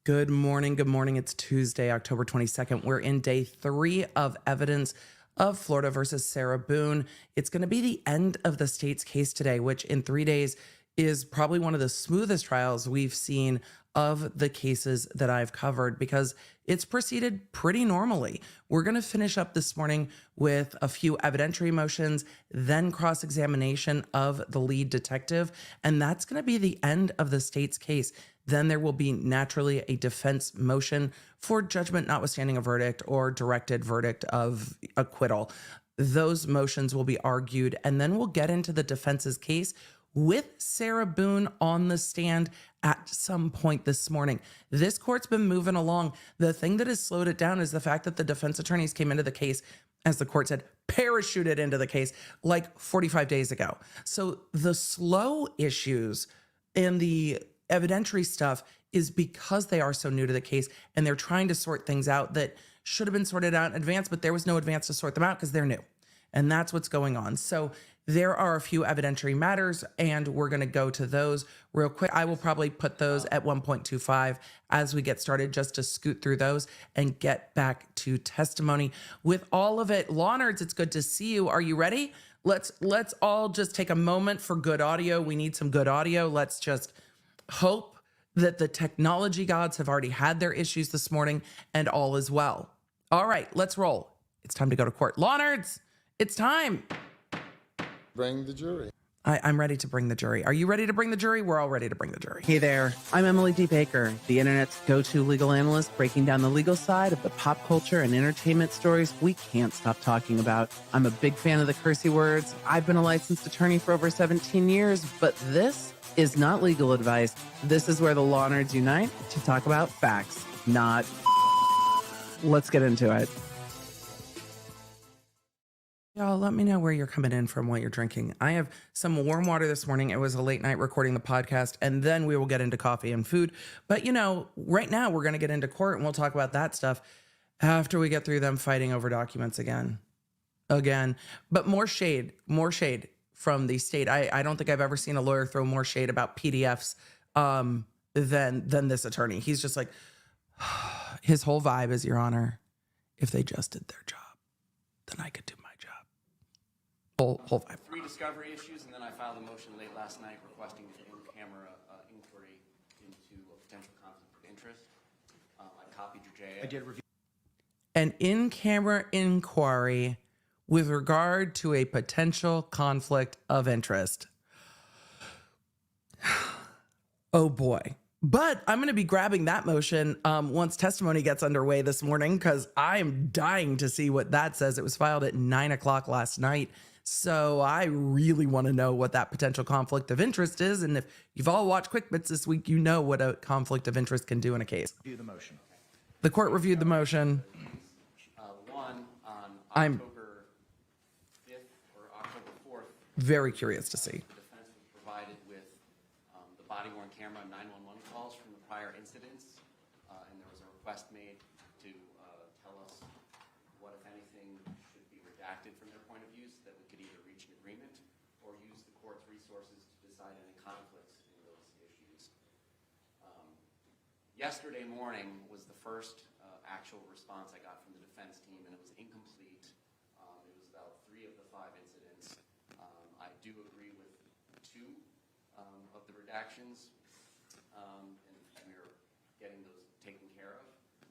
Good morning. Good morning. It's Tuesday, October 22nd. We're in day 3 of evidence of Florida versus Sarah Boone. It's going to be the end of the state's case today, which in 3 days is probably one of the smoothest trials we've seen of the cases that I've covered because it's proceeded pretty normally. We're going to finish up this morning with a few evidentiary motions, then cross-examination of the lead detective, and that's going to be the end of the state's case. Then there will be naturally a defense motion for judgment notwithstanding a verdict or directed verdict of acquittal. Those motions will be argued, and then we'll get into the defense's case with Sarah Boone on the stand at some point this morning. This court's been moving along. The thing that has slowed it down is the fact that the defense attorneys came into the case, as the court said, parachuted into the case like 45 days ago. So the slow issues and the evidentiary stuff is because they are so new to the case and they're trying to sort things out that should have been sorted out in advance, but there was no advance to sort them out because they're new. And that's what's going on. So there are a few evidentiary matters and we're going to go to those real quick. I will probably put those at 1.25 as we get started just to scoot through those and get back to testimony. With all of it, Law Nerds, it's good to see you. Are you ready? Let's all just take a moment for good audio. We need some good audio. Let's just hope that the technology gods have already had their issues this morning and all is well. All right, let's roll. It's time to go to court. Law Nerds, it's time. Bring the jury. I'm ready to bring the jury. Are you ready to bring the jury? We're all ready to bring the jury. Hey there, I'm Emily D. Baker, the internet's go-to legal analyst, breaking down the legal side of the pop culture and entertainment stories we can't stop talking about. I'm a big fan of the cursey words. I've been a licensed attorney for over 17 years, but this is not legal advice. This is where the law nerds unite to talk about facts, not... Let's get into it. Y'all, let me know where you're coming in from, what you're drinking. I have some warm water this morning. It was a late night recording the podcast, and then we will get into coffee and food. But, you know, right now we're going to get into court, and we'll talk about that stuff after we get through them fighting over documents again. But more shade from the state. I don't think I've ever seen a lawyer throw more shade about PDFs than this attorney. He's just like, his whole vibe is, Your Honor, if they just did their job, then I could do my job. Whole vibe. 3 discovery issues, and then I filed a motion late last night requesting an in-camera inquiry into a potential conflict of interest. I copied your JA. I did review. An in-camera inquiry with regard to a potential conflict of interest. Oh boy. But I'm going to be grabbing that motion once testimony gets underway this morning because I am dying to see what that says. It was filed at 9 o'clock last night. So I really want to know what that potential conflict of interest is. And if you've all watched Quick Bits this week, you know what a conflict of interest can do in a case. Review the motion. The court reviewed the motion. One on I'm October 5th or October 4th. very curious to see. The defense was provided with the body-worn camera 911 calls from the prior incidents, and there was a request made to tell us what, if anything, should be redacted from their point of view so that we could either reach an agreement or use the court's resources to decide any conflicts in those issues. Yesterday morning was the first actual response I got from the defense team, and it was incomplete. It was about 3 of the 5 incidents. I do agree with 2 of the redactions, and we're getting those taken care of.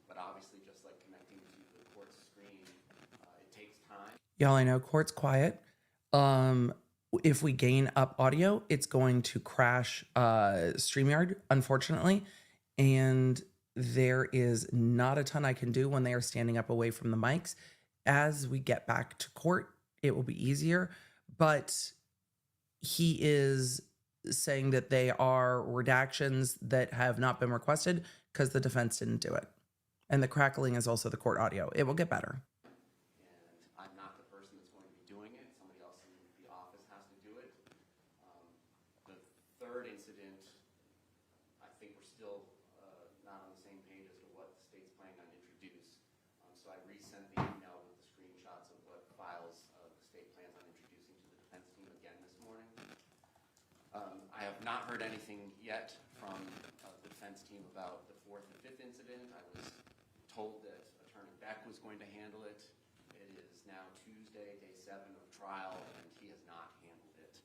But obviously, just like connecting to the court's screen, it takes time. Y'all, I know court's quiet. If we gain up audio, it's going to crash StreamYard, unfortunately. And there is not a ton I can do when they are standing up away from the mics. As we get back to court, it will be easier. But he is saying that they are redactions that have not been requested because the defense didn't do it. And the crackling is also the court audio. It will get better. And I'm not the person that's going to be doing it. Somebody else in the office has to do it. The third incident, I think we're still not on the same page as to what the state's planning on introduce. So I resent the email with the screenshots of what files the state plans on introducing to the defense team again this morning. I have not heard anything yet from the defense team about the fourth and fifth incident. I was told that Attorney Beck was going to handle it. It is now Tuesday, day 7 of trial, and he has not handled it.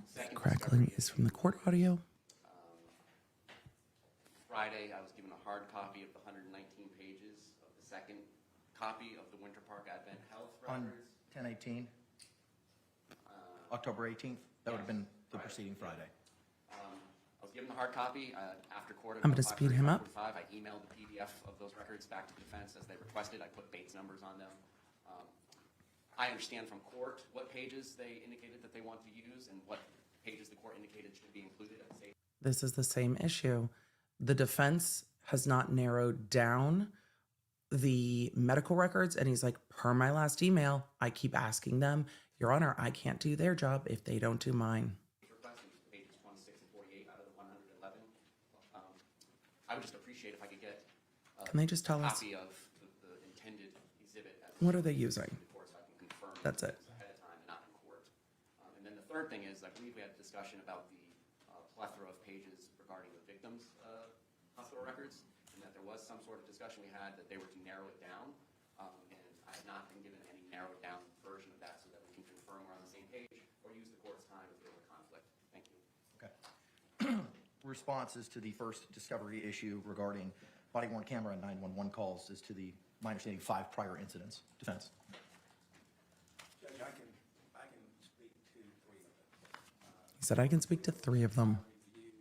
Second Crackling discovery is from the court audio. Friday, I was given a hard copy of the 119 pages of the second copy of the Winter Park Advent Health On records. 10/18, October 18th, that would have been the preceding Friday. I was given the hard copy after court. At I'm gonna about speed him up. 5:45. I emailed the PDF of those records back to the defense as they requested. I put Bates numbers on them. I understand from court what pages they indicated that they want to use and what pages the court indicated should be included at the same. This is the same issue. The defense has not narrowed down the medical records, and he's like, per my last email, I keep asking them, Your Honor, I can't do their job if they don't do mine. Request, pages 26 and 48 out of the 111. I would just appreciate if I could get Can they just tell a us copy of the intended exhibit as what are they using? the court so I can confirm That's it. things ahead of time and not in court. And then the third thing is, I believe we had a discussion about the plethora of pages regarding the victims' hospital records, and that there was some sort of discussion we had that they were to narrow it down. And I have not been given any narrowed down version of that so that we can confirm we're on the same page or use the court's time if there's a conflict. Thank you. Okay. Responses to the first discovery issue regarding body-worn camera and 911 calls is to the, my understanding, 5 prior incidents. Defense. Judge, I can speak to 3 of them. He said, I can speak to 3 of them. Reviewed,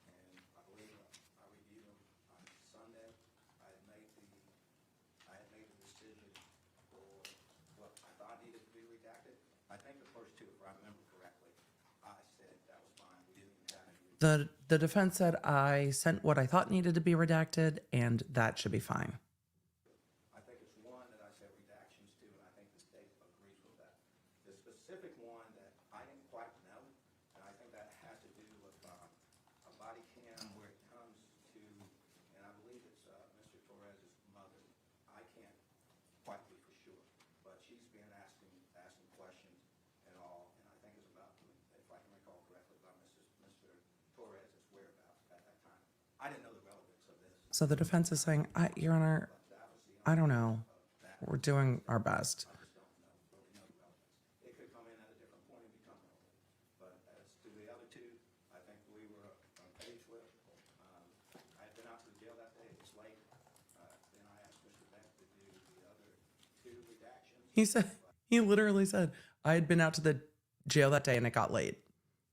and I believe I reviewed them on Sunday. I had made the decision for what I thought needed to be redacted. I think the first 2, if I remember correctly, I said that was fine. We didn't even have any. The defense said, I sent what I thought needed to be redacted, and that should be fine. I think it's one that I said redactions to, and I think the state agrees with that. The specific one that I didn't quite know, and I think that has to do with a body cam where it comes to, and I believe it's Mr. Torres' mother. I can't quite be for sure, but she's been asking questions and all, and I think it's about, if I can recall correctly, about Mr. Torres' whereabouts at that time. I didn't know the relevance of this. So the defense is saying, Your Honor, I don't know. We're doing our best. It could come in at a different point and become relevant. But as to the other 2, I think we were on page with. I had been out to the jail that day, it was late. Then I asked Mr. Beck to do the other 2 redactions. He literally said, I had been out to the jail that day and it got late.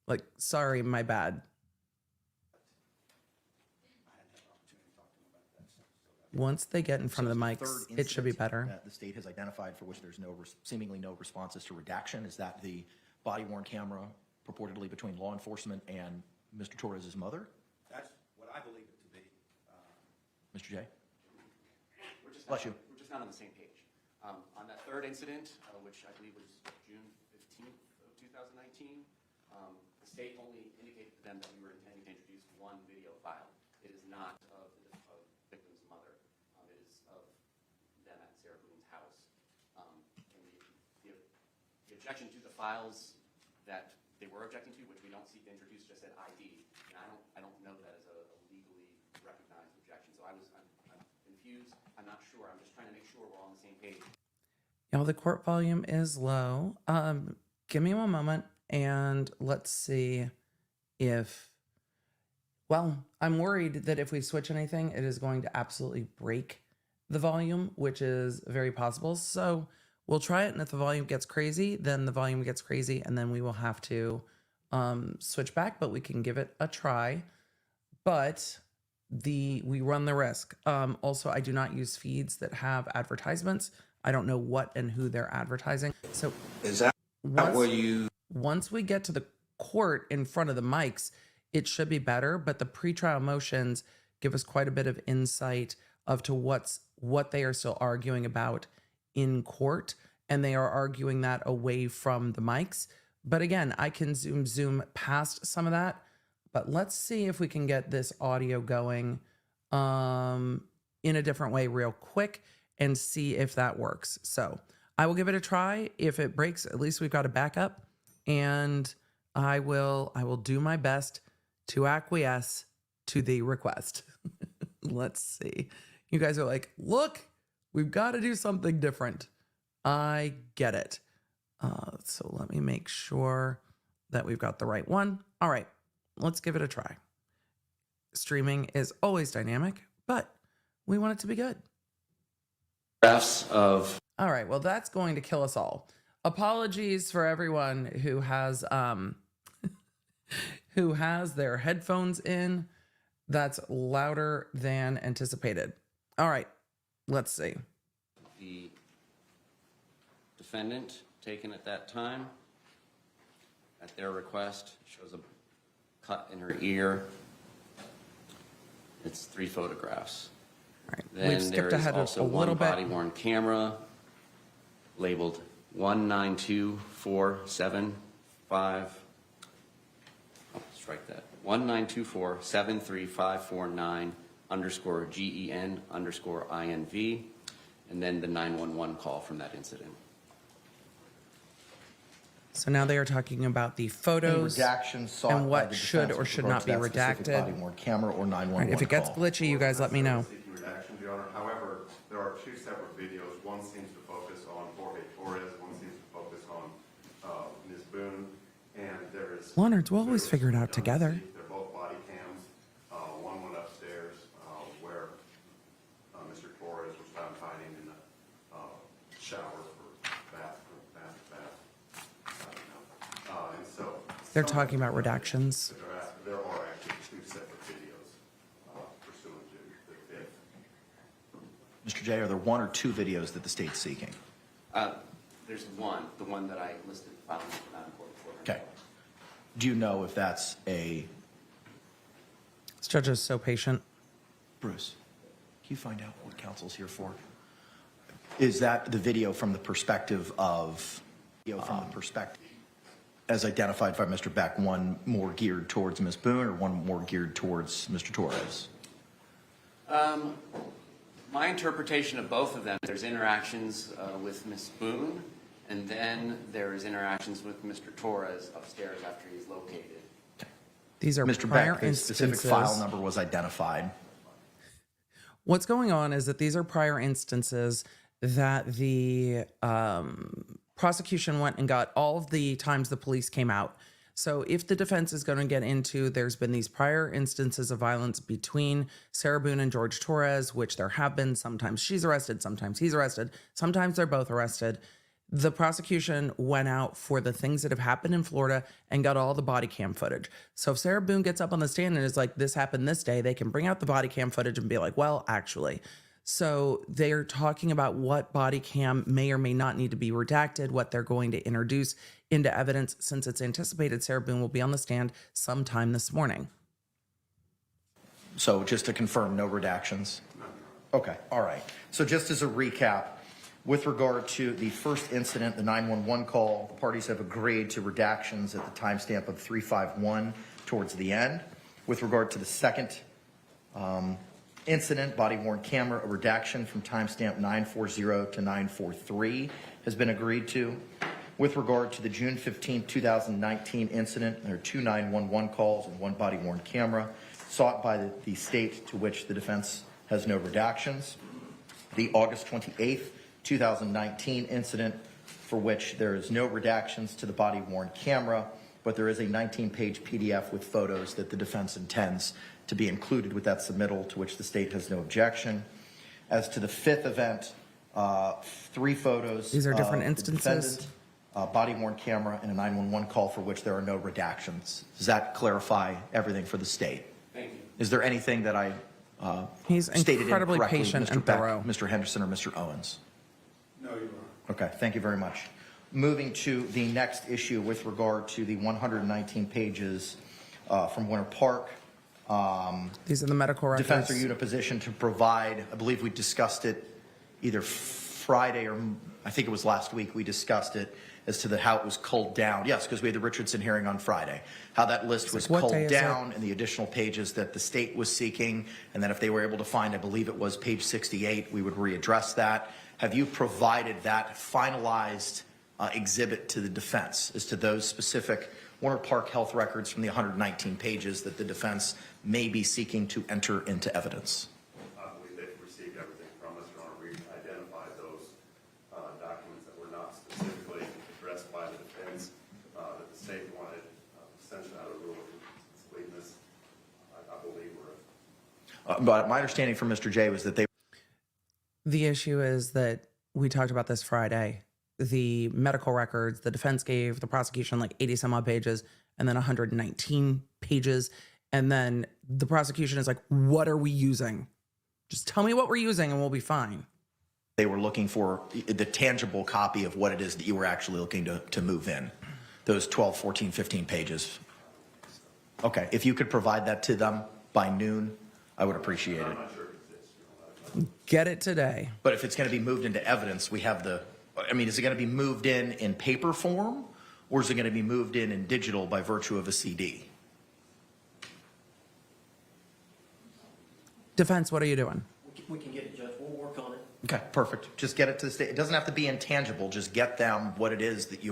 Like, sorry, my bad. I hadn't had an opportunity to talk to him about that since. Once they get in front of the Third mics, it should be incident better. That the state has identified for which there's seemingly no responses to redaction. Is that the body-worn camera purportedly between law enforcement and Mr. Torres' mother? That's what I believe it to be. Mr. J? We're just not on the same page. On that third incident, which I believe was June 15th of 2019, the state only indicated to them that we were intending to introduce 1 video file. It is not of the victim's mother. It is of them at Sarah Boone's house. And the objection to the files that they were objecting to, which we don't seek to introduce, just said ID. And I don't know that as a legally recognized objection. So I'm confused. I'm not sure. I'm just trying to make sure we're all on the same page. Y'all, the court volume is low. Give me 1 moment and let's see if, well, I'm worried that if we switch anything, it is going to absolutely break the volume, which is very possible. So we'll try it. And if the volume gets crazy, then the volume gets crazy and then we will have to switch back, but we can give it a try. But we run the risk. Also, I do not use feeds that have advertisements. I don't know what and who they're advertising. So Is that where you? once we get to the court in front of the mics, it should be better. But the pretrial motions give us quite a bit of insight of to what they are still arguing about in court, and they are arguing that away from the mics. But again, I can zoom past some of that. But let's see if we can get this audio going in a different way real quick and see if that works. So I will give it a try. If it breaks, at least we've got a backup, and I will do my best to acquiesce to the request. Let's see. You guys are like, look, we've got to do something different. I get it. So let me make sure that we've got the right one. All right, let's give it a try. Streaming is always dynamic, but we want it to be good. Drafts of All right, well, that's going to kill us all. Apologies for everyone who has who has their headphones in. That's louder than anticipated. All right, let's see. the defendant taken at that time, at their request, shows a cut in her ear. It's 3 photographs. All right, Then we've there skipped is ahead also a one little bit. body-worn camera labeled 1924755. Oh, strike that. 192473549_GEN_INV, and then the 911 call from that incident. So now they are talking about the Any photos. redactions sought and what by the should defense or with should regard not to be that specific redacted. body-worn camera or 911 All right, if it gets call? glitchy, you guys let me know. Seeking redactions, Your Honor. However, there are 2 separate videos. One seems to focus on Jorge Torres, one seems to focus on Ms. Boone, and there is... Leonard's, we'll always figure it out together. They're both body cams. One went upstairs where Mr. Torres was found hiding in the shower for bath. And so... They're talking about redactions. There are actually 2 separate videos pursuant to the 5th. Mr. J, are there 1 or 2 videos that the state's seeking? There's one, the one that I listed, filed not important for. Okay. Do you know if that's a... This judge is so patient. Bruce, can you find out what counsel's here for? Is that the video from the perspective of... as identified by Mr. Beck, one more geared towards Ms. Boone or one more geared towards Mr. Torres? My interpretation of both of them, there's interactions with Ms. Boone, and then there's interactions with Mr. Torres upstairs after he's located. These are Mr. prior Beck, the instances. specific file number was identified. What's going on is that these are prior instances that the prosecution went and got all of the times the police came out. So if the defense is going to get into, there's been these prior instances of violence between Sarah Boone and Jorge Torres, which there have been. Sometimes she's arrested, sometimes he's arrested, sometimes they're both arrested. The prosecution went out for the things that have happened in Florida and got all the body cam footage. So if Sarah Boone gets up on the stand and is like, this happened this day, they can bring out the body cam footage and be like, well, actually. So they're talking about what body cam may or may not need to be redacted, what they're going to introduce into evidence, since it's anticipated Sarah Boone will be on the stand sometime this morning. So just to confirm, no redactions? Okay, all right. So just as a recap, with regard to the first incident, the 911 call, the parties have agreed to redactions at the timestamp of 351 towards the end. With regard to the second incident, body-worn camera, a redaction from timestamp 940 to 943 has been agreed to. With regard to the June 15, 2019 incident, there are 2 911 calls and 1 body-worn camera sought by the state, to which the defense has no redactions. The August 28, 2019 incident, for which there is no redactions to the body-worn camera, but there is a 19-page PDF with photos that the defense intends to be included with that submittal, to which the state has no objection. As to the 5th event, 3 photos. These are different of the instances? defendant, body-worn camera, and a 911 call for which there are no redactions. Does that clarify everything for the state? Thank you. Is there anything that I He's stated incredibly incorrectly, patient Mr. and Beck, thorough. Mr. Henderson, or Mr. Owens? No, Your Honor. Okay, thank you very much. Moving to the next issue with regard to the 119 pages from Winter Park. These are the medical records. Defense, are you in a position to provide, I believe we discussed it either Friday or I think it was last week, we discussed it as to how it was culled down. Yes, because we had the Richardson hearing on Friday. How that list was What day culled is down and the additional pages that the state was seeking, and then if they were able to find, I believe it was page 68, we would readdress that. Have you provided that finalized exhibit to the defense as to those specific Warner Park health records from the 119 pages that the defense may be seeking to enter into evidence? I believe they've received everything from us, Your Honor. We identified those documents that were not specifically addressed by the defense, that the state wanted essentially out of rule of completeness. I believe But my understanding from Mr. J was that they. The issue is that we talked about this Friday. The medical records, the defense gave the prosecution like 80 some odd pages and then 119 pages. And then the prosecution is like, what are we using? Just tell me what we're using and we'll be fine. They were looking for the tangible copy of what it is that you were actually looking to move in. Those 12, 14, 15 pages. Okay, if you could provide that to them by noon, I would appreciate it. Get it today. But if it's going to be moved into evidence, we have is it going to be moved in paper form, or is it going to be moved in digital by virtue of a CD? Defense, what are you doing? We can get it, Judge. We'll work on it. Okay, perfect. Just get it to the state. It doesn't have to be intangible. Just get them what it is that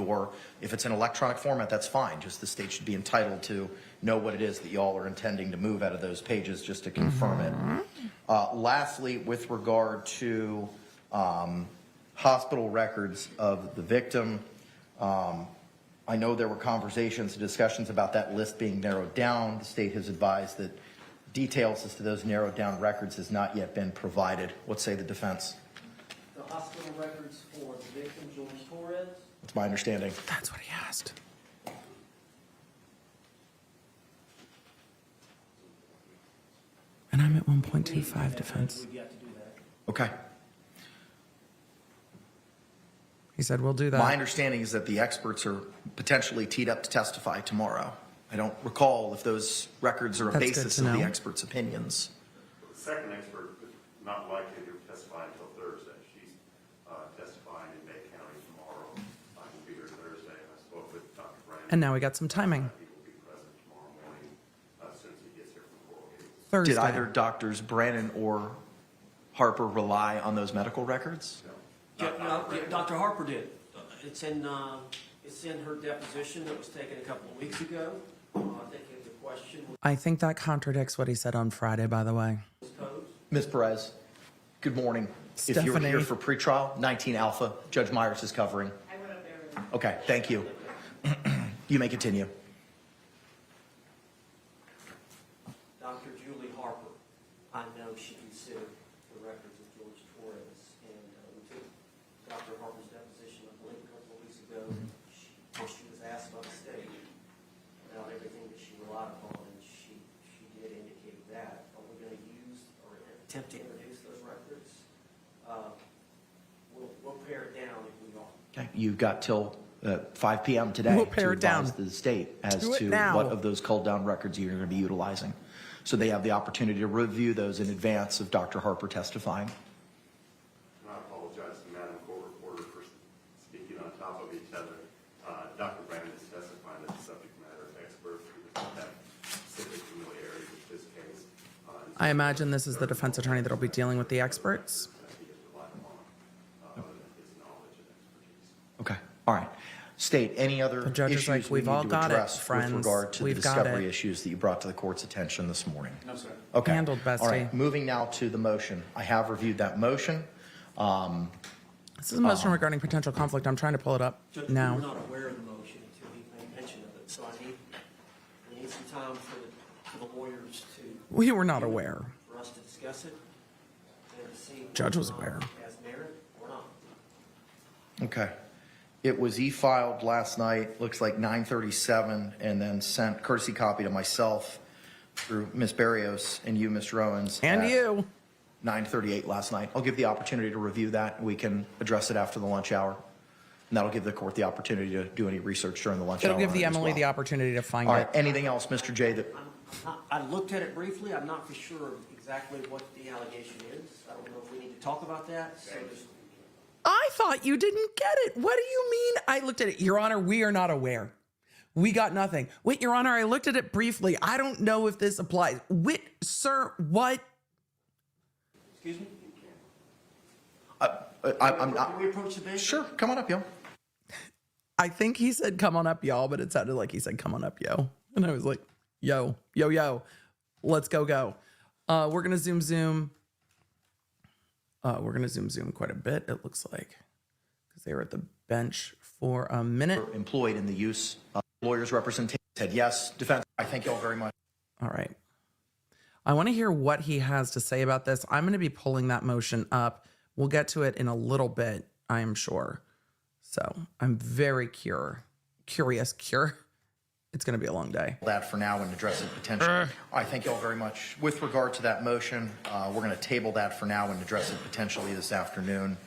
if it's in electronic format, that's fine. Just the state should be entitled to know what it is that y'all are intending to move out of those pages just to confirm it. Lastly, with regard to hospital records of the victim, I know there were conversations and discussions about that list being narrowed down. The state has advised that details as to those narrowed down records has not yet been provided. What say the defense? The hospital records for the victim, Jorge Torres. That's my understanding. That's what he asked. And I'm at 1.25 defense. We've got to do that. Okay. He said, we'll do that. My understanding is that the experts are potentially teed up to testify tomorrow. I don't recall if those records are a That's good basis to of the know. experts' opinions. The second expert is not likely to testify until Thursday. She's testifying in Bay County tomorrow. I will be here Thursday. I spoke with Dr. Brandon. And now we got some timing. He will be present tomorrow morning as soon as he gets here from Coral Gables. Thursday. Did either doctors Brannon or Harper rely on those medical records? Dr. Harper did. It's in her deposition that was taken a couple of weeks ago. I think the question I think that contradicts what he said on Friday, by the way. was posed. Ms. Perez, good morning. If you were Stephanie. here for pretrial, 19 Alpha, Judge Myers is covering. I went up there. Okay, thank you. You may continue. Dr. Julie Harper, I know she considered the records of Jorge Torres, and we took Dr. Harper's deposition, I believe, a couple of weeks ago. She was asked by the state about everything that she relied upon, and she did indicate that. Are we going to use or attempt to introduce those records? We'll pare it down if we are. Okay, you've got till 5 p.m. today We'll to pare it down. advise the state as Do it to now. what of those culled down records you're going to be utilizing. So they have the opportunity to review those in advance of Dr. Harper testifying. And I apologize to Madam Court Reporter for speaking on top of each other. Dr. Brandon is testifying as a subject matter expert who does not have specific familiarity with this case. I imagine this is the defense attorney that will be dealing with the experts. He has relied upon his knowledge and expertise. Okay, all right. State, any other The judge is issues like, we "We've need all to got it, address friends. with regard to the We've got discovery it." issues that you brought to the court's attention this morning? No, sir. Okay. Handled, bestie. All right, moving now to the motion. I have reviewed that motion. This is a motion regarding potential conflict. I'm trying to pull it up Judge, now. we're not aware of the motion until he made mention of it, so we need some time for the lawyers to. We were not aware. For us to discuss it and to see. Judge was whether or aware. not it has merit or not. Okay. It was e-filed last night, looks like 9:37, and then sent courtesy copy to myself through Ms. Barrios and you, Mr. Owens. And at you. 9:38 last night. I'll give the opportunity to review that. We can address it after the lunch hour. And that'll give the court the opportunity to do any research during the lunch hour. It'll give the as Emily well. the opportunity to find All it. right, anything else, Mr. J, that, I looked at it briefly. I'm not for sure exactly what the allegation is. I don't know if we need to talk about that. So just, I thought you didn't get it. What do you mean? I looked at it. Your Honor, we are not aware. We got nothing. Wait, Your Honor, I looked at it briefly. I don't know if this applies. Wait, sir, what? excuse me? I'm not. Can we approach the bench? Sure, come on up, yo. I think he said, come on up, y'all, but it sounded like he said, come on up, yo. And I was like, yo, yo, yo, let's go. We're going to zoom. We're going to zoom quite a bit, it looks like, because they were at the bench for a minute. Employed in the use of lawyers' representation said yes. Defense, I thank you all very much. All right. I want to hear what he has to say about this. I'm going to be pulling that motion up. We'll get to it in a little bit, I am sure. So I'm very curious. It's going to be a long day. That for now and address it potentially. All right, thank you all very much. With regard to that motion, we're going to table that for now and address it potentially this afternoon.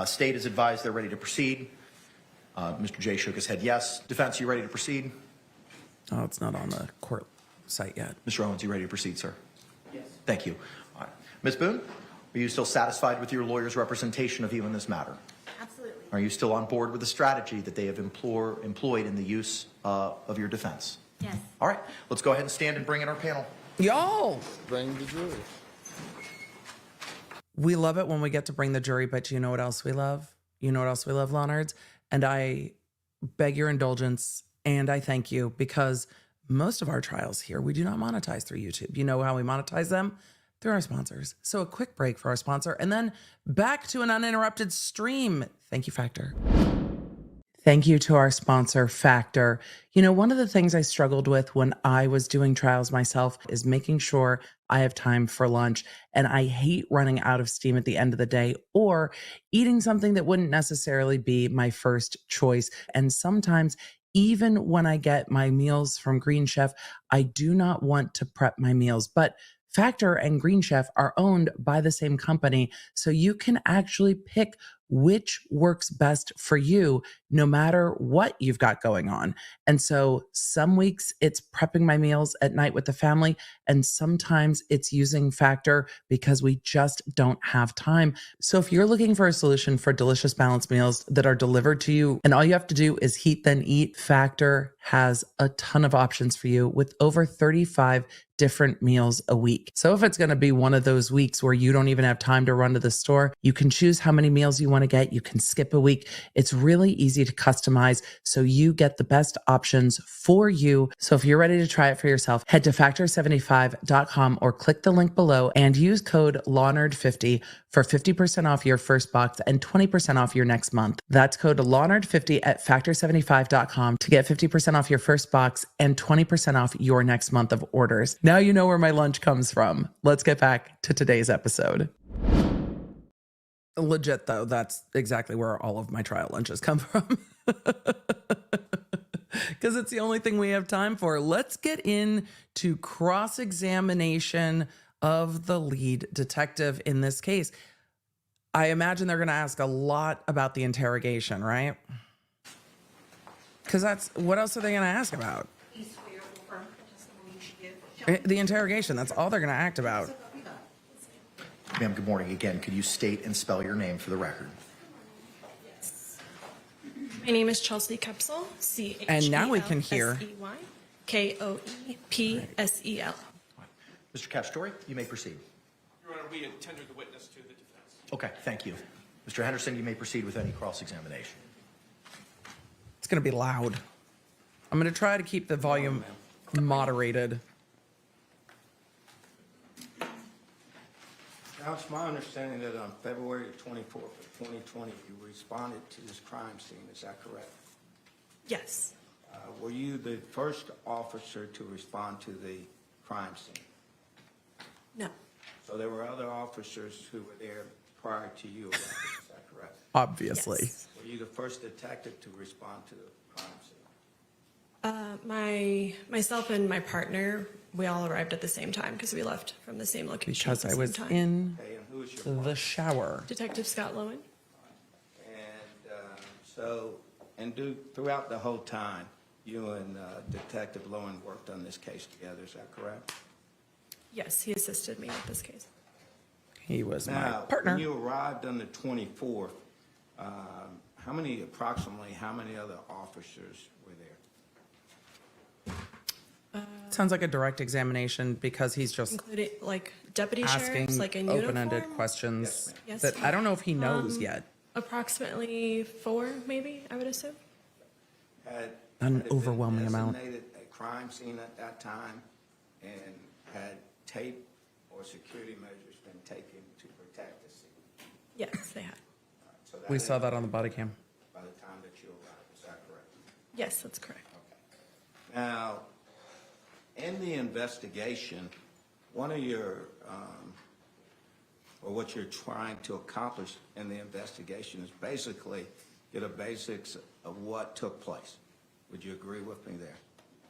State is advised they're ready to proceed. Mr. J shook his head yes. Defense, you ready to proceed? Oh, it's not on the court site yet. Mr. Owens, you ready to proceed, sir? Yes. Thank you. All right. Ms. Boone, are you still satisfied with your lawyer's representation of you in this matter? Absolutely. Are you still on board with the strategy that they have employed in the use of your defense? Yes. All right, let's go ahead and stand and bring in our panel. Y'all, Bring the jury. we love it when we get to bring the jury, but you know what else we love? You know what else we love, Law Nerds? And I beg your indulgence and I thank you, because most of our trials here, we do not monetize through YouTube. You know how we monetize them? Through our sponsors. So a quick break for our sponsor and then back to an uninterrupted stream. Thank you, Factor. Thank you to our sponsor, Factor. You know, one of the things I struggled with when I was doing trials myself is making sure I have time for lunch. And I hate running out of steam at the end of the day or eating something that wouldn't necessarily be my first choice. And sometimes, even when I get my meals from Green Chef, I do not want to prep my meals. But Factor and Green Chef are owned by the same company, so you can actually pick which works best for you, no matter what you've got going on. And so some weeks it's prepping my meals at night with the family, and sometimes it's using Factor because we just don't have time. So if you're looking for a solution for delicious balanced meals that are delivered to you and all you have to do is heat then eat, Factor has a ton of options for you with over 35 different meals a week. So if it's going to be one of those weeks where you don't even have time to run to the store, you can choose how many meals you want to get. You can skip a week. It's really easy to customize so you get the best options for you. So if you're ready to try it for yourself, head to factor75.com or click the link below and use code LAWNERD50 for 50% off your first box and 20% off your next month. That's code LAWNERD50 at factor75.com to get 50% off your first box and 20% off your next month of orders. Now you know where my lunch comes from. Let's get back to today's episode. Legit, though, that's exactly where all of my trial lunches come from. Because it's the only thing we have time for. Let's get into cross-examination of the lead detective in this case. I imagine they're going to ask a lot about the interrogation, right? Because that's, what else are they going to ask about? The interrogation, that's all they're going to act about. Ma'am, good morning again. Could you state and spell your name for the record? My name is Chelsey Koepsell, C-H-E-L-S-E-Y, And now we can hear Koepsel. Mr. Cacciatore, you may proceed. Your Honor, we had tendered the witness to the defense. Okay, thank you. Mr. Henderson, you may proceed with any cross-examination. It's going to be loud. I'm going to try to keep the volume moderated. Now, it's my understanding that on February 24th of 2020, you responded to this crime scene. Is that correct? Yes. Were you the first officer to respond to the crime scene? No. So there were other officers who were there prior to you arriving, is that correct? Obviously. Yes. Were you the first detective to respond to the crime scene? Myself and my partner, we all arrived at the same time because we left from the same location Because at I the was same time. in Okay, and who is your partner? the shower. Detective Scott Lowen. And throughout the whole time, you and Detective Lowen worked on this case together, is that correct? Yes, he assisted me with this case. He was my Now, partner. when you arrived on the 24th, approximately how many other officers were there? Sounds like a direct examination because he's just Including like deputy asking sheriffs, like in open-ended uniform. questions Yes, that I don't know if he knows yet. Approximately 4, maybe, I would assume. had An had it been overwhelming amount. designated a crime scene at that time, and had tape or security measures been taken to protect the scene? Yes, they had. So We had saw that been on the body cam. by the time that you arrived, is that correct? Yes, that's correct. Okay. Now, in the investigation, one of your, or what you're trying to accomplish in the investigation is basically get a basics of what took place. Would you agree with me there?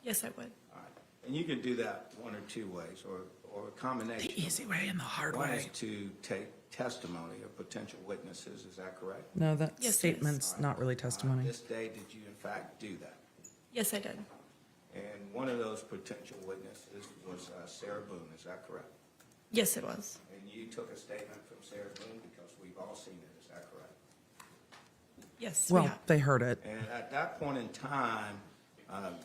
Yes, I would. All right. And you can do that one or two ways, or a combination. The easy way and the hard One way. is to take testimony of potential witnesses, is that correct? No, that Yes, it is. statement's not really testimony. This day, did you in fact do that? Yes, I did. And one of those potential witnesses was Sarah Boone, is that correct? Yes, it was. And you took a statement from Sarah Boone because we've all seen it, is that correct? Yes, we Well, have. they heard it. And at that point in time,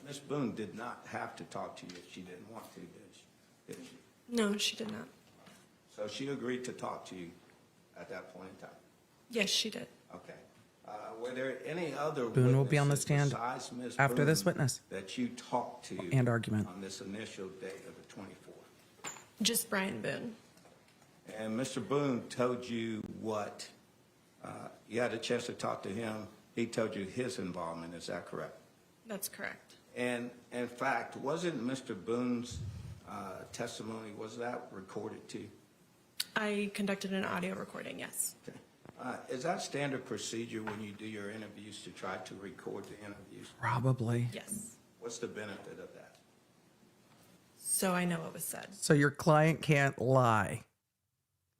Ms. Boone did not have to talk to you if she didn't want to, did she? No, she did not. So she agreed to talk to you at that point in time? Yes, she did. Okay. Were there any other Boone will be on the witnesses stand besides Ms. after this Boone witness. that you talked to And argument. on this initial date of the 24th? Just Brian Boone. And Mr. Boone told you what? You had a chance to talk to him. He told you his involvement. Is that correct? That's correct. And in fact, wasn't Mr. Boone's testimony, was that recorded too? I conducted an audio recording, yes. Okay. Is that standard procedure when you do your interviews to try to record the interviews? Probably. Yes. What's the benefit of that? So I know what was said. So your client can't lie.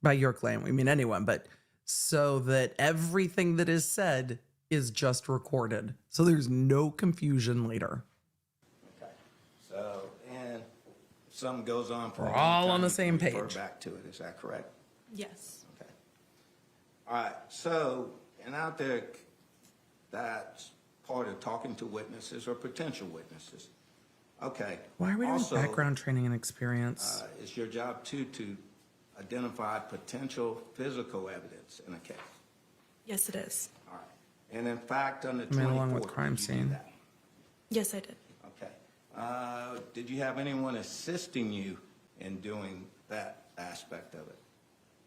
By your client, we mean anyone, but so that everything that is said is just recorded. So there's no confusion later. Okay. So, and if something goes on for We're a long all time, on the you can same refer page. back to it. Is that correct? Yes. Okay. All right. So, and out there, that's part of talking to witnesses or potential witnesses. Okay. Why are we doing Also, background training and experience? it's your job too to identify potential physical evidence in a case. Yes, it is. All right. And in fact, on the 24th, I mean, along with crime did you do scene. that? Yes, I did. Okay. Did you have anyone assisting you in doing that aspect of it?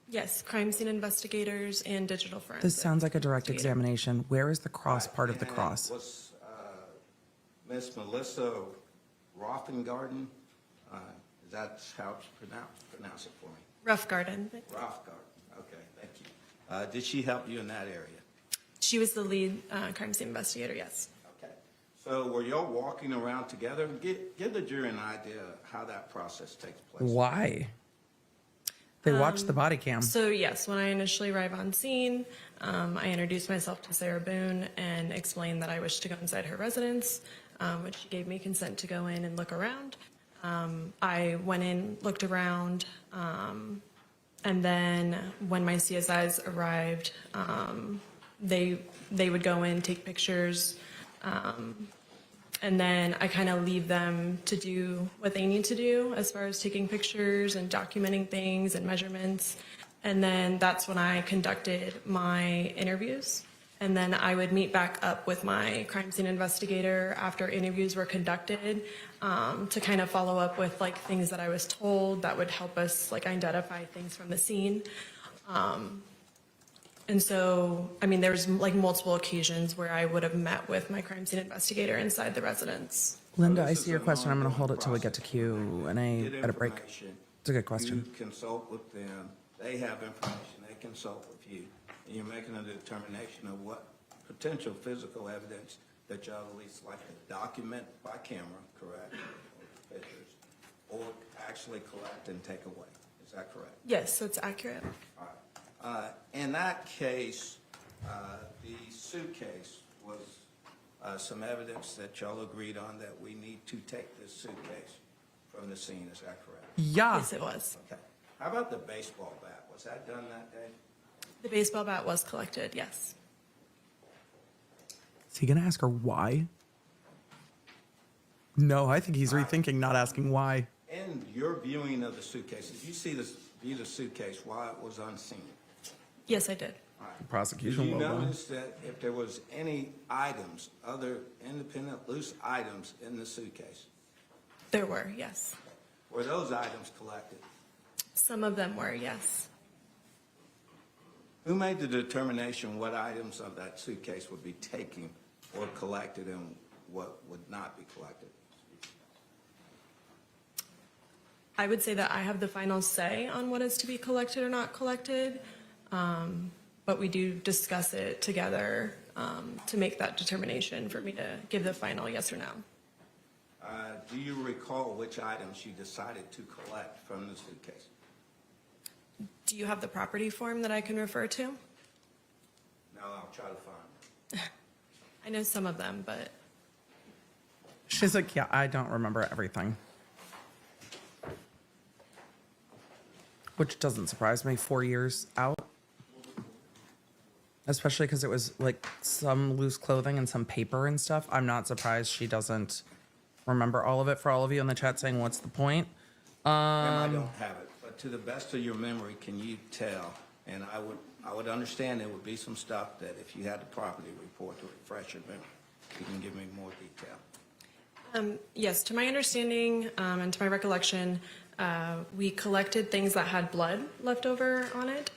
Yes, crime scene investigators and digital forensics. This sounds like a direct investigator. examination. Where is the cross part of the And cross? Was Miss Melissa Rothengarten, is that how it's pronounced? Pronounce it for me. Rough Garden. Rothengarten, okay, thank you. Did she help you in that area? She was the lead crime scene investigator, yes. Okay. So were y'all walking around together? Give the jury an idea of how that process takes place. Why? They watched the body cam. So yes, when I initially arrived on scene, I introduced myself to Sarah Boone and explained that I wished to go inside her residence, which she gave me consent to go in and look around. I went in, looked around, and then when my CSIs arrived, they would go in, take pictures, and then I kind of leave them to do what they need to do as far as taking pictures and documenting things and measurements. And then that's when I conducted my interviews. And then I would meet back up with my crime scene investigator after interviews were conducted to kind of follow up with like things that I was told that would help us like identify things from the scene. And so, I mean, there was like multiple occasions where I would have met with my crime scene investigator inside the residence. Linda, So I this see is your an question. I'm going to ongoing hold it till we get to process. Q&A Get at a break. information. It's a good question. You consult with them. They have information. They consult with you. And you're making a determination of what potential physical evidence that y'all at least like to document by camera, correct? Or pictures, or actually collect and take away. Is that correct? Yes, that's accurate. All right. In that case, the suitcase was some evidence that y'all agreed on that we need to take this suitcase from the scene. Is that correct? Yeah. Yes, it was. Okay. How about the baseball bat? Was that done that day? The baseball bat was collected, yes. Is he going to ask her why? No, I think he's rethinking not asking why. In your viewing of the suitcase, did you view the suitcase while it was unseen? Yes, I did. Prosecution Did you will though. notice that if there was any items, other independent loose items in the suitcase, There were, yes. were those items collected? Some of them were, yes. Who made the determination what items of that suitcase would be taken or collected and what would not be collected? I would say that I have the final say on what is to be collected or not collected, but we do discuss it together to make that determination for me to give the final yes or no. Do you recall which items you decided to collect from the suitcase? Do you have the property form that I can refer to? No, I'll try to find it. I know some of them, but She's like, yeah, I don't remember everything. Which doesn't surprise me, 4 years out. Especially because it was like some loose clothing and some paper and stuff. I'm not surprised she doesn't remember all of it. For all of you in the chat saying, what's the point? Ma'am, I don't have it, but to the best of your memory, can you tell? And I would understand there would be some stuff that if you had the property report to refresh your memory, you can give me more detail. yes, to my understanding and to my recollection, we collected things that had blood left over on it.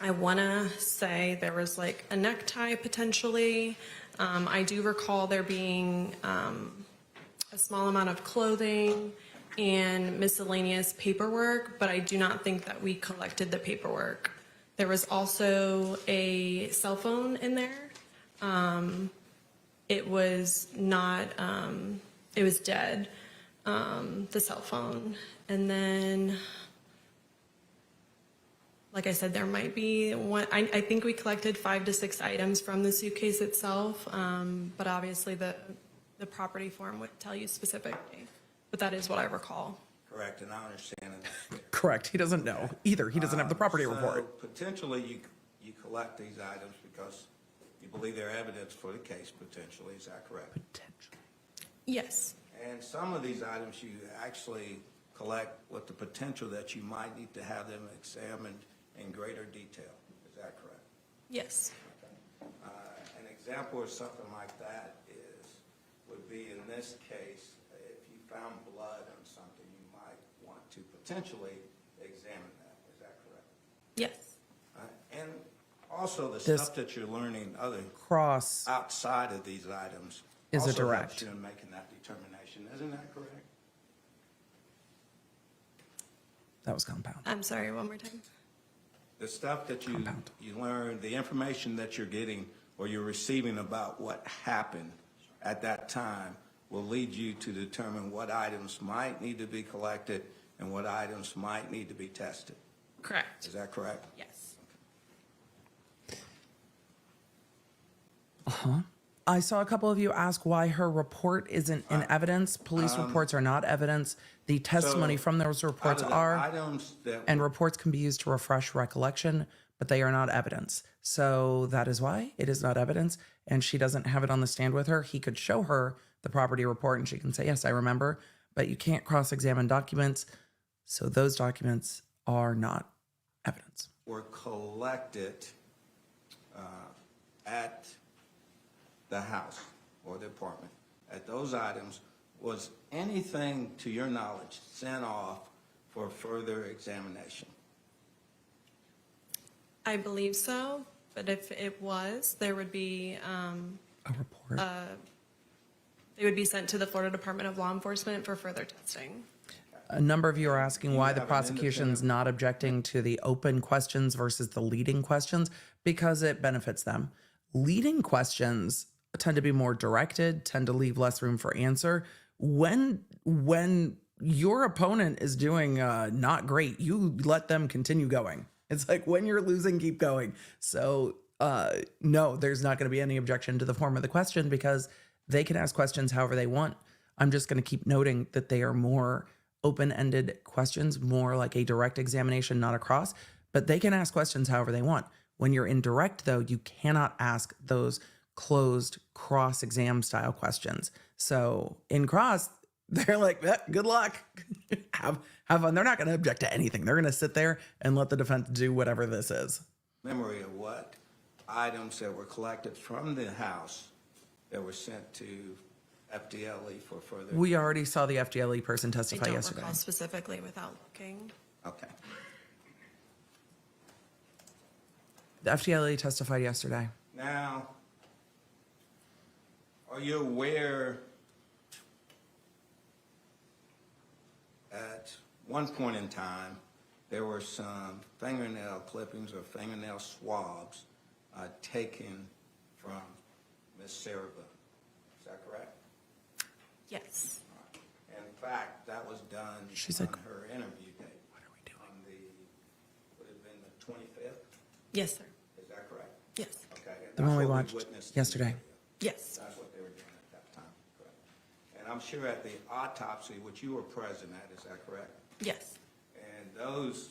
I want to say there was like a necktie potentially. I do recall there being a small amount of clothing and miscellaneous paperwork, but I do not think that we collected the paperwork. There was also a cell phone in there. It was not, it was dead, the cell phone. And then, like I said, there might be one, I think we collected 5 to 6 items from the suitcase itself, but obviously the property form would tell you specifically, but that is what I recall. Correct, and I understand that. Correct. He doesn't know either. He doesn't have the property report. So potentially you collect these items because you believe they're evidence for the case potentially, is that correct? Potentially. Yes, And some of these items you actually collect with the potential that you might need to have them examined in greater detail, is that correct? yes. An example of something like that would be in this case, if you found blood on something, you might want to potentially examine that, is that correct? Yes. And also the This stuff that you're learning other cross outside of these items is a also direct. helps you in making that determination, isn't that correct? That was compound. I'm sorry, one more time. The stuff that you Compound. learn, the information that you're getting or you're receiving about what happened at that time will lead you to determine what items might need to be collected and what items might need to be tested. Correct. Is that correct? Yes. I saw a couple of you ask why her report isn't in evidence. Police reports are not evidence. The testimony So, from those reports Out of the are, items that and reports can be used to refresh recollection, but they are not evidence. So that is why it is not evidence, and she doesn't have it on the stand with her. He could show her the property report, and she can say, yes, I remember, but you can't cross-examine documents, so those documents are not evidence. were collected at the house or the apartment, at those items, was anything to your knowledge sent off for further examination? I believe so, but if it was, there would be, A report. they would be sent to the Florida Department of Law Enforcement for further testing. A number of you are asking why the have an prosecution's independent- not objecting to the open questions versus the leading questions, because it benefits them. Leading questions tend to be more directed, tend to leave less room for answer. When your opponent is doing not great, you let them continue going. It's like when you're losing, keep going. So no, there's not going to be any objection to the form of the question because they can ask questions however they want. I'm just going to keep noting that they are more open-ended questions, more like a direct examination, not a cross, but they can ask questions however they want. When you're in direct, though, you cannot ask those closed cross-exam style questions. So in cross, They're like, good luck. have fun. They're not going to object to anything. They're going to sit there and let the defense do whatever this is. Memory of what items that were collected from the house that were sent to FDLE for further. We already saw the FDLE person I testify don't yesterday. recall specifically without looking. Okay. The FDLE testified yesterday. Now, are you aware at one point in time there were some fingernail clippings or fingernail swabs taken from Miss Sarah Boone? Is that correct? Yes. In fact, that was done She's on like, her interview date. What are we doing? On the, would it have been the 25th? Yes, sir. Is that correct? Yes. Okay. and The one that's we what watched witnessed in the yesterday. video. Yes. That's what they were doing at that time, correct? And I'm sure at the autopsy, which you were present at, is that correct? Yes. And those,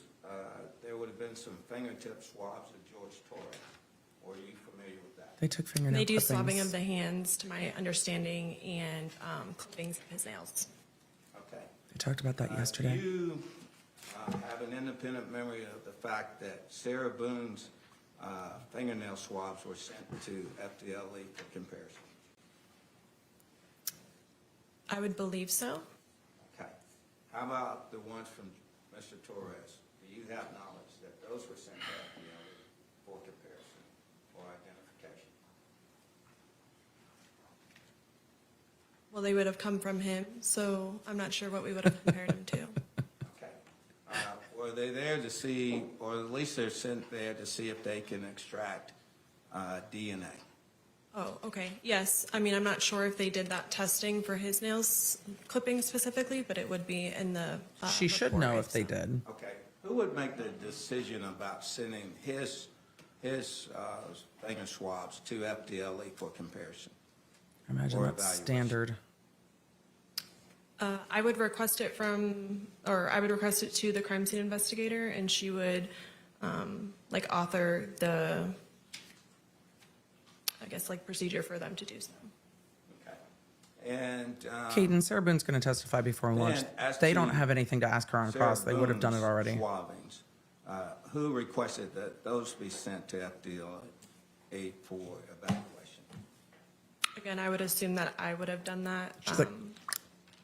there would have been some fingertip swabs of George Torres. Were you familiar with that? They took fingernail They do clippings. swabbing of the hands, to my understanding, and clippings of his nails. Okay. They talked about that yesterday. Do you have an independent memory of the fact that Sarah Boone's fingernail swabs were sent to FDLE for comparison? I would believe so. Okay. How about the ones from Mr. Torres? Do you have knowledge that those were sent to FDLE for comparison or identification? Well, they would have come from him, so I'm not sure what we would have compared him to. Okay. Were they there to see, or at least they're sent there to see if they can extract DNA? Oh, okay. Yes. I mean, I'm not sure if they did that testing for his nails clipping specifically, but it would be in the She should report know I if they saw. did. Okay. Who would make the decision about sending his finger swabs to FDLE for comparison? I imagine Or that's evaluation. standard. I would request it I would request it to the crime scene investigator, and she would, author the, I guess, procedure for them to do so. Okay. And Caden, Sarah Boone's going to testify before lunch. then as They to don't have anything to ask her on Sarah cross. They would have done it Boone's already. Swabbings, who requested that those be sent to FDLE for evaluation? Again, I would assume that I would have done that. She's like-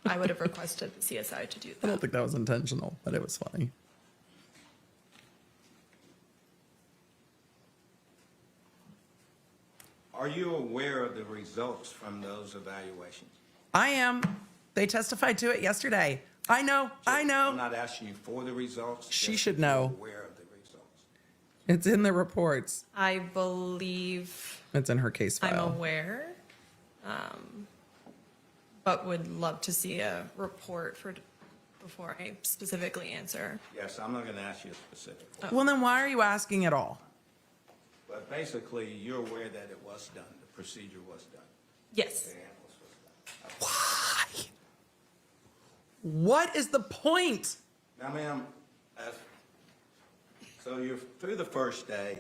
I would have requested the CSI to do I don't that. think that was intentional, but it was funny. Are you aware of the results from those evaluations? I am. They testified to it yesterday. I know. I I'm know. not asking you for the results. She just should if you're know. Aware of the results. It's in the reports. I believe It's in her case I'm file. aware, but would love to see a report before I specifically answer. Yes, I'm not going to ask you a specific. Well, then why are you asking at all? But basically, you're aware that it was done, the procedure was done. Yes. The analysis was done. Why? What is the point? Now, ma'am, so you're through the first day.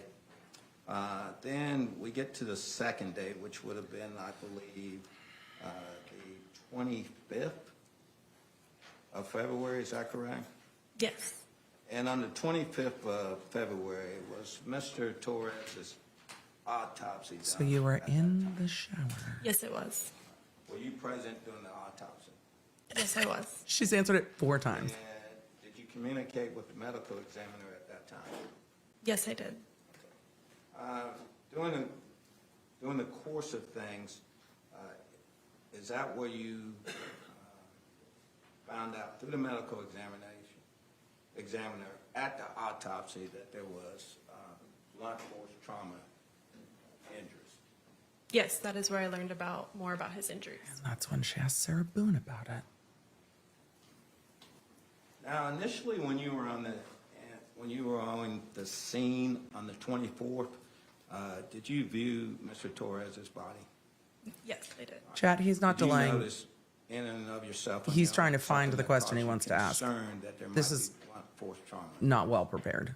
Then we get to the second day, which would have been, I believe, the 25th of February. Is that correct? Yes. And on the 25th of February was Mr. Torres's autopsy done. So you were at that in time. the shower. Yes, it was. Were you present during the autopsy? Yes, I was. She's answered it 4 times. And did you communicate with the medical examiner at that time? Yes, I did. During the course of things, is that where you found out through the medical examiner at the autopsy that there was blunt force trauma injuries? Yes, that is where I learned more about his injuries. That's when she asked Sarah Boone about it. Now, initially, when you were on the scene on the 24th, did you view Mr. Torres's body? Yes, I did. Chad, he's not Did you delaying. notice in and of yourself? He's trying to find the question he wants to ask. Concerned that there might This be is- blunt force trauma. Not well prepared.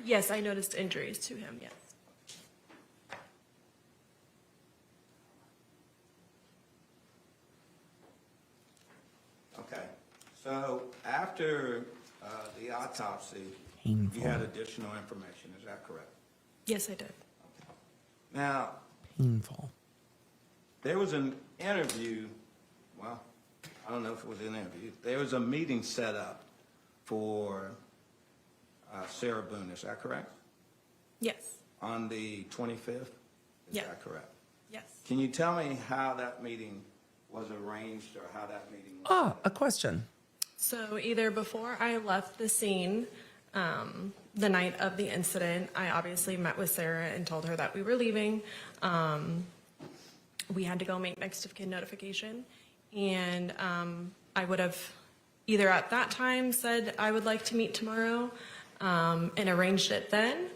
Yes, I noticed injuries to him, yes. So after the autopsy, Painful. you had additional information, is that correct? Yes, I did. Now, Painful. there was an interview, well, I don't know if it was an interview. There was a meeting set up for Sarah Boone, is that correct? Yes. On the 25th? Is Yeah. that correct? Yes. Can you tell me how that meeting was arranged or how that meeting was? A question. So either before I left the scene, the night of the incident, I obviously met with Sarah and told her that we were leaving. We had to go make next of kin notification. And I would have either at that time said I would like to meet tomorrow and arranged it then,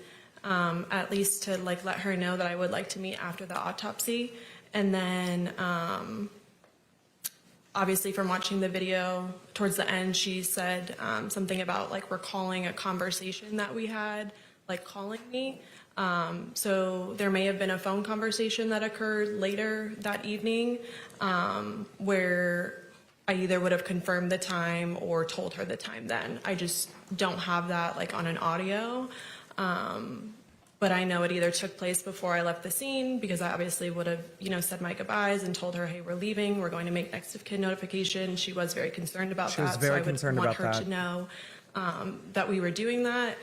at least to like let her know that I would like to meet after the autopsy. And then obviously from watching the video towards the end, she said something about like recalling a conversation that we had, like calling me. So there may have been a phone conversation that occurred later that evening where I either would have confirmed the time or told her the time then. I just don't have that like on an audio. But I know it either took place before I left the scene because I obviously would have, said my goodbyes and told her, hey, we're leaving. We're going to make next of kin notification. She was very concerned about that. She was very so concerned I would about want her that. to know that we were doing that.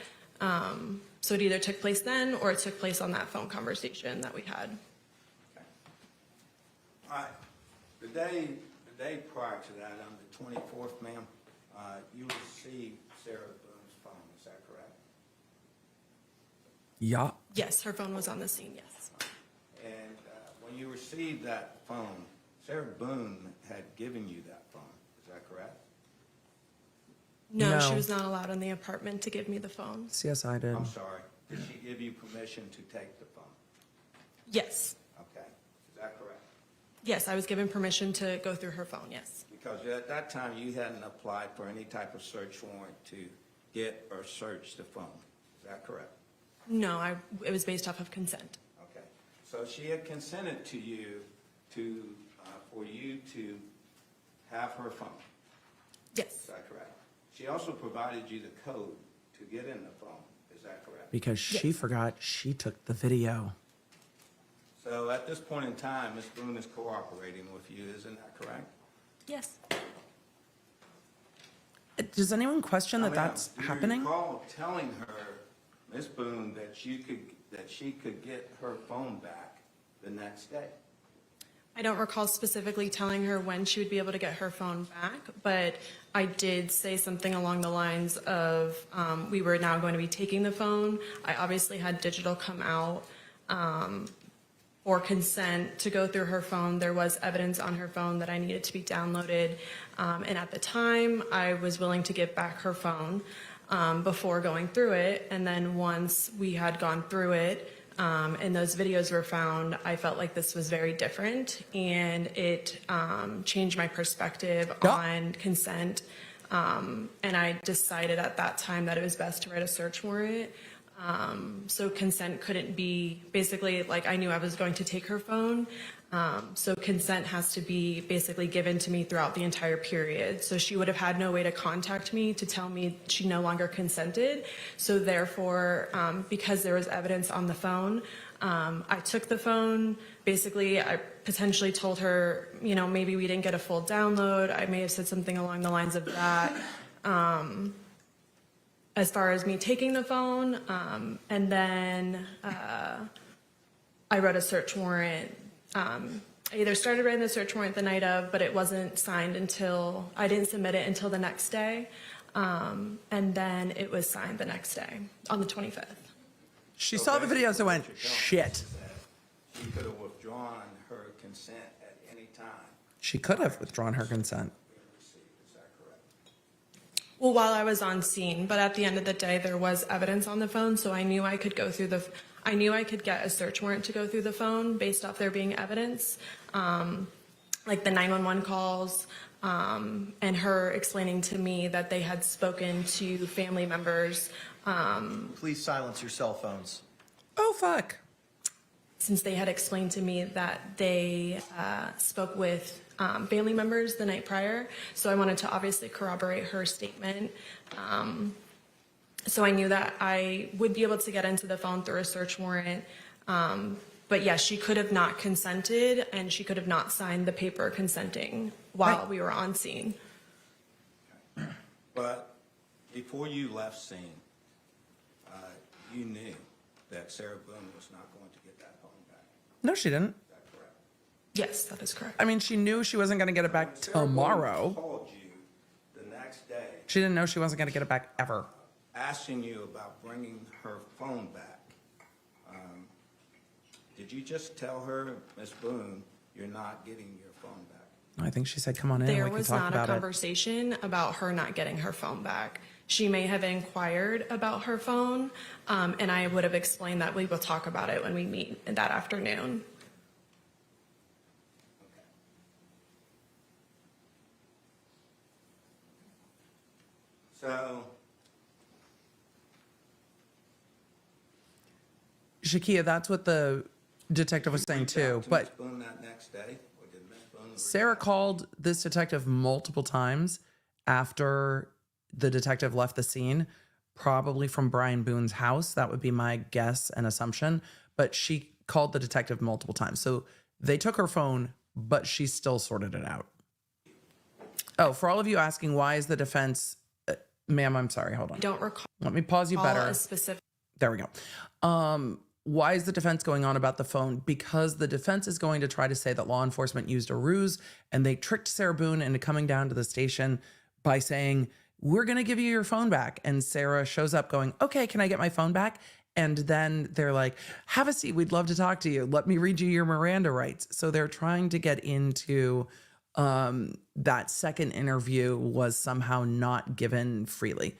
So it either took place then or it took place on that phone conversation that we had. All right. The day prior to that, on the 24th, ma'am, you received Sarah Boone's phone, is that correct? Yeah. Yes, her phone was on the scene, yes. And when you received that phone, Sarah Boone had given you that phone, is that correct? No, she No. was not allowed in the apartment to give me the phone. CSI did. I'm sorry. Did she give you permission to take the phone? Yes. Okay, is that correct? Yes, I was given permission to go through her phone, yes. Because at that time, you hadn't applied for any type of search warrant to get or search the phone, is that correct? No, it was based off of consent. Okay, so she had consented to you to, for you to have her phone, is Yes. that correct? She also provided you the code to get in the phone, is that correct? Because she Yes. forgot she took the video. So at this point in time, Ms. Boone is cooperating with you, isn't that correct? Yes. Does anyone question that Now, that's do you happening? recall telling her, Ms. Boone, that she could get her phone back the next day? I don't recall specifically telling her when she would be able to get her phone back, but I did say something along the lines of we were now going to be taking the phone. I obviously had digital come out for consent to go through her phone. There was evidence on her phone that I needed to be downloaded. And at the time, I was willing to give back her phone before going through it. And then once we had gone through it, and those videos were found, I felt like this was very different, and it changed my perspective on consent. And I decided at that time that it was best to write a search warrant. So consent couldn't be, basically, like I knew I was going to take her phone. So consent has to be basically given to me throughout the entire period. So she would have had no way to contact me to tell me she no longer consented. So therefore, because there was evidence on the phone, I took the phone. Basically, I potentially told her, maybe we didn't get a full download. I may have said something along the lines of that. As far as me taking the phone, and then I wrote a search warrant. I either started writing the search warrant the night of, but it wasn't signed until, I didn't submit it until the next day. And then it was signed the next day, on the 25th. She saw the videos and went, shit. She could have withdrawn her consent at any time. She could have withdrawn her consent. Is that correct? Well, while I was on scene, but at the end of the day, there was evidence on the phone, so I knew I could go through I knew I could get a search warrant to go through the phone based off there being evidence, like the 911 calls, and her explaining to me that they had spoken to family members. Please silence your cell phones. Oh, fuck. since they had explained to me that they spoke with family members the night prior. So I wanted to obviously corroborate her statement. So I knew that I would be able to get into the phone through a search warrant. But yes, she could have not consented, and she could have not signed the paper consenting while we were on scene. But before you left scene, you knew that Sarah Boone was not going to get that phone back. No, she didn't. Is that correct? Yes, that is correct. I mean, she knew she wasn't going to get it back Sarah Boone tomorrow. called you the next day, She didn't know she wasn't going to get it back ever. asking you about bringing her phone back. Did you just tell her, Ms. Boone, you're not getting your phone back? I think she said, come on in, There we can was talk not a about it. conversation about her not getting her phone back. She may have inquired about her phone, and I would have explained that we will talk about it when we meet that afternoon. So, Shakia, that's what the detective was saying reach out too. to But Ms. Boone that next day, or did Ms. Boone reach Sarah out? called this detective multiple times after the detective left the scene, probably from Brian Boone's house. That would be my guess and assumption. But she called the detective multiple times. So they took her phone, but she still sorted it out. Oh, for all of you asking, why is the defense... ma'am, I'm sorry. Hold on. I don't recall Let me pause you better. a specific. There we go. Why is the defense going on about the phone? Because the defense is going to try to say that law enforcement used a ruse and they tricked Sarah Boone into coming down to the station by saying, we're going to give you your phone back. And Sarah shows up going, okay, can I get my phone back? And then they're like, have a seat. We'd love to talk to you. Let me read you your Miranda rights. So they're trying to get into that second interview was somehow not given freely.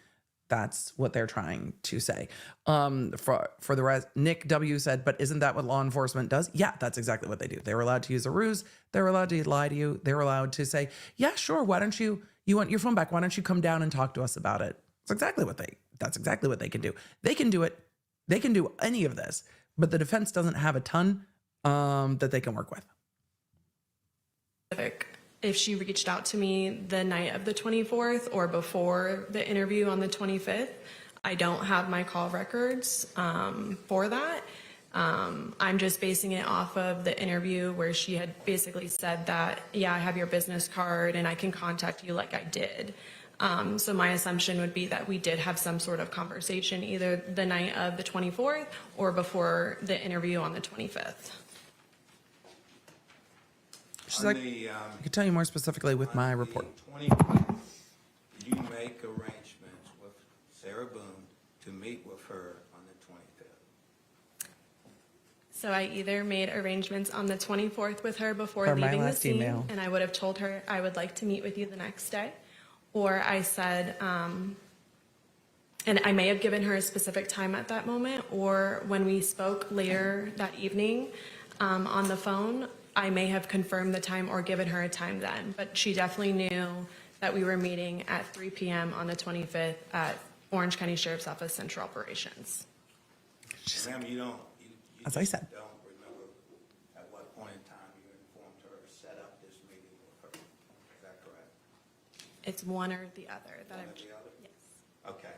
That's what they're trying to say. For the rest, Nick W said, but isn't that what law enforcement does? Yeah, that's exactly what they do. They're allowed to use a ruse. They're allowed to lie to you. They're allowed to say, yeah, sure. Why don't you want your phone back? Why don't you come down and talk to us about it? That's exactly what they can do. They can do it. They can do any of this, but the defense doesn't have a ton that they can work with. If she reached out to me the night of the 24th or before the interview on the 25th, I don't have my call records for that. I'm just basing it off of the interview where she had basically said that, yeah, I have your business card and I can contact you like I did. So my assumption would be that we did have some sort of conversation either the night of the 24th or before the interview on the 25th. She's like, I could tell you more specifically with my report. 25th, did you make arrangements with Sarah Boone to meet with her on the 25th? So I either made arrangements on the 24th with her before Or my leaving the last scene, email. and I would have told her I would like to meet with you the next day. Or I said, and I may have given her a specific time at that moment, or when we spoke later that evening on the phone, I may have confirmed the time or given her a time then. But she definitely knew that we were meeting at 3 p.m. on the 25th at Orange County Sheriff's Office Central Operations. Ma'am, you As I said. don't remember at what point in time you informed her to set up this meeting with her. Is that correct? It's one or the other. That One I'm, or the other? yes. Okay.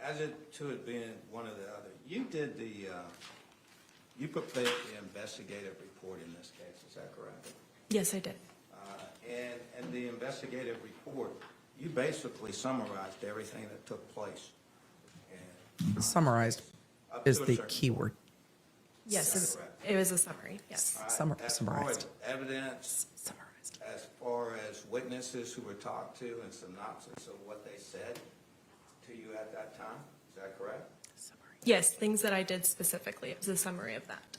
As to it being one or the other, you did you prepared the investigative report in this case, is that correct? Yes, I did. And the investigative report, you basically summarized everything that took place. And Summarized up to is a the certain key point. word. Yes, it was a summary. Yes. As far Summarized. as evidence, Summarized. as far as witnesses who were talked to and synopsis of what they said to you at that time, is that correct? Yes, things that I did specifically. It was a summary of that.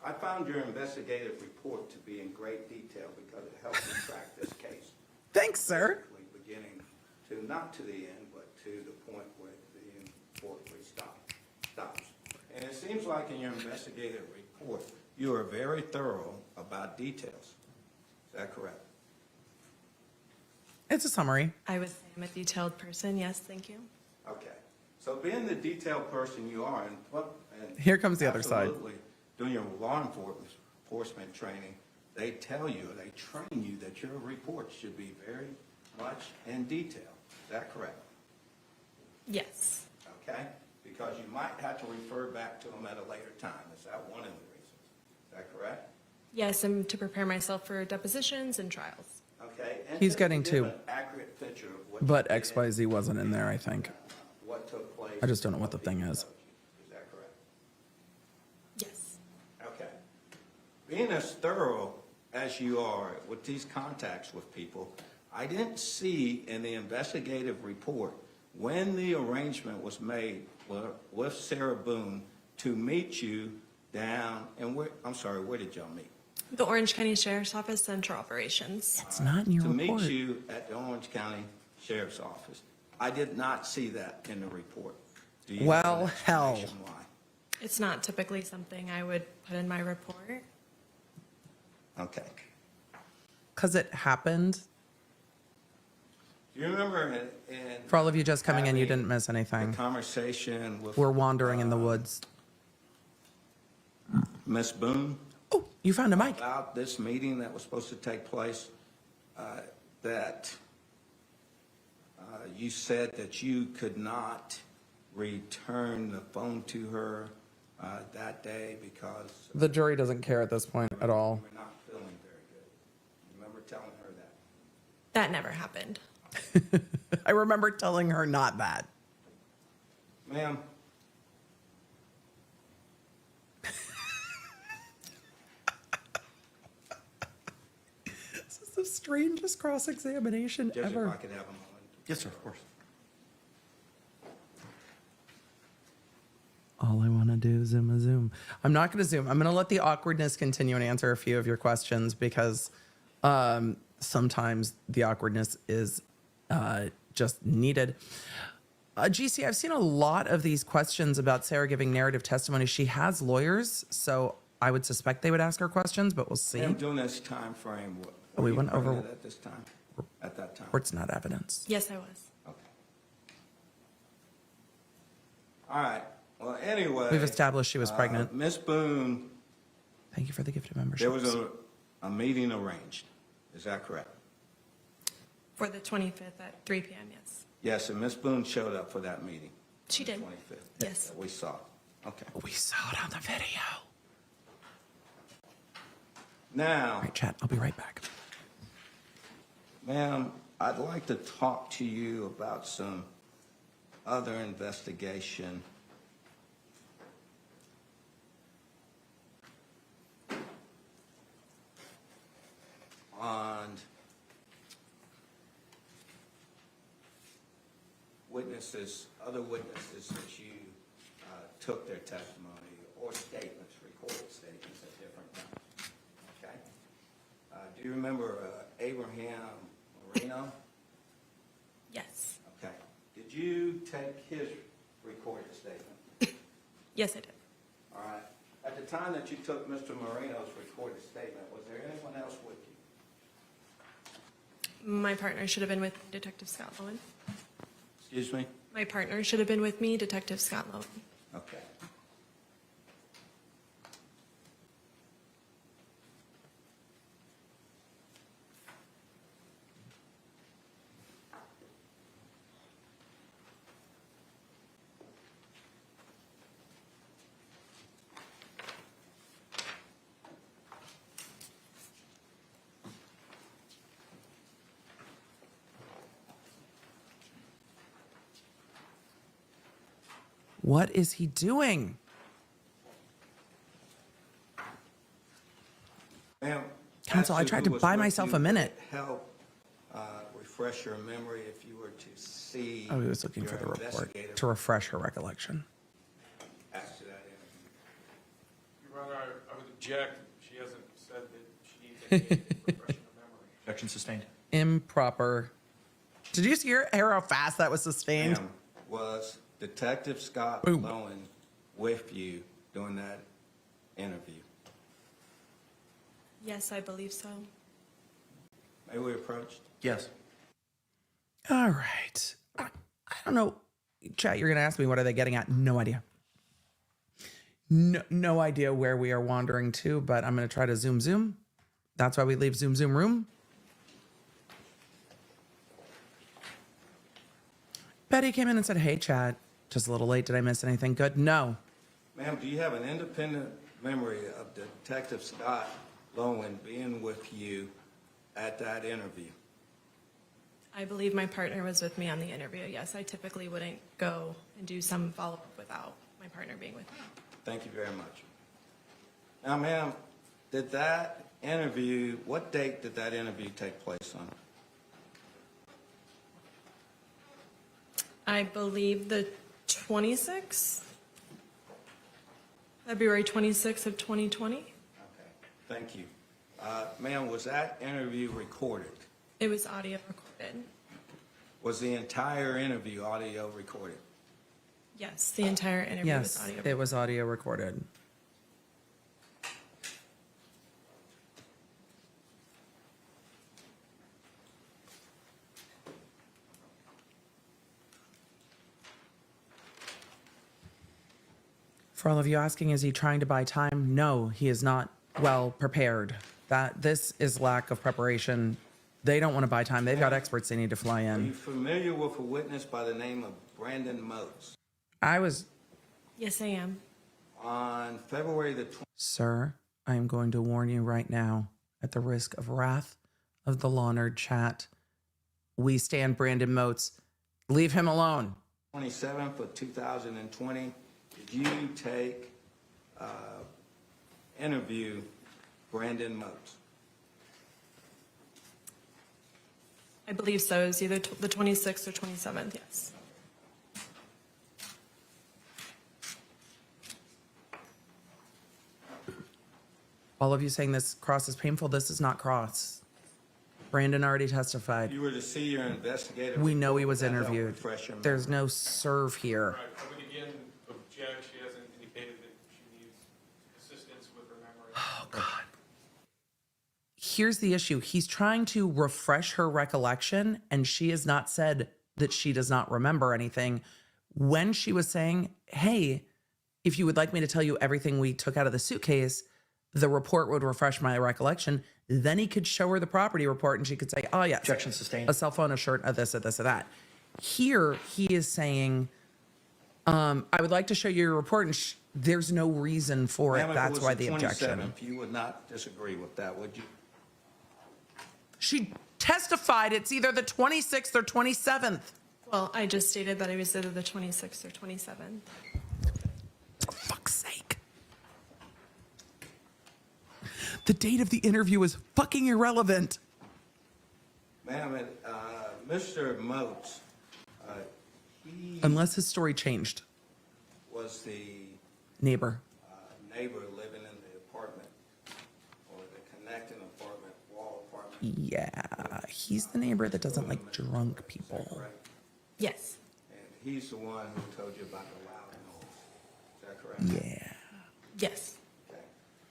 I found your investigative report to be in great detail because it helped me track this case. Thanks, sir. Basically beginning to, not to the end, but to the point where the report stops. And it seems like in your investigative report, you are very thorough about details. Is that correct? It's a summary. I would say I'm a detailed person. Yes, thank you. Okay. So being the detailed person you are, and Here comes the other side. absolutely, doing your law enforcement training, they tell you, they train you that your report should be very much in detail. Is that correct? Yes. Okay? Because you might have to refer back to them at a later time. Is that one of the reasons? Is that correct? Yes, and to prepare myself for depositions and trials. Okay? And He's to getting give two. an accurate picture of what But you did, XYZ wasn't in there, I think. what took place. I just don't know what the thing is. Is that correct? Yes. Okay. Being as thorough as you are with these contacts with people, I didn't see in the investigative report when the arrangement was made with Sarah Boone to meet you down, and where did y'all meet? The Orange County Sheriff's Office Central Operations. It's not in your To report. meet you at the Orange County Sheriff's Office. I did not see that in the report. Do you have Well, an hell. explanation why? It's not typically something I would put in my report. Okay. Because it happened. Do you remember in For all of you just coming in, you having didn't miss the anything. conversation with We're wandering in the woods. Miss Boone Oh, you found a mic. about this meeting that was supposed to take place, that you said that you could not return the phone to her that day because The jury doesn't care at this point at all. you were not feeling very good. You remember telling her that? That never happened. I remember telling her not that. Ma'am, This is the strangest cross-examination Judge, if ever. I could have a moment. Yes, sir, of course. All I want to do is zoom a zoom. I'm not going to zoom. I'm going to let the awkwardness continue and answer a few of your questions because sometimes the awkwardness is just needed. GC, I've seen a lot of these questions about Sarah giving narrative testimony. She has lawyers, so I would suspect they would ask her questions, but we'll see. Ma'am, during this time frame, We you went over- pregnant at this time? At that time? Report's not evidence. Yes, I was. Okay. All right. Well, anyway. We've established she was pregnant. Miss Boone, Thank you for the gift of membership. there was a meeting arranged. Is that correct? For the 25th at 3 p.m., yes. Yes, and Miss Boone showed up for that meeting. She did. 25th. Yes. That we saw. Okay. We saw it on the video. Now, All right, chat. I'll be right back. ma'am, I'd like to talk to you about some other investigation. On other witnesses that you took their testimony or statements, recorded statements at different times. Okay? Do you remember Abraham Moreno? Yes. Okay. Did you take his recorded statement? Yes, I did. All right. At the time that you took Mr. Moreno's recorded statement, was there anyone else with you? My partner should have been with me, Detective Scott Lowen. Excuse me? My partner should have been with me, Detective Scott Lowen. Okay. What is he doing? Ma'am, Counsel, I as tried who to was buy with myself you, a minute. would it help refresh your memory if you were to see. Oh, he was looking your for the report investigative to refresh her recollection. as to that interview? Your Honor, I would object. She hasn't said that she needs any refreshing of memory. Objection sustained. Improper. Did you hear how fast that was sustained? Ma'am, was Detective Scott Boom. Lowen with you during that interview? Yes, I believe so. May we approach? Yes. All right. I don't know. Chat, you're going to ask me what are they getting at? No idea. No idea where we are wandering to, but I'm going to try to zoom. That's why we leave zoom room. Betty came in and said, hey, Chad, just a little late. Did I miss anything good? No. Ma'am, do you have an independent memory of Detective Scott Lowen being with you at that interview? I believe my partner was with me on the interview. Yes, I typically wouldn't go and do some follow-up without my partner being with me. Thank you very much. Now, ma'am, what date did that interview take place on? I believe the 26th, February 26th of 2020. Okay, thank you. Ma'am, was that interview recorded? It was audio recorded. Was the entire interview audio recorded? Yes, the entire interview was Yes, audio it recorded. was audio recorded. For all of you asking, is he trying to buy time? No, he is not well prepared. This is lack of preparation. They don't want to buy time. They've got experts they need to fly Are you in. familiar with a witness by the name of Brandon Moats? Yes, I am. On February the 20th, Sir, I am going to warn you right now, at the risk of wrath of the Law Nerd chat, we stand Brandon Moats. Leave him alone. 27th of 2020, did you interview Brandon Moats? I believe so. It was either the 26th or 27th, yes. All of you saying this cross is painful, this is not cross. Brandon already testified. You were to see your investigator. We know he report. was Would that help interviewed. refresh your memory? There's no serve here. Right, I would again object, she hasn't indicated that she needs assistance with her memory. Oh, God. Here's the issue. He's trying to refresh her recollection, and she has not said that she does not remember anything. When she was saying, hey, if you would like me to tell you everything we took out of the suitcase, the report would refresh my recollection. Then he could show her the property report, and she could say, oh, yes. Objection sustained. A cell phone, a shirt, a this, a this, a that. Here, he is saying, I would like to show you your report, and there's no reason for it. Ma'am, if That's was why the the objection. 27th, you would not disagree with that, would you? She testified it's either the 26th or 27th. Well, I just stated that it was either the 26th or 27th. For fuck's sake. The date of the interview is fucking irrelevant. Ma'am, Mr. Moats, he Unless his story changed. was the Neighbor. neighbor living in the apartment, or the connecting apartment, wall apartment. Yeah, he's the neighbor that doesn't like drunk people. Right? Yes. And he's the one who told you about the loud noise. Is that correct? Yeah. Yes. Okay.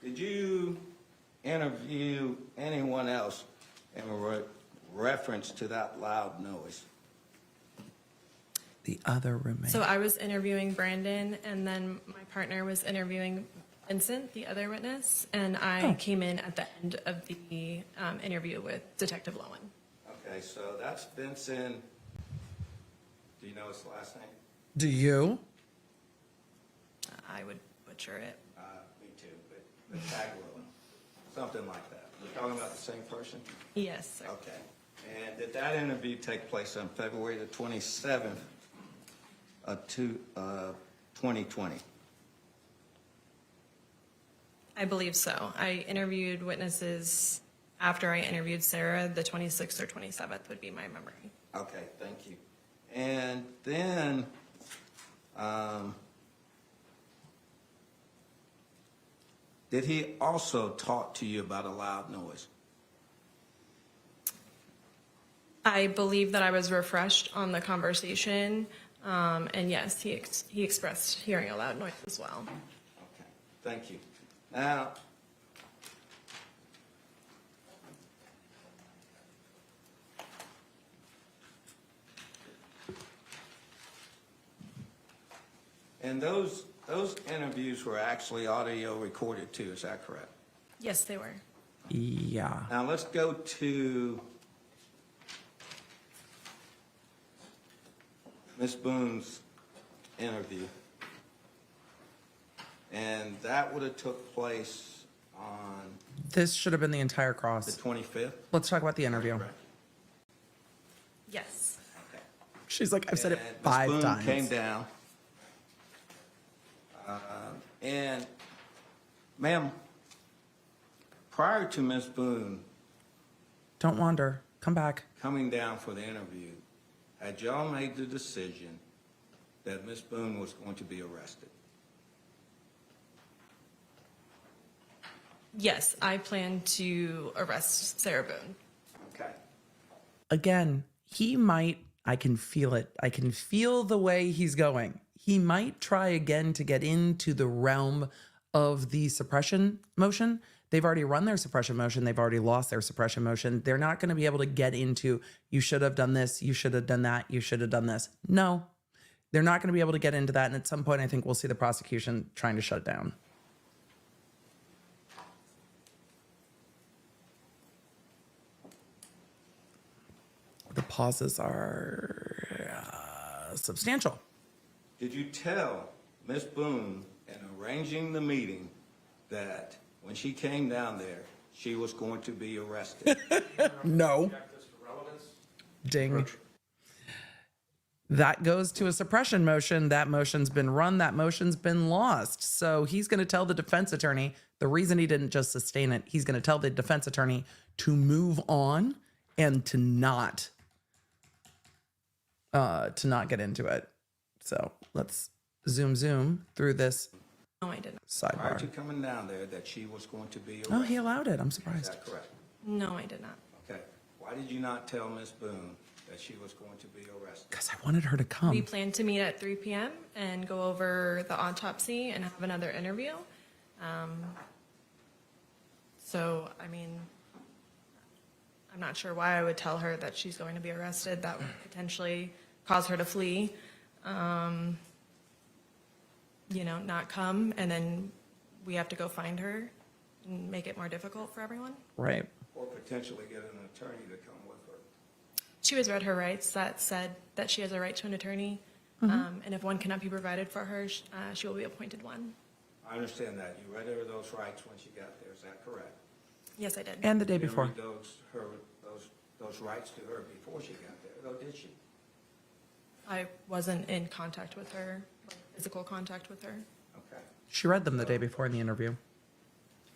Did you interview anyone else in reference to that loud noise? The other roommate. So I was interviewing Brandon, and then my partner was interviewing Vincent, the other witness, and I came in at the end of the interview with Detective Lowen. Okay, so that's Vincent. Do you know his last name? Do you? I would butcher it. Me too, but Taglow, something like that. We're talking about the same person? Yes, sir. Okay. And did that interview take place on February the 27th of 2020? I believe so. I interviewed witnesses after I interviewed Sarah. The 26th or 27th would be my memory. Okay, thank you. And then, did he also talk to you about a loud noise? I believe that I was refreshed on the conversation, and yes, he expressed hearing a loud noise as well. Okay, thank you. Now, in those those interviews were actually audio recorded too, is that correct? Yes, they were. Yeah. Now let's go to Ms. Boone's interview. And that would have took place on This should have been the entire the cross. 25th? Let's talk about the interview. Correct. Yes. Okay. She's like, I've said it And Ms. 5 Boone times. came down. And, ma'am, prior to Ms. Boone Don't wander. Come back. coming down for the interview, had y'all made the decision that Ms. Boone was going to be arrested? Yes, I plan to arrest Sarah Boone. Okay. Again, he might, I can feel it. I can feel the way he's going. He might try again to get into the realm of the suppression motion. They've already run their suppression motion. They've already lost their suppression motion. They're not going to be able to get into, you should have done this, you should have done that, you should have done this. No, they're not going to be able to get into that. And at some point, I think we'll see the prosecution trying to shut it down. The pauses are substantial. Did you tell Ms. Boone in arranging the meeting that when she came down there, she was going to be arrested? No. Object this for relevance. Ding. That goes to a suppression motion. That motion's been run. That motion's been lost. So he's going to tell the defense attorney, the reason he didn't just sustain it, he's going to tell the defense attorney to move on and to not get into it. So let's zoom through this No, I didn't. Prior to sidebar. coming down there, that she was going to be arrested? Oh, he allowed it. I'm Is surprised. that correct? No, I did not. Okay. Why did you not tell Ms. Boone that she was going to be arrested? Because I wanted her to We come. plan to meet at 3 p.m. and go over the autopsy and have another interview. So, I mean, I'm not sure why I would tell her that she's going to be arrested. That would potentially cause her to flee, not come, and then we have to go find her and make it more difficult for everyone. Right. Or potentially get an attorney to come with her? She was read her rights that said that she has a right to an attorney, and if one cannot be provided for her, she will be appointed one. I understand that. You read her those rights when she got there. Is that correct? Yes, I did. And the day You didn't before. read those rights to her before she got there, though, did she? I wasn't in contact with her, physical contact with her. Okay. She read them the day before in the interview.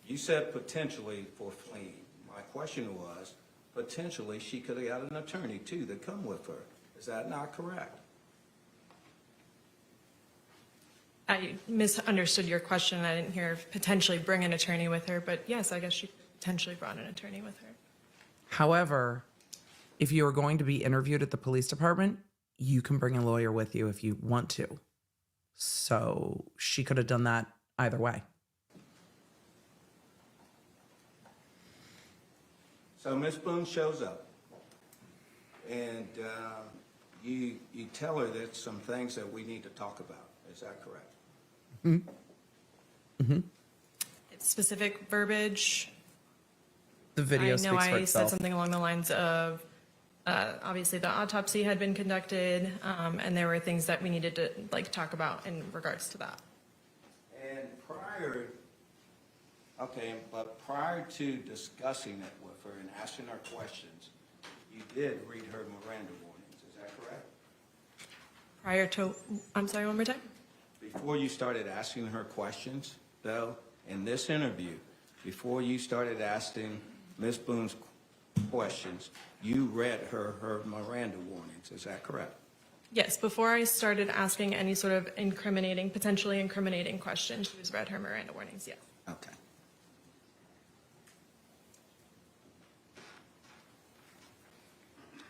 You said potentially for fleeing. My question was, potentially she could have got an attorney too to come with her. Is that not correct? I misunderstood your question. I didn't hear potentially bring an attorney with her, but yes, I guess she potentially brought an attorney with her. However, if you are going to be interviewed at the police department, you can bring a lawyer with you if you want to. So she could have done that either way. So Ms. Boone shows up, and you tell her there's some things that we need to talk about. Is that correct? It's specific verbiage. The video I know speaks for I said itself. something along the lines of, obviously the autopsy had been conducted, and there were things that we needed to talk about in regards to that. And prior to discussing it with her and asking her questions, you did read her Miranda warnings. Is that correct? Prior to, I'm sorry, one more time? Before you started asking her questions, though, in this interview, before you started asking Ms. Boone's questions, you read her Miranda warnings. Is that correct? Yes, before I started asking any sort of potentially incriminating questions, she was read her Miranda warnings, yes. Okay.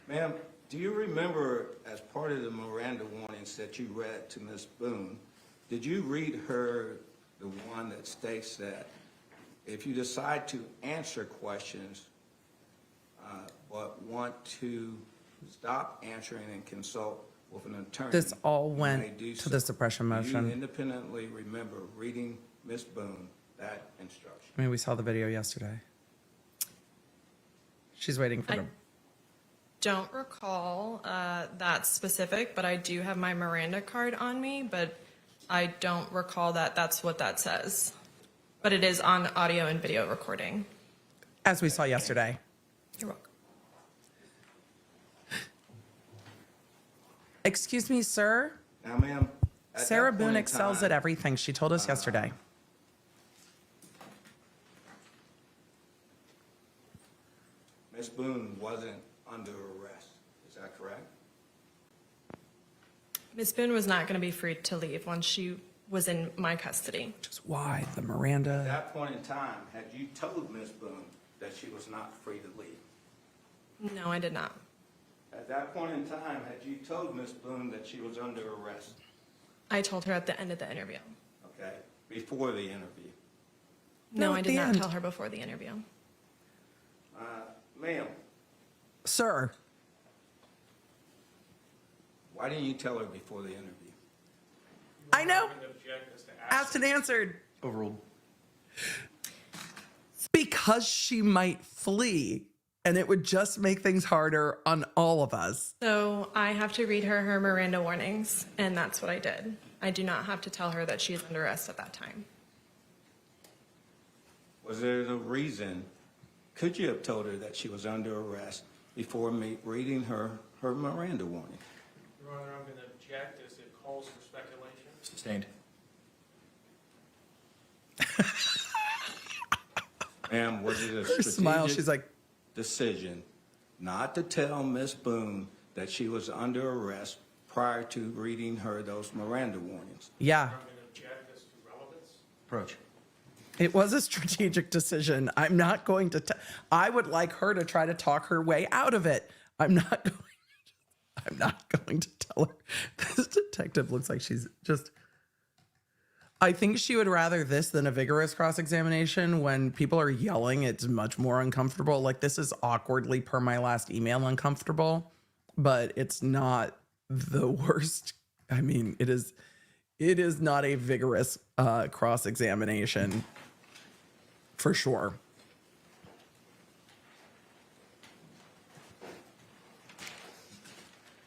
Ma'am, do you remember, as part of the Miranda warnings that you read to Ms. Boone, did you read her the one that states that if you decide to answer questions but want to stop answering and consult with an attorney. This all you went may do to so. the suppression Do motion. you independently remember reading Ms. Boone that instruction? I mean, we saw the video yesterday. She's waiting for I them. don't recall that specific, but I do have my Miranda card on me, but I don't recall that that's what that says. But it is on audio and video recording. As we saw yesterday. You're welcome. Excuse me, sir. Now, ma'am. at that Sarah point Boone in excels time- at everything. She told us yesterday. Ms. Boone wasn't under arrest. Is that correct? Ms. Boone was not going to be free to leave once she was in my custody. Which is why the At Miranda. that point in time, had you told Ms. Boone that she was not free to leave? No, I did not. At that point in time, had you told Ms. Boone that she was under arrest? I told her at the end of the interview. Okay, before the interview. No, No, I at did the not end. tell her before the interview. Ma'am, Sir, why didn't you tell her before the interview? I know. I would object as to Asked and answered. Overruled. Because she might flee, and it would just make things harder on all of us. So I have to read her Miranda warnings, and that's what I did. I do not have to tell her that she is under arrest at that time. Was there a reason, could you have told her that she was under arrest before me reading her Miranda warning? Your Honor, I'm going to object as it calls for speculation. Sustained. Ma'am, was it a Her smile, strategic she's like, decision not to tell Ms. Boone that she was under arrest prior to reading her those Miranda warnings? yeah, I'm going to object as to relevance. Approach. it was a strategic decision. I'm not going to, I would like her to try to talk her way out of it. I'm not going to tell her. This detective looks like she's just, I think she would rather this than a vigorous cross-examination. When people are yelling, it's much more uncomfortable. Like, this is awkwardly, per my last email, uncomfortable, but it's not the worst. I mean, it is not a vigorous cross-examination for sure.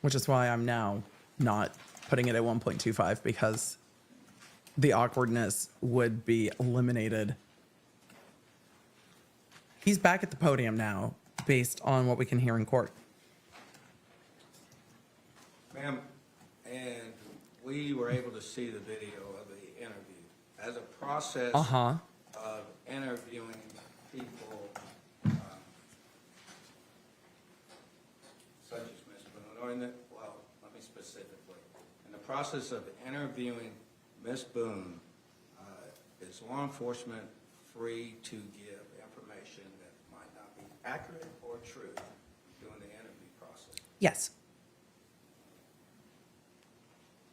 Which is why I'm now not putting it at 1.25, because the awkwardness would be eliminated. He's back at the podium now, based on what we can hear in court. Ma'am, and we were able to see the video of the interview. As a process of interviewing people such as Ms. Boone, or let me specifically. In the process of interviewing Ms. Boone, is law enforcement free to give information that might not be accurate or true during the interview process? Yes.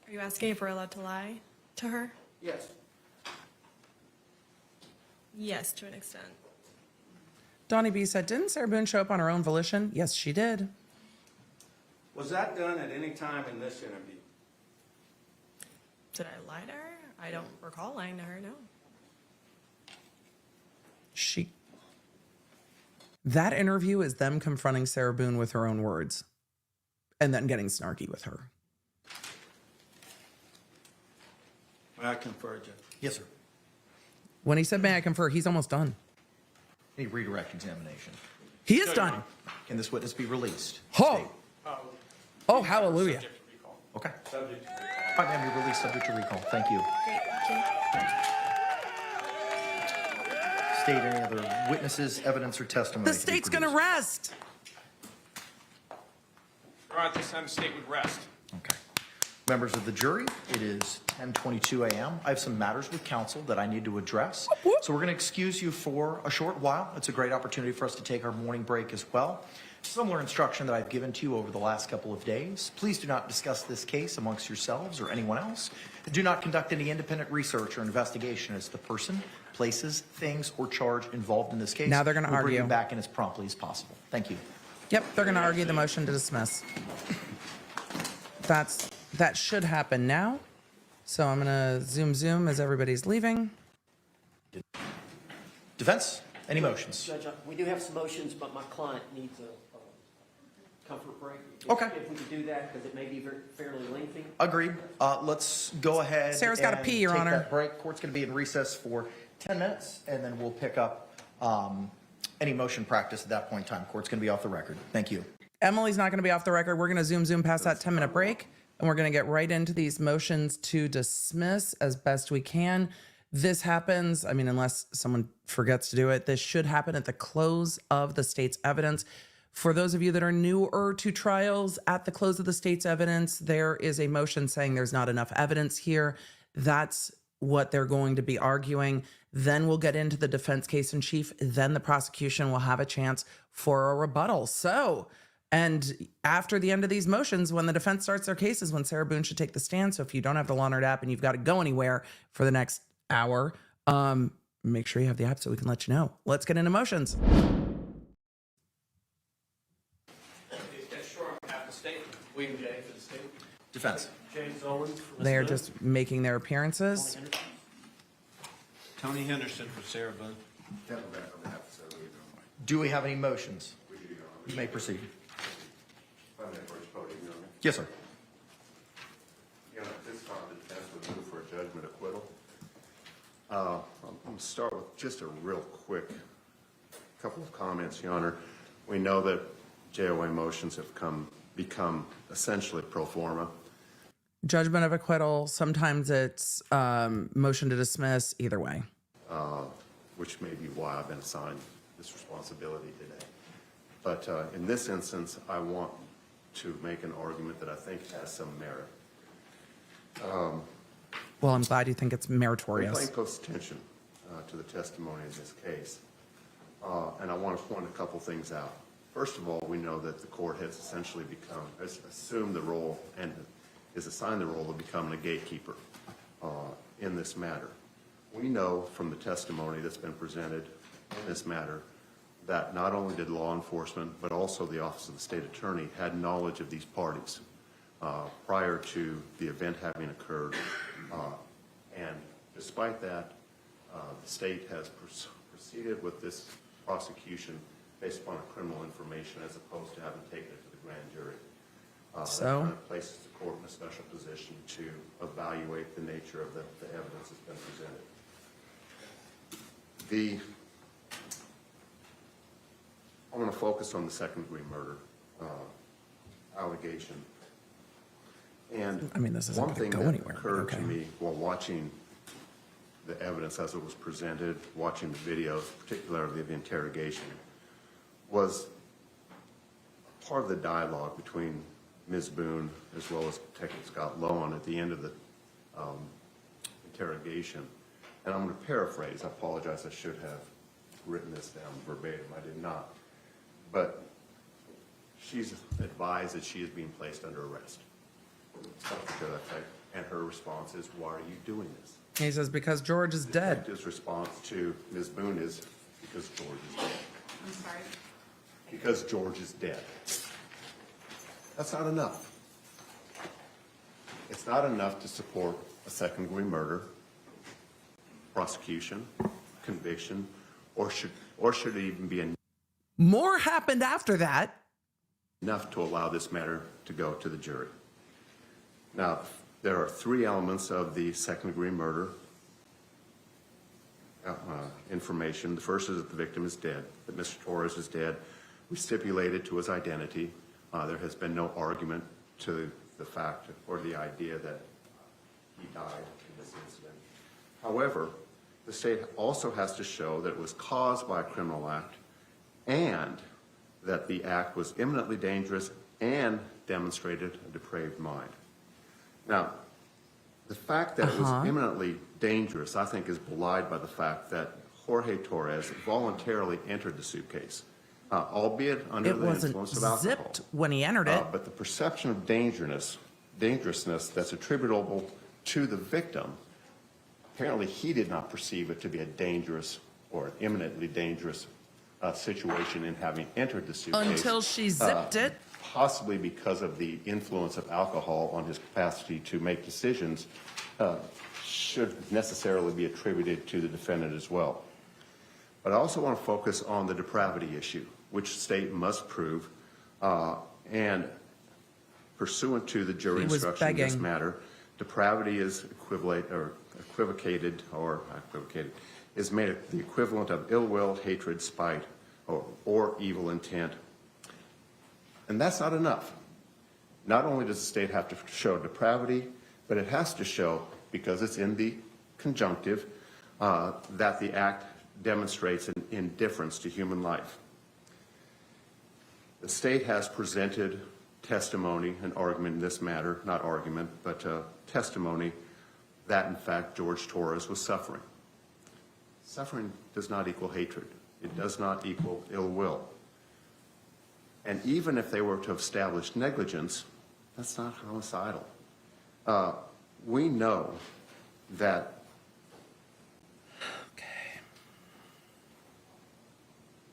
Are you asking if we're allowed to lie to her? Yes. Yes, to an extent. Donnie B said, didn't Sarah Boone show up on her own volition? Yes, she did. Was that done at any time in this interview? Did I lie to her? I don't recall lying to her, no. That interview is them confronting Sarah Boone with her own words and then getting snarky with her. May I confer, Judge? Yes, sir. When he said, may I confer, he's almost done. Any redirect examination. He is done. Can this witness be released? Oh, State. oh, hallelujah. Subject to recall. Okay. Subject to recall. All right, ma'am, you're released subject to recall. Thank you. Great, thank you. State, any other witnesses, evidence, or testimony? The state's going to produced? rest. Your Honor, at this time, the state would rest. Okay. Members of the jury, it is 10:22 a.m. I have some matters with counsel that I need to address. So we're going to excuse you for a short while. It's a great opportunity for us to take our morning break as well. Similar instruction that I've given to you over the last couple of days. Please do not discuss this case amongst yourselves or anyone else. Do not conduct any independent research or investigation as to the person, places, things, or charge involved in this case. Now they're gonna We'll bring argue. you back in as promptly as possible. Thank you. Yep, they're going to argue the motion to dismiss. that should happen now. So I'm gonna zoom as everybody's leaving. Defense, any motions? Judge, we do have some motions, but my client needs a comfort break. Okay. If we could do that, because it may be fairly lengthy. Agreed. Let's go ahead. Sarah's gotta and pee, Your take Honor. that break. Court's going to be in recess for 10 minutes, and then we'll pick up any motion practice at that point in time. Court's going to be off the record. Thank you. Emily's not gonna be off the record. We're gonna zoom past that 10-minute break, and we're gonna get right into these motions to dismiss as best we can. This happens, I mean, unless someone forgets to do it, this should happen at the close of the state's evidence. For those of you that are newer to trials, at the close of the state's evidence, there is a motion saying there's not enough evidence here. That's what they're going to be arguing. Then we'll get into the defense case in chief. Then the prosecution will have a chance for a rebuttal. So, and after the end of these motions, when the defense starts their cases, when Sarah Boone should take the stand. So if you don't have the Lawnerd app and you've got to go anywhere for the next hour, make sure you have the app so we can let you know. Let's get into motions. William J. for the state. Defense. James Owens for the They are state. just making their appearances. Tony Henderson for Sarah Boone. Do we have any motions? You may proceed. Yes, sir. At this time, the defense would move for a judgment acquittal. I'm going to start with just a real quick couple of comments, Your Honor. We know that JOA motions have become essentially pro forma. Judgment of acquittal. Sometimes it's motion to dismiss. Either way. Which may be why I've been assigned this responsibility today. But in this instance, I want to make an argument that I think has some merit. Well, I'm glad you think it's We're meritorious. paying close attention to the testimony in this case. And I want to point a couple things out. First of all, we know that the court has essentially has assumed the role and is assigned the role of becoming a gatekeeper in this matter. We know from the testimony that's been presented in this matter that not only did law enforcement, but also the Office of the State Attorney had knowledge of these parties prior to the event having occurred. And despite that, the state has proceeded with this prosecution based upon criminal information as opposed to having taken it to the grand jury. So? That kind of places the court in a special position to evaluate the nature of the evidence that's been presented. I'm going to focus on the second-degree murder allegation. And I mean, this isn't one gonna thing go that anywhere, but occurred okay. to me while watching the evidence as it was presented, watching the videos, particularly of the interrogation, was part of the dialogue between Ms. Boone as well as Detective Scott Lowen at the end of the interrogation. And I'm going to paraphrase. I apologize. I should have written this down verbatim. I did not. But she's advised that she is being placed under arrest. Something to that effect. And her response is, "Why are you doing this?" He says, because George is dead. Detective's response to Ms. Boone is, because George is dead. I'm sorry. Because George is dead. That's not enough. It's not enough to support a second-degree murder, prosecution, conviction, or should it even be More happened after that. enough to allow this matter to go to the jury. Now, there are three elements of the second-degree murder information. The first is that the victim is dead, that Mr. Torres is dead. We stipulated to his identity. There has been no argument to the fact or the idea that he died in this incident. However, the state also has to show that it was caused by a criminal act and that the act was imminently dangerous and demonstrated a depraved mind. Now, the fact that it was imminently dangerous, I think, is belied by the fact that Jorge Torres voluntarily entered the suitcase, albeit under It the wasn't influence of alcohol. zipped when he entered it. But the perception of dangerousness that's attributable to the victim, apparently he did not perceive it to be a dangerous or an imminently dangerous situation in having entered the suitcase. Until she zipped it. possibly because of the influence of alcohol on his capacity to make decisions, should necessarily be attributed to the defendant as well. But I also want to focus on the depravity issue, which the state must prove, and pursuant to the jury instruction in this matter, depravity is is made the equivalent of ill will, hatred, spite, or evil intent. And that's not enough. Not only does the state have to show depravity, but it has to show, because it's in the conjunctive, that the act demonstrates an indifference to human life. The state has presented testimony and argument in this matter, not argument, but testimony that, in fact, George Torres was suffering. Suffering does not equal hatred. It does not equal ill will. And even if they were to establish negligence, that's not homicidal. We know that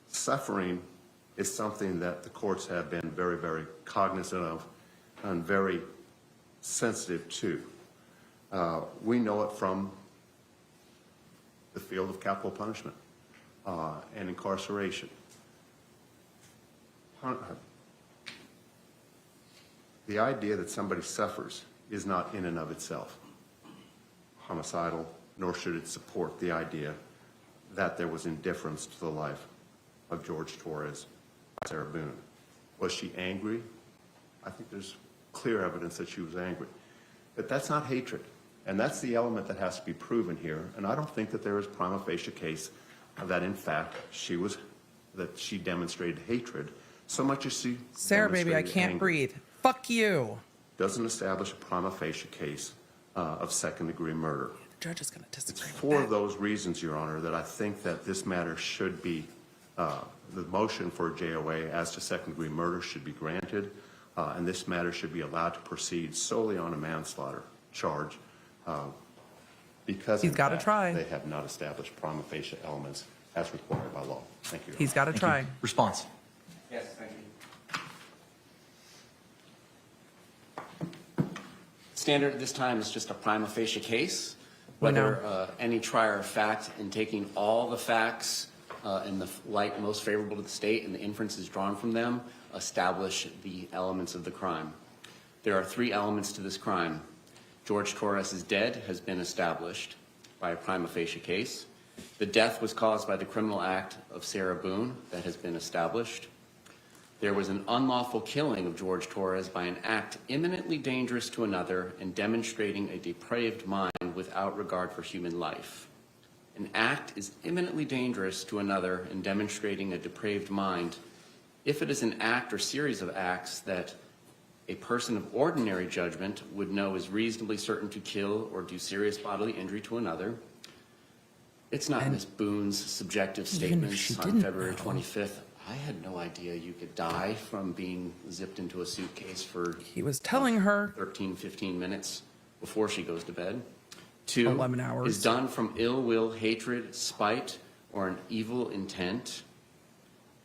suffering is something that the courts have been very, very cognizant of and very sensitive to. We know it from the field of capital punishment and incarceration. The idea that somebody suffers is not in and of itself homicidal, nor should it support the idea that there was indifference to the life of George Torres, Sarah Boone. Was she angry? I think there's clear evidence that she was angry. But that's not hatred. And that's the element that has to be proven here. And I don't think that there is a prima facie case that, in fact, she demonstrated hatred so much as she Sarah, baby, I demonstrated can't anger. breathe. Fuck you. Doesn't establish a prima facie case of second-degree murder. The judge is going to disagree It's with for that. those reasons, Your Honor, that I think that this matter should be, the motion for JOA as to second-degree murder should be granted, and this matter should be allowed to proceed solely on a manslaughter charge because He's in gotta fact, try. they have not established prima facie elements as required by law. Thank you. He's got to try. Response. Yes, thank you. Standard at this time is just a prima facie case. We know. Whether any trier of fact, in taking all the facts in the light most favorable to the state and the inferences drawn from them, establish the elements of the crime. There are 3 elements to this crime. George Torres is dead has been established by a prima facie case. The death was caused by the criminal act of Sarah Boone that has been established. There was an unlawful killing of George Torres by an act imminently dangerous to another and demonstrating a depraved mind without regard for human life. An act is imminently dangerous to another and demonstrating a depraved mind if it is an act or series of acts that a person of ordinary judgment would know is reasonably certain to kill or do serious bodily injury to another. It's not Ms. Boone's subjective statements on February 25th. I had no idea you could die from being zipped into a suitcase for He was telling her 13, 15 minutes before she goes to bed. 2, 11 hours. is done from ill will, hatred, spite, or an evil intent.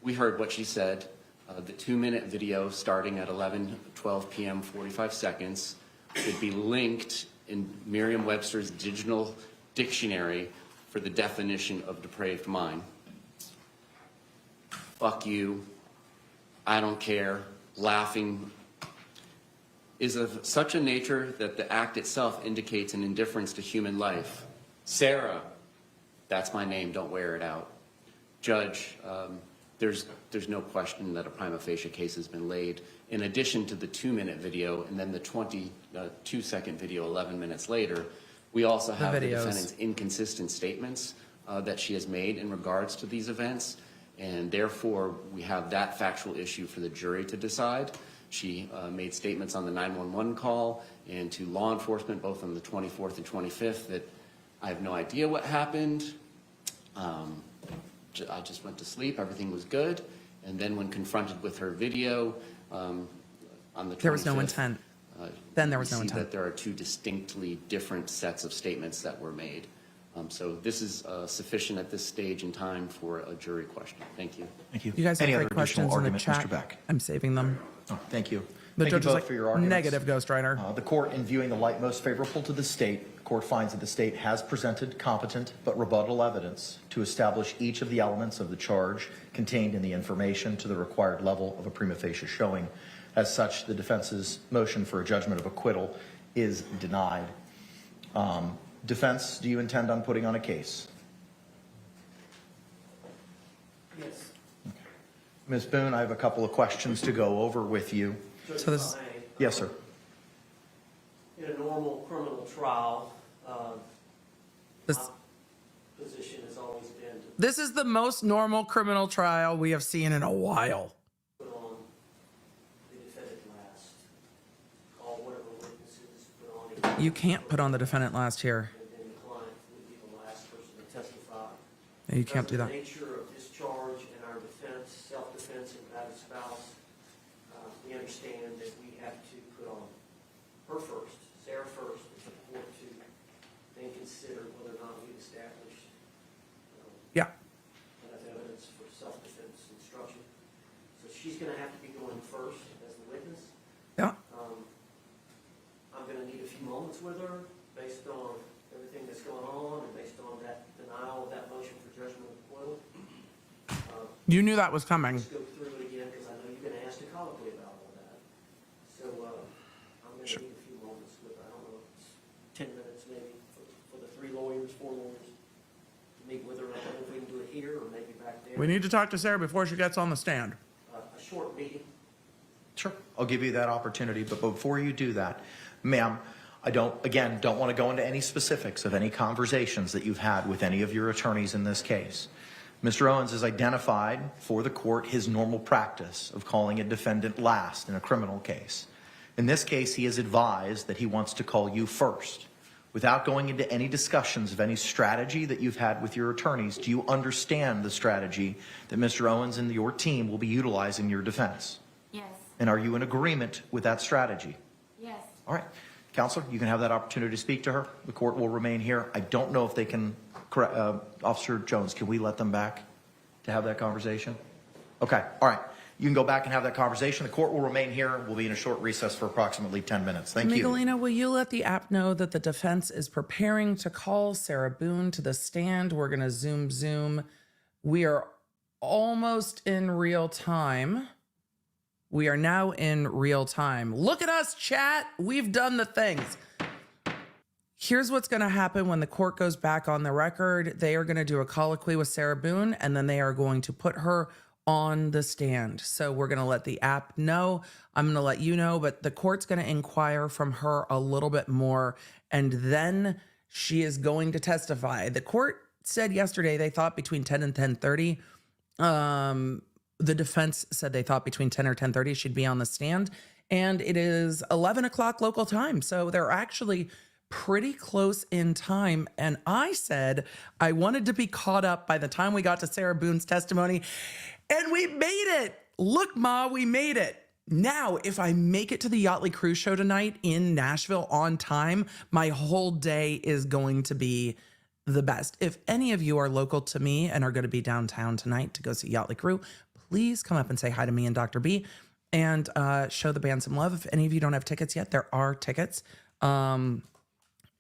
We heard what she said. The 2-minute video starting at 11:12 p.m. 45 seconds would be linked in Merriam-Webster's digital dictionary for the definition of depraved mind. Fuck you, I don't care, laughing is of such a nature that the act itself indicates an indifference to human life. Sarah, that's my name, don't wear it out. Judge, there's no question that a prima facie case has been laid. In addition to the 2-minute video and then the 22-second video 11 minutes later, we also have the defendant's inconsistent statements that she has made in regards to these events, and therefore we have that factual issue for the jury to decide. She made statements on the 911 call and to law enforcement both on the 24th and 25th that I have no idea what happened. I just went to sleep, everything was good, and then when confronted with her video on the 25th, there was no intent. Then there was no see intent. that there are 2 distinctly different sets of statements that were made. So this is sufficient at this stage in time for a jury question. Thank you. Thank you. You guys have Any great other additional questions in the argument, chat. Mr. Beck? I'm saving them. Oh, thank you. The Thank you judge is both like, for your arguments. negative, Ghost Rider. The court, in viewing the light most favorable to the state, the court finds that the state has presented competent but rebuttal evidence to establish each of the elements of the charge contained in the information to the required level of a prima facie showing. As such, the defense's motion for a judgment of acquittal is denied. Defense, do you intend on putting on a case? Yes. Ms. Boone, I have a couple of questions to go over with you. Judge, So this- if I may, Yes, sir. in a normal criminal trial, This, my position has always been to this is the most normal criminal trial we have seen in a while. put on the defendant last, call whatever witnesses, put on a, You can't put on the defendant last here. and then the client would be the last person to testify. You can't do Because of that. the nature of this charge and our defense, self-defense and battered spouse, we understand that we have to put on her first, Sarah first, for the court to then consider whether or not we established Yeah. enough evidence for self-defense instruction. So she's gonna have to be going first as the witness. Yeah. I'm gonna need a few moments with her based on everything that's going on and based on that denial of that motion for judgment of acquittal. You knew that was coming. Let's go through it again because I know you're gonna ask a colloquy about all that. So, I'm gonna need a few moments with her. I don't know, it's 10 minutes maybe for the 3 lawyers, 4 lawyers to meet with her. I don't know if we can do it here or maybe back there. We need to talk to Sarah before she gets on the stand. A short meeting. Sure. I'll give you that opportunity. But before you do that, ma'am, I don't want to go into any specifics of any conversations that you've had with any of your attorneys in this case. Mr. Owens has identified for the court his normal practice of calling a defendant last in a criminal case. In this case, he has advised that he wants to call you first. Without going into any discussions of any strategy that you've had with your attorneys, do you understand the strategy that Mr. Owens and your team will be utilizing in your defense? Yes. And are you in agreement with that strategy? Yes. All right. Counselor, you can have that opportunity to speak to her. The court will remain here. I don't know if they can, Officer Jones, can we let them back to have that conversation? Okay. All right. You can go back and have that conversation. The court will remain here. We'll be in a short recess for approximately 10 minutes. Thank you. Miguelina, will you let the app know that the defense is preparing to call Sarah Boone to the stand? We're going to zoom. We are almost in real time. We are now in real time. Look at us, chat. We've done the things. Here's what's going to happen when the court goes back on the record. They are going to do a colloquy with Sarah Boone, and then they are going to put her on the stand. So we're going to let the app know. I'm going to let you know, but the court's going to inquire from her a little bit more, and then she is going to testify. The court said yesterday they thought between 10 and 10:30. The defense said they thought between 10 or 10:30 she'd be on the stand, and it is 11 o'clock local time. So they're actually pretty close in time. And I said I wanted to be caught up by the time we got to Sarah Boone's testimony, and we made it. Look, Ma, we made it. Now, if I make it to the Yachtly Cruise Show tonight in Nashville on time, my whole day is going to be the best. If any of you are local to me and are going to be downtown tonight to go see Yachtly Crew, please come up and say hi to me and Dr. B and show the band some love. If any of you don't have tickets yet, there are tickets.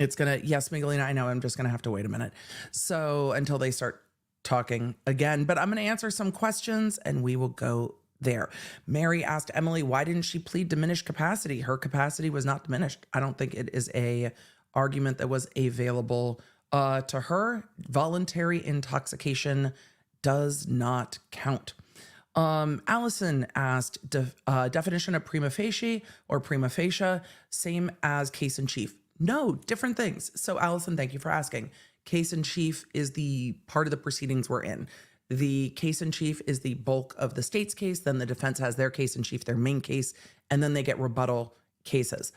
It's going to, yes, Miguelina, I know, I'm just going to have to wait a minute. So until they start talking again, but I'm going to answer some questions and we will go there. Mary asked Emily, why didn't she plead diminished capacity? Her capacity was not diminished. I don't think it is a argument that was available to her. Voluntary intoxication does not count. Allison asked, definition of prima facie or prima facie, same as case in chief. No, different things. So Allison, thank you for asking. Case in chief is the part of the proceedings we're in. The case in chief is the bulk of the state's case. Then the defense has their case in chief, their main case, and then they get rebuttal cases,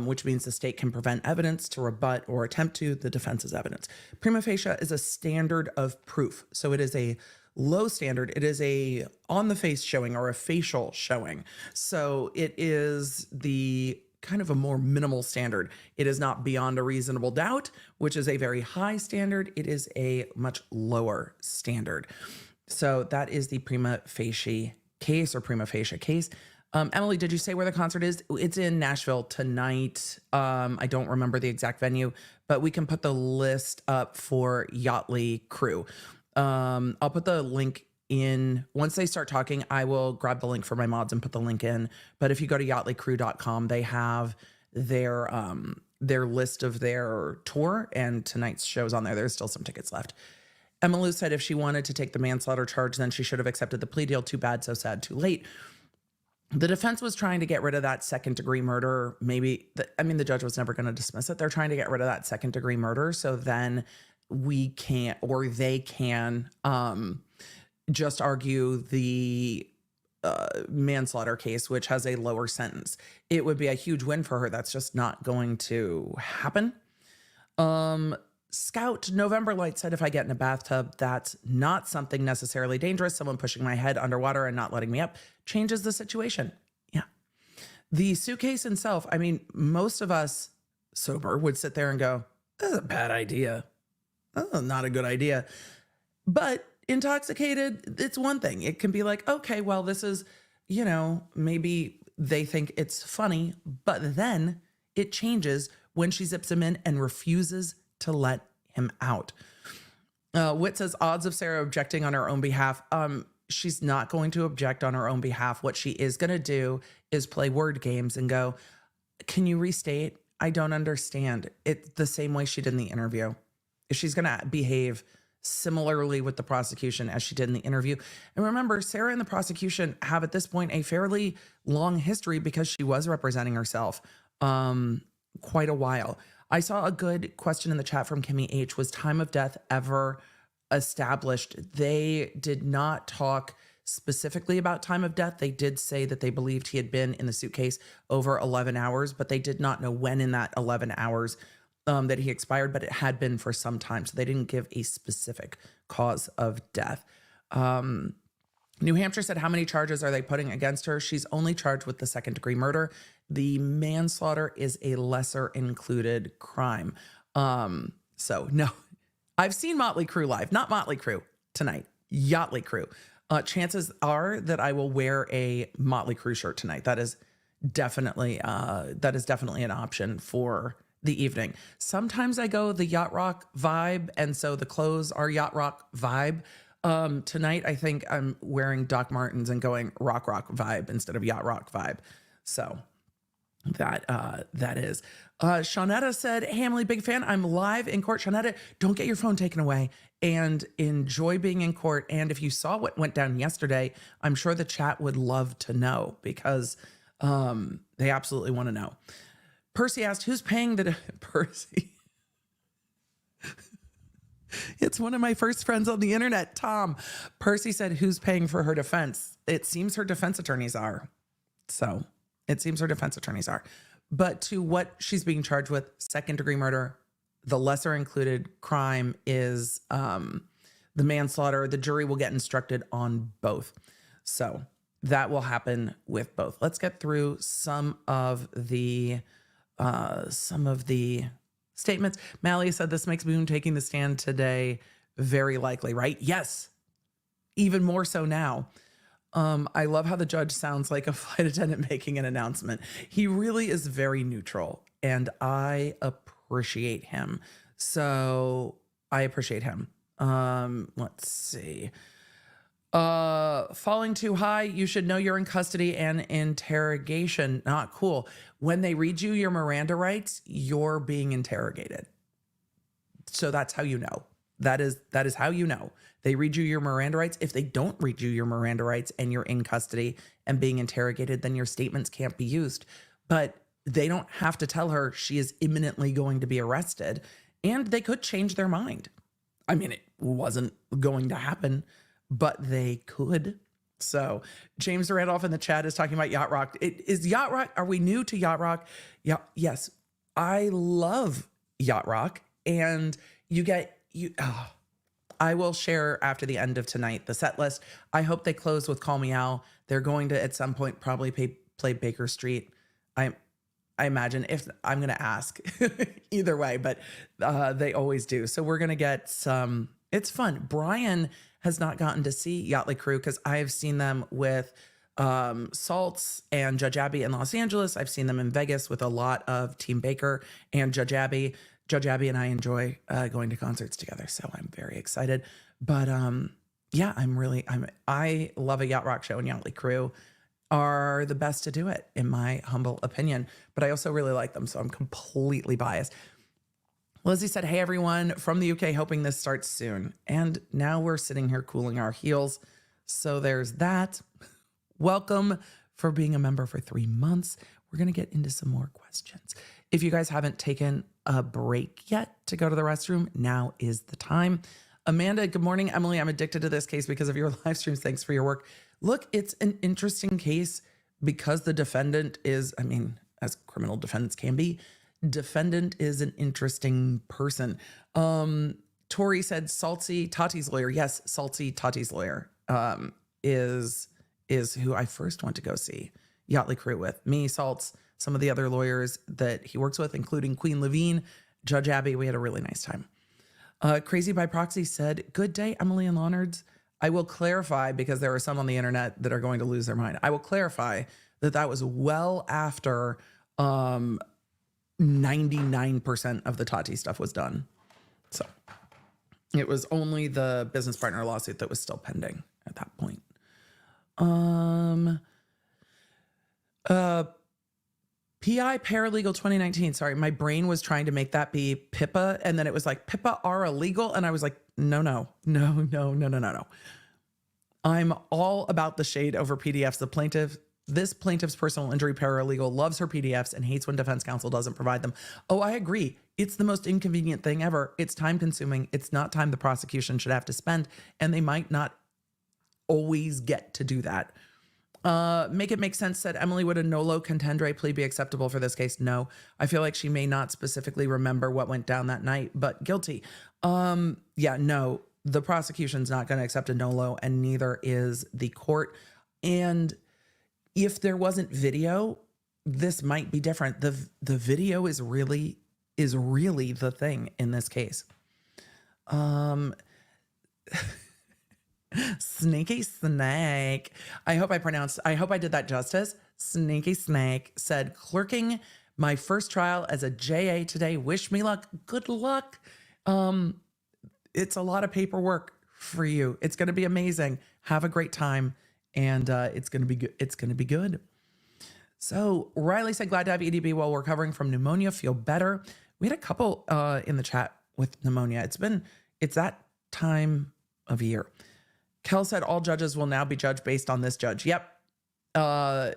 which means the state can prevent evidence to rebut or attempt to the defense's evidence. Prima facie is a standard of proof. So it is a low standard. It is a on the face showing or a facial showing. So it is the kind of a more minimal standard. It is not beyond a reasonable doubt, which is a very high standard. It is a much lower standard. So that is the prima facie case or prima facie case. Emily, did you say where the concert is? It's in Nashville tonight. I don't remember the exact venue, but we can put the list up for Yachtly Crew. I'll put the link in. Once they start talking, I will grab the link for my mods and put the link in. But if you go to yachtlycrew.com, they have their list of their tour, and tonight's show's on there. There's still some tickets left. Emily said if she wanted to take the manslaughter charge, then she should have accepted the plea deal. Too bad, so sad, too late. The defense was trying to get rid of that second-degree murder. The judge was never going to dismiss it. They're trying to get rid of that second-degree murder, so then we can't, or they can, just argue the manslaughter case, which has a lower sentence. It would be a huge win for her. That's just not going to happen. Scout November Light said, if I get in a bathtub, that's not something necessarily dangerous. Someone pushing my head underwater and not letting me up changes the situation. Yeah. The suitcase itself, most of us sober would sit there and go, that's a bad idea. Oh, not a good idea. But intoxicated, it's one thing. It can be like, okay, well, this is, maybe they think it's funny, but then it changes when she zips him in and refuses to let him out. Witt says odds of Sarah objecting on her own behalf. She's not going to object on her own behalf. What she is going to do is play word games and go, can you restate? I don't understand. It's the same way she did in the interview. If she's going to behave similarly with the prosecution as she did in the interview. And remember, Sarah and the prosecution have at this point a fairly long history because she was representing herself quite a while. I saw a good question in the chat from Kimmy H. Was time of death ever established? They did not talk specifically about time of death. They did say that they believed he had been in the suitcase over 11 hours, but they did not know when in that 11 hours that he expired, but it had been for some time. So they didn't give a specific cause of death. New Hampshire said, how many charges are they putting against her? She's only charged with the second-degree murder. The manslaughter is a lesser included crime. So no, I've seen Motley Crue live, not Motley Crue tonight, Yachtly Crew. Chances are that I will wear a Motley Crue shirt tonight. That is definitely an option for the evening. Sometimes I go the yacht rock vibe, and so the clothes are yacht rock vibe. Tonight, I think I'm wearing Doc Martens and going rock vibe instead of yacht rock vibe. So that is. Shawnetta said, hey, Emily, big fan. I'm live in court. Shawnetta, don't get your phone taken away and enjoy being in court. And if you saw what went down yesterday, I'm sure the chat would love to know because they absolutely want to know. Percy asked, who's paying the Percy? It's one of my first friends on the internet, Tom. Percy said, who's paying for her defense? It seems her defense attorneys are. So it seems her defense attorneys are. But to what she's being charged with, second-degree murder, the lesser included crime is the manslaughter. The jury will get instructed on both. So that will happen with both. Let's get through some of the statements. Mally said this makes Boone taking the stand today very likely, right? Yes, even more so now. I love how the judge sounds like a flight attendant making an announcement. He really is very neutral, and I appreciate him. So I appreciate him. Let's see. Falling too high, you should know you're in custody and interrogation. Not cool. When they read you your Miranda rights, you're being interrogated. So that's how you know. That is how you know. They read you your Miranda rights. If they don't read you your Miranda rights and you're in custody and being interrogated, then your statements can't be used. But they don't have to tell her she is imminently going to be arrested, and they could change their mind. I mean, it wasn't going to happen, but they could. So James Randolph in the chat is talking about Yacht Rock. Is Yacht Rock, are we new to Yacht Rock? Yeah, yes. I love Yacht Rock. And I will share after the end of tonight the set list. I hope they close with Call Me Al. They're going to at some point probably play Baker Street. I I imagine, if I'm going to ask either way, but they always do. So we're going to get some, it's fun. Brian has not gotten to see Yachtly Crew because I've seen them with Saltz and Judge Abby in Los Angeles. I've seen them in Vegas with a lot of Team Baker and Judge Abby. Judge Abby and I enjoy going to concerts together, so I'm very excited. But yeah, I love a Yacht Rock show, and Yachtly Crew are the best to do it, in my humble opinion. But I also really like them, so I'm completely biased. Lizzie said, hey, everyone from the UK, hoping this starts soon. And now we're sitting here cooling our heels. So there's that. Welcome for being a member for 3 months. We're going to get into some more questions. If you guys haven't taken a break yet to go to the restroom, now is the time. Amanda, good morning. Emily, I'm addicted to this case because of your live streams. Thanks for your work. Look, it's an interesting case because the defendant is, I mean, as criminal defendants can be, defendant is an interesting person. Tori said Saltsy, Tati's lawyer. Yes, Saltsy, Tati's lawyer is who I first went to go see Yachtly Crew with. Me, Saltz, some of the other lawyers that he works with, including Queen Levine, Judge Abby. We had a really nice time. Crazy by Proxy said, good day, Emily and Leonards. I will clarify, because there are some on the internet that are going to lose their mind. I will clarify that was well after 99% of the Tati stuff was done. So it was only the business partner lawsuit that was still pending at that point. PI Paralegal 2019. Sorry, my brain was trying to make that be PIPA, and then it was like, PIPA are illegal, and I was like, no. I'm all about the shade over PDFs. This plaintiff's personal injury paralegal loves her PDFs and hates when defense counsel doesn't provide them. Oh, I agree. It's the most inconvenient thing ever. It's time consuming. It's not time the prosecution should have to spend, and they might not always get to do that. Make it make sense, said Emily. Would a nolo contendere plea be acceptable for this case? No. I feel like she may not specifically remember what went down that night, but guilty. Yeah, no, the prosecution's not going to accept a nolo, and neither is the court. And if there wasn't video, this might be different. The video is really the thing in this case. Sneaky Snake. I hope I did that justice. Sneaky Snake said, clerking my first trial as a JA today. Wish me luck. Good luck. It's a lot of paperwork for you. It's going to be amazing. Have a great time. And it's going to be good. It's going to be good. So Riley said, glad to have EDB while recovering from pneumonia. Feel better. We had a couple in the chat with pneumonia. It's that time of year. Kel said all judges will now be judged based on this judge. Yep. I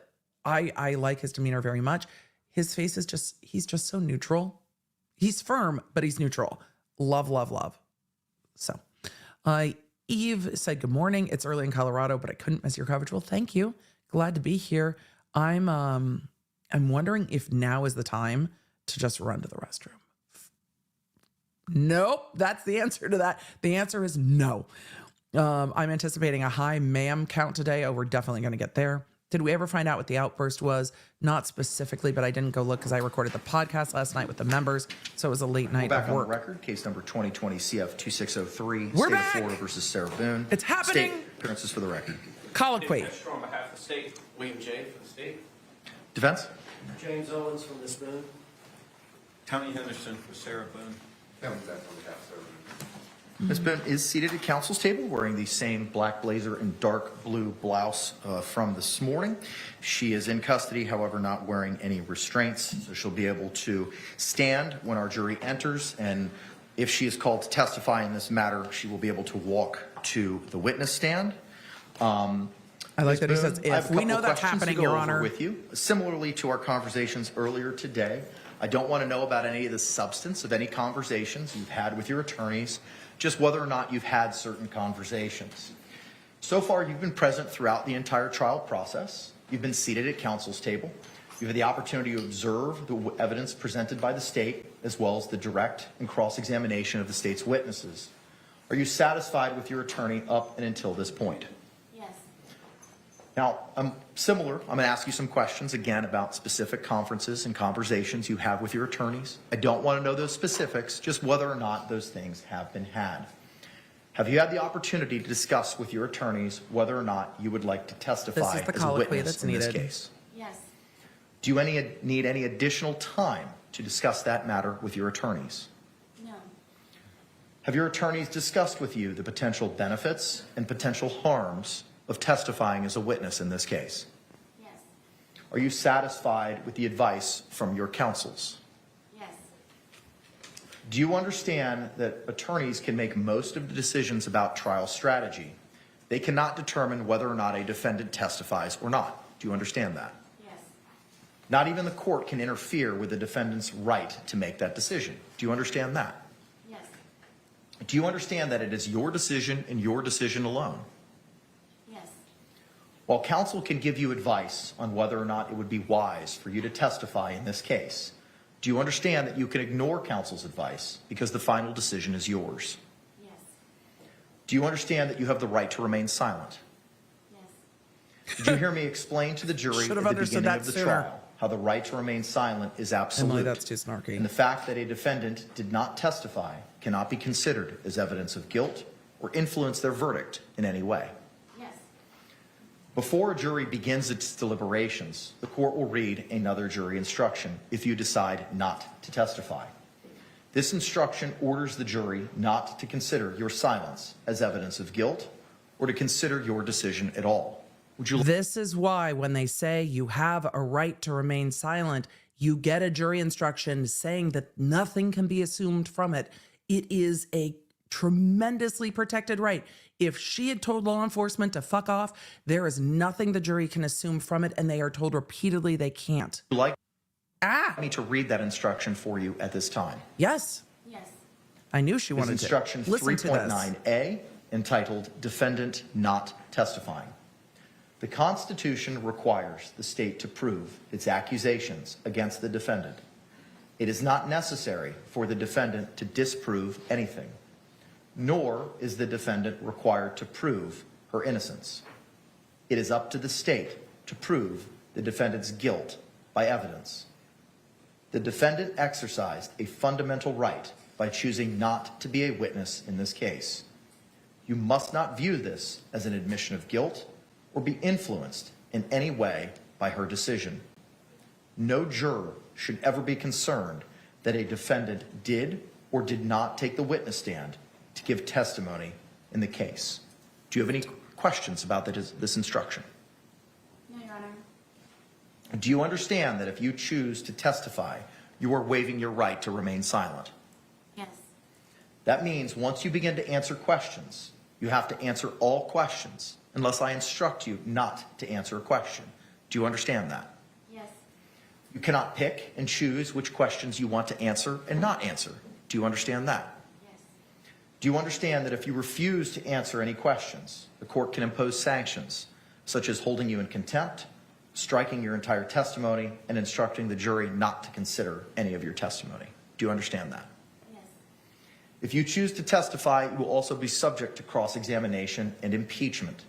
like his demeanor very much. His face is he's just so neutral. He's firm, but he's neutral. Love, love, love. So, Eve said, good morning. It's early in Colorado, but I couldn't miss your coverage. Well, thank you. Glad to be here. I'm wondering if now is the time to just run to the restroom. Nope. That's the answer to that. The answer is no. I'm anticipating a high ma'am count today. Oh, we're definitely going to get there. Did we ever find out what the outburst was? Not specifically, but I didn't go look because I recorded the podcast last night with the members, so it was a late night Back of on work. the record, case number 2020 CF 2603. We're State back! of Florida versus Sarah Boone. It's happening! State appearances for the record. Colloquy. On behalf of the state, William J. for the state. Defense? James Owens from Miss Boone. Tony Henderson for Sarah Boone. Kevin Beck on behalf of Sarah Boone. Ms. Boone is seated at counsel's table wearing the same black blazer and dark blue blouse from this morning. She is in custody, however, not wearing any restraints, so she'll be able to stand when our jury enters, and if she is called to testify in this matter, she will be able to walk to the witness stand. I like that he says I have if. a We couple know of that's questions to happening, go Your over Honor. with you. Similarly to our conversations earlier today, I don't want to know about any of the substance of any conversations you've had with your attorneys, just whether or not you've had certain conversations. So far, you've been present throughout the entire trial process. You've been seated at counsel's table. You've had the opportunity to observe the evidence presented by the state, as well as the direct and cross-examination of the state's witnesses. Are you satisfied with your attorney up and until this point? Yes. Now, I'm going to ask you some questions again about specific conferences and conversations you have with your attorneys. I don't want to know those specifics, just whether or not those things have been had. Have you had the opportunity to discuss with your attorneys whether or not you would like to testify This is the as a colloquy witness that's in this needed. case? Yes. Do you need any additional time to discuss that matter with your attorneys? No. Have your attorneys discussed with you the potential benefits and potential harms of testifying as a witness in this case? Yes. Are you satisfied with the advice from your counsels? Yes. Do you understand that attorneys can make most of the decisions about trial strategy? They cannot determine whether or not a defendant testifies or not. Do you understand that? Yes. Not even the court can interfere with the defendant's right to make that decision. Do you understand that? Yes. Do you understand that it is your decision and your decision alone? Yes. While counsel can give you advice on whether or not it would be wise for you to testify in this case, do you understand that you can ignore counsel's advice because the final decision is yours? Yes. Do you understand that you have the right to remain silent? Yes. Did you hear me explain to the jury Should at have the understood beginning that of the sooner. trial how the right to remain silent is absolute? Emily, that's too snarky. And the fact that a defendant did not testify cannot be considered as evidence of guilt or influence their verdict in any way. Yes. Before a jury begins its deliberations, the court will read another jury instruction if you decide not to testify. This instruction orders the jury not to consider your silence as evidence of guilt or to consider your decision at all. Would you This is why when they say you have a right to remain silent, you get a jury instruction saying that nothing can be assumed from it. It is a tremendously protected right. If she had told law enforcement to fuck off, there is nothing the jury can assume from it, and they are told repeatedly they can't. like me to read that instruction for you at this time? Yes, Yes. I knew she It's wanted instruction to. Listen to this. 3.9a, entitled Defendant Not Testifying. The Constitution requires the state to prove its accusations against the defendant. It is not necessary for the defendant to disprove anything, nor is the defendant required to prove her innocence. It is up to the state to prove the defendant's guilt by evidence. The defendant exercised a fundamental right by choosing not to be a witness in this case. You must not view this as an admission of guilt or be influenced in any way by her decision. No juror should ever be concerned that a defendant did or did not take the witness stand to give testimony in the case. Do you have any questions about this instruction? No, Your Honor. Do you understand that if you choose to testify, you are waiving your right to remain silent? Yes. That means once you begin to answer questions, you have to answer all questions unless I instruct you not to answer a question. Do you understand that? Yes. You cannot pick and choose which questions you want to answer and not answer. Do you understand that? Yes. Do you understand that if you refuse to answer any questions, the court can impose sanctions, such as holding you in contempt, striking your entire testimony, and instructing the jury not to consider any of your testimony? Do you understand that? Yes. If you choose to testify, you will also be subject to cross-examination and impeachment.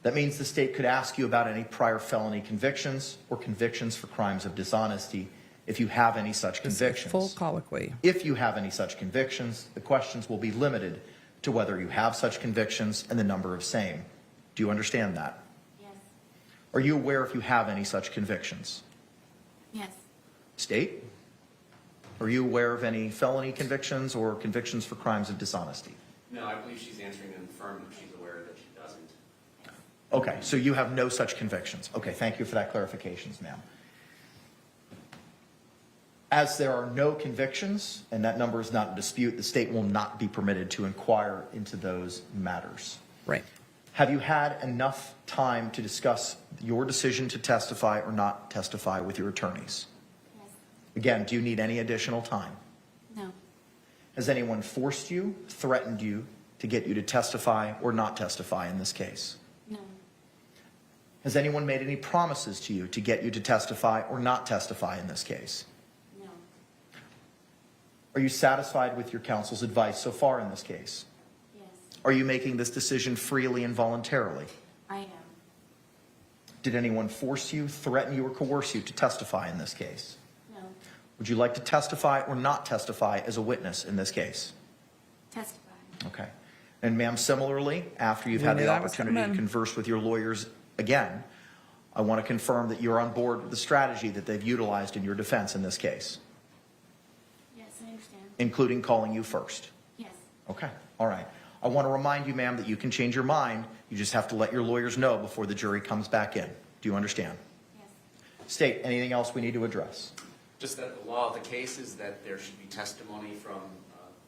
That means the state could ask you about any prior felony convictions or convictions for crimes of dishonesty if you have any such This is convictions. full colloquy. If you have any such convictions, the questions will be limited to whether you have such convictions and the number of same. Do you understand that? Yes. Are you aware if you have any such convictions? Yes. State? Are you aware of any felony convictions or convictions for crimes of dishonesty? No, I believe she's answering in the affirmative. She's aware that she doesn't. Okay, so you have no such convictions. Okay, thank you for that clarifications, ma'am. As there are no convictions, and that number is not in dispute, the state will not be permitted to inquire into those matters. Right. Have you had enough time to discuss your decision to testify or not testify with your attorneys? Yes. Again, do you need any additional time? No. Has anyone forced you, threatened you to get you to testify or not testify in this case? No. Has anyone made any promises to you to get you to testify or not testify in this case? No. Are you satisfied with your counsel's advice so far in this case? Yes. Are you making this decision freely and voluntarily? I am. Did anyone force you, threaten you, or coerce you to testify in this case? No. Would you like to testify or not testify as a witness in this case? Testify. Okay. And ma'am, similarly, after you've We had knew the that was opportunity to coming. converse with your lawyers again, I want to confirm that you're on board with the strategy that they've utilized in your defense in this case, Yes, I understand. including calling you first. Yes. Okay. All right. I want to remind you, ma'am, that you can change your mind. You just have to let your lawyers know before the jury comes back in. Do you understand? Yes. State, anything else we need to address? Just that the law of the case is that there should be testimony from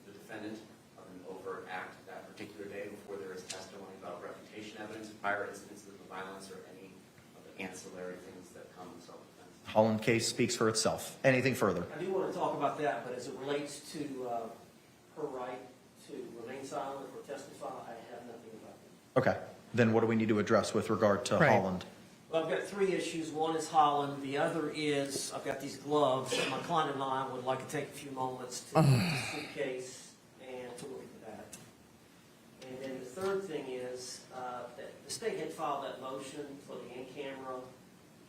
the defendant of an overt act that particular day before there is testimony about reputation evidence, prior incidences of violence, or any of the ancillary things that come in self-defense. Holland case speaks for itself. Anything further? I do want to talk about that, but as it relates to her right to remain silent or testify, I have nothing about that. Okay. Then what do we need to address with regard to Right. Holland? Well, I've got three issues. One is Holland. The other is I've got these gloves that my client and I would like to take a few moments to Suitcase and to look at that. And then the third thing is that the state had filed that motion for the in-camera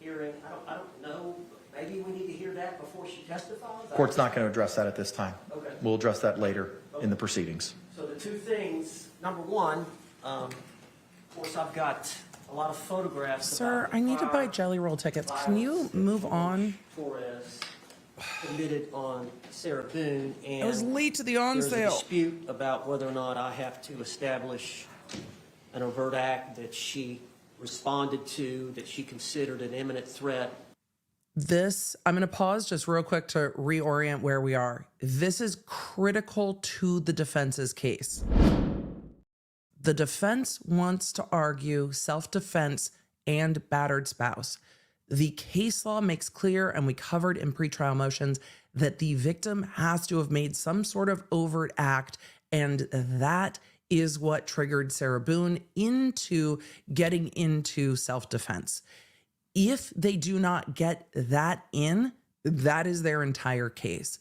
hearing. I don't know. Maybe we need to hear that before she testifies. Court's not going to address that at this time. Okay. We'll address that later in the proceedings. So the two things, number one, of course, I've got a lot of photographs. Sir, about the I need to buy prior Jelly Roll tickets. Can you violence that move George on? Torres committed on Sarah Boone, and I was late to the on there's a sale. dispute about whether or not I have to establish an overt act that she responded to, that she considered an imminent threat. I'm going to pause just real quick to reorient where we are. This is critical to the defense's case. The defense wants to argue self-defense and battered spouse. The case law makes clear, and we covered in pretrial motions, that the victim has to have made some sort of overt act, and that is what triggered Sarah Boone into getting into self-defense. If they do not get that in, that is their entire case.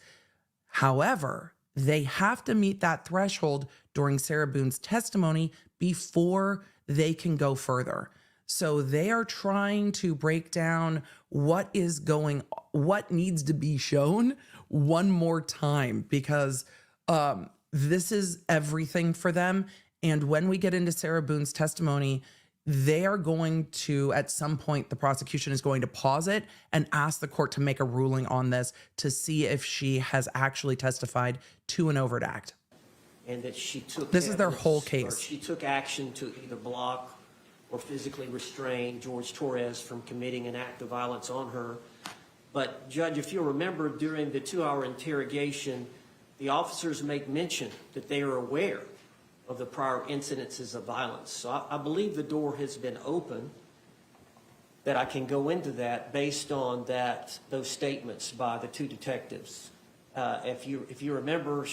However, they have to meet that threshold during Sarah Boone's testimony before they can go further. So they are trying to break down what needs to be shown one more time, because this is everything for them. And when we get into Sarah Boone's testimony, they are going to, at some point, the prosecution is going to pause it and ask the court to make a ruling on this to see if she has actually testified to an overt act. And that she took This is their evidence, whole or case. she took action to either block or physically restrain George Torres from committing an act of violence on her. But Judge, if you remember, during the 2-hour interrogation, the officers make mention that they are aware of the prior incidences of violence. So I believe the door has been open, that I can go into that based on those statements by the two detectives. If you remember,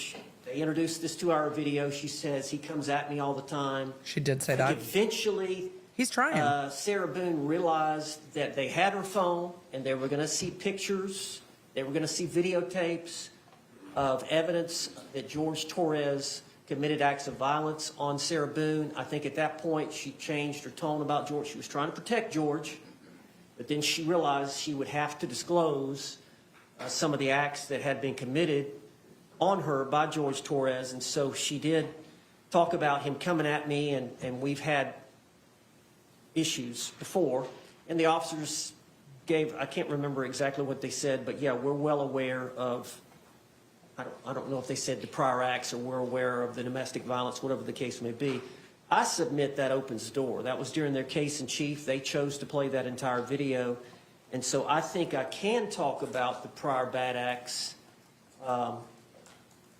they introduced this 2-hour video. She says, he comes at me all the time. She did say I think that. eventually, He's trying. Sarah Boone realized that they had her phone and they were going to see pictures. They were going to see videotapes of evidence that George Torres committed acts of violence on Sarah Boone. I think at that point she changed her tone about George. She was trying to protect George, but then she realized she would have to disclose some of the acts that had been committed on her by George Torres. And so she did talk about him coming at me, and we've had issues before. And the officers gave, I can't remember exactly what they said, but yeah, we're well aware of, I don't know if they said the prior acts, or we're aware of the domestic violence, whatever the case may be. I submit that opens the door. That was during their case in chief. They chose to play that entire video. And so I think I can talk about the prior bad acts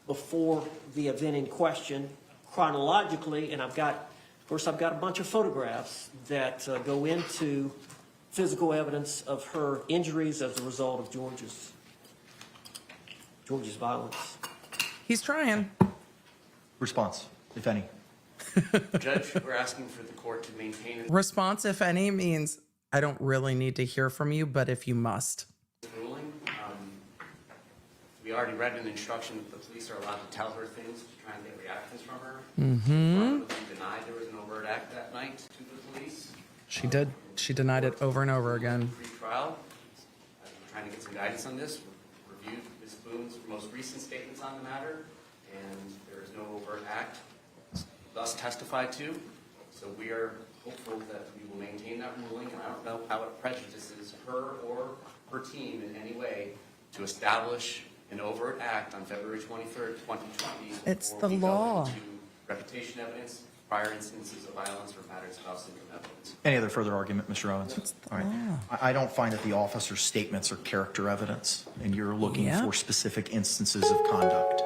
before the event in question chronologically. And I've got a bunch of photographs that go into physical evidence of her injuries as a result of George's violence. He's trying. Response, if any. Judge, we're asking for the court to maintain Response, if any, means I don't really need to hear from you, but if you must. this ruling. We already read an instruction that the police are allowed to tell her things to try and get reactions from her. Affirmatively denied there was an overt act that night to the police. She did. She denied it over and over again. Pre-trial, I've been trying to get some guidance on this, reviewed Ms. Boone's most recent statements on the matter, and there is no overt act thus testified to. So we are hopeful that we will maintain that ruling, and I don't know how it prejudices her or her team in any way to establish an overt act on February 23rd, 2020. It's before the we go law. into reputation evidence, prior instances of violence, or matters of house syndrome evidence. Any other further argument, Mr. Owens? All right. I don't find that the officer's statements are character evidence, and you're looking Yeah. for specific instances of conduct,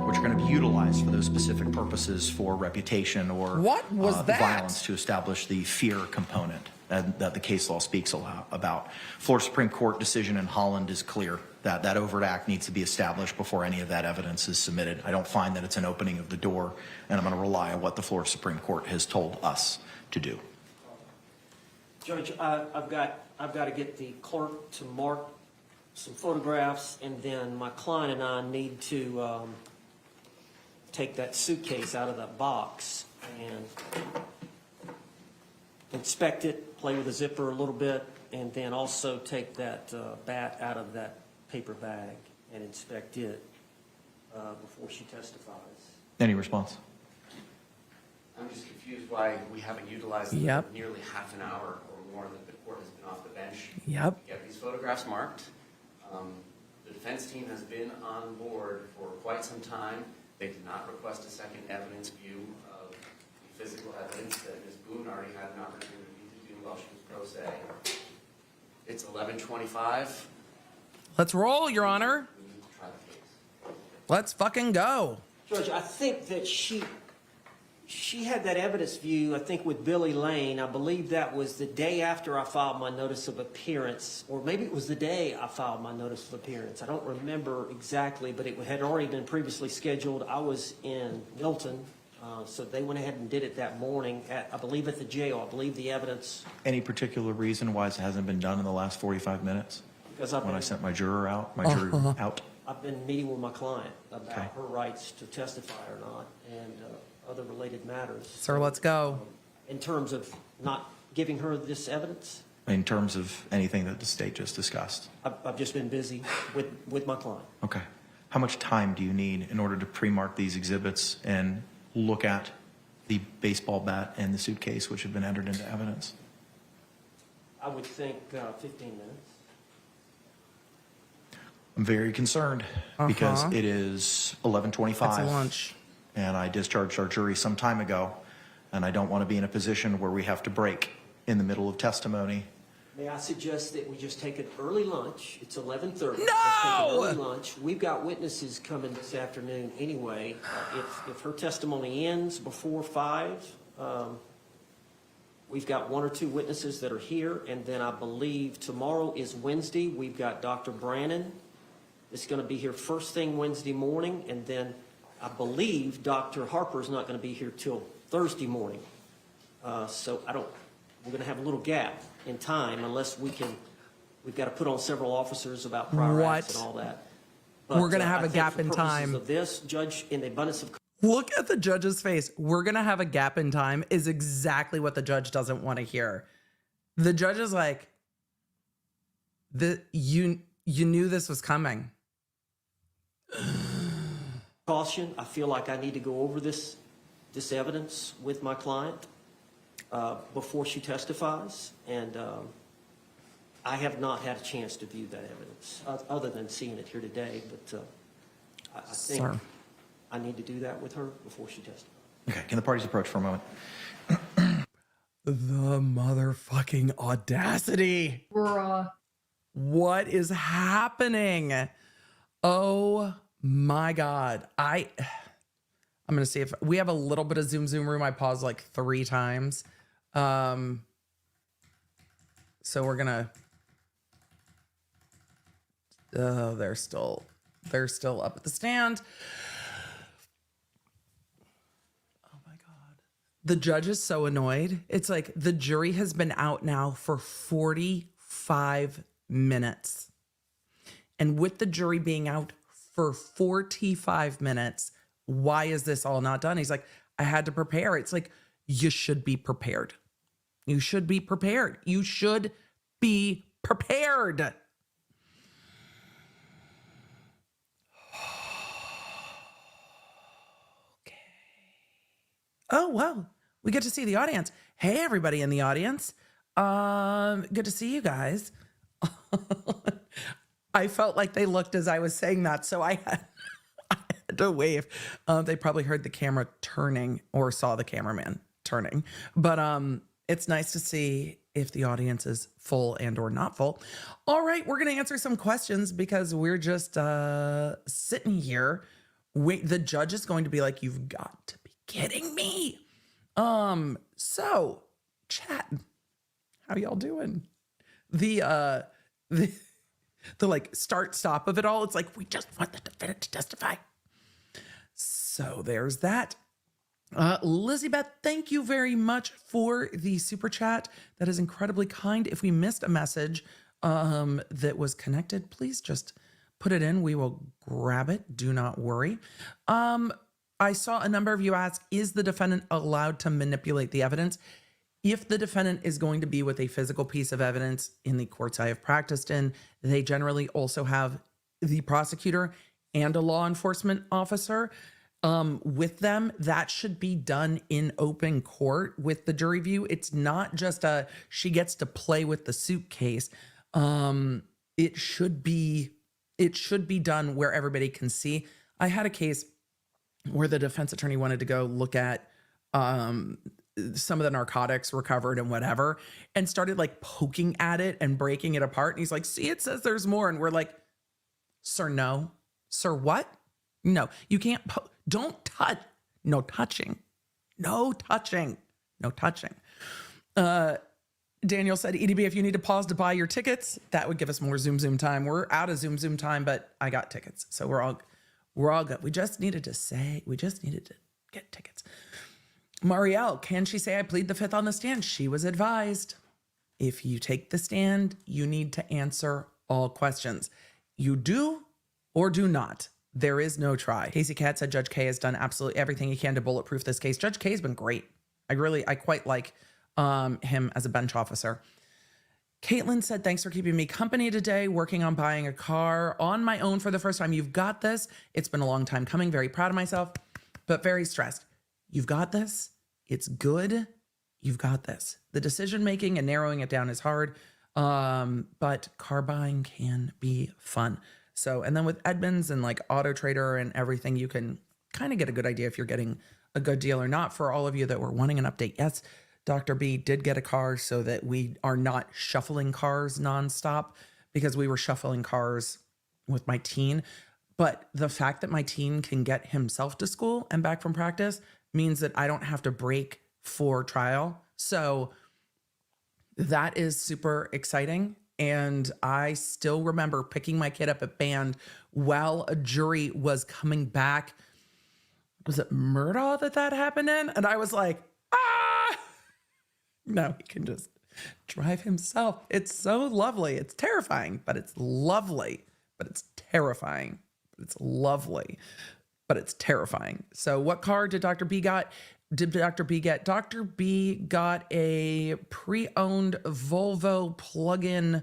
which are going to be utilized for those specific purposes for reputation or What was that? violence to establish the fear component that the case law speaks about. Florida Supreme Court decision in Holland is clear that that overt act needs to be established before any of that evidence is submitted. I don't find that it's an opening of the door, and I'm going to rely on what the Florida Supreme Court has told us to do. Judge, I've got to get the clerk to mark some photographs, and then my client and I need to take that suitcase out of that box and inspect it, play with the zipper a little bit, and then also take that bat out of that paper bag and inspect it before she testifies. Any response? I'm just confused why we haven't utilized Yep. the nearly half an hour or more that the court has been off the bench Yep. to get these photographs marked. The defense team has been on board for quite some time. They did not request a second evidence view of the physical evidence that Ms. Boone already had an opportunity to do while she was pro se. It's 11:25. Let's roll, Your Honor. We need to try the case. Let's fucking go. Judge, I think that she had that evidence view, I think, with Billy Lane. I believe that was the day after I filed my notice of appearance, or maybe it was the day I filed my notice of appearance. I don't remember exactly, but it had already been previously scheduled. I was in Milton, so they went ahead and did it that morning, I believe at the jail. I believe the evidence. Any particular reason why it hasn't been done in the last 45 minutes? Because When I sent my juror out, out? I've been meeting with my client about Okay. her rights to testify or not, and other related matters. Sir, let's go. In terms of not giving her this evidence, In terms of anything that the state just discussed. I've just been busy with my client. Okay. How much time do you need in order to pre-mark these exhibits and look at the baseball bat and the suitcase, which have been entered into evidence? I would think 15 minutes. I'm very concerned because it is 11:25. That's a lunch. And I discharged our jury some time ago, and I don't want to be in a position where we have to break in the middle of testimony. May I suggest that we just take an early lunch? It's 11:30. No! Let's take an early lunch. We've got witnesses coming this afternoon anyway. If her testimony ends before 5, we've got 1 or 2 witnesses that are here, and then I believe tomorrow is Wednesday. We've got Dr. Brannon. It's going to be here first thing Wednesday morning, and then I believe Dr. Harper's not going to be here till Thursday morning. So we're going to have a little gap in time unless we've got to put on several officers about prior acts and all that. But, We're going to have I a think gap for in purposes time. of this, Judge, in the abundance of Look at the judge's face. We're going to have a gap in time is exactly what the judge doesn't want to hear. The judge is like, you knew this was coming. caution, I feel like I need to go over this evidence with my client before she testifies, and I have not had a chance to view that evidence other than seeing it here today, but I think Sir. I need to do that with her before she testifies. Okay, can the parties approach for a moment? The motherfucking audacity. Bruh. What is happening? Oh my God. I'm going to see if we have a little bit of zoom room. I paused like 3 times. So we're going to, they're still up at the stand. Oh my God. The judge is so annoyed. It's like the jury has been out now for 45 minutes. And with the jury being out for 45 minutes, why is this all not done? He's like, I had to prepare. It's like, you should be prepared. You should be prepared. You should be prepared. Okay. Oh, well, we get to see the audience. Hey, everybody in the audience. Good to see you guys. I felt like they looked as I was saying that, so I had to wave. They probably heard the camera turning or saw the cameraman turning. But it's nice to see if the audience is full and or not full. All right, we're going to answer some questions because we're just sitting here. Wait, the judge is going to be like, you've got to be kidding me. So chat, how y'all doing? The like start stop of it all. It's like, we just want the defendant to testify. So there's that. Lizzie Beth, thank you very much for the super chat. That is incredibly kind. If we missed a message that was connected, please just put it in. We will grab it. Do not worry. I saw a number of you ask, is the defendant allowed to manipulate the evidence? If the defendant is going to be with a physical piece of evidence in the courts I have practiced in, they generally also have the prosecutor and a law enforcement officer with them. That should be done in open court with the jury view. It's not just she gets to play with the suitcase. It should be done where everybody can see. I had a case where the defense attorney wanted to go look at some of the narcotics recovered and whatever, and started like poking at it and breaking it apart. And he's like, see, it says there's more. And we're like, sir, no. Sir, what? No, you can't. Don't touch. No touching. No touching. No touching. Daniel said, EDB, if you need to pause to buy your tickets, that would give us more Zoom time. We're out of Zoom time, but I got tickets. So we're all good. We just needed to get tickets. Marielle, can she say I plead the fifth on the stand? She was advised. If you take the stand, you need to answer all questions. You do or do not. There is no try. Casey Cat said Judge K has done absolutely everything he can to bulletproof this case. Judge K has been great. I quite like him as a bench officer. Caitlin said, thanks for keeping me company today, working on buying a car on my own for the first time. You've got this. It's been a long time coming. Very proud of myself, but very stressed. You've got this. It's good. You've got this. The decision making and narrowing it down is hard, but car buying can be fun. So, and then with Edmunds and like Auto Trader and everything, you can kind of get a good idea if you're getting a good deal or not. For all of you that were wanting an update, yes, Dr. B did get a car so that we are not shuffling cars nonstop, because we were shuffling cars with my teen. But the fact that my teen can get himself to school and back from practice means that I don't have to break for trial. So that is super exciting. And I still remember picking my kid up at band while a jury was coming back. Was it Murdaugh that happened in? And I was like, no, he can just drive himself. It's so lovely. It's terrifying, but it's lovely. But it's terrifying. But it's lovely. But it's terrifying. So what car did Dr. B get? Dr. B got a pre-owned Volvo plug-in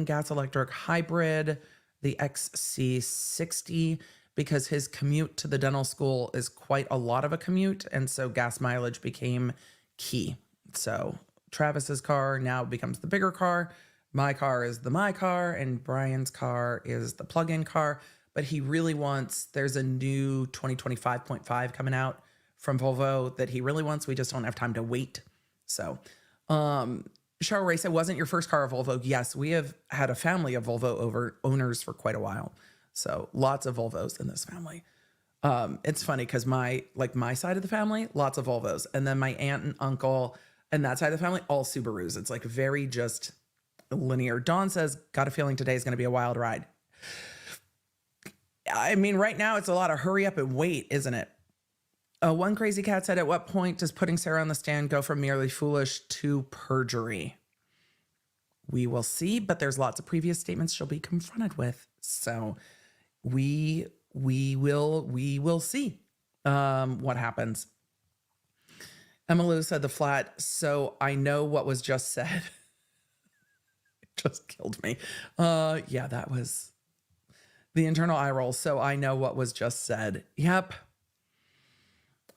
gas electric hybrid, the XC60, because his commute to the dental school is quite a lot of a commute. And so gas mileage became key. So Travis's car now becomes the bigger car. My car is my car, and Brian's car is the plug-in car. But he really wants, there's a new 2025.5 coming out from Volvo that he really wants. We just don't have time to wait. So, Cheryl Ray said, wasn't your first car a Volvo? Yes, we have had a family of Volvo owners for quite a while. So lots of Volvos in this family. It's funny because my side of the family, lots of Volvos. And then my aunt and uncle and that side of the family, all Subarus. It's like very just linear. Dawn says, got a feeling today is going to be a wild ride. I mean, right now it's a lot of hurry up and wait, isn't it? One crazy cat said, at what point does putting Sarah on the stand go from merely foolish to perjury? We will see, but there's lots of previous statements she'll be confronted with. So we will see what happens. Emma Lou said the flat, so I know what was just said. It just killed me. Yeah, that was the internal eye roll. So I know what was just said. Yep.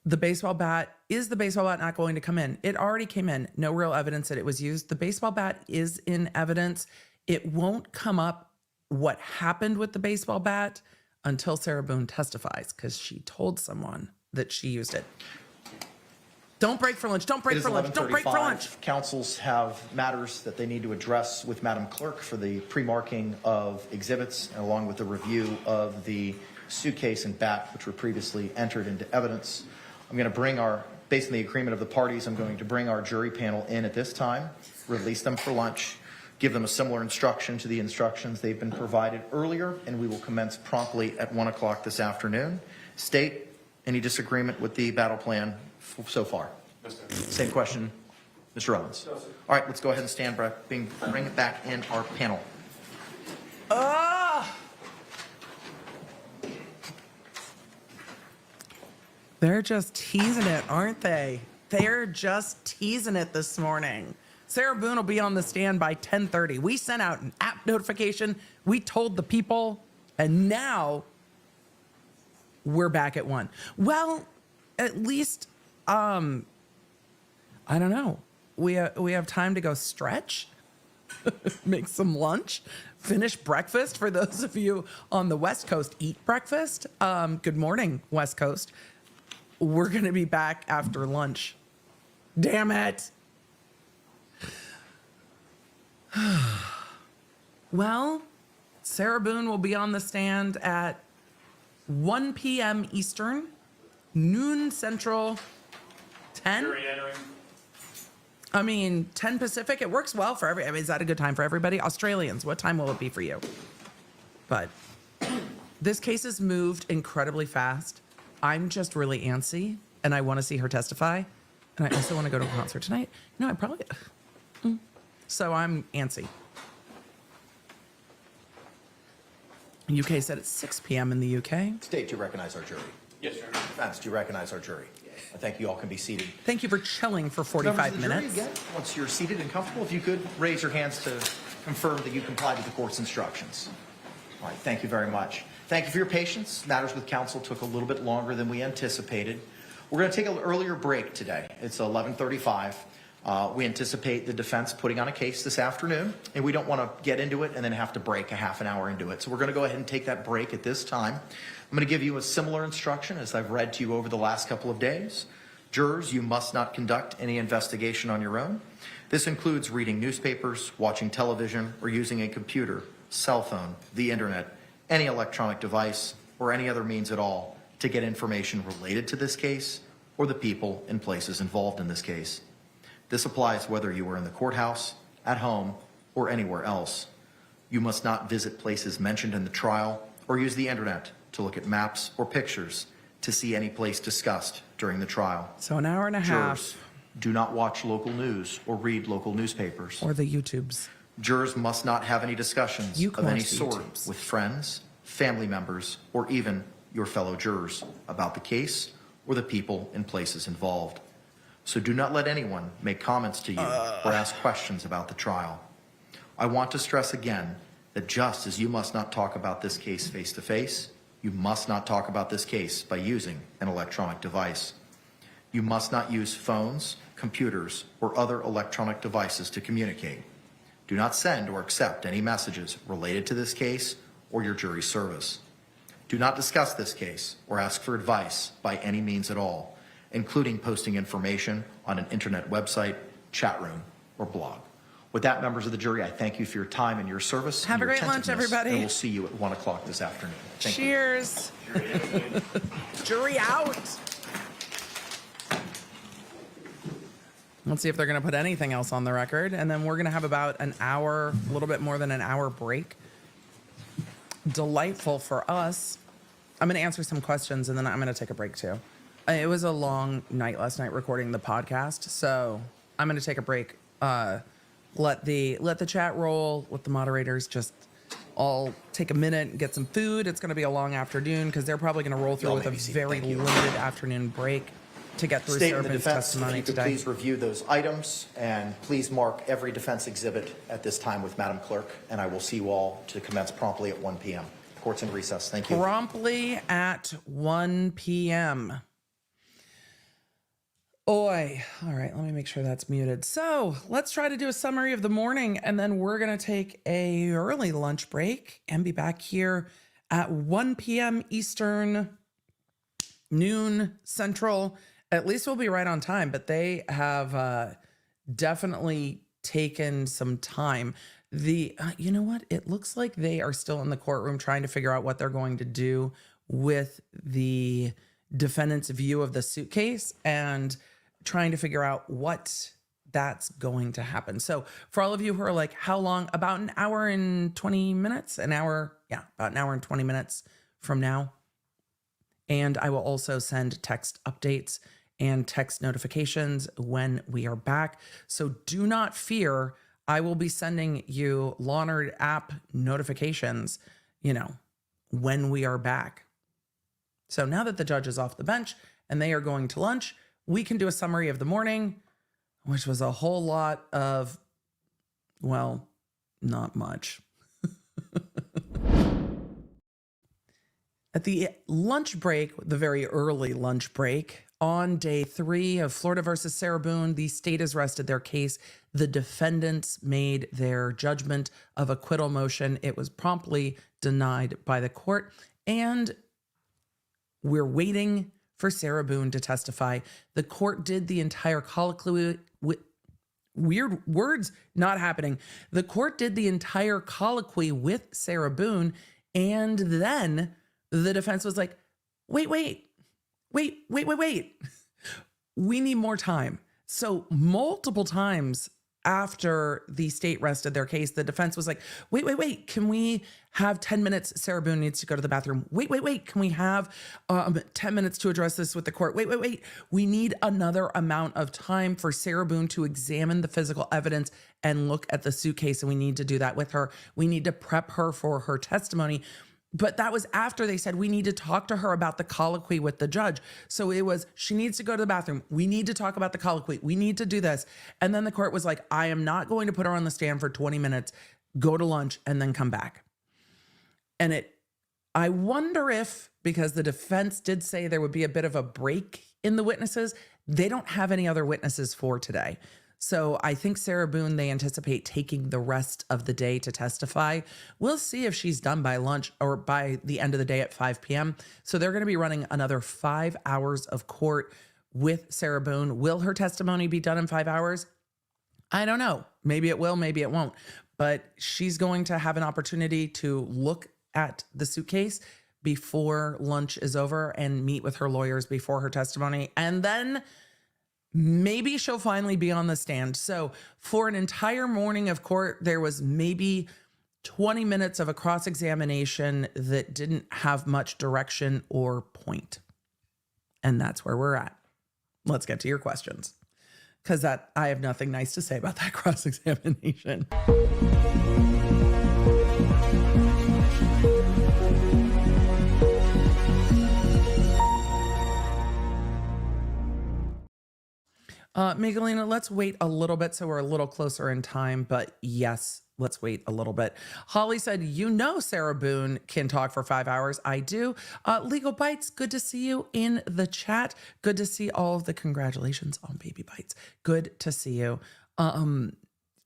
The baseball bat, is the baseball bat not going to come in? It already came in. No real evidence that it was used. The baseball bat is in evidence. It won't come up what happened with the baseball bat until Sarah Boone testifies, because she told someone that she used it. Don't break for lunch. Don't break for lunch. Don't break for lunch. Councils have matters that they need to address with Madam Clerk for the pre-marking of exhibits, and along with the review of the suitcase and bat, which were previously entered into evidence. I'm going to bring based on the agreement of the parties, I'm going to bring our jury panel in at this time, release them for lunch, give them a similar instruction to the instructions they've been provided earlier, and we will commence promptly at 1 o'clock this afternoon. State, any disagreement with the battle plan so far? Same question, Mr. Owens. All right, let's go ahead and stand by, bring it back in our panel. They're just teasing it, aren't they? They're just teasing it this morning. Sarah Boone will be on the stand by 10:30. We sent out an app notification. We told the people, and now we're back at 1. Well, at least, I don't know. We have time to go stretch, make some lunch, finish breakfast. For those of you on the West Coast, eat breakfast. Good morning, West Coast. We're going to be back after lunch. Damn it. Well, Sarah Boone will be on the stand at 1 p.m. Eastern, noon Central, 10. Jury entering. I mean, 10 Pacific. It works well for every. I mean, is that a good time for everybody? Australians, what time will it be for you? But this case has moved incredibly fast. I'm just really antsy, and I want to see her testify. And I also want to go to a concert tonight. No, I probably. So I'm antsy. UK said it's 6 p.m. in the UK. State, do you recognize our jury? Yes, sir. Defense, do you recognize our jury? I thank you all can be seated. Thank you for chilling for Members 45 of the jury, minutes. again, once you're seated and comfortable, if you could raise your hands to confirm that you complied with the court's instructions. All right, thank you very much. Thank you for your patience. Matters with counsel took a little bit longer than we anticipated. We're going to take an earlier break today. It's 11:35. We anticipate the defense putting on a case this afternoon, and we don't want to get into it and then have to break a half an hour into it. So we're going to go ahead and take that break at this time. I'm going to give you a similar instruction as I've read to you over the last couple of days. Jurors, you must not conduct any investigation on your own. This includes reading newspapers, watching television, or using a computer, cell phone, the internet, any electronic device, or any other means at all to get information related to this case or the people and places involved in this case. This applies whether you are in the courthouse, at home, or anywhere else. You must not visit places mentioned in the trial or use the internet to look at maps or pictures to see any place discussed during the trial. So an hour and a half. Jurors, do not watch local news or read local newspapers. Or the YouTubes. Jurors must not have any discussions You of can any watch the sort YouTubes. with friends, family members, or even your fellow jurors about the case or the people and places involved. So do not let anyone make comments to you or ask questions about the trial. I want to stress again that just as you must not talk about this case face-to-face, you must not talk about this case by using an electronic device. You must not use phones, computers, or other electronic devices to communicate. Do not send or accept any messages related to this case or your jury service. Do not discuss this case or ask for advice by any means at all, including posting information on an internet website, chat room, or blog. With that, members of the jury, I thank you for your time and your service. Have and a your great lunch, attentiveness, everybody. And we'll see you at 1 o'clock this afternoon. Thank you. Cheers. Jury out. Let's see if they're going to put anything else on the record. And then we're going to have about an hour, a little bit more than an hour break. Delightful for us. I'm going to answer some questions and then I'm going to take a break too. It was a long night last night recording the podcast. So I'm going to take a break. Let the chat roll, let the moderators just all take a minute and get some food. It's going to be a long afternoon because they're probably going to roll through Y'all with may a be seated. very Thank you. limited afternoon break. to get through State Sarah and the Boone's defense, if testimony you could today. please review those items and please mark every defense exhibit at this time with Madam Clerk, and I will see you all to commence promptly at 1 p.m. Court's in recess. Thank you. Promptly at 1 p.m. Oi. All right, let me make sure that's muted. So let's try to do a summary of the morning, and then we're going to take a early lunch break and be back here at 1 p.m. Eastern, noon Central. At least we'll be right on time, but they have definitely taken some time. You know what? It looks like they are still in the courtroom trying to figure out what they're going to do with the defendant's view of the suitcase and trying to figure out what that's going to happen. So for all of you who are like, how long? About an hour and 20 minutes? About an hour and 20 minutes from now. And I will also send text updates and text notifications when we are back. So do not fear. I will be sending you Lawnerd app notifications, when we are back. So now that the judge is off the bench and they are going to lunch, we can do a summary of the morning, which was a whole lot of, well, not much. At the lunch break, the very early lunch break, on day 3 of Florida versus Sarah Boone, the state has rested their case. The defendants made their judgment of acquittal motion. It was promptly denied by the court. And we're waiting for Sarah Boone to testify. The court did the entire colloquy weird words not happening. The court did the entire colloquy with Sarah Boone, and then the defense was like, wait. We need more time. So multiple times after the state rested their case, the defense was like, wait. Can we have 10 minutes? Sarah Boone needs to go to the bathroom. Wait. Can we have 10 minutes to address this with the court? Wait. We need another amount of time for Sarah Boone to examine the physical evidence and look at the suitcase. And we need to do that with her. We need to prep her for her testimony. But that was after they said, we need to talk to her about the colloquy with the judge. So it was, she needs to go to the bathroom. We need to talk about the colloquy. We need to do this. And then the court was like, I am not going to put her on the stand for 20 minutes, go to lunch, and then come back. And I wonder if, because the defense did say there would be a bit of a break in the witnesses, they don't have any other witnesses for today. So I think Sarah Boone, they anticipate taking the rest of the day to testify. We'll see if she's done by lunch or by the end of the day at 5 p.m. So they're going to be running another 5 hours of court with Sarah Boone. Will her testimony be done in 5 hours? I don't know. Maybe it will, maybe it won't. But she's going to have an opportunity to look at the suitcase before lunch is over and meet with her lawyers before her testimony. And then maybe she'll finally be on the stand. So for an entire morning of court, there was maybe 20 minutes of a cross-examination that didn't have much direction or point. And that's where we're at. Let's get to your questions, because I have nothing nice to say about that cross-examination. Miguelina, let's wait a little bit so we're a little closer in time, but yes, let's wait a little bit. Holly said, Sarah Boone can talk for 5 hours. I do. Legal Bites, good to see you in the chat. Good to see all of the congratulations on Baby Bites. Good to see you.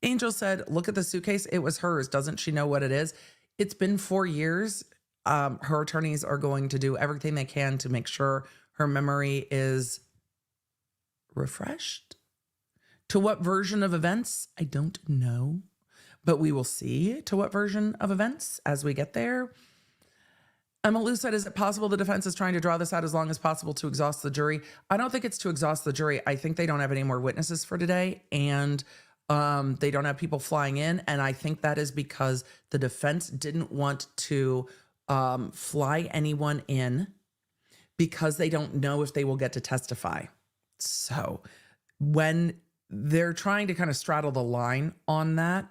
Angel said, look at the suitcase. It was hers. Doesn't she know what it is? It's been 4 years. Her attorneys are going to do everything they can to make sure her memory is refreshed. To what version of events? I don't know, but we will see to what version of events as we get there. Emma Lou said, is it possible the defense is trying to draw this out as long as possible to exhaust the jury? I don't think it's to exhaust the jury. I think they don't have any more witnesses for today, and they don't have people flying in. And I think that is because the defense didn't want to fly anyone in because they don't know if they will get to testify. So when they're trying to kind of straddle the line on that,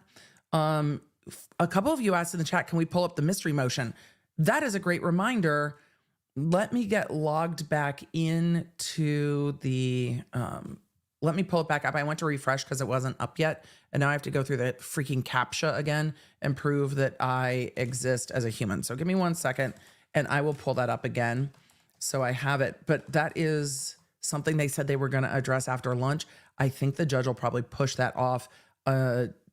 a couple of you asked in the chat, can we pull up the mystery motion? That is a great reminder. let me get logged back into the, let me pull it back up. I went to refresh because it wasn't up yet. And now I have to go through the freaking CAPTCHA again and prove that I exist as a human. So give me 1 second and I will pull that up again. So I have it. But that is something they said they were going to address after lunch. I think the judge will probably push that off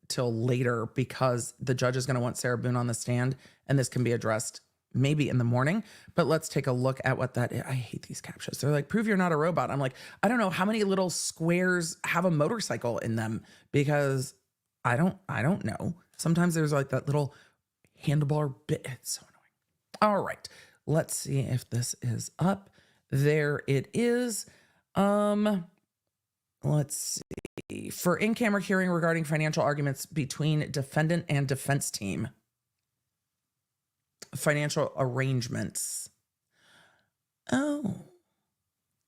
till later because the judge is going to want Sarah Boone on the stand and this can be addressed maybe in the morning. But let's take a look at what that is. I hate these CAPTCHAs. They're like, prove you're not a robot. I'm like, I don't know how many little squares have a motorcycle in them because I don't know. Sometimes there's like that little handlebar bit. It's so annoying. All right. Let's see if this is up. There it is. Let's see. For in-camera hearing regarding financial arguments between defendant and defense team. Financial arrangements. Oh,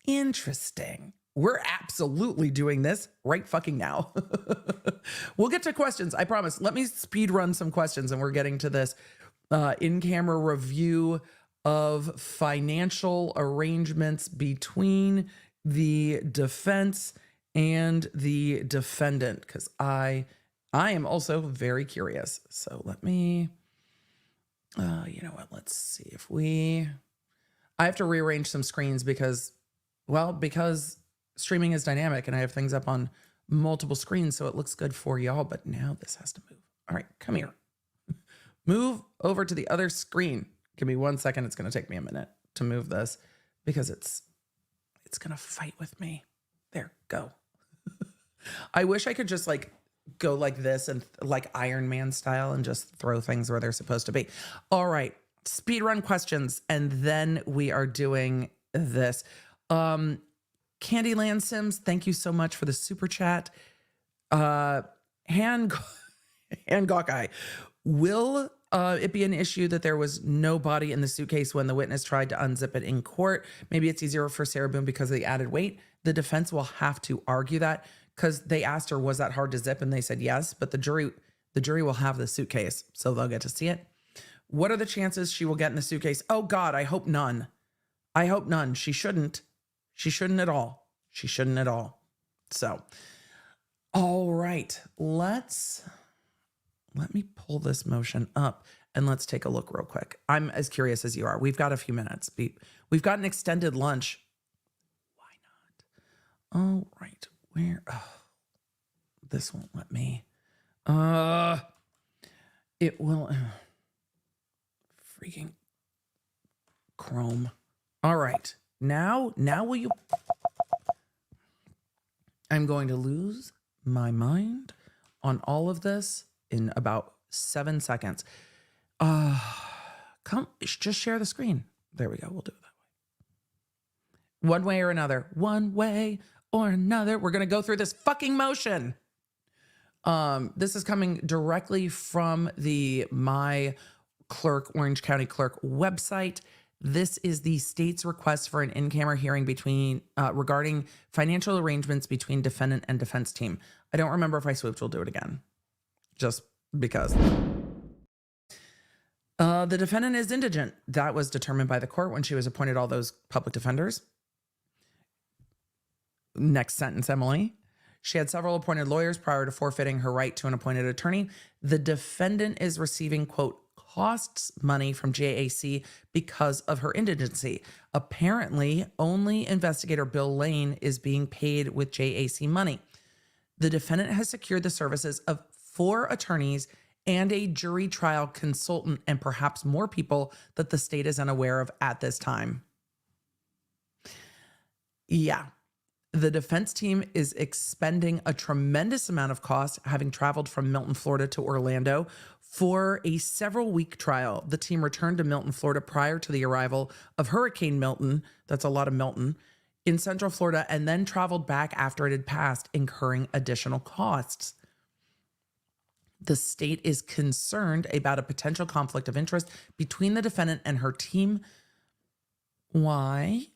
interesting. We're absolutely doing this right fucking now. We'll get to questions, I promise. Let me speed run some questions and we're getting to this in-camera review of financial arrangements between the defense and the defendant because I am also very curious. So let me you know what? Let's see if I have to rearrange some screens because streaming is dynamic and I have things up on multiple screens. So it looks good for y'all, but now this has to move. All right, come here. Move over to the other screen. Give me 1 second. It's going to take me a minute to move this because it's going to fight with me. There, go. I wish I could just like go like this and like Iron Man style and just throw things where they're supposed to be. All right. Speed run questions. And then we are doing this. Candyland Sims, thank you so much for the super chat. Han Gawkeye, will it be an issue that there was no body in the suitcase when the witness tried to unzip it in court? Maybe it's easier for Sarah Boone because of the added weight. The defense will have to argue that because they asked her, was that hard to zip? And they said yes, but the jury will have the suitcase, so they'll get to see it. What are the chances she will get in the suitcase? Oh God, I hope none. I hope none. She shouldn't. She shouldn't at all. She shouldn't at all. So, all right, let me pull this motion up and let's take a look real quick. I'm as curious as you are. We've got a few minutes. We've got an extended lunch. Why not? All right. Where? Oh, this won't let me. It will. Freaking Chrome. All right. Now will you? I'm going to lose my mind on all of this in about 7 seconds. Just share the screen. There we go. We'll do it that way. One way or another. One way or another. We're going to go through this fucking motion. This is coming directly from the My Clerk, Orange County Clerk website. This is the state's request for an in-camera hearing regarding financial arrangements between defendant and defense team. I don't remember if I swooped. We'll do it again. Just because. The defendant is indigent. That was determined by the court when she was appointed all those public defenders. Next sentence, Emily. She had several appointed lawyers prior to forfeiting her right to an appointed attorney. The defendant is receiving, quote, costs money from JAC because of her indigency. Apparently, only investigator Bill Lane is being paid with JAC money. The defendant has secured the services of 4 attorneys and a jury trial consultant and perhaps more people that the state is unaware of at this time. Yeah. The defense team is expending a tremendous amount of cost, having traveled from Milton, Florida to Orlando for a several-week trial. The team returned to Milton, Florida prior to the arrival of Hurricane Milton, that's a lot of Milton, in Central Florida, and then traveled back after it had passed, incurring additional costs. The state is concerned about a potential conflict of interest between the defendant and her team. Why?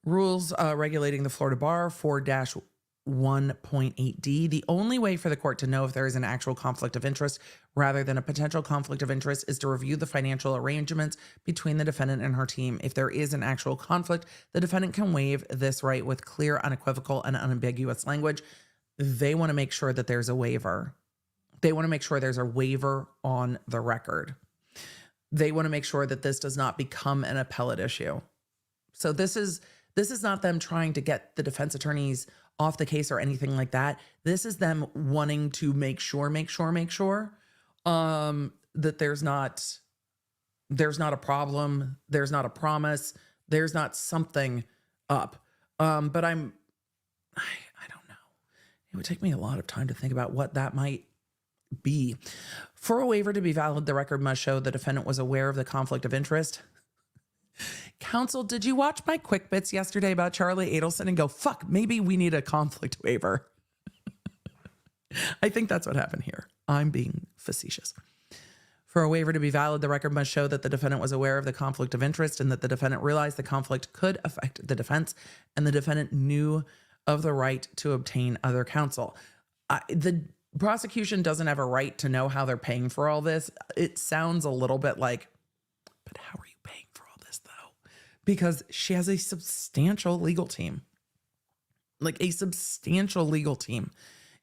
Rules regulating the Florida Bar 4-1 1.8d. The only way for the court to know if there is an actual conflict of interest rather than a potential conflict of interest is to review the financial arrangements between the defendant and her team. If there is an actual conflict, the defendant can waive this right with clear, unequivocal, and unambiguous language. They want to make sure that there's a waiver. They want to make sure there's a waiver on the record. They want to make sure that this does not become an appellate issue. So this is not them trying to get the defense attorneys off the case or anything like that. This is them wanting to make sure that there's not a problem, there's not a promise, there's not something up. But I don't know. It would take me a lot of time to think about what that might be. For a waiver to be valid, the record must show the defendant was aware of the conflict of interest. Counsel, did you watch my quick bits yesterday about Charlie Adelson and go, fuck, maybe we need a conflict waiver? I think that's what happened here. I'm being facetious. For a waiver to be valid, the record must show that the defendant was aware of the conflict of interest and that the defendant realized the conflict could affect the defense and the defendant knew of the right to obtain other counsel. The prosecution doesn't have a right to know how they're paying for all this. It sounds a little bit like, but how are you paying for all this though? Because she has a substantial legal team. Like a substantial legal team.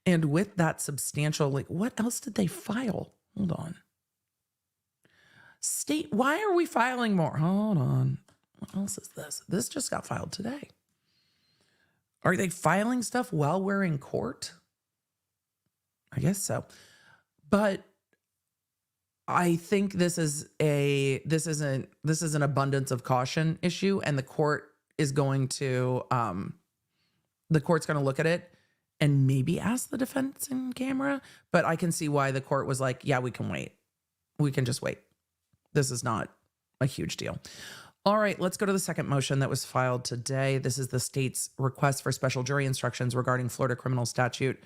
And with that substantial, what else did they file? Hold on. Why are we filing more? Hold on. What else is this? This just got filed today. Are they filing stuff while we're in court? I guess so. But I think this is an abundance of caution issue, and the court is going to look at it and maybe ask the defense in camera. But I can see why the court was like, yeah, we can wait. We can just wait. This is not a huge deal. All right, let's go to the second motion that was filed today. This is the state's request for special jury instructions regarding Florida criminal standard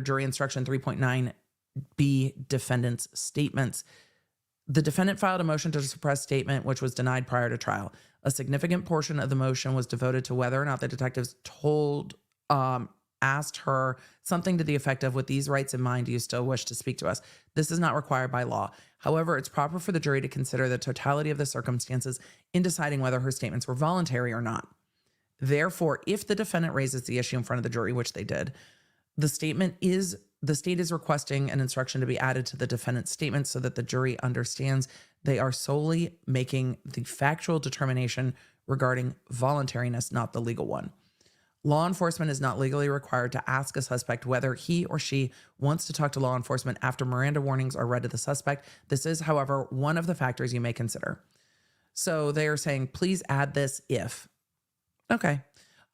jury instruction 3.9b, defendant's statements. The defendant filed a motion to suppress statement, which was denied prior to trial. A significant portion of the motion was devoted to whether or not the detectives asked her something to the effect of, with these rights in mind, do you still wish to speak to us? This is not required by law. However, it's proper for the jury to consider the totality of the circumstances in deciding whether her statements were voluntary or not. Therefore, if the defendant raises the issue in front of the jury, which they did, the state is requesting an instruction to be added to the defendant's statement so that the jury understands they are solely making the factual determination regarding voluntariness, not the legal one. Law enforcement is not legally required to ask a suspect whether he or she wants to talk to law enforcement after Miranda warnings are read to the suspect. This is, however, one of the factors you may consider. So they are saying, please add this if. Okay.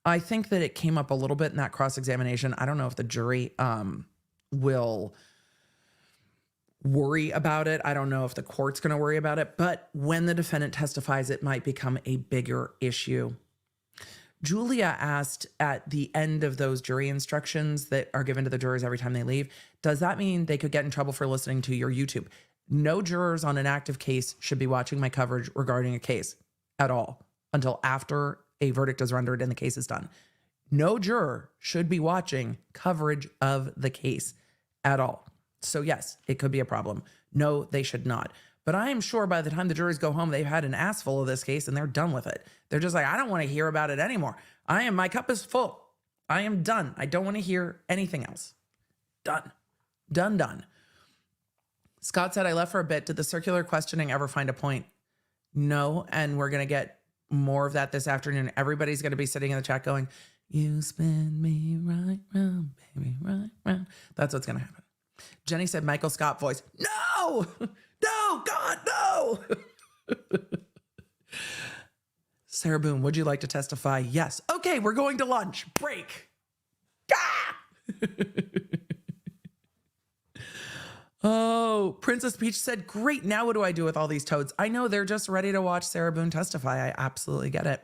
I think that it came up a little bit in that cross-examination. I don't know if the jury will worry about it. I don't know if the court's going to worry about it. But when the defendant testifies, it might become a bigger issue. Julia asked at the end of those jury instructions that are given to the jurors every time they leave, does that mean they could get in trouble for listening to your YouTube? No jurors on an active case should be watching my coverage regarding a case at all until after a verdict is rendered and the case is done. No juror should be watching coverage of the case at all. So yes, it could be a problem. No, they should not. But I am sure by the time the jurors go home, they've had an ass full of this case and they're done with it. They're just like, I don't want to hear about it anymore. My cup is full. I am done. I don't want to hear anything else. Done. Done. Scott said, I left for a bit. Did the circular questioning ever find a point? No. And we're going to get more of that this afternoon. Everybody's going to be sitting in the chat going, you spin me right round, baby, right round. That's what's going to happen. Jenny said, Michael Scott voice. No! No, God, no! Sarah Boone, would you like to testify? Yes. Okay, we're going to lunch. Break. Ah! Oh, Princess Peach said, great, now what do I do with all these toads? I know, they're just ready to watch Sarah Boone testify. I absolutely get it.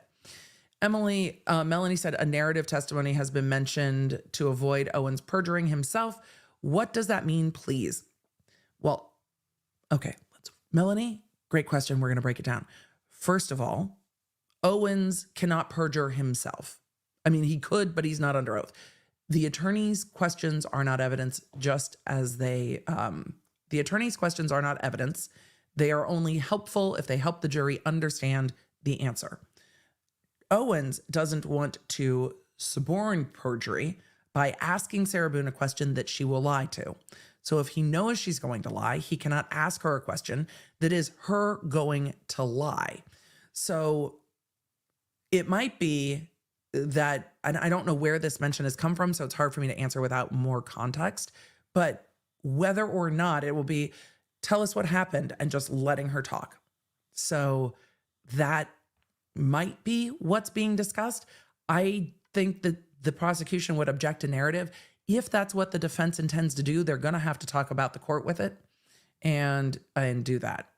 Melanie said, a narrative testimony has been mentioned to avoid Owens perjuring himself. What does that mean, please? Well, okay, Melanie, great question. We're going to break it down. First of all, Owens cannot perjure himself. I mean, he could, but he's not under oath. The attorney's questions are not evidence, just as the attorney's questions are not evidence. They are only helpful if they help the jury understand the answer. Owens doesn't want to suborn perjury by asking Sarah Boone a question that she will lie to. So if he knows she's going to lie, he cannot ask her a question that is her going to lie. So it might be that, and I don't know where this mention has come from, so it's hard for me to answer without more context, but whether or not it will be, tell us what happened, and just letting her talk. So that might be what's being discussed. I think that the prosecution would object to narrative. If that's what the defense intends to do, they're going to have to talk about the court with it and do that.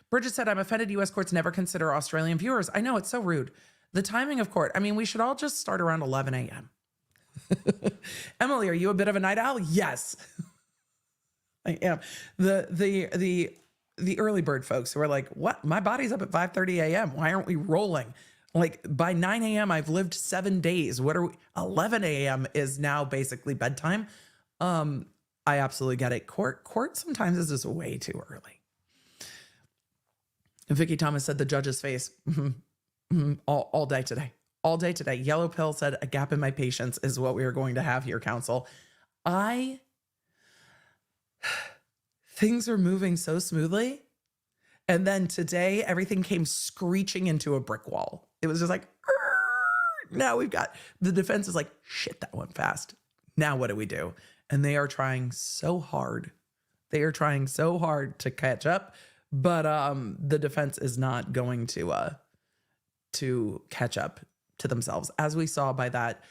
Bridget said, I'm offended U.S. courts never consider Australian viewers. I know, it's so rude. The timing of court. I mean, we should all just start around 11 a.m. Emily, are you a bit of a night owl? Yes, I am. The early bird folks who are like, what? My body's up at 5:30 a.m. Why aren't we rolling? Like by 9 a.m. I've lived 7 days. What are we? 11 a.m. is now basically bedtime. I absolutely get it. Court sometimes is just way too early. And Vicky Thomas said the judge's face all day today. All day today. Yellow Pill said a gap in my patience is what we are going to have here, counsel. Things are moving so smoothly. And then today, everything came screeching into a brick wall. It was just like, now we've got, the defense is like, shit, that went fast. Now what do we do? And they are trying so hard. They are trying so hard to catch up, but the defense is not going to catch up to themselves, as we saw by that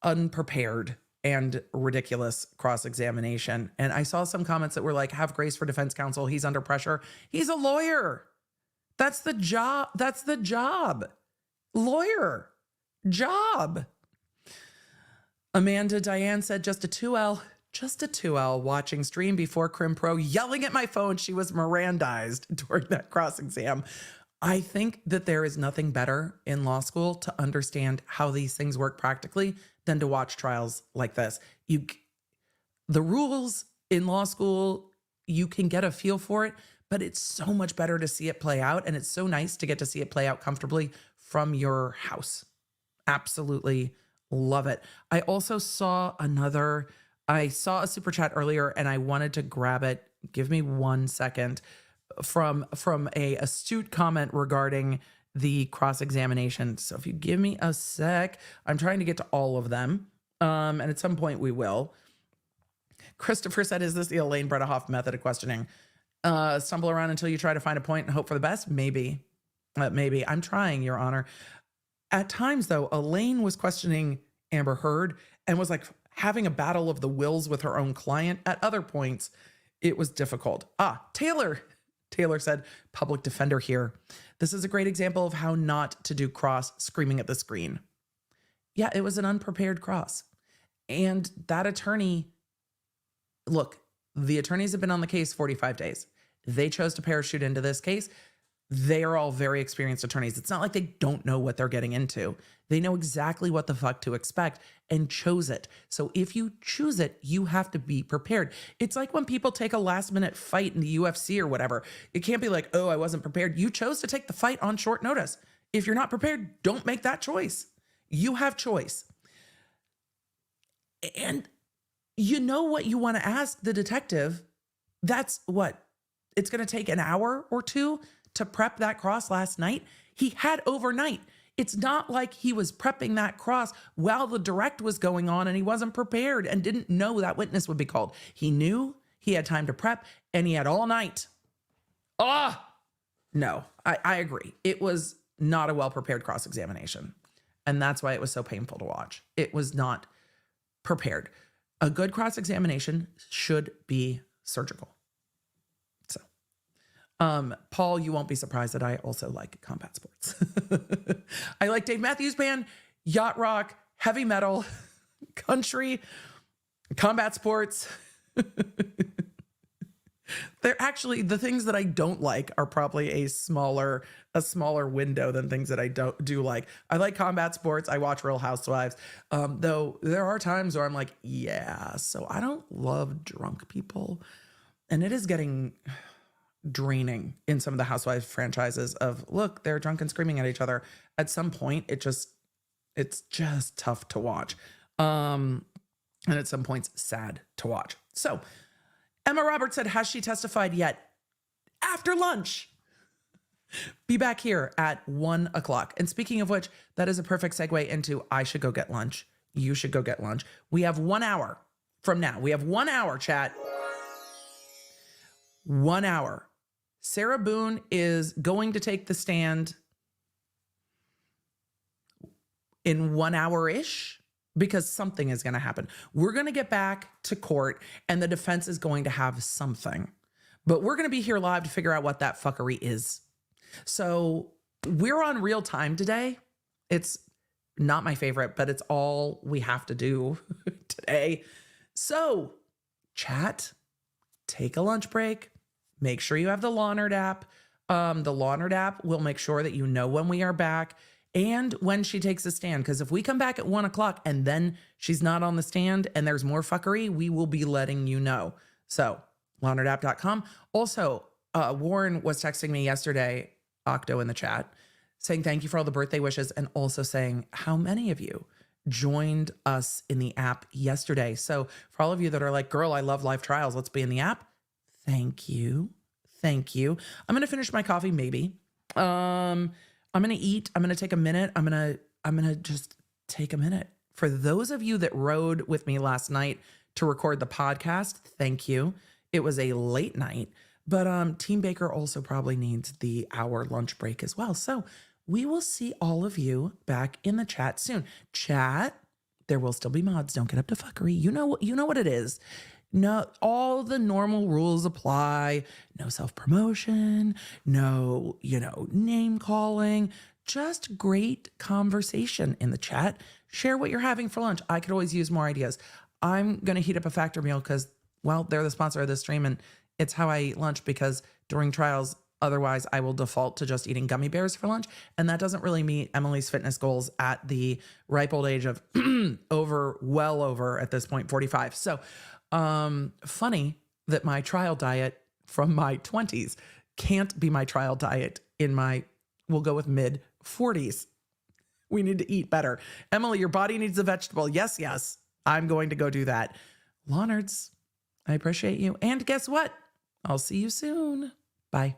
unprepared and ridiculous cross-examination. And I saw some comments that were like, have grace for defense counsel. He's under pressure. He's a lawyer. That's the job. That's the job. Lawyer. Job. Amanda Diane said, just a 2L watching stream before Crim Pro, yelling at my phone. She was Mirandized during that cross-exam. I think that there is nothing better in law school to understand how these things work practically than to watch trials like this. The rules in law school, you can get a feel for it, but it's so much better to see it play out. And it's so nice to get to see it play out comfortably from your house. Absolutely love it. I also saw a super chat earlier and I wanted to grab it. Give me 1 second. From a astute comment regarding the cross-examination. So if you give me a sec, I'm trying to get to all of them. And at some point we will. Christopher said, is this the Elaine Bredehoff method of questioning? Stumble around until you try to find a point and hope for the best? Maybe. Maybe. I'm trying, Your Honor. At times, though, Elaine was questioning Amber Heard and was like having a battle of the wills with her own client. At other points, it was difficult. Taylor said, public defender here. This is a great example of how not to do cross screaming at the screen. Yeah, it was an unprepared cross. And that attorney, look, the attorneys have been on the case 45 days. They chose to parachute into this case. They are all very experienced attorneys. It's not like they don't know what they're getting into. They know exactly what the fuck to expect and chose it. So if you choose it, you have to be prepared. It's like when people take a last minute fight in the UFC or whatever. It can't be like, oh, I wasn't prepared. You chose to take the fight on short notice. If you're not prepared, don't make that choice. You have choice. And you know what you want to ask the detective. That's what? It's going to take an hour or two to prep that cross last night. He had overnight. It's not like he was prepping that cross while the direct was going on and he wasn't prepared and didn't know that witness would be called. He knew he had time to prep and he had all night. No, I agree. It was not a well-prepared cross-examination. And that's why it was so painful to watch. It was not prepared. A good cross-examination should be surgical. Paul, you won't be surprised that I also like combat sports. I like Dave Matthews Band, yacht rock, heavy metal, country, combat sports. They're actually, the things that I don't like are probably a smaller window than things that I do like. I like combat sports. I watch Real Housewives. Though there are times where I'm like, yeah, so I don't love drunk people. And it is getting draining in some of the Housewives franchises of, look, they're drunk and screaming at each other. At some point, it's just tough to watch. And at some points, sad to watch. So Emma Roberts said, has she testified yet? After lunch. Be back here at 1 o'clock. And speaking of which, that is a perfect segue into I should go get lunch. You should go get lunch. We have 1 hour from now. We have 1 hour, chat. 1 hour. Sarah Boone is going to take the stand in 1 hour-ish. Because something is going to happen. We're going to get back to court and the defense is going to have something. But we're going to be here live to figure out what that fuckery is. So we're on real time today. It's not my favorite, but it's all we have to do today. So chat, take a lunch break. Make sure you have the Lawnerd app. The Lawnerd app will make sure that you know when we are back. And when she takes a stand, because if we come back at 1 o'clock and then she's not on the stand and there's more fuckery, we will be letting you know. So, LawnerdApp.com. Also, Warren was texting me yesterday, Octo in the chat, saying thank you for all the birthday wishes and also saying how many of you joined us in the app yesterday. So, for all of you that are like, girl, I love live trials, let's be in the app. Thank you. Thank you. I'm going to finish my coffee, maybe. I'm going to eat. I'm going to take a minute. I'm going to just take a minute. For those of you that rode with me last night to record the podcast, thank you. It was a late night, but Team Baker also probably needs the hour lunch break as well. So we will see all of you back in the chat soon. Chat, there will still be mods. Don't get up to fuckery. You know what it is. No, all the normal rules apply. No self-promotion, no, name calling, just great conversation in the chat. Share what you're having for lunch. I could always use more ideas. I'm going to heat up a Factor meal because, well, they're the sponsor of this stream and it's how I eat lunch because during trials, otherwise I will default to just eating gummy bears for lunch. And that doesn't really meet Emily's fitness goals at the ripe old age of well over at this point, 45. So, funny that my trial diet from my 20s can't be my trial diet in we'll go with mid 40s. We need to eat better. Emily, your body needs a vegetable. Yes. I'm going to go do that. Lawnards, I appreciate you. And guess what? I'll see you soon. Bye.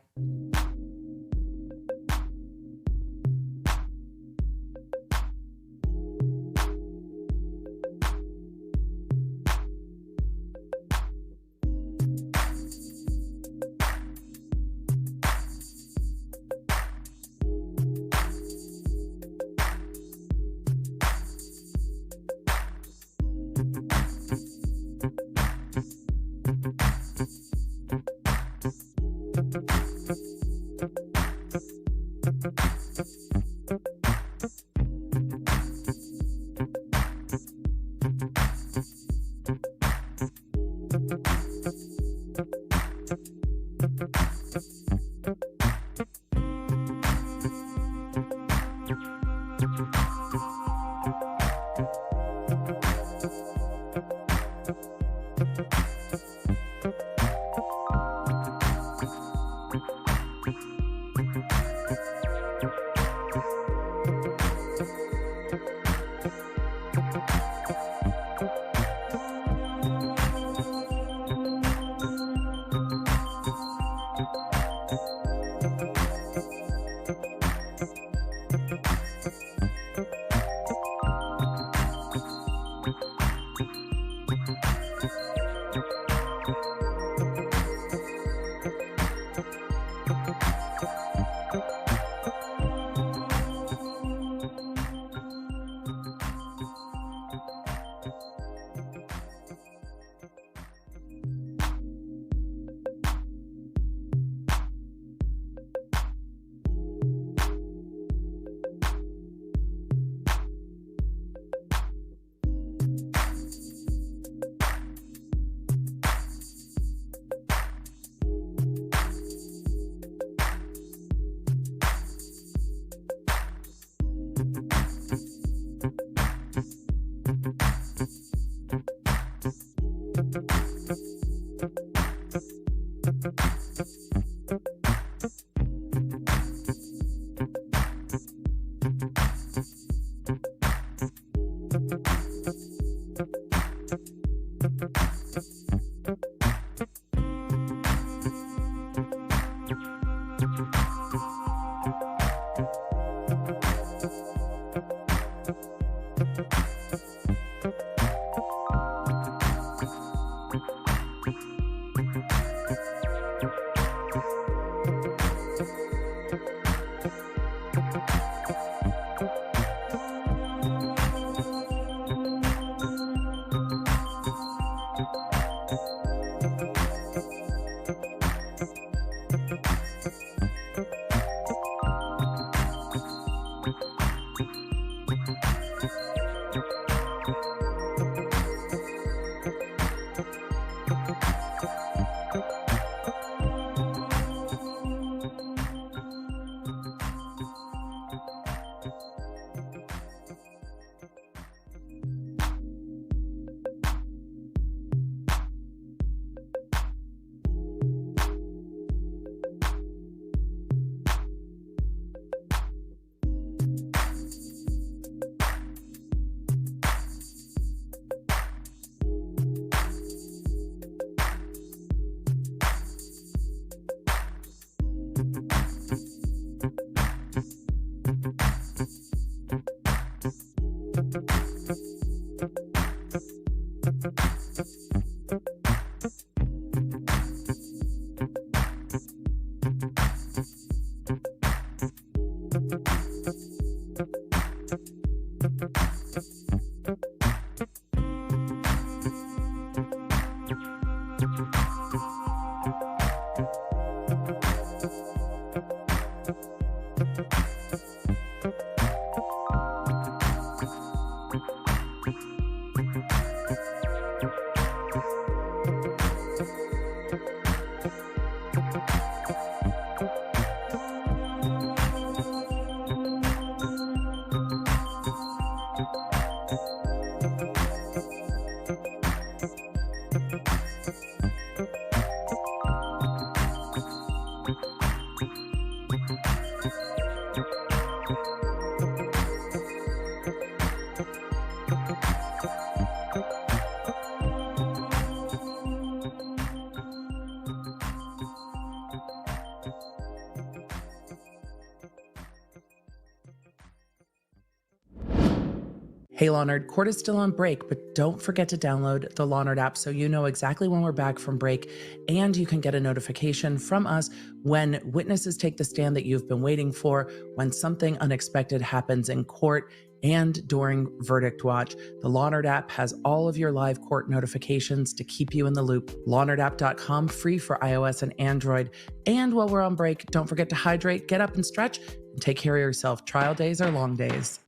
Hey Law Nerd, court is still on break, but don't forget to download the Law Nerd app so you know exactly when we're back from break, and you can get a notification from us when witnesses take the stand that you've been waiting for, when something unexpected happens in court, and during Verdict Watch. The Law Nerd app has all of your live court notifications to keep you in the loop. LawNerdApp.com, free for iOS and Android. And while we're on break, don't forget to hydrate, get up and stretch, and take care of yourself. Trial days are long days.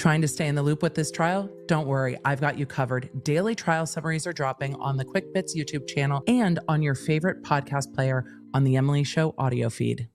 Trying to stay in the loop with this trial? Don't worry, I've got you covered. Daily trial summaries are dropping on the Quick Bits YouTube channel and on your favorite podcast player on the Emily Show audio feed.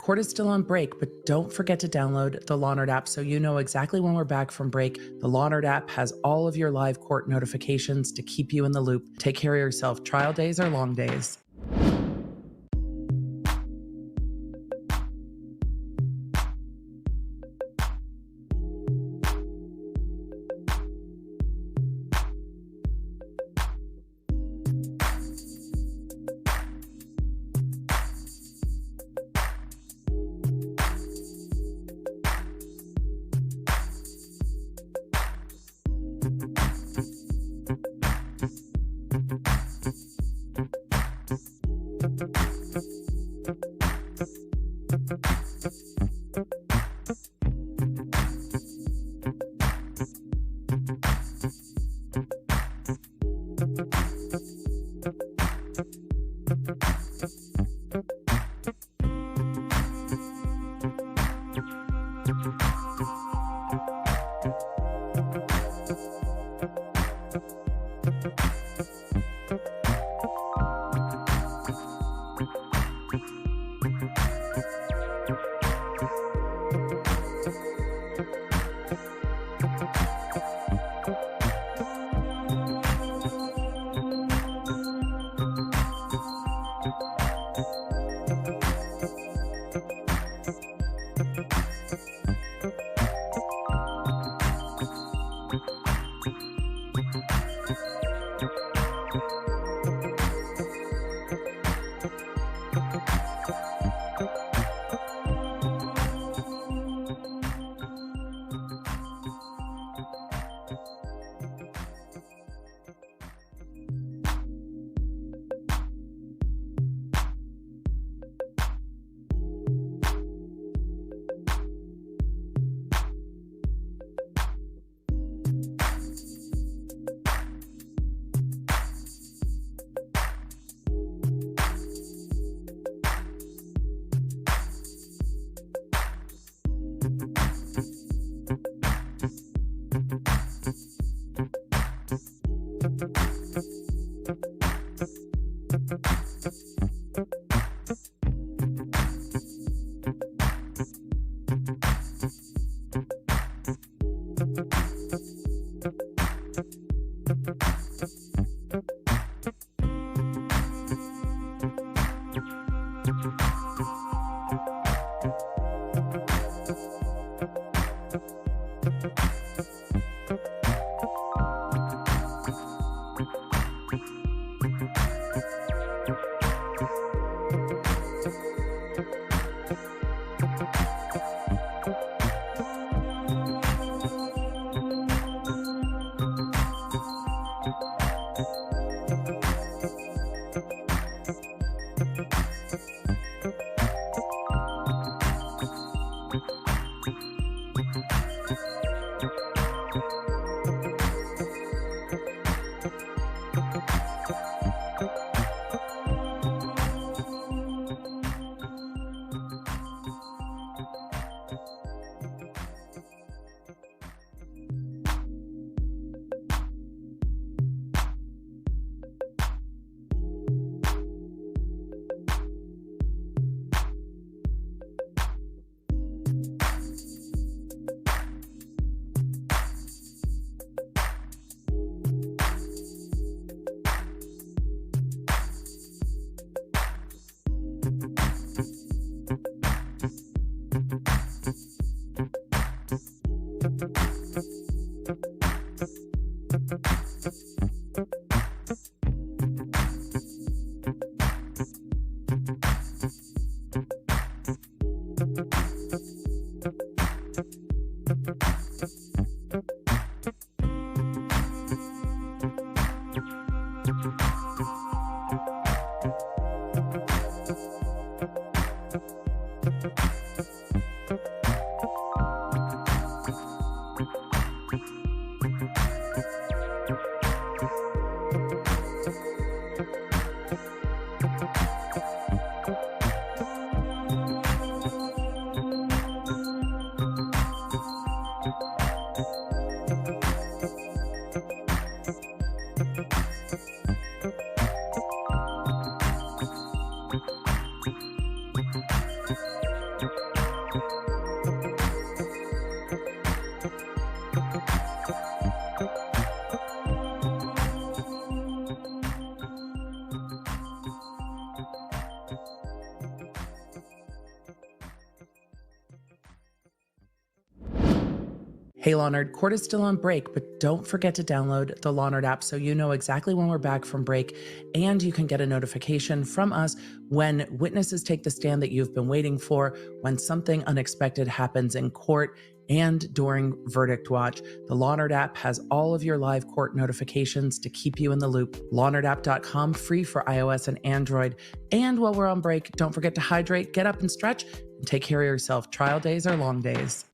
Court is still on break, but don't forget to download the Law Nerd app so you know exactly when we're back from break. The Law Nerd app has all of your live court notifications to keep you in the loop. Take care of yourself. Trial days are long days. Hey Law Nerd, court is still on break, but don't forget to download the Law Nerd app so you know exactly when we're back from break, and you can get a notification from us when witnesses take the stand that you've been waiting for, when something unexpected happens in court, and during verdict watch. The Law Nerd app has all of your live court notifications to keep you in the loop. LawNerdApp.com, free for iOS and Android. And while we're on break, don't forget to hydrate, get up and stretch, and take care of yourself. Trial days are long days.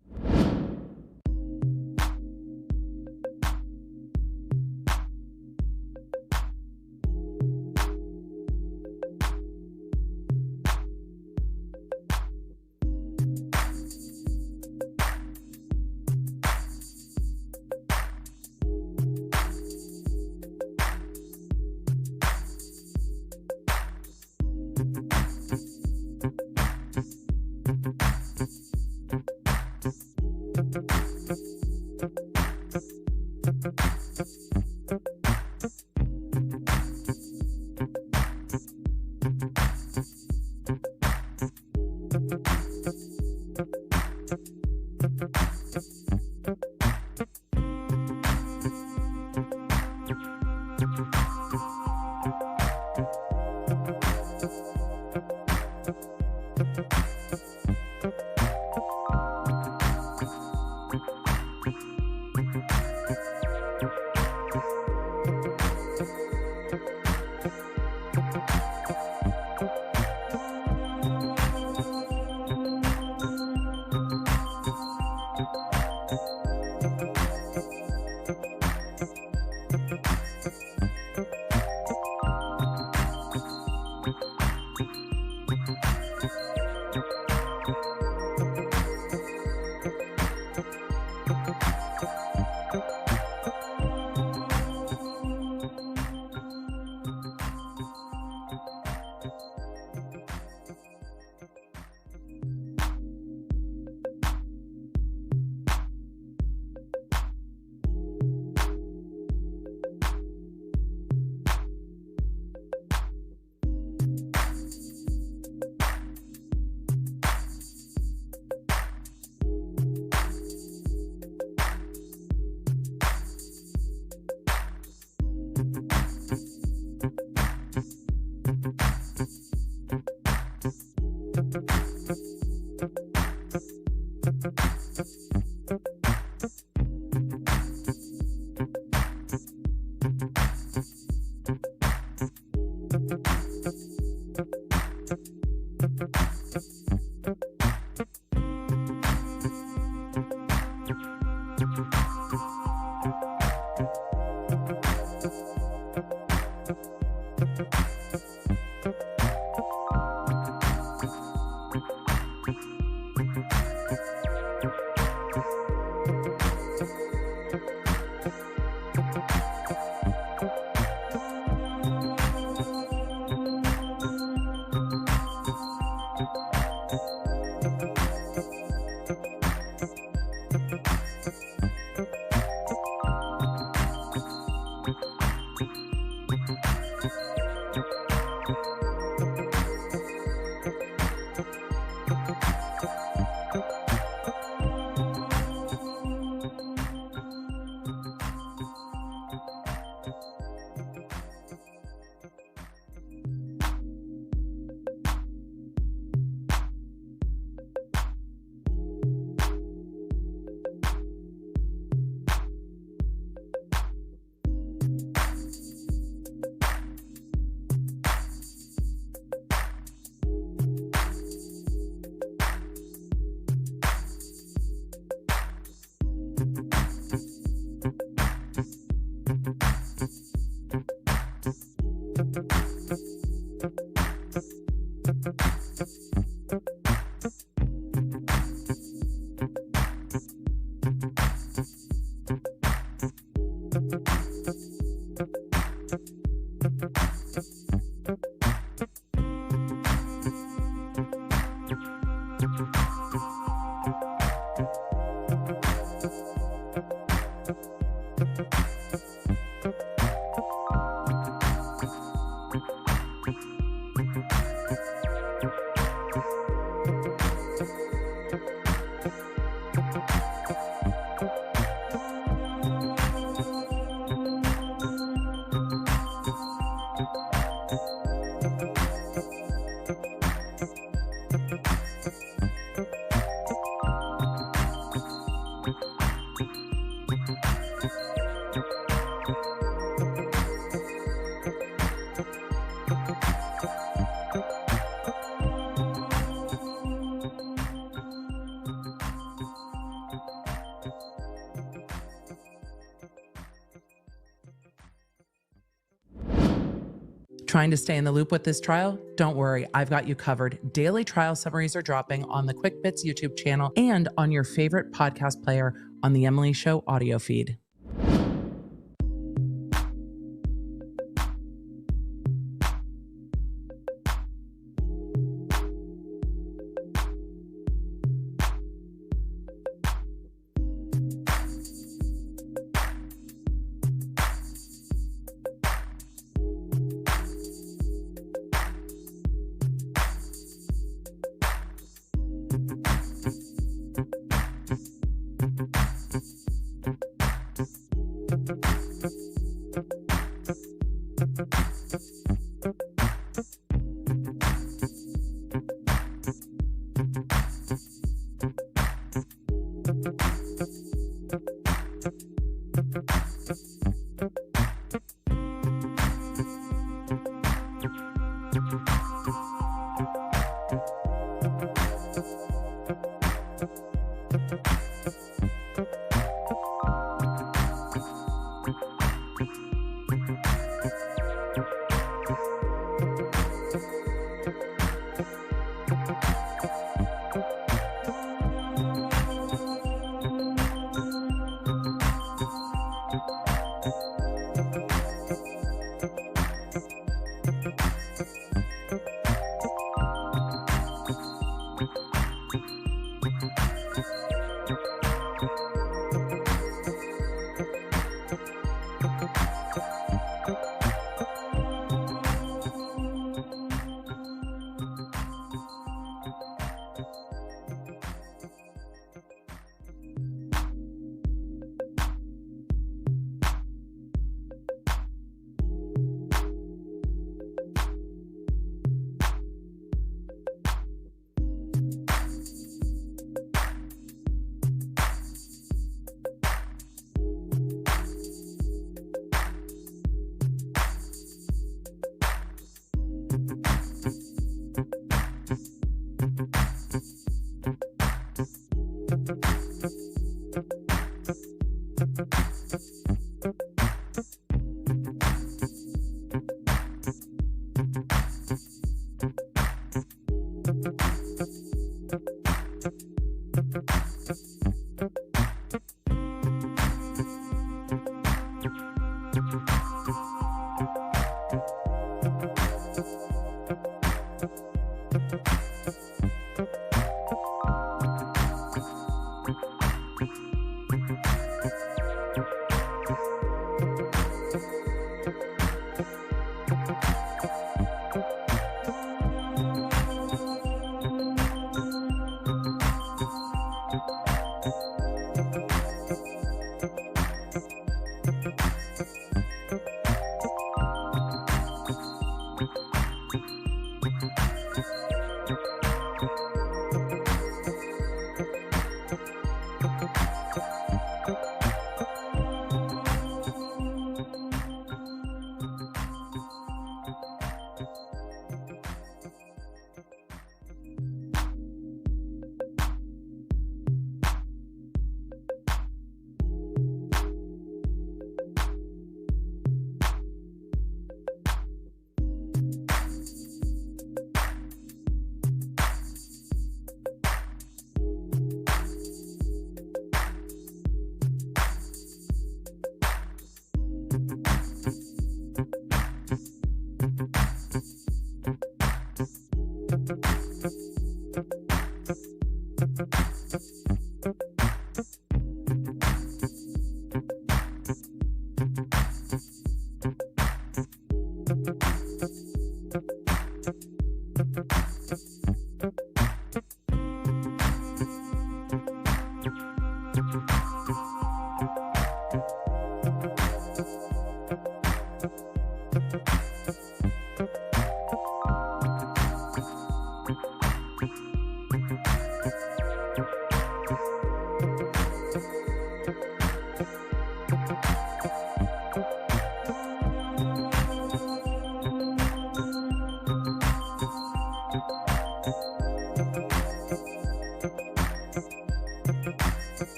Trying to stay in the loop with this trial? Don't worry, I've got you covered. Daily trial summaries are dropping on the Quick Bits YouTube channel and on your favorite podcast player on the Emily Show audio feed.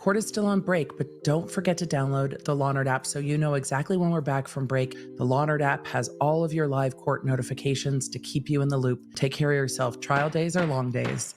Court is still on break, but don't forget to download the Law Nerd app so you know exactly when we're back from break. The Law Nerd app has all of your live court notifications to keep you in the loop. Take care of yourself. Trial days are long days.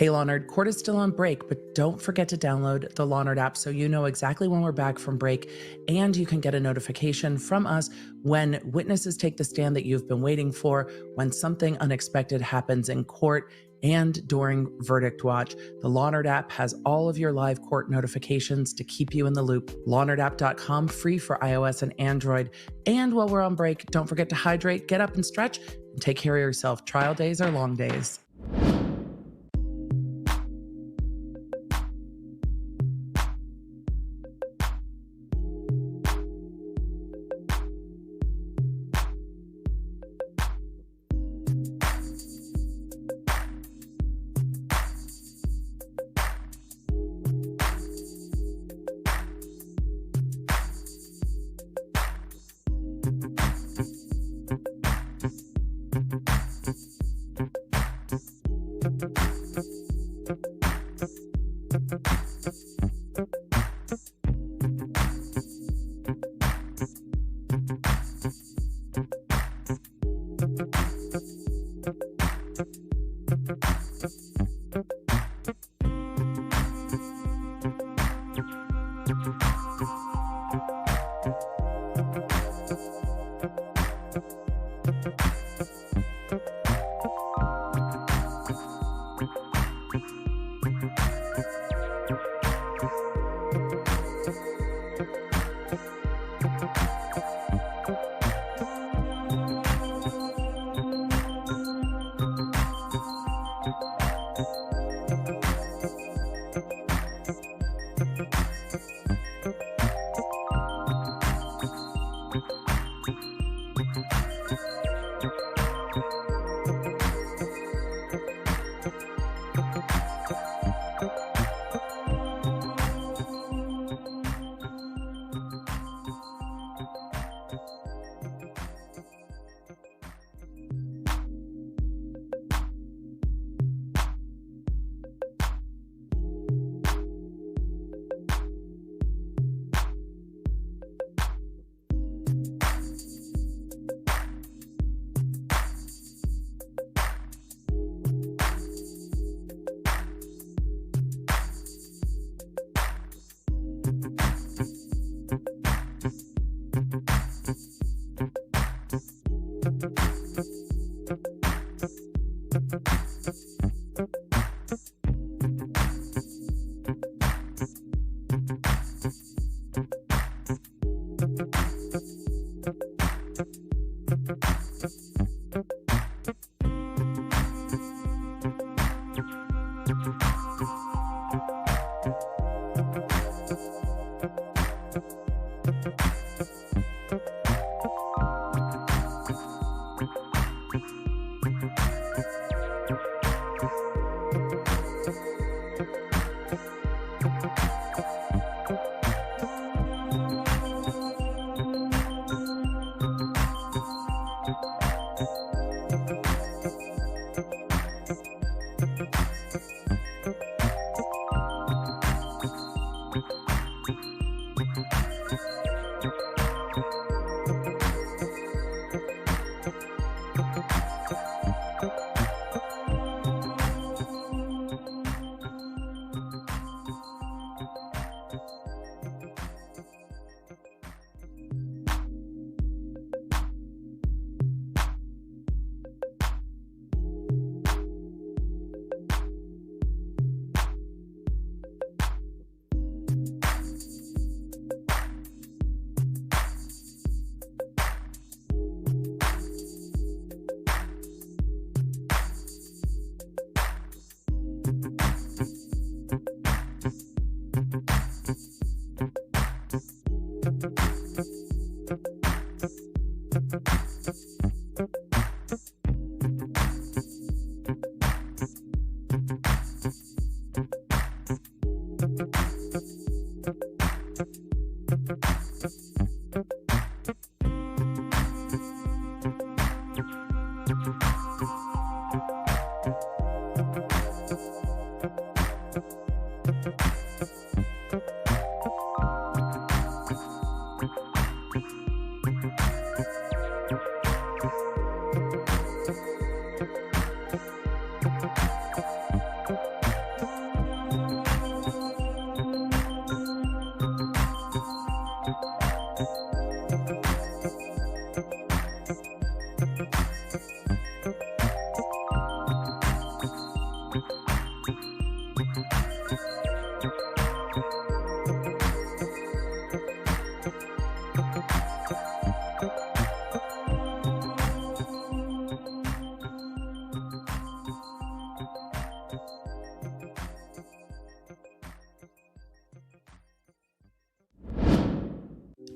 Hey Law Nerd, court is still on break, but don't forget to download the Law Nerd app so you know exactly when we're back from break, and you can get a notification from us when witnesses take the stand that you've been waiting for, when something unexpected happens in court, and during verdict watch. The Law Nerd app has all of your live court notifications to keep you in the loop. LawNerdApp.com, free for iOS and Android. And while we're on break, don't forget to hydrate, get up and stretch, and take care of yourself. Trial days are long days.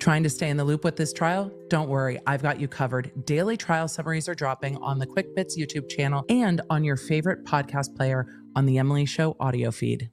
Trying to stay in the loop with this trial? Don't worry, I've got you covered. Daily trial summaries are dropping on the Quick Bits YouTube channel and on your favorite podcast player on the Emily Show audio feed.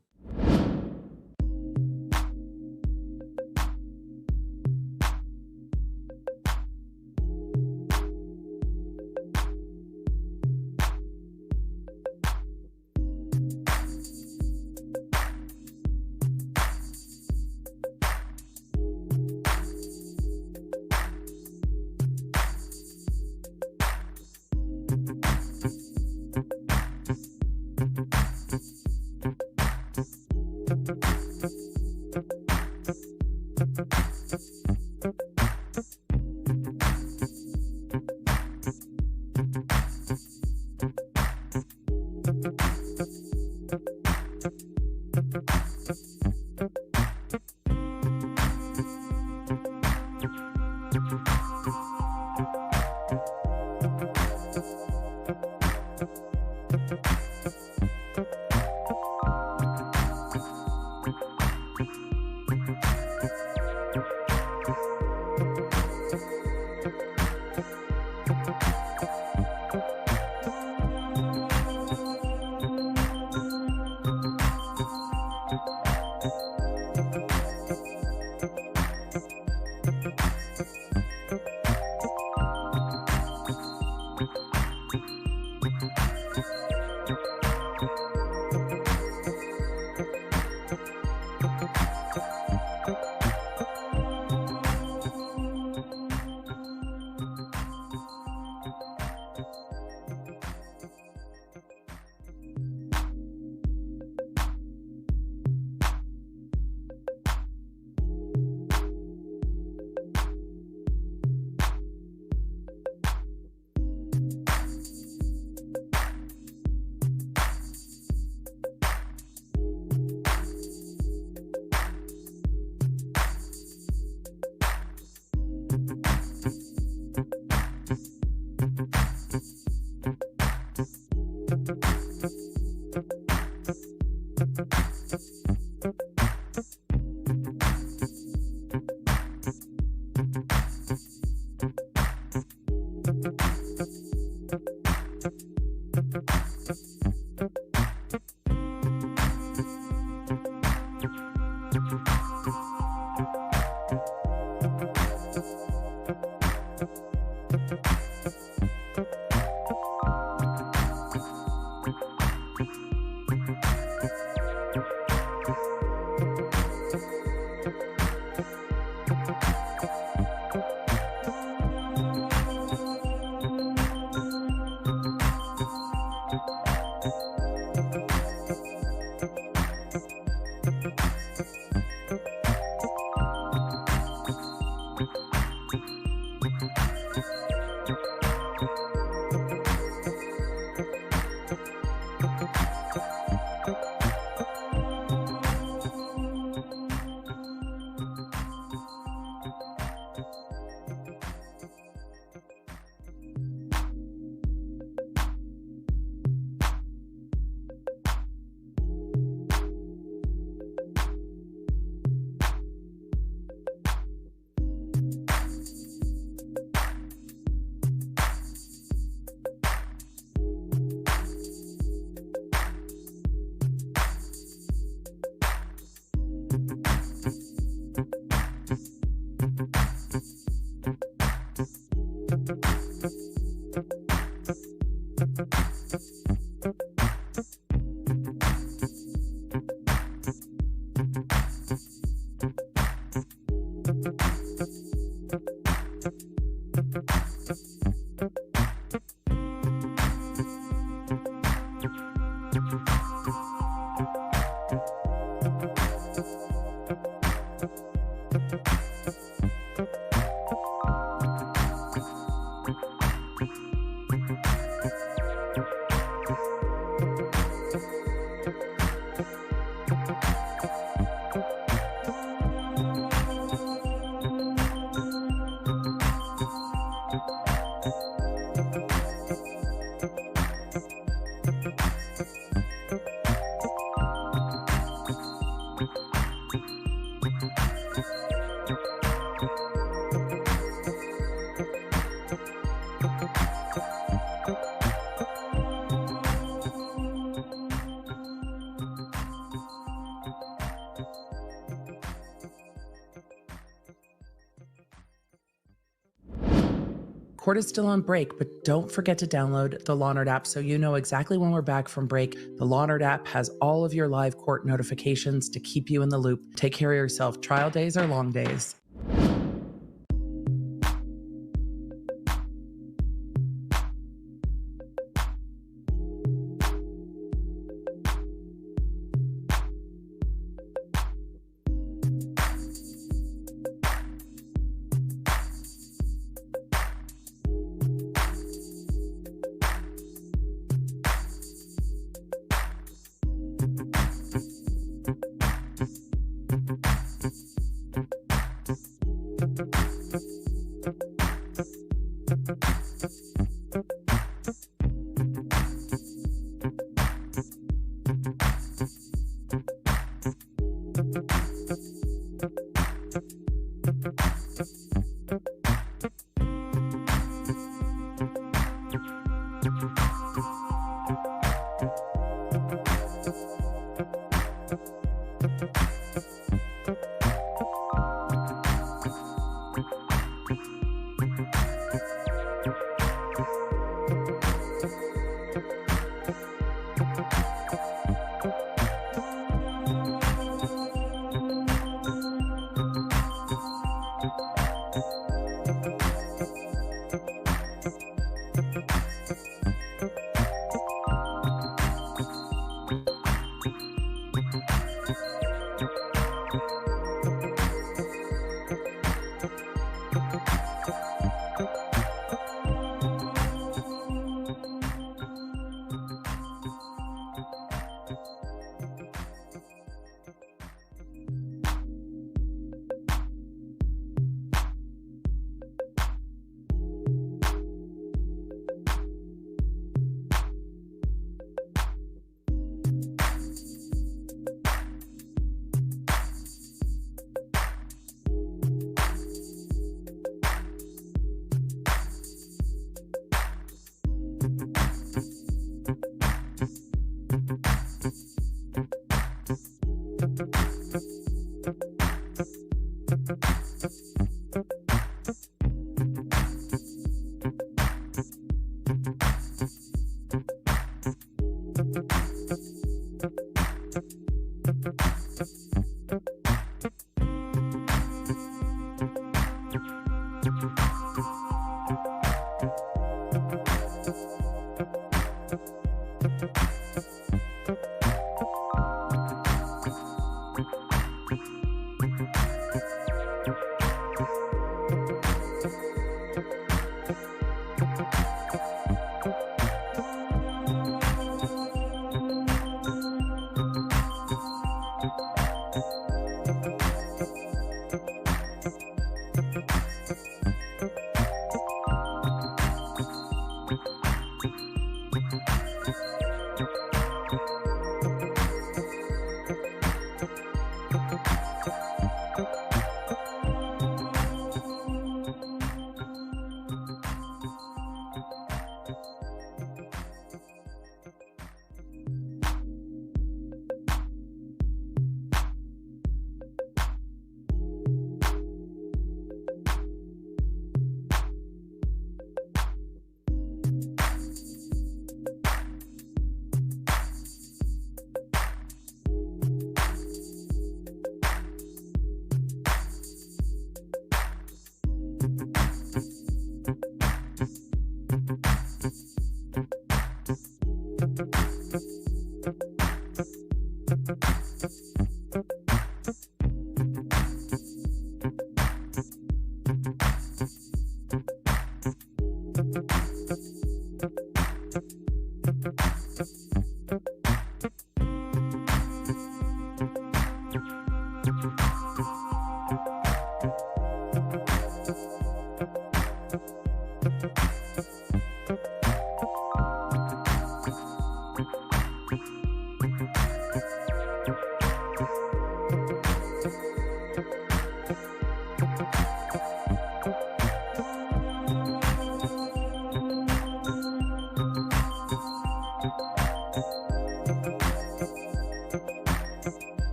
Court is still on break, but don't forget to download the Law Nerd app so you know exactly when we're back from break. The Law Nerd app has all of your live court notifications to keep you in the loop. Take care of yourself. Trial days are long days.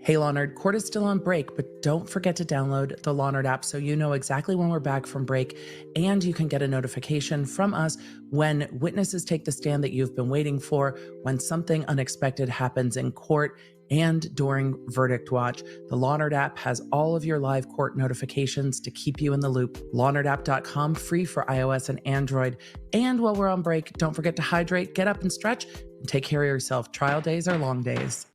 Hey Law Nerd, court is still on break, but don't forget to download the Law Nerd app so you know exactly when we're back from break, and you can get a notification from us when witnesses take the stand that you've been waiting for, when something unexpected happens in court, and during verdict watch. The Law Nerd app has all of your live court notifications to keep you in the loop. LawNerdApp.com, free for iOS and Android. And while we're on break, don't forget to hydrate, get up and stretch, and take care of yourself. Trial days are long days.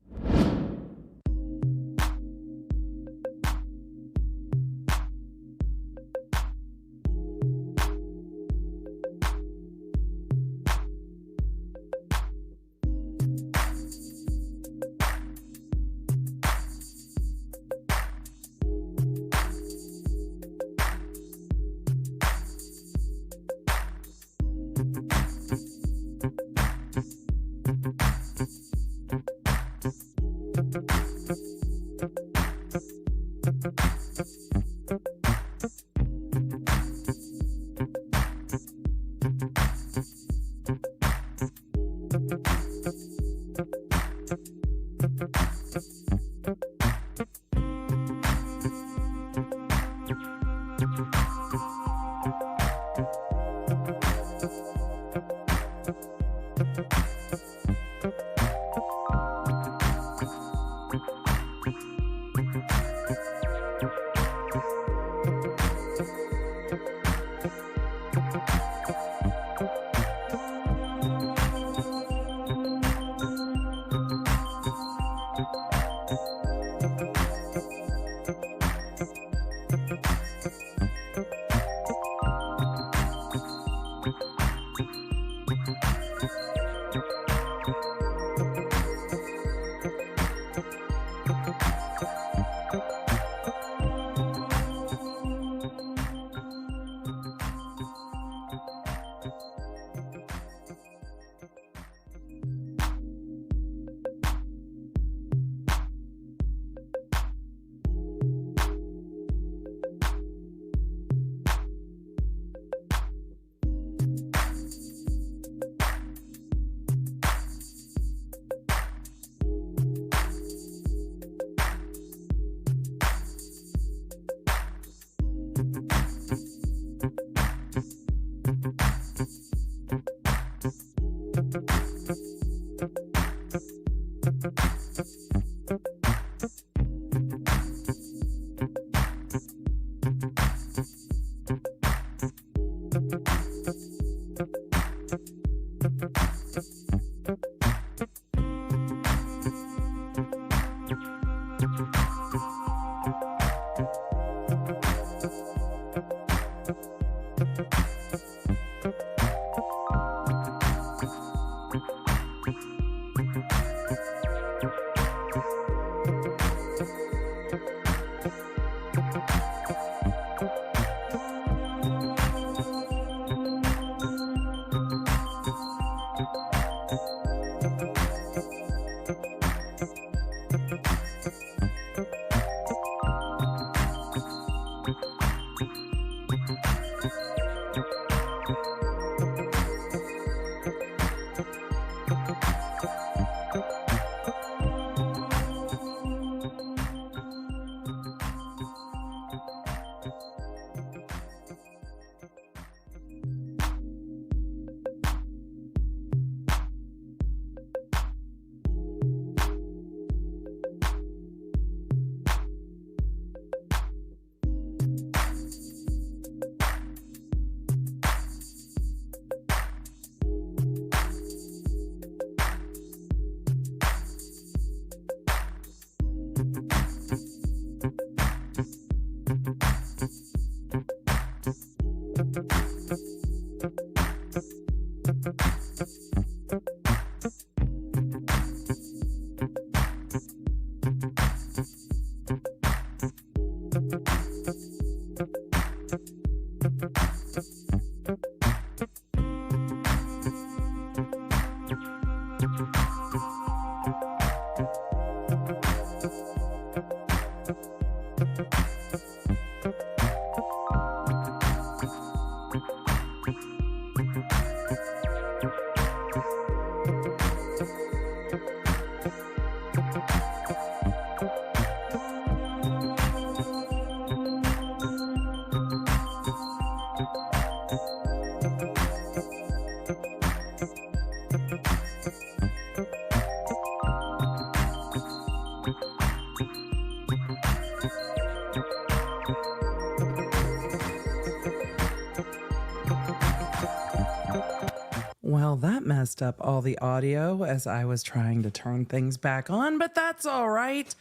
Well, that messed up all the audio as I was trying to turn things back on, but that's all right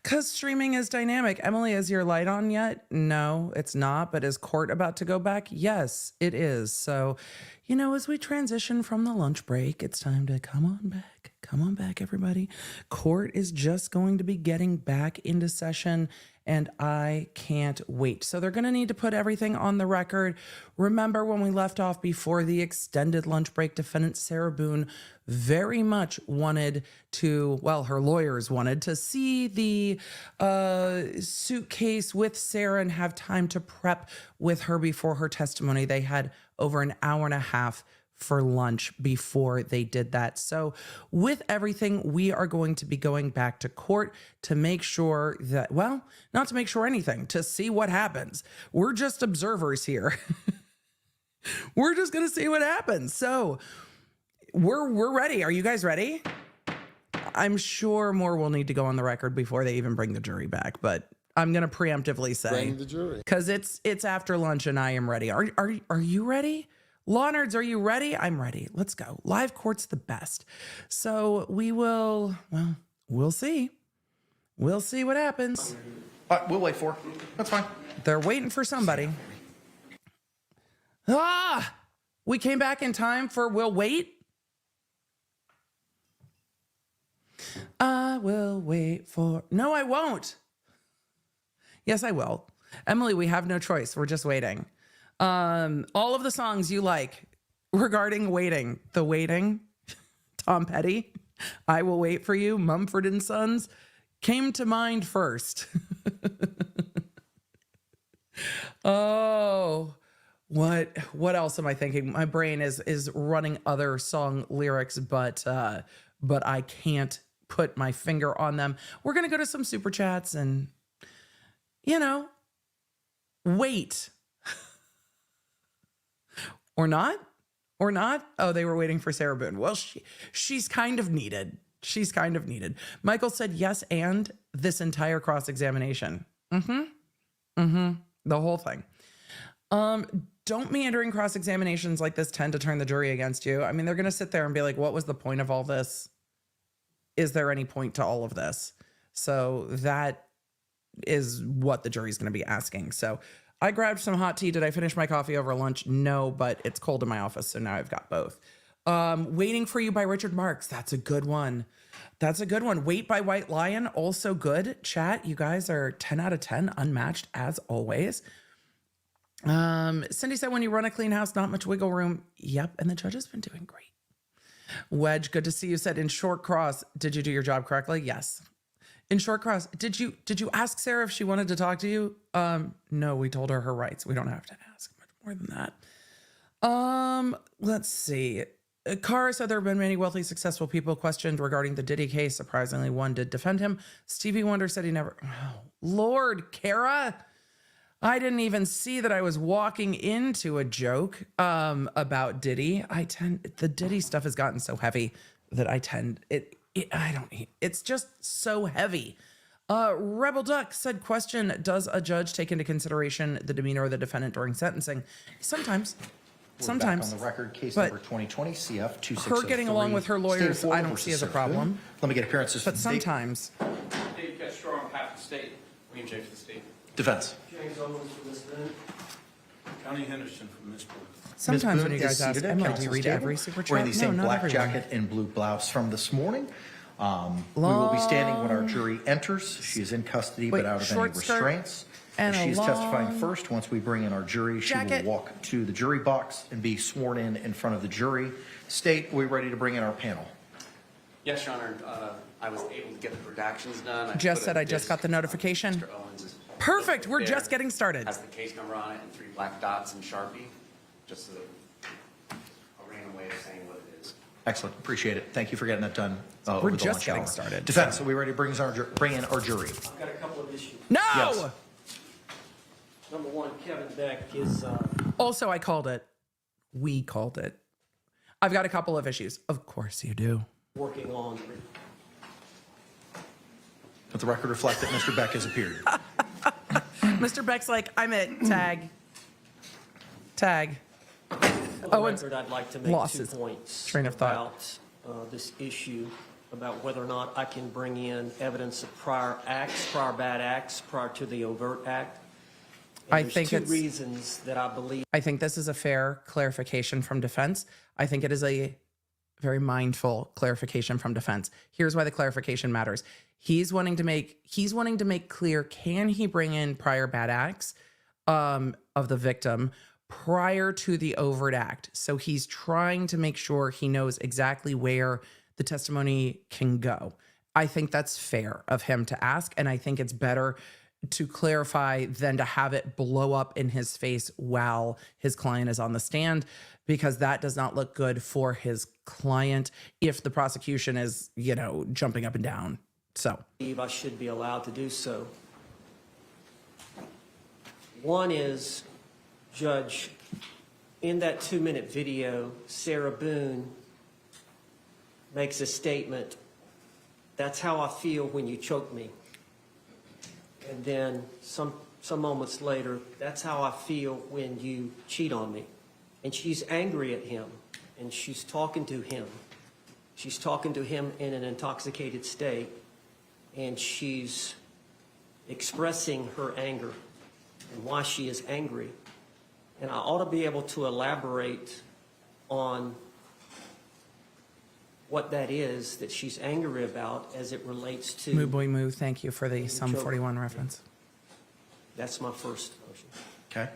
because streaming is dynamic. Emily, is your light on yet? No, it's not. But is court about to go back? Yes, it is. So, you know, as we transition from the lunch break, it's time to come on back. Come on back, everybody. Court is just going to be getting back into session, and I can't wait. So they're going to need to put everything on the record. Remember when we left off before the extended lunch break, defendant Sarah Boone very much wanted to, well, her lawyers wanted to see the suitcase with Sarah and have time to prep with her before her testimony. They had over an hour and a half for lunch before they did that. So with everything, we are going to be going back to court to make sure that, well, not to make sure anything, to see what happens. We're just observers here. We're just going to see what happens. So we're ready. Are you guys ready? I'm sure more will need to go on the record before they even bring the jury back, but I'm going to preemptively say, Bring the jury. because it's after lunch and I am ready. Are you ready? Law nerds, are you ready? I'm ready. Let's go. Live court's the best. So we will, well, we'll see. We'll see what happens. We'll wait for it. That's fine. They're waiting for somebody. We came back in time for we'll wait. I will wait for, no, I won't. Yes, I will. Emily, we have no choice. We're just waiting. All of the songs you like regarding waiting, The Waiting, Tom Petty, I Will Wait for You, Mumford & Sons came to mind first. Oh, what else am I thinking? My brain is running other song lyrics, but I can't put my finger on them. We're going to go to some super chats and, you know, wait. Or not? Oh, they were waiting for Sarah Boone. Well, she's kind of needed. She's kind of needed. Michael said yes, and this entire cross-examination. The whole thing. Don't meandering cross-examinations like this tend to turn the jury against you. I mean, they're going to sit there and be like, what was the point of all this? Is there any point to all of this? So that is what the jury's going to be asking. So I grabbed some hot tea. Did I finish my coffee over lunch? No, but it's cold in my office, so now I've got both. Waiting for You by Richard Marx. That's a good one. Wait by White Lion, also good. Chat, you guys are 10 out of 10, unmatched as always. Cindy said, when you run a clean house, not much wiggle room. Yep, and the judge has been doing great. Wedge, good to see you. Said, in short cross, did you do your job correctly? Yes. In short cross, did you ask Sarah if she wanted to talk to you? No, we told her rights. We don't have to ask much more than that. Let's see. Cara said there have been many wealthy, successful people questioned regarding the Diddy case. Surprisingly, one did defend him. Stevie Wonder said he never. Oh, Lord, Cara, I didn't even see that I was walking into a joke about Diddy. The Diddy stuff has gotten so heavy that it's just so heavy. Rebel Duck said, question, does a judge take into consideration the demeanor of the defendant during sentencing? Sometimes. We're back on the record, case But number 2020 CF 2603. her getting along with her lawyers, I don't see as a problem. Let me get appearances from But the state. sometimes. Dave got strong half the state. William J. for the state. Defense. James Owens for this then. County Henderson from this board. Sometimes Ms. when Boone you is guys ask, seated at Emily, do you counsel's read table, every super chat? wearing the same no, not black everyone. jacket and blue blouse from this morning. We will be standing when our jury enters. She is in custody Wait, but out of any short skirt restraints. and She a is testifying long first. Once we bring in our jury, she jacket. will walk to the jury box and be sworn in front of the jury. State, are we ready to bring in our panel? Yes, Your Honor, I was able to get the redactions done. Just said I just got the notification. Mr. Owens is Perfect. We're there, just getting started. has the case number on it and 3 black dots in Sharpie, just so that a random way of saying what it is. Excellent. Appreciate it. Thank you for getting that done. We're over the just lunch getting hour. started. Defense, are we ready to bring in our jury? I've got a couple of issues. No! Yes. Number one, Kevin Beck is Also, I called it. We called it. I've got a couple of issues. Of course you do. working on. Let the record reflect that Mr. Beck has appeared. Mr. Beck's like, I'm it. Tag. Well, the Oh, it's record, I'd like to make lost 2 his points train of thought. about this issue, about whether or not I can bring in evidence of prior acts, prior bad acts, prior to the overt act. And I there's think 2 it's- reasons that I believe. I think this is a fair clarification from defense. I think it is a very mindful clarification from defense. Here's why the clarification matters. He's wanting to make clear, can he bring in prior bad acts of the victim prior to the overt act? So he's trying to make sure he knows exactly where the testimony can go. I think that's fair of him to ask, and I think it's better to clarify than to have it blow up in his face while his client is on the stand, because that does not look good for his client if the prosecution is, jumping up and down. So I should be allowed to do so. One is, Judge, in that 2-minute video, Sarah Boone makes a statement, "That's how I feel when you choke me." And then some moments later, "That's how I feel when you cheat on me." And she's angry at him, and she's talking to him. She's talking to him in an intoxicated state, and she's expressing her anger and why she is angry. And I ought to be able to elaborate on what that is that she's angry about as it relates to. Moo boy moo, thank you for the Sum 41 reference. That's my first motion. Okay.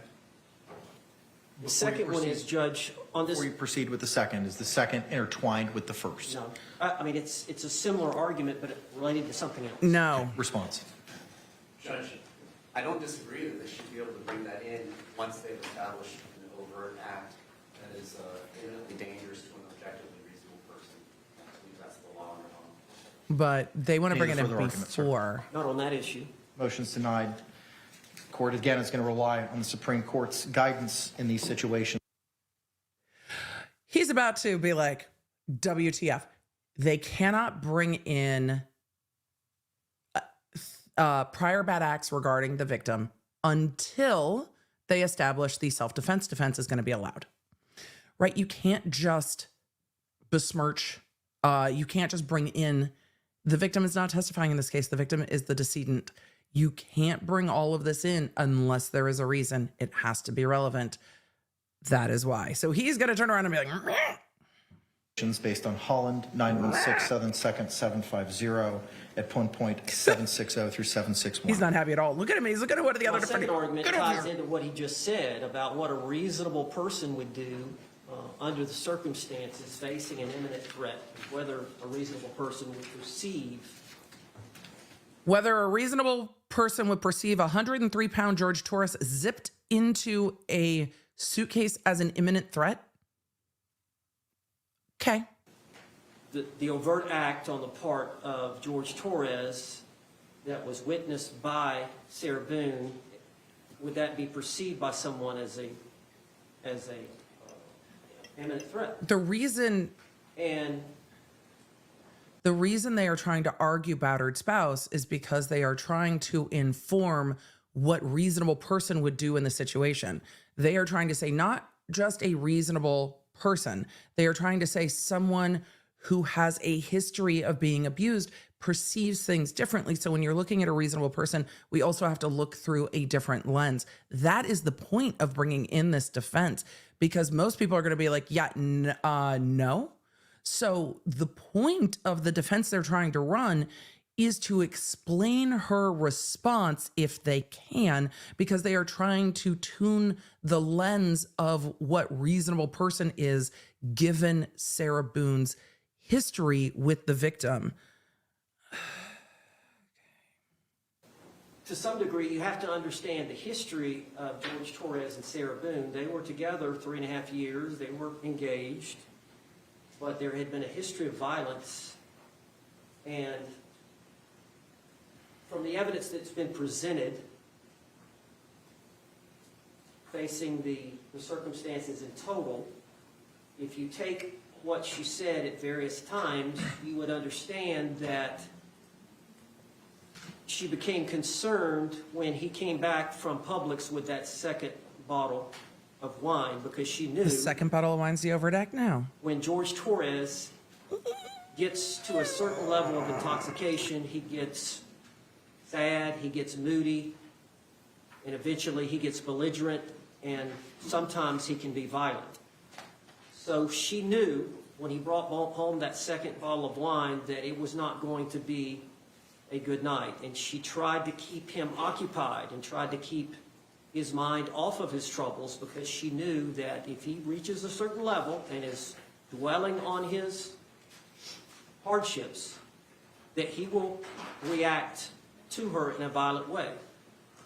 The second one is, Judge, on this. Before you proceed with the second, is the second intertwined with the first? No, I mean, it's a similar argument, but related to something else. No. Response. Judge, I don't disagree that they should be able to bring that in once they've established an overt act that is imminently dangerous to an objectively reasonable person. I believe that's the law in our home. But they want to bring Any it in further argument, sir? before. Not on that issue. Motion's denied. Court, again, is going to rely on the Supreme Court's guidance in these situations. He's about to be like, WTF. They cannot bring in prior bad acts regarding the victim until they establish the self-defense defense is going to be allowed. Right? You can't just besmirch. You can't just bring in. The victim is not testifying in this case. The victim is the decedent. You can't bring all of this in unless there is a reason. It has to be relevant. That is why. So he's going to turn around and be like, meh. Based on Holland 9167 second 750 at 1.760 through 761. He's not happy at all. Look at him. He's looking at what the other My second defendant. argument Get over ties here. into what he just said about what a reasonable person would do under the circumstances facing an imminent threat, whether a reasonable person would perceive. Whether a reasonable person would perceive a 103-pound Jorge Torres zipped into a suitcase as an imminent threat. Okay. The overt act on the part of Jorge Torres that was witnessed by Sarah Boone, would that be perceived by someone as a imminent threat? The reason they are trying to argue battered spouse is because they are trying to inform what reasonable person would do in the situation. They are trying to say not just a reasonable person. They are trying to say someone who has a history of being abused perceives things differently. So when you're looking at a reasonable person, we also have to look through a different lens. That is the point of bringing in this defense, because most people are going to be like, yeah, no. So the point of the defense they're trying to run is to explain her response if they can, because they are trying to tune the lens of what reasonable person is given Sarah Boone's history with the victim. to some degree, you have to understand the history of Jorge Torres and Sarah Boone. They were together 3.5 years. They were engaged, but there had been a history of violence. And from the evidence that's been presented, facing the circumstances in total, if you take what she said at various times, you would understand that she became concerned when he came back from Publix with that second bottle of wine because she knew The second bottle of wine's the overt act now. when Jorge Torres gets to a certain level of intoxication, he gets sad, he gets moody, and eventually he gets belligerent, and sometimes he can be violent. So she knew when he brought home that second bottle of wine that it was not going to be a good night, and she tried to keep him occupied and tried to keep his mind off of his troubles because she knew that if he reaches a certain level and is dwelling on his hardships, that he will react to her in a violent way.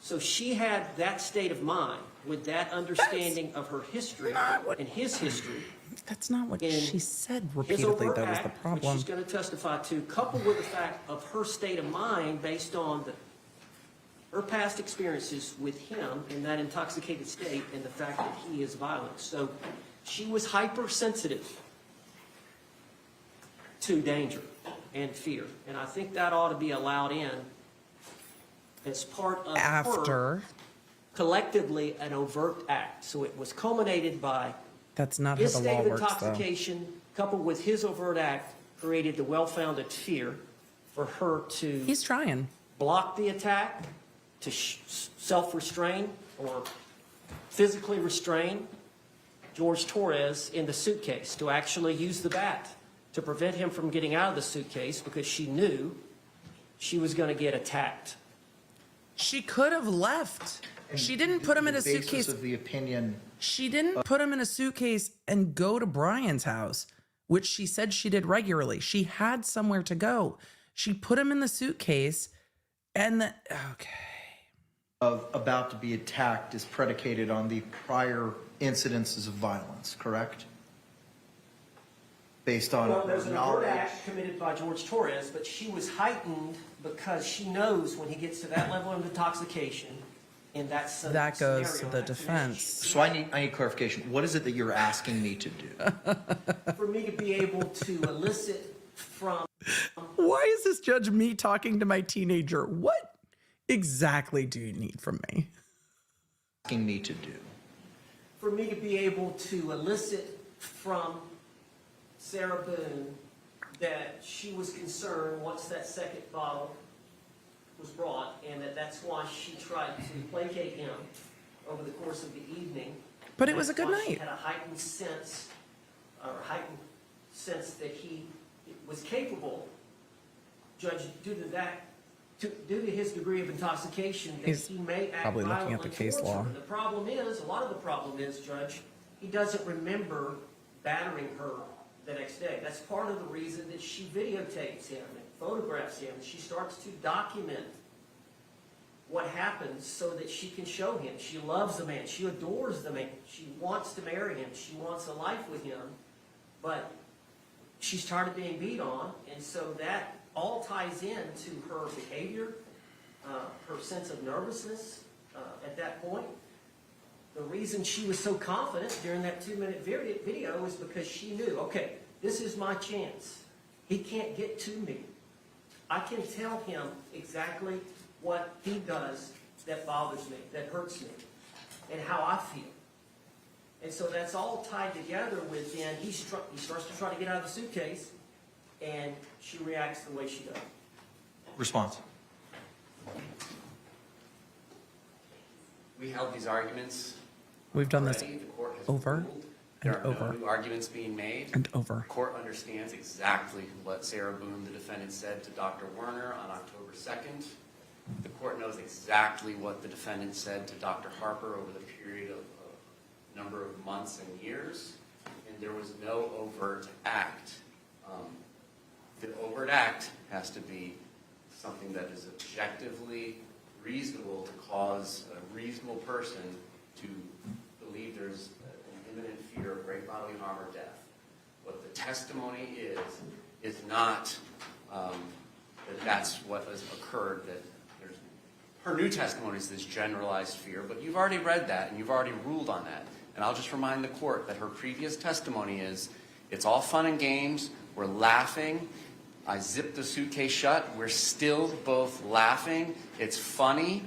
So she had that state of mind with that understanding of her history and his history. That's not what in she said his repeatedly, overt though, was act, the which problem. she's going to testify to, coupled with the fact of her state of mind based on her past experiences with him in that intoxicated state and the fact that he is violent. So she was hypersensitive to danger and fear. And I think that ought to be allowed in as part of her After. collectively an overt act. So it was culminated by That's not how his the state law of works, though. intoxication, coupled with his overt act, created the well-founded fear for her to He's trying. block the attack, to self-restrain or physically restrain Jorge Torres in the suitcase, to actually use the bat to prevent him from getting out of the suitcase because she knew she was going to get attacked. She could have left. She didn't put him in a The basis suitcase. of the opinion. She didn't put him in a suitcase and go to Brian's house, which she said she did regularly. She had somewhere to go. She put him in the suitcase and okay. Of about to be attacked is predicated on the prior incidences of violence, correct? Based on Well, there's an overt knowledge. act committed by Jorge Torres, but she was heightened because she knows when he gets to that level of intoxication, and that's That goes to the defense. So I need clarification. What is it that you're asking me to do? For me to be able to elicit from Why is this judge me talking to my teenager? What exactly do you need from me? Asking me to do. for me to be able to elicit from Sarah Boone that she was concerned once that second bottle was brought, and that's why she tried to placate him over the course of the evening. But it was a good That's why she night. had a heightened sense that he was capable, Judge, due to his degree of intoxication, that He's he may act probably looking at the violently case towards law. her. The problem is, a lot of the problem is, Judge, he doesn't remember battering her the next day. That's part of the reason that she videotapes him and photographs him. She starts to document what happens so that she can show him. She loves the man. She adores the man. She wants to marry him. She wants a life with him. But she's tired of being beat on, and so that all ties into her behavior, her sense of nervousness at that point. The reason she was so confident during that 2-minute video is because she knew, okay, this is my chance. He can't get to me. I can tell him exactly what he does that bothers me, that hurts me, and how I feel. And so that's all tied together with then he starts to try to get out of the suitcase, and she reacts the way she does. Response. We held these arguments. We've done this already. The court has over ruled. There and are over no new arguments being made. and over. The court understands exactly what Sarah Boone, the defendant, said to Dr. Werner on October 2nd. The court knows exactly what the defendant said to Dr. Harper over the period of a number of months and years, and there was no overt act. The overt act has to be something that is objectively reasonable to cause a reasonable person to believe there's an imminent fear of great bodily harm or death. What the testimony is not that that's what has occurred, that there's, her new testimony is this generalized fear, but you've already read that and you've already ruled on that. And I'll just remind the court that her previous testimony is, it's all fun and games, we're laughing, I zipped the suitcase shut, we're still both laughing, it's funny,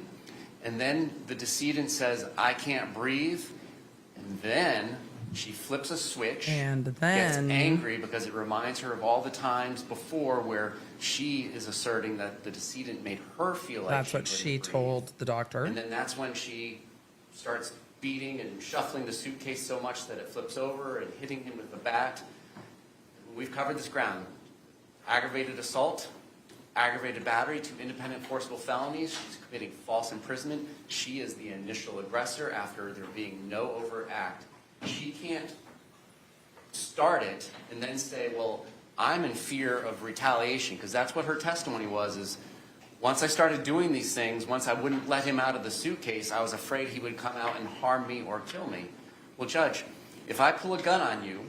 and then the decedent says, I can't breathe, and Then she flips a switch And gets then- angry because it reminds her of all the times before where she is asserting that the decedent made her feel like That's what couldn't she breathe. told the doctor. And then that's when she starts beating and shuffling the suitcase so much that it flips over and hitting him with the bat. We've covered this ground. Aggravated assault, aggravated battery, 2 independent forcible felonies. She's committing false imprisonment. She is the initial aggressor after there being no overt act. She can't start it and then say, well, I'm in fear of retaliation, because that's what her testimony was, is once I started doing these things, once I wouldn't let him out of the suitcase, I was afraid he would come out and harm me or kill me. Well, Judge, if I pull a gun on you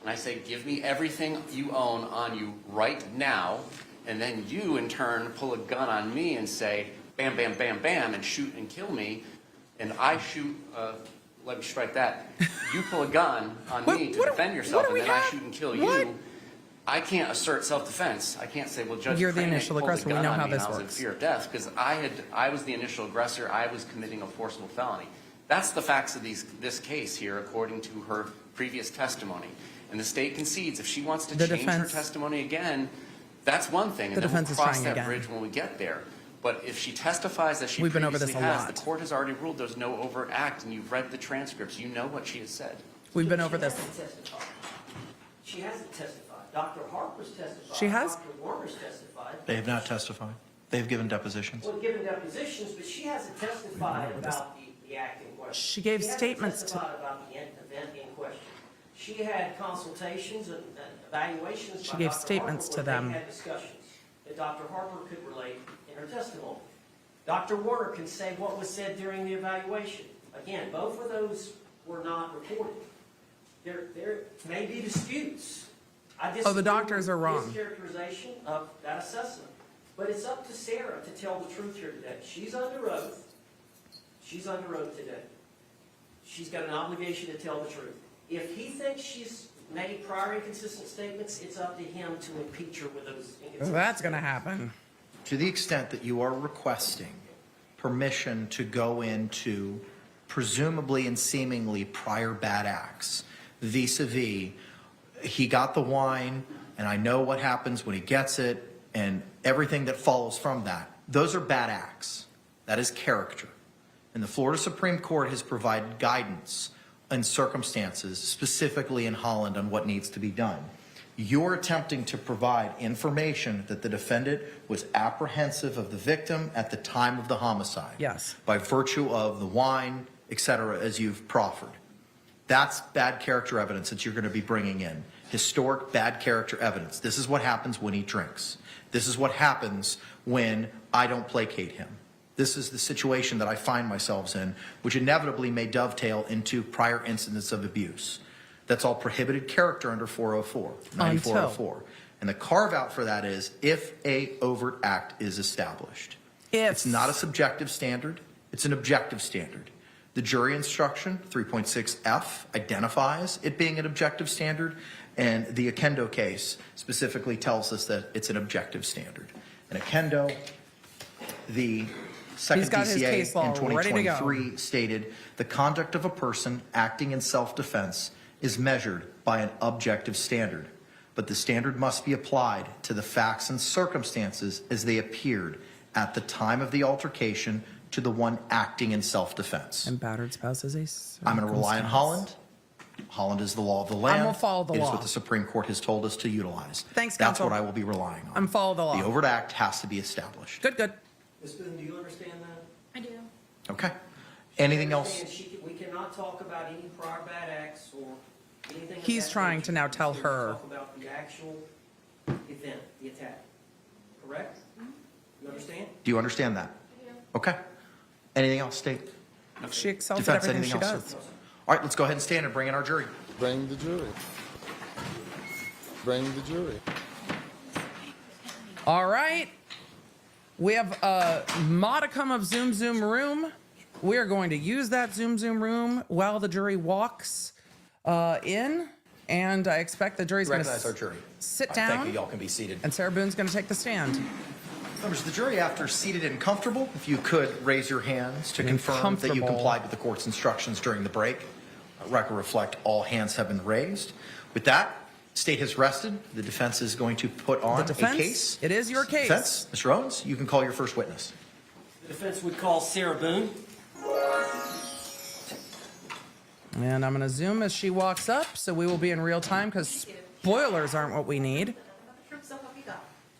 and I say, give me everything you own on you right now, and then you in turn pull a gun on me and say, bam, bam, bam, bam, and shoot and kill me, and I shoot, let me strike that. You pull a gun on me to defend yourself, and then I shoot and kill you. I can't assert self-defense. I can't say, well, Judge, You're the Crane initial pulled a aggressor. We gun know on how me and this I was in works. fear of death because I was the initial aggressor. I was committing a forcible felony. That's the facts of this case here, according to her previous testimony. And the state concedes if she wants to change her testimony again, that's one thing, and then we'll cross that bridge when we get there. But if she testifies that she We've been over previously this a has, lot. the court has already ruled there's no overt act, and you've read the transcripts. You know what she has said. We've been over this. She hasn't testified. Dr. Harper's testified. She has? Dr. Warner's testified. They have not testified. They've given depositions. Well, given depositions, but she hasn't testified about the act in question. She gave hasn't statements to- testified about the event in question. She had consultations and evaluations. She by gave Dr. statements Harper to where them. They had discussions that Dr. Harper could relate in her testimony. Dr. Warner can say what was said during the evaluation. Again, both of those were not reported. There may be disputes. I disagree the doctors are wrong. with his characterization of that assessment. But it's up to Sarah to tell the truth here today. She's under oath. She's under oath today. She's got an obligation to tell the truth. If he thinks she's made prior inconsistent statements, it's up to him to impeach her with those inconsistent That's going to happen. To the extent that you are requesting permission to go into presumably and seemingly prior bad acts, vis-a-vis, he got the wine, and I know what happens when he gets it, and everything that follows from that. Those are bad acts. That is character. And the Florida Supreme Court has provided guidance and circumstances, specifically in Holland, on what needs to be done. You're attempting to provide information that the defendant was apprehensive of the victim at the time of the homicide. Yes. By virtue of the wine, etc., as you've proffered. That's bad character evidence that you're going to be bringing in. Historic bad character evidence. This is what happens when he drinks. This is what happens when I don't placate him. This is the situation that I find myself in, which inevitably may dovetail into prior incidents of abuse. That's all prohibited character under 404, 9404. And the carve out for that is if a overt act is established. It's not a subjective standard, it's an objective standard. The jury instruction, 3.6F, identifies it being an objective standard, and the Akendo case specifically tells us that it's an objective standard. In Akendo, the second got his DCA case law in ready to go. 2023 stated, the conduct of a person acting in self-defense is measured by an objective standard, but the standard must be applied to the facts and circumstances as they appeared at the time of the altercation to the one acting in self-defense. And battered spouse is a I'm going to rely on Holland. Holland is the law of the land. I'm gonna follow the It is law. what the Supreme Court has told us to utilize. Thanks, That's counsel. what I will be relying on. I'm follow the law. The overt act has to be established. Good. Ms. Boone, do you understand that? I do. Okay. Anything else? And we cannot talk about any prior bad acts or anything. of He's that trying nature. to now tell So we her. Talk about the actual event, the attack. Correct? You understand? Do you understand that? Okay. Anything else, State? She excels at Defense, everything anything she else, does. sir? All right, let's go ahead and stand and bring in our jury. Bring the jury. Bring the jury. All right. We have a modicum of Zoom room. We are going to use that Zoom room while the jury walks in. And I expect the jury's going Recognize our to jury. sit Thank down. you. Y'all can be seated. And Sarah Boone's going to take the stand. Members of the jury, after seated and comfortable, if you could raise your hands to confirm that you comfortable. complied with the court's instructions during the break. Record reflect all hands have been raised. With that, state has rested. The defense is going to put on The defense? a case. It is your case. Defense, Mr. Owens, you can call your first witness. The defense would call Sarah Boone. And I'm going to zoom as she walks up, so we will be in real time because spoilers aren't what we need.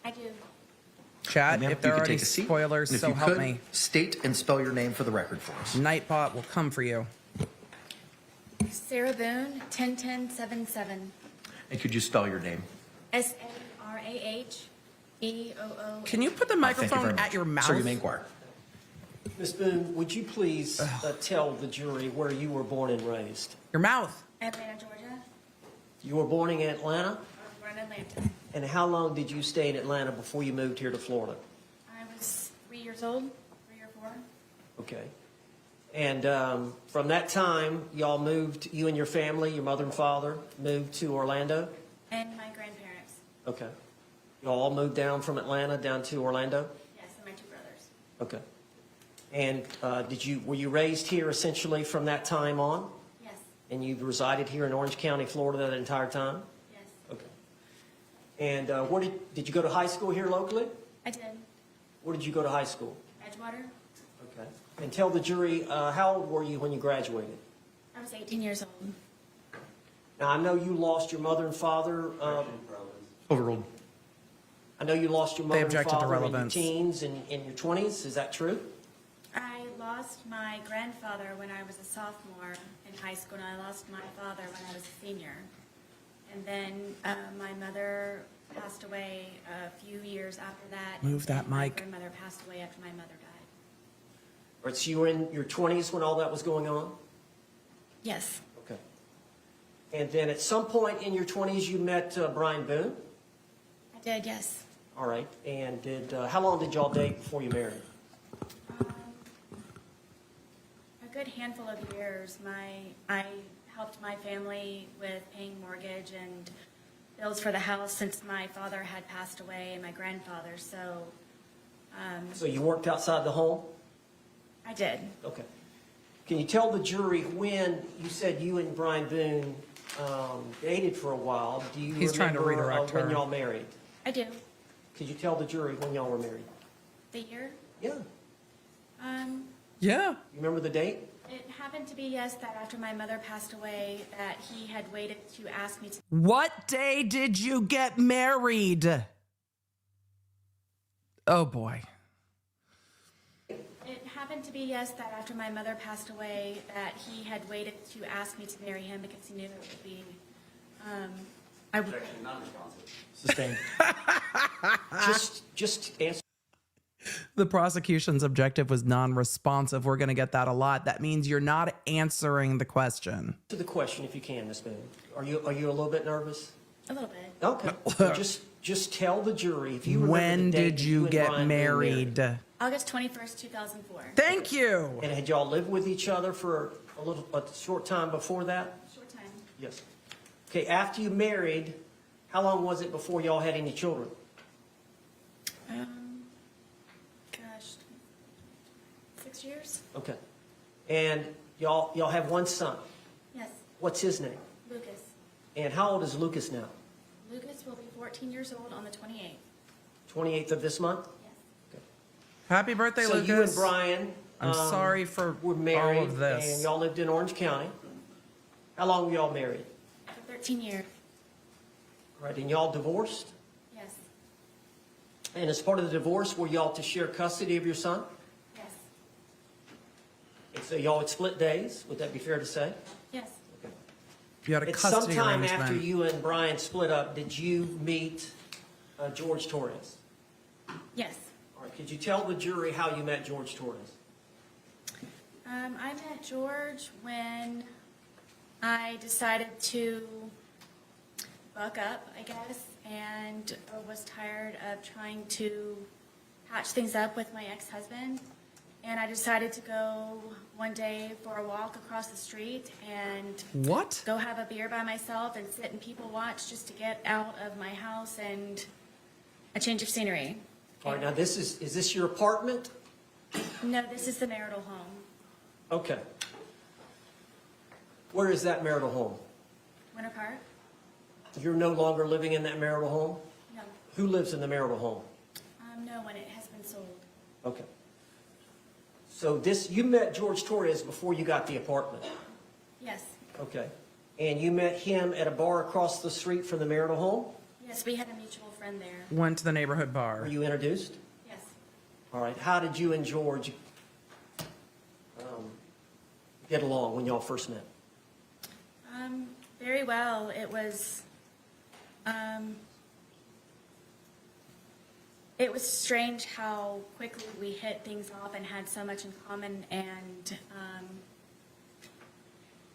I do. Chad, Ma'am, if there you are can any take a seat. spoilers, And if so you help could, me. state and spell your name for the record for us. Nightbot will come for you. Sarah Boone, 101077. And could you spell your name? SARAHEOO. Can you put the Thank you microphone very much. at your mouth? Sir, you may inquire. Ms. Boone, would you please tell the jury where you were born and raised? Your mouth. Atlanta, Georgia. You were born in Atlanta? I was born in Atlanta. And how long did you stay in Atlanta before you moved here to Florida? I was 3 years old, 3 or 4. Okay. And from that time, y'all moved, you and your family, your mother and father, moved to Orlando? And my grandparents. Okay. Y'all all moved down from Atlanta down to Orlando? Yes, and my 2 brothers. Okay. And were you raised here essentially from that time on? Yes, And you've resided here in Orange County, Florida that entire time? yes. Okay. And where did you go to high school here locally? I did. Where did you go to high school? Edgewater. Okay. And tell the jury, how old were you when you graduated? I was 18 years old. Now, I know you lost your mother and father. Overruled. I know you lost your They mother and objected to father in your relevance. teens and in your 20s. Is that true? I lost my grandfather when I was a sophomore in high school, and I lost my father when I was a senior. And then my mother passed away a few years after that. Move and that then my mic. grandmother passed away after my mother died. All right, so you were in your 20s when all that was going on? Yes, Okay. And then at some point in your 20s, you met Brian Boone? I did, yes. All right. And how long did y'all date before you married? A good handful of years. I helped my family with paying mortgage and bills for the house since my father had passed away and my grandfather, so So you worked outside the home? I did. Okay. Can you tell the jury when you said you and Brian Boone dated for a while? Do you He's trying to remember redirect when her. y'all married? I do. Could you tell the jury when y'all were married? The year? Yeah. Yeah. You remember the date? It happened to be, yes, that after my mother passed away, that he had waited to ask me to. What day did you get married? Oh boy. It happened to be, yes, that after my mother passed away, that he had waited to ask me to marry him because he knew it would be. Objection, non-responsive. Sustained. just answer. The prosecution's objective was non-responsive. We're going to get that a lot. That means you're not answering the question. To the question, if you can, Ms. Boone. Are you a little bit nervous? A little bit. Okay. just tell the jury if you remember When the date did that you and get Brian Boone married? August 21st, 2004. Thank you. And had y'all lived with each other for a short time before that? Short time. Yes. Okay. After you married, how long was it before y'all had any children? Gosh, 6 years? Okay. And y'all have one son. Yes. What's his name? Lucas. And how old is Lucas now? Lucas will be 14 years old on the 28th. 28th of this month? Yes. Happy birthday, So Lucas. you and Brian I'm sorry for were married, all of this. and y'all lived in Orange County. How long were y'all married? For 13 years. All right, and y'all divorced? Yes. And as part of the divorce, were y'all to share custody of your son? Yes. And so y'all would split days, would that be fair to say? Yes. You had a At custody some time arrangement. after you and Brian split up, did you meet George Torres? Yes. All right, could you tell the jury how you met George Torres? I met George when I decided to buck up, I guess, and was tired of trying to patch things up with my ex-husband. And I decided to go one day for a walk across the street and What? go have a beer by myself and sit and people watch just to get out of my house and a change of scenery. All right, now is this your apartment? No, this is the marital home. Okay. Where is that marital home? Winter Park? You're no longer living in that marital home? No. Who lives in the marital home? No one. It has been sold. Okay. So you met George Torres before you got the apartment? Yes. Okay. And you met him at a bar across the street from the marital home? Yes, we had a mutual friend there. Went to the neighborhood bar. Were you introduced? Yes. All right. How did you and George get along when y'all first met? Very well. It was strange how quickly we hit things off and had so much in common, and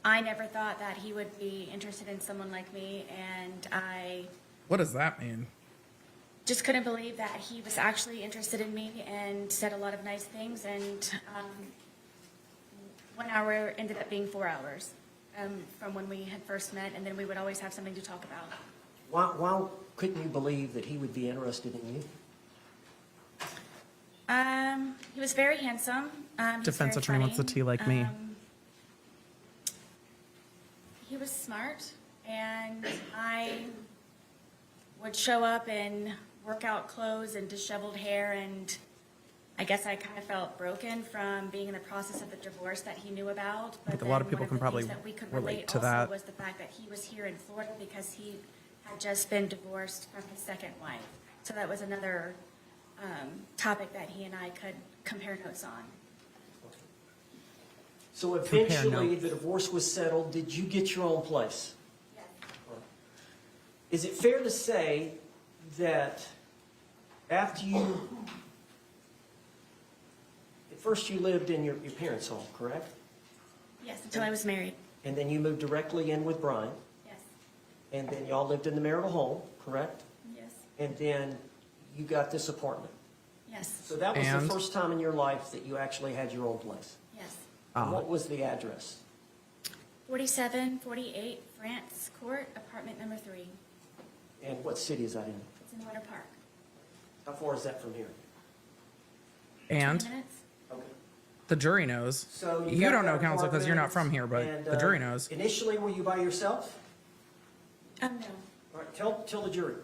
I never thought that he would be interested in someone like me, and I What does that mean? just couldn't believe that he was actually interested in me and said a lot of nice things, and 1 hour ended up being 4 hours from when we had first met, and then we would always have something to talk about. Why couldn't you believe that he would be interested in you? He was very handsome. He's Defense very attorney wants the funny. tea like me. He was smart, and I would show up in workout clothes and disheveled hair, and I guess I kind of felt broken from being in the process of the divorce that he knew about. But a lot of then people one can the probably things that we could relate relate to also that. was the fact that he was here in Florida because he had just been divorced from his second wife. So that was another topic that he and I could compare notes on. So Compare eventually, notes. the divorce was settled. Did you get your own place? Yes. Is it fair to say that after you, at first you lived in your parents' home, correct? Yes, until I was married. And then you moved directly in with Brian, Yes. and then y'all lived in the marital home, correct? Yes. And then you got this apartment. Yes. So that was And? the first time in your life that you actually had your own place. Yes. And what was the address? 4748 France Court, apartment number 3. And what city is that in? It's in Winter Park. How far is that from here? And 20 minutes? Okay. the jury knows. So You got don't that know, counsel, because you're not apartment, from here, but and, the jury knows. Initially, were you by yourself? No. All right, tell the jury.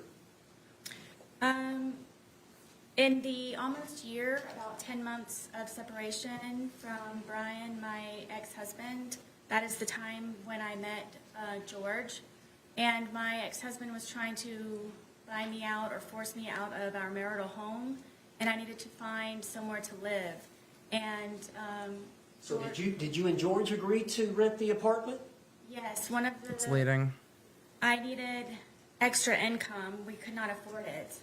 In the almost year, about 10 months of separation from Brian, my ex-husband, that is the time when I met George. And my ex-husband was trying to buy me out or force me out of our marital home, and I needed to find somewhere to live. And So did you and George agree to rent the apartment? yes, one of It's the leading. I needed extra income. We could not afford it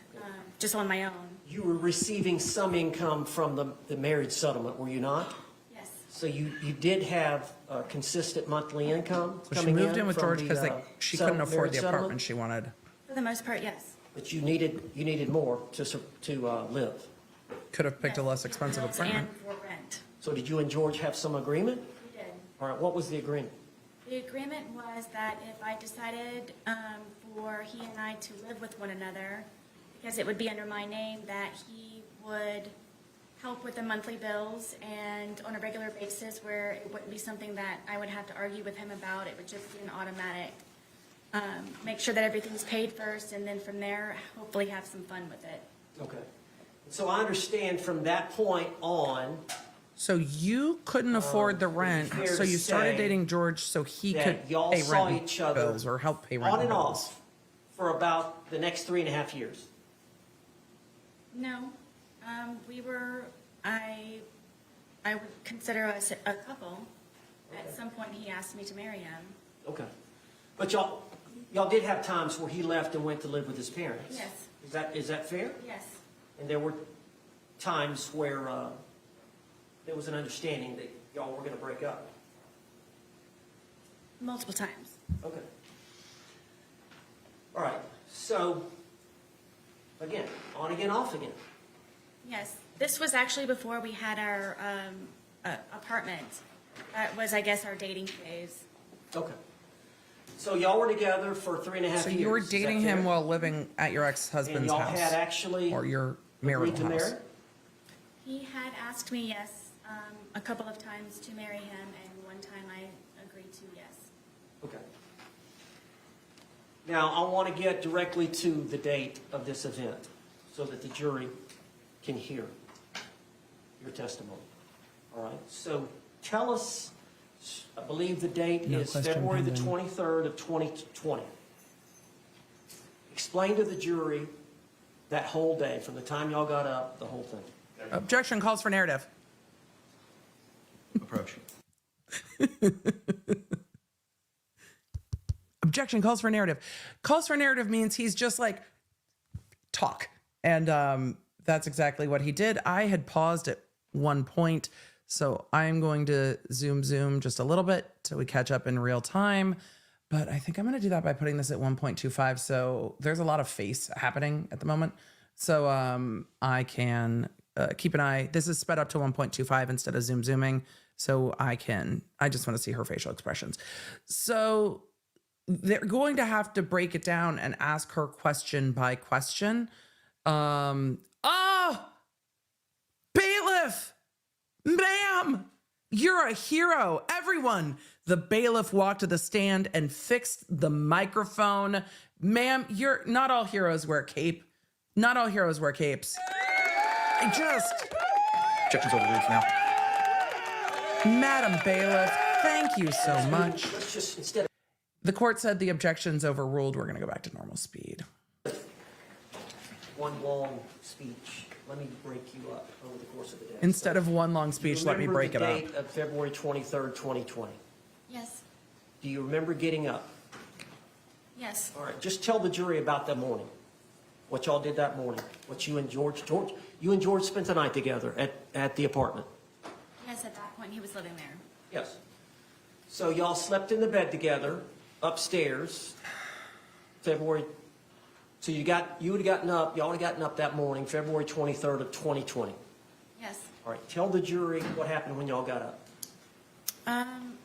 just on my own. You were receiving some income from the marriage settlement, were you not? Yes. So you did have a consistent monthly income So she coming moved in with from George the, because she couldn't afford marriage the settlement? apartment she wanted. For the most part, yes. But you needed more to live. Could have picked a Yes, less expensive bills apartment. And for rent. So did you and George have some agreement? We did. All right, what was the agreement? The agreement was that if I decided for he and I to live with one another, because it would be under my name, that he would help with the monthly bills and on a regular basis where it wouldn't be something that I would have to argue with him about. It would just be an automatic, make sure that everything's paid first, and then from there, hopefully have some fun with it. Okay. So I understand from that point on, So you couldn't afford the rent, fair so to you started say dating George so he could that y'all pay saw rent each other bills or help pay rent on and bills. off for about the next 3.5 years. No, we were, I would consider us a couple. At some point, he asked me to marry him. Okay. But y'all did have times where he left and went to live with his parents. Yes. Is that fair? Yes. And there were times where there was an understanding that y'all were going to break up. Multiple times. Okay. All right. So, again, on again, off again. Yes. This was actually before we had our apartment. That was, I guess, our dating phase. Okay. So y'all were together for 3.5 years. So you were is that dating fair? him while living at your And ex-husband's y'all house had actually or your agreed marital to house. marry? He had asked me, yes, a couple of times to marry him, and one time I agreed to yes. Okay. Now, I want to get directly to the date of this event so that the jury can hear your testimony. All right? So tell us, I believe the date No is question February the pending. 23rd of 2020. Explain to the jury that whole day, from the time y'all got up, the whole thing. Objection calls for narrative. Approach. Objection calls for narrative. Calls for narrative means he's just like, talk. And that's exactly what he did. I had paused at one point, so I'm going to zoom just a little bit till we catch up in real time. But I think I'm going to do that by putting this at 1.25. So there's a lot of face happening at the moment. So I can keep an eye. This is sped up to 1.25 instead of zooming. So I just want to see her facial expressions. So they're going to have to break it down and ask her question by question. Bailiff, ma'am, you're a hero. Everyone. The bailiff walked to the stand and fixed the microphone. Ma'am, not all heroes wear a cape. Not all heroes wear capes. Objection's overruled for now. Madam Bailiff, thank you so much. Let's just, instead The court said the objection's overruled. We're going to go back to normal speed. of one long speech, let me break you up over the course of the day. Instead of one long speech, let me break it Do you up. remember the date of February 23rd, 2020? Yes. Do you remember getting up? Yes. All right, just tell the jury about that morning. What y'all did that morning. What you and George spent the night together at the apartment. Yes, at that point, he was living there. Yes. So y'all slept in the bed together upstairs, February. So y'all would have gotten up that morning, February 23rd of 2020. Yes. All right, tell the jury what happened when y'all got up.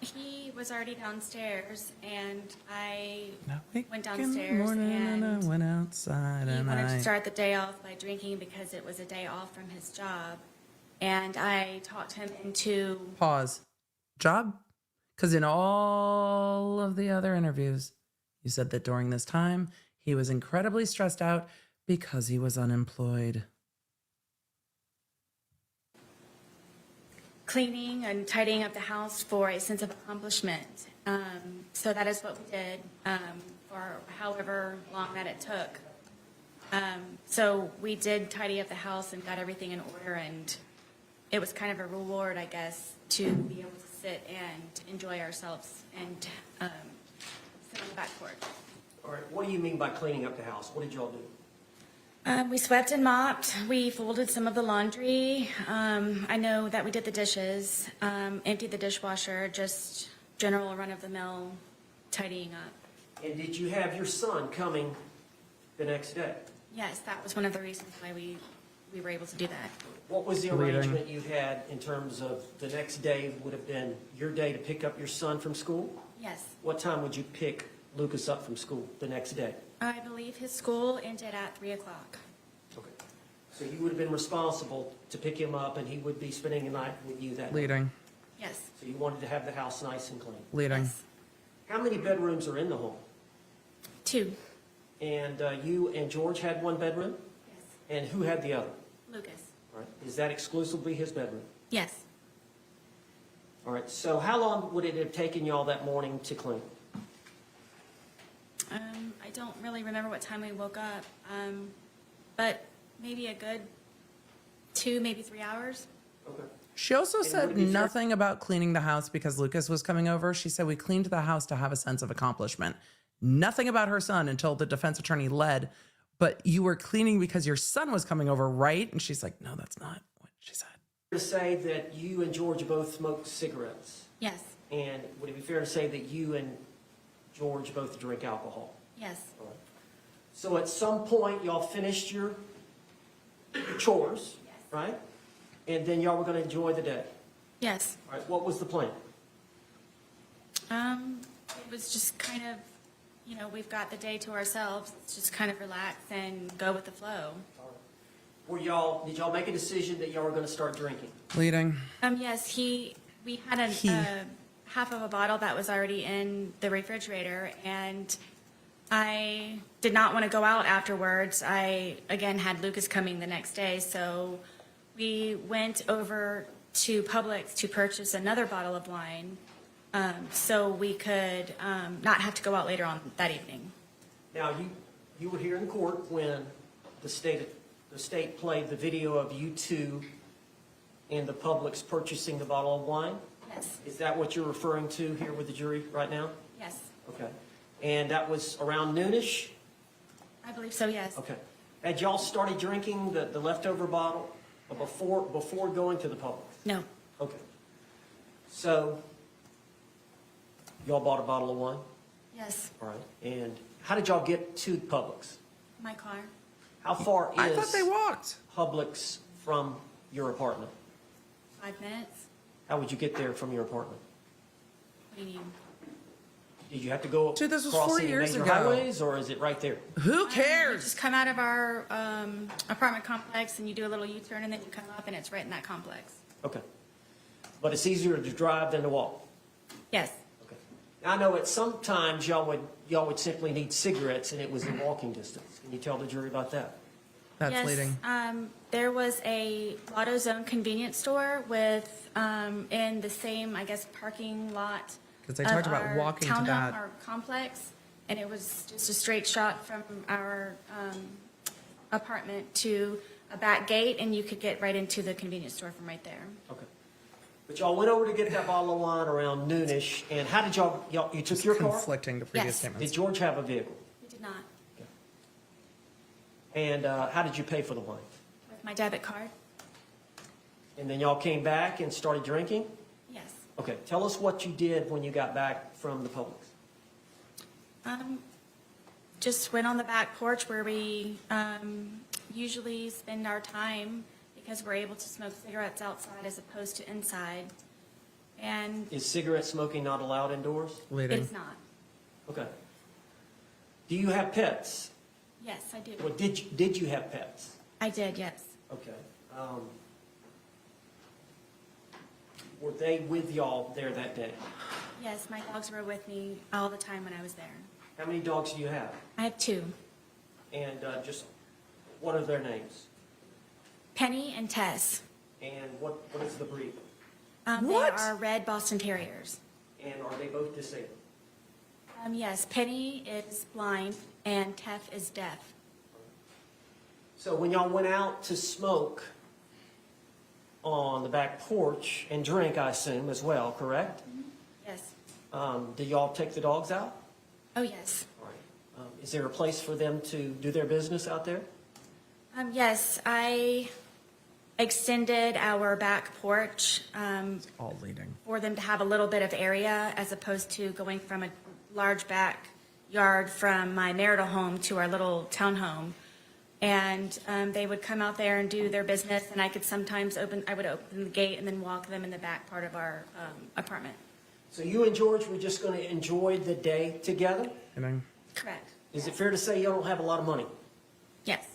He was already downstairs, and I Now wake went in the downstairs, morning and I and went outside he and wanted I... to start the day off by drinking because it was a day off from his job. And I talked him into, Pause. Job? Because in all of the other interviews, you said that during this time, he was incredibly stressed out because he was unemployed. cleaning and tidying up the house for a sense of accomplishment. So that is what we did for however long that it took. So we did tidy up the house and got everything in order, and it was kind of a reward, I guess, to be able to sit and enjoy ourselves and sit on the back porch. All right, what do you mean by cleaning up the house? What did y'all do? We swept and mopped. We folded some of the laundry. I know that we did the dishes, emptied the dishwasher, just general run-of-the-mill tidying up. And did you have your son coming the next day? Yes, that was one of the reasons why we were able to do that. What was the Reading. arrangement you had in terms of the next day would have been your day to pick up your son from school? Yes. What time would you pick Lucas up from school the next day? I believe his school ended at 3 o'clock. Okay. So you would have been responsible to pick him up, and he would be spending the night with you that night. Leading. Yes. So you wanted to have the house nice and clean. Leading. Yes. How many bedrooms are in the home? 2. And you and George had one bedroom? Yes. And who had the other? Lucas. All right. Is that exclusively his bedroom? Yes. All right. So how long would it have taken y'all that morning to clean? I don't really remember what time we woke up, but maybe a good 2, maybe 3 hours. Okay. She also would said it be fair- nothing about cleaning the house because Lucas was coming over. She said we cleaned the house to have a sense of accomplishment. Nothing about her son until the defense attorney led, but you were cleaning because your son was coming over, right? And she's like, no, that's not what she said. To say that you and George both smoked cigarettes, Yes. and would it be fair to say that you and George both drink alcohol? Yes. All right. So at some point, y'all finished your chores, Yes. right? And then y'all were going to enjoy the day. Yes. All right. What was the plan? It was just kind of, we've got the day to ourselves. Let's just kind of relax and go with the flow. Did y'all make a decision that y'all were going to start drinking? Leading. Yes, we had half of a bottle that was already in the refrigerator, and I did not want to go out afterwards. I, again, had Lucas coming the next day, so we went over to Publix to purchase another bottle of wine so we could not have to go out later on that evening. Now, you were here in court when the state played the video of you two and the Publix purchasing the bottle of wine? Yes. Is that what you're referring to here with the jury right now? Yes. Okay. And that was around noonish? I believe so, yes. Okay. Had y'all started drinking the leftover bottle before going to the Publix? No. Okay. So, y'all bought a bottle of wine? Yes. All right. And how did y'all get to Publix? My car. How far I is thought they walked. Publix from your apartment? 5 minutes. How would you get there from your apartment? What do you mean? Did you have to go Dude, this was across 4 any years major ago. highways, or is it right there? Who You cares? just come out of our apartment complex and you do a little U-turn and then you come up and it's right in that complex. Okay. But it's easier to drive than to walk? Yes. Okay. Now, I know at some times y'all would simply need cigarettes and it was in walking distance. Can you tell the jury about that? That's Yes, leading. there was a AutoZone convenience store with, in the same, I guess, parking lot. 'Cause they talked of about our walking to townhome that. or complex, and it was just a straight shot from our apartment to a back gate, and you could get right into the convenience store from right there. Okay. But y'all went over to get that bottle of wine around noonish, and how did you took your car? Conflicting to previous Yes. statements. Did George have a vehicle? We did not, And how did you pay for the wine? with my debit card. And then y'all came back and started drinking? Yes. Okay, tell us what you did when you got back from the Publix. Just went on the back porch where we usually spend our time because we're able to smoke cigarettes outside as opposed to inside. And Is cigarette smoking not allowed indoors? Leading. it's not. Okay. Do you have pets? Yes, I do. Well, did you have pets? I did, yes. Okay. Were they with y'all there that day? Yes, my dogs were with me all the time when I was there. How many dogs do you have? I have 2, And just what are their names? Penny and Tess. And what is the breed? They What? are red Boston Terriers. And are they both disabled? Yes, Penny is blind and Tess is deaf. So when y'all went out to smoke on the back porch and drink, I assume, as well, correct? Yes. Did y'all take the dogs out? Oh, yes. All right. Is there a place for them to do their business out there? Yes, I extended our back porch All leading. for them to have a little bit of area as opposed to going from a large backyard from my marital home to our little townhome. And they would come out there and do their business, and I could sometimes I would open the gate and then walk them in the back part of our apartment. So you and George were just going to enjoy the day together? Leading. Correct. Is it fair to say y'all don't have a lot of money? Yes.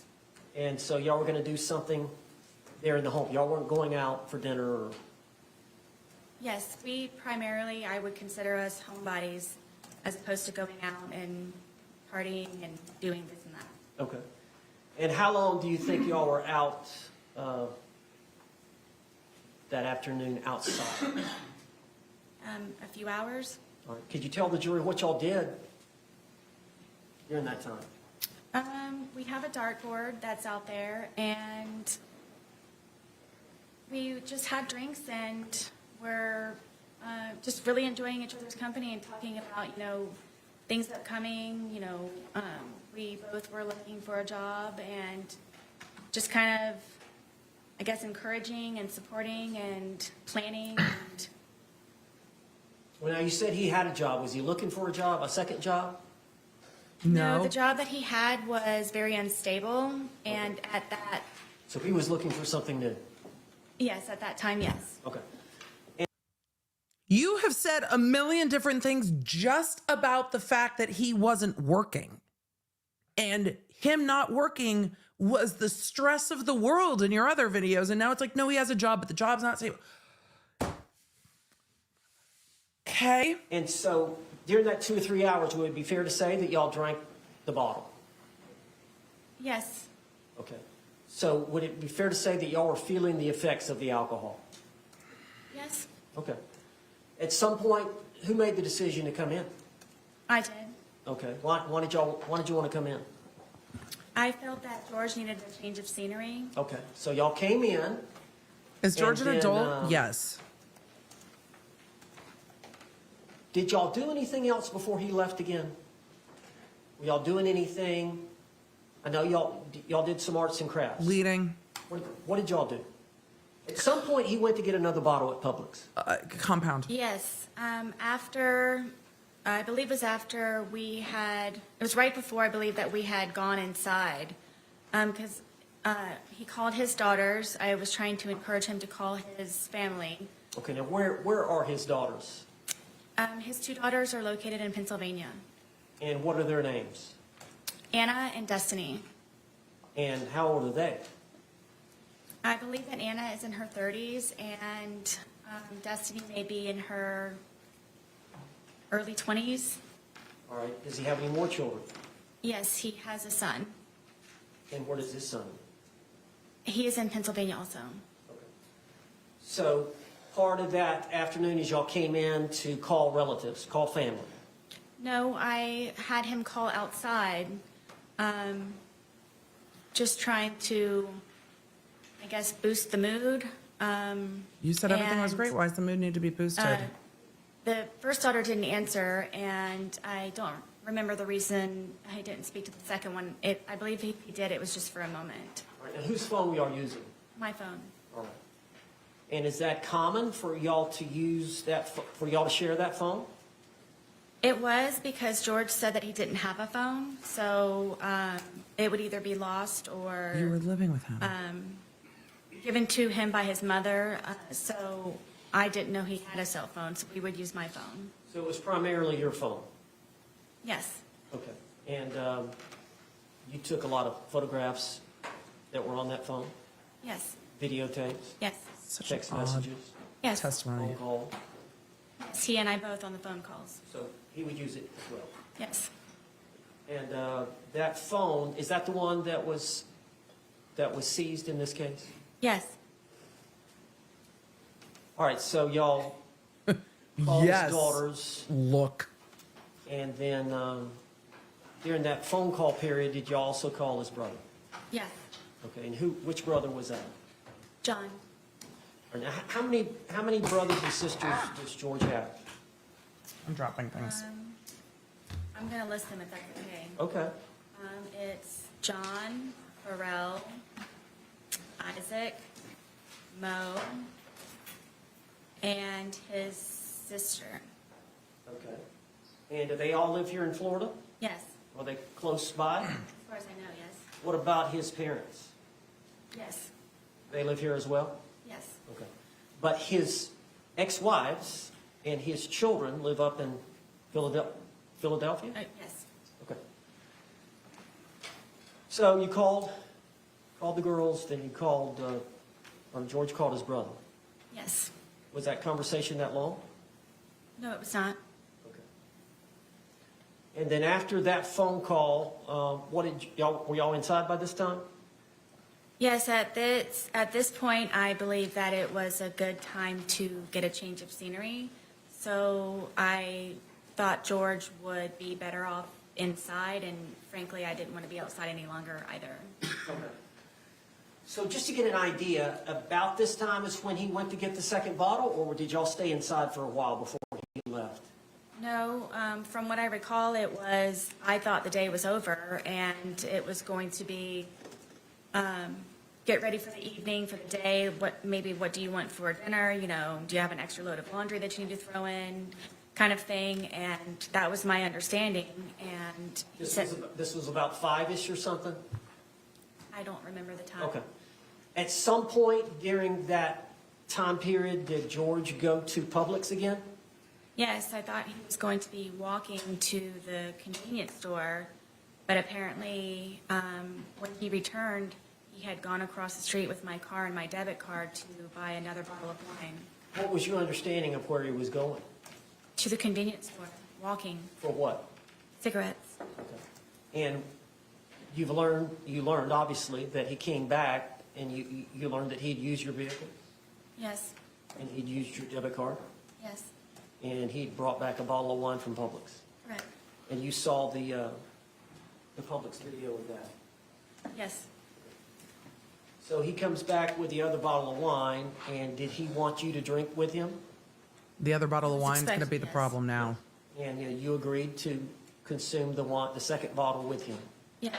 And so y'all were going to do something there in the home? Y'all weren't going out for dinner or? Yes, we primarily, I would consider us homebodies as opposed to going out and partying and doing this and that. Okay. And how long do you think y'all were out that afternoon outside? A few hours. All right. Could you tell the jury what y'all did during that time? We have a dartboard that's out there, and we just had drinks, and we're just really enjoying each other's company and talking about, things upcoming. We both were looking for a job and just kind of, I guess, encouraging and supporting and planning. And Well, now you said he had a job. Was he looking for a job, a second job? No. the job that he had was very unstable, and at that, So he was looking for something new. yes, at that time, yes. Okay. You have said a million different things just about the fact that he wasn't working. And him not working was the stress of the world in your other videos. And now it's like, no, he has a job, but the job's not stable. Okay. And so during that 2 or 3 hours, would it be fair to say that y'all drank the bottle? Yes. Okay. So would it be fair to say that y'all were feeling the effects of the alcohol? Yes. Okay. At some point, who made the decision to come in? I did. Okay. Why did you want to come in? I felt that George needed a change of scenery. Okay. So y'all came in. Is George And an then, adult? Yes. Did y'all do anything else before he left again? Were y'all doing anything? I know y'all did some arts and crafts. Leading. What did y'all do? At some point, he went to get another bottle at Publix. Compound. Yes. After, I believe it was after we had, it was right before I believe that we had gone inside. Because he called his daughters. I was trying to encourage him to call his family. Okay, now where are his daughters? His 2 daughters are located in Pennsylvania. And what are their names? Anna and Destiny. And how old are they? I believe that Anna is in her 30s and Destiny may be in her early 20s. All right. Does he have any more children? Yes, he has a son. And where does his son? He is in Pennsylvania also. Okay. So part of that afternoon is y'all came in to call relatives, call family. No, I had him call outside, just trying to, I guess, boost the mood. You said everything was and, great. Why does the mood need to be boosted? The first daughter didn't answer, and I don't remember the reason I didn't speak to the second one. I believe he did. It was just for a moment. All right. And whose phone were y'all using? My phone. All right. And is that common for y'all to use that, for y'all to share that phone? It was because George said that he didn't have a phone, so it would either be lost or You were living with him. given to him by his mother. So I didn't know he had a cell phone, so we would use my phone. So it was primarily your phone? Yes. Okay. And you took a lot of photographs that were on that phone? Yes. Videotapes? Yes. Such Text an odd messages? Yes. testimony. Phone call? Yes. He and I both on the phone calls. So he would use it as well? Yes. And that phone, is that the one that was seized in this case? Yes. All right, so y'all called Yes. his daughters, Look. and then during that phone call period, did you also call his brother? Yes. Okay, and which brother was that? John. All right, now, how many brothers and sisters does George have? I'm dropping things. I'm going to list them if that's okay. Okay. It's John, Pharrell, Isaac, Mo, and his sister. Okay. And do they all live here in Florida? Yes. Are they close by? As far as I know, yes. What about his parents? Yes. They live here as well? Yes. Okay. But his ex-wives and his children live up in Philadelphia? Yes. Okay. So you called the girls, then you called, or George called his brother. Yes. Was that conversation that long? No, it was not. Okay. And then after that phone call, were y'all inside by this time? Yes, at this point, I believe that it was a good time to get a change of scenery. So I thought George would be better off inside, and frankly, I didn't want to be outside any longer either. Okay. So just to get an idea, about this time is when he went to get the second bottle, or did y'all stay inside for a while before he left? No, from what I recall, I thought the day was over, and it was going to be, get ready for the evening, for the day, what do you want for dinner, do you have an extra load of laundry that you need to throw in, kind of thing, and that was my understanding, and This was about 5-ish or something? I don't remember the time. Okay. At some point during that time period, did George go to Publix again? Yes, I thought he was going to be walking to the convenience store, but apparently when he returned, he had gone across the street with my car and my debit card to buy another bottle of wine. What was your understanding of where he was going? To the convenience store, walking, For what? cigarettes. And you learned obviously that he came back and you learned that he'd used your vehicle Yes, and he'd used your debit card yes, and he'd brought back a bottle of wine from Publix. correct. And you saw the Publix video of that. Yes. So he comes back with the other bottle of wine, and did he want you to drink with him? The other bottle of It's wine's going to expected, be the yes. problem now. And you agreed to consume the second bottle with him. Yes.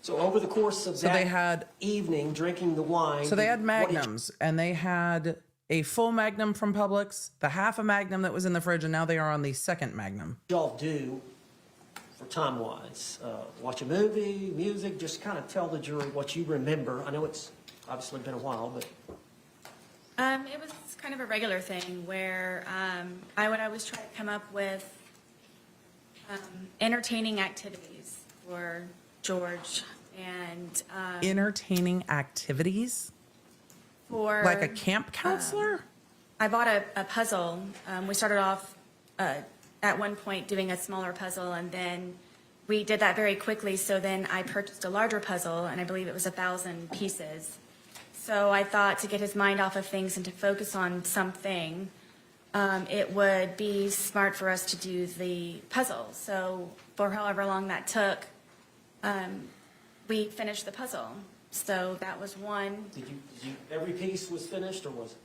So over the course of So that they had evening, drinking the wine. So they had what did magnums, and they had a full magnum from Publix, the half a magnum that was in the fridge, and now they are on the second magnum. y'all do for time-wise? Watch a movie, music, just kind of tell the jury what you remember. I know it's obviously been a while, but It was kind of a regular thing where I would always try to come up with entertaining activities for George and Entertaining activities? for Like a camp counselor? I bought a puzzle. We started off at one point doing a smaller puzzle, and then we did that very quickly. So then I purchased a larger puzzle, and I believe it was 1,000 pieces. So I thought to get his mind off of things and to focus on something, it would be smart for us to do the puzzle. So for however long that took, we finished the puzzle. So that was one. did you every piece was finished, or was it?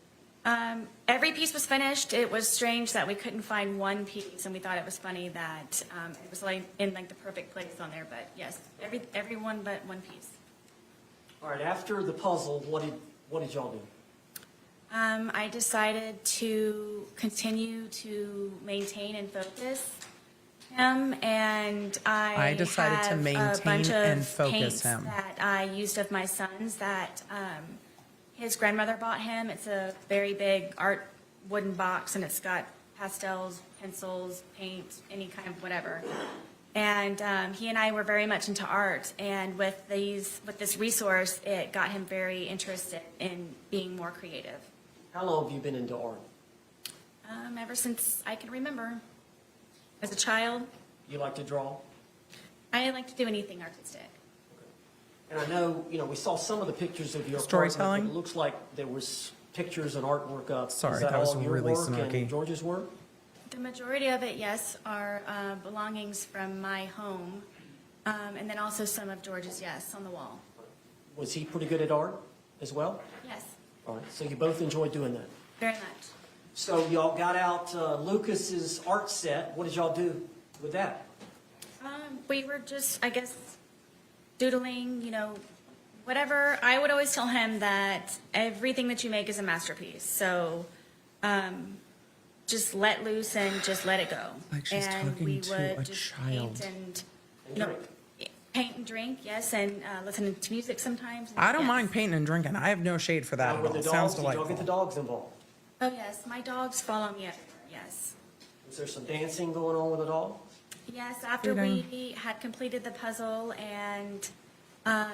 Every piece was finished. It was strange that we couldn't find one piece, and we thought it was funny that it was like in like the perfect place on there. But yes, every one but one piece. All right, after the puzzle, what did y'all do? I decided to continue to maintain and focus him, and I decided to have a maintain bunch of and focus paints him. that I used of my son's that his grandmother bought him. It's a very big art wooden box, and it's got pastels, pencils, paint, any kind of whatever. And he and I were very much into art, and with this resource, it got him very interested in being more creative. How long have you been into art? Ever since I can remember. As a child, You like to draw? I like to do anything artistic. And I know, we saw some of the pictures of your Storytelling? apartment, but it looks like there was pictures and artwork up. Sorry, Is that that was all your really work snarky. and George's work? The majority of it, yes, are belongings from my home, and then also some of George's, yes, on the wall. Was he pretty good at art as well? Yes, All right, so you both enjoyed doing that. very much. So y'all got out Lucas's art set. What did y'all do with that? We were just, I guess, doodling, whatever. I would always tell him that everything that you make is a masterpiece. So just let loose and just let it go. Like she's and talking we to would a just child. paint and, drink. paint and drink, yes, and listen to music sometimes. I don't yes. mind painting and drinking. I have no shade for that Now, at with all. the It sounds dogs, did y'all delightful. get the dogs involved? Oh, yes, my dogs follow me everywhere, yes. Was there some dancing going on with the dog? Yes, after Feeding. we had completed the puzzle and I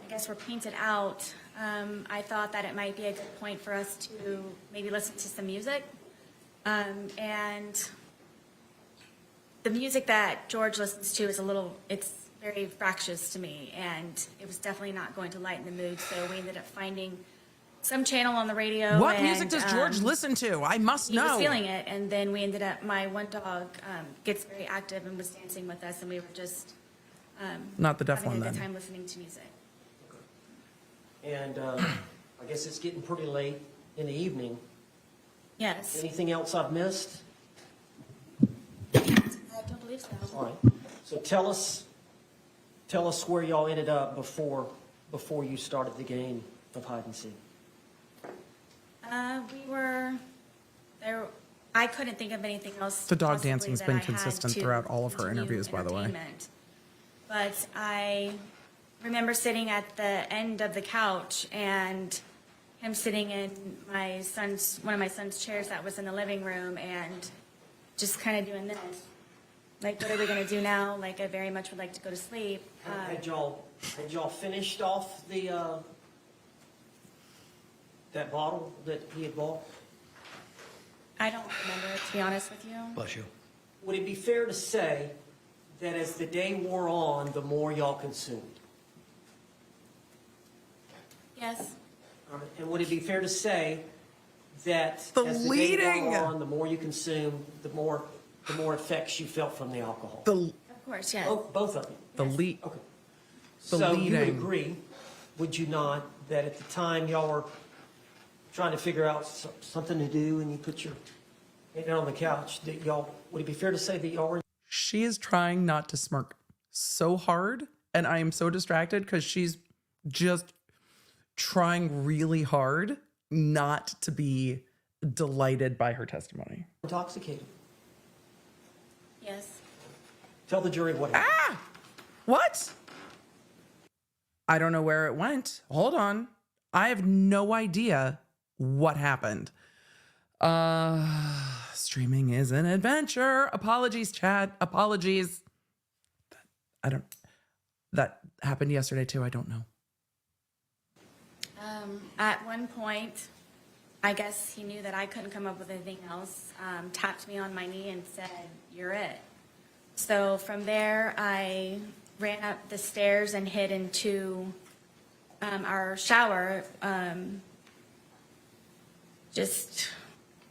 guess we're painted out, I thought that it might be a good point for us to maybe listen to some music. And the music that George listens to is it's very fractious to me, and it was definitely not going to lighten the mood, so we ended up finding some channel on the radio. What and, music does George listen to? I must He know. was feeling it, and then we ended up, my one dog gets very active and was dancing with us, and we were just Not the deaf having one a good then. time listening to music. And I guess it's getting pretty late in the evening. Yes, Anything else I've missed? I don't believe so. All right. So tell us where y'all ended up before you started the game of hide and seek. We were there. I couldn't think of anything else. The dog possibly dancing's that been I had consistent to throughout all of her continue interviews, by the way. entertainment. But I remember sitting at the end of the couch and him sitting in one of my son's chairs that was in the living room and just kind of doing this. Like, what are we going to do now? Like, I very much would like to go to sleep. Had y'all finished off the that bottle that he had bought? I don't remember it, to be honest with you. Bless you. Would it be fair to say that as the day wore on, the more y'all consumed? Yes. All right. And would it be fair to say that The as the day leading. wore on, the more you consumed, the more effects you felt from the alcohol? The Of course, yes. Both of you? the lead. Okay. The So you would leading. agree, would you not, that at the time y'all were trying to figure out something to do and you put your head down on the couch, that y'all, would it be fair to say that y'all were? She is trying not to smirk so hard, and I am so distracted because she's just trying really hard not to be delighted by her testimony. Intoxicated? Yes. Tell the jury what happened. What? I don't know where it went. Hold on. I have no idea what happened. Streaming is an adventure. Apologies, chat. Apologies. That happened yesterday too. I don't know. At one point, I guess he knew that I couldn't come up with anything else, tapped me on my knee and said, "You're it." So from there, I ran up the stairs and hid into our shower, just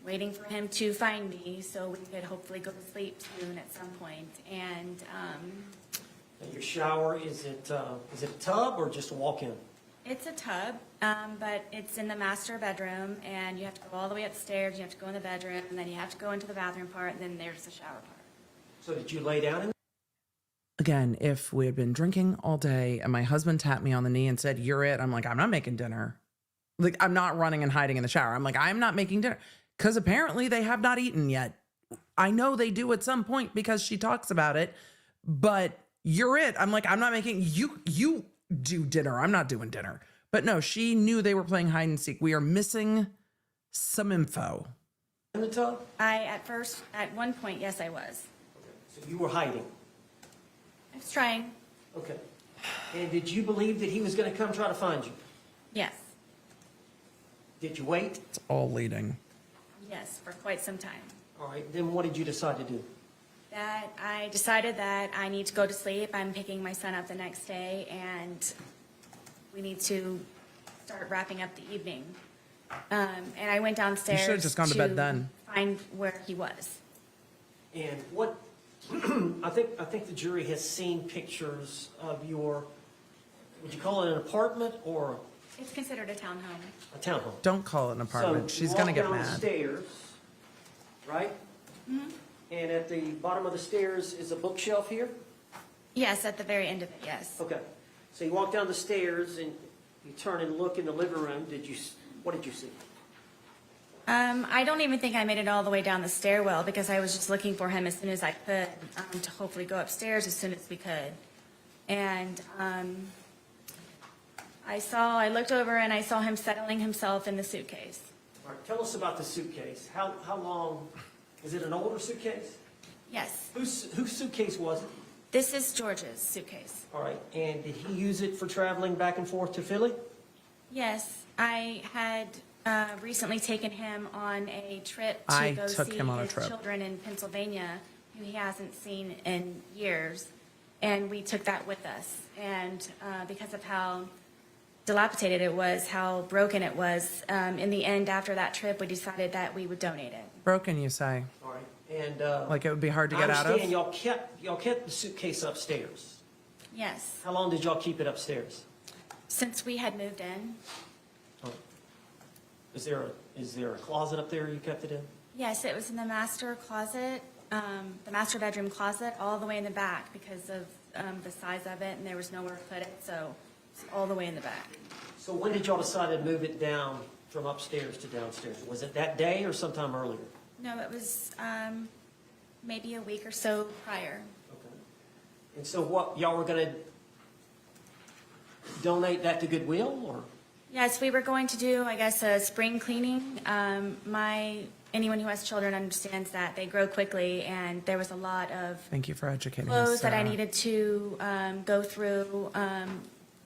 waiting for him to find me so we could hopefully go to sleep soon at some point. And And your shower, is it a tub or just a walk-in? it's a tub, but it's in the master bedroom, and you have to go all the way upstairs, you have to go in the bedroom, and then you have to go into the bathroom part, and then there's the shower part. So did you lay down in? Again, if we had been drinking all day and my husband tapped me on the knee and said, "You're it," I'm like, I'm not making dinner. Like, I'm not running and hiding in the shower. I'm like, I'm not making dinner. Because apparently they have not eaten yet. I know they do at some point because she talks about it, but "You're it." I'm like, I'm not making, you do dinner. I'm not doing dinner. But no, she knew they were playing hide and seek. We are missing some info. In the tub? At one point, yes, I was. So you were hiding? I was trying, Okay. And did you believe that he was going to come try to find you? yes, Did you wait? It's all leading. yes, for quite some time. All right, then what did you decide to do? That I decided that I need to go to sleep. I'm picking my son up the next day, and we need to start wrapping up the evening. And I went downstairs. You should have just gone to bed then. Find where he was. And what, I think the jury has seen pictures of your, would you call it an apartment or It's considered a townhome. a townhome? Don't call it an apartment. So She's you going to walk get down the mad. stairs, right? Mm-hmm. And at the bottom of the stairs is a bookshelf here? Yes, at the very end of it, yes. Okay. So you walk down the stairs and you turn and look in the living room. What did you see? I don't even think I made it all the way down the stairwell because I was just looking for him as soon as I could to hopefully go upstairs as soon as we could. And I looked over and I saw him settling himself in the suitcase. All right, tell us about the suitcase. How long, is it an older suitcase? Yes, Whose suitcase was it? this is George's suitcase. All right, and did he use it for traveling back and forth to Philly? Yes, I had recently taken him on a trip to I go took see him on a his trip. children in Pennsylvania, who he hasn't seen in years, and we took that with us. And because of how dilapidated it was, how broken it was, in the end, after that trip, we decided that we would donate it. Broken, you say? All right, and Like it would be hard to I get out of? understand y'all kept the suitcase upstairs. Yes, How long did y'all keep it upstairs? since we had moved in. Is there a closet up there you kept it in? Yes, it was in the master closet, the master bedroom closet, all the way in the back because of the size of it, and there was nowhere to put it, so it's all the way in the back. So when did y'all decide to move it down from upstairs to downstairs? Was it that day or sometime earlier? No, it was maybe a week or so prior. Okay. And so what, y'all were gonna donate that to Goodwill, or? Yes, we were going to do, I guess, a spring cleaning. Anyone who has children understands that they grow quickly, and there was a lot of Thank you for educating us, clothes that I Sarah. needed to go through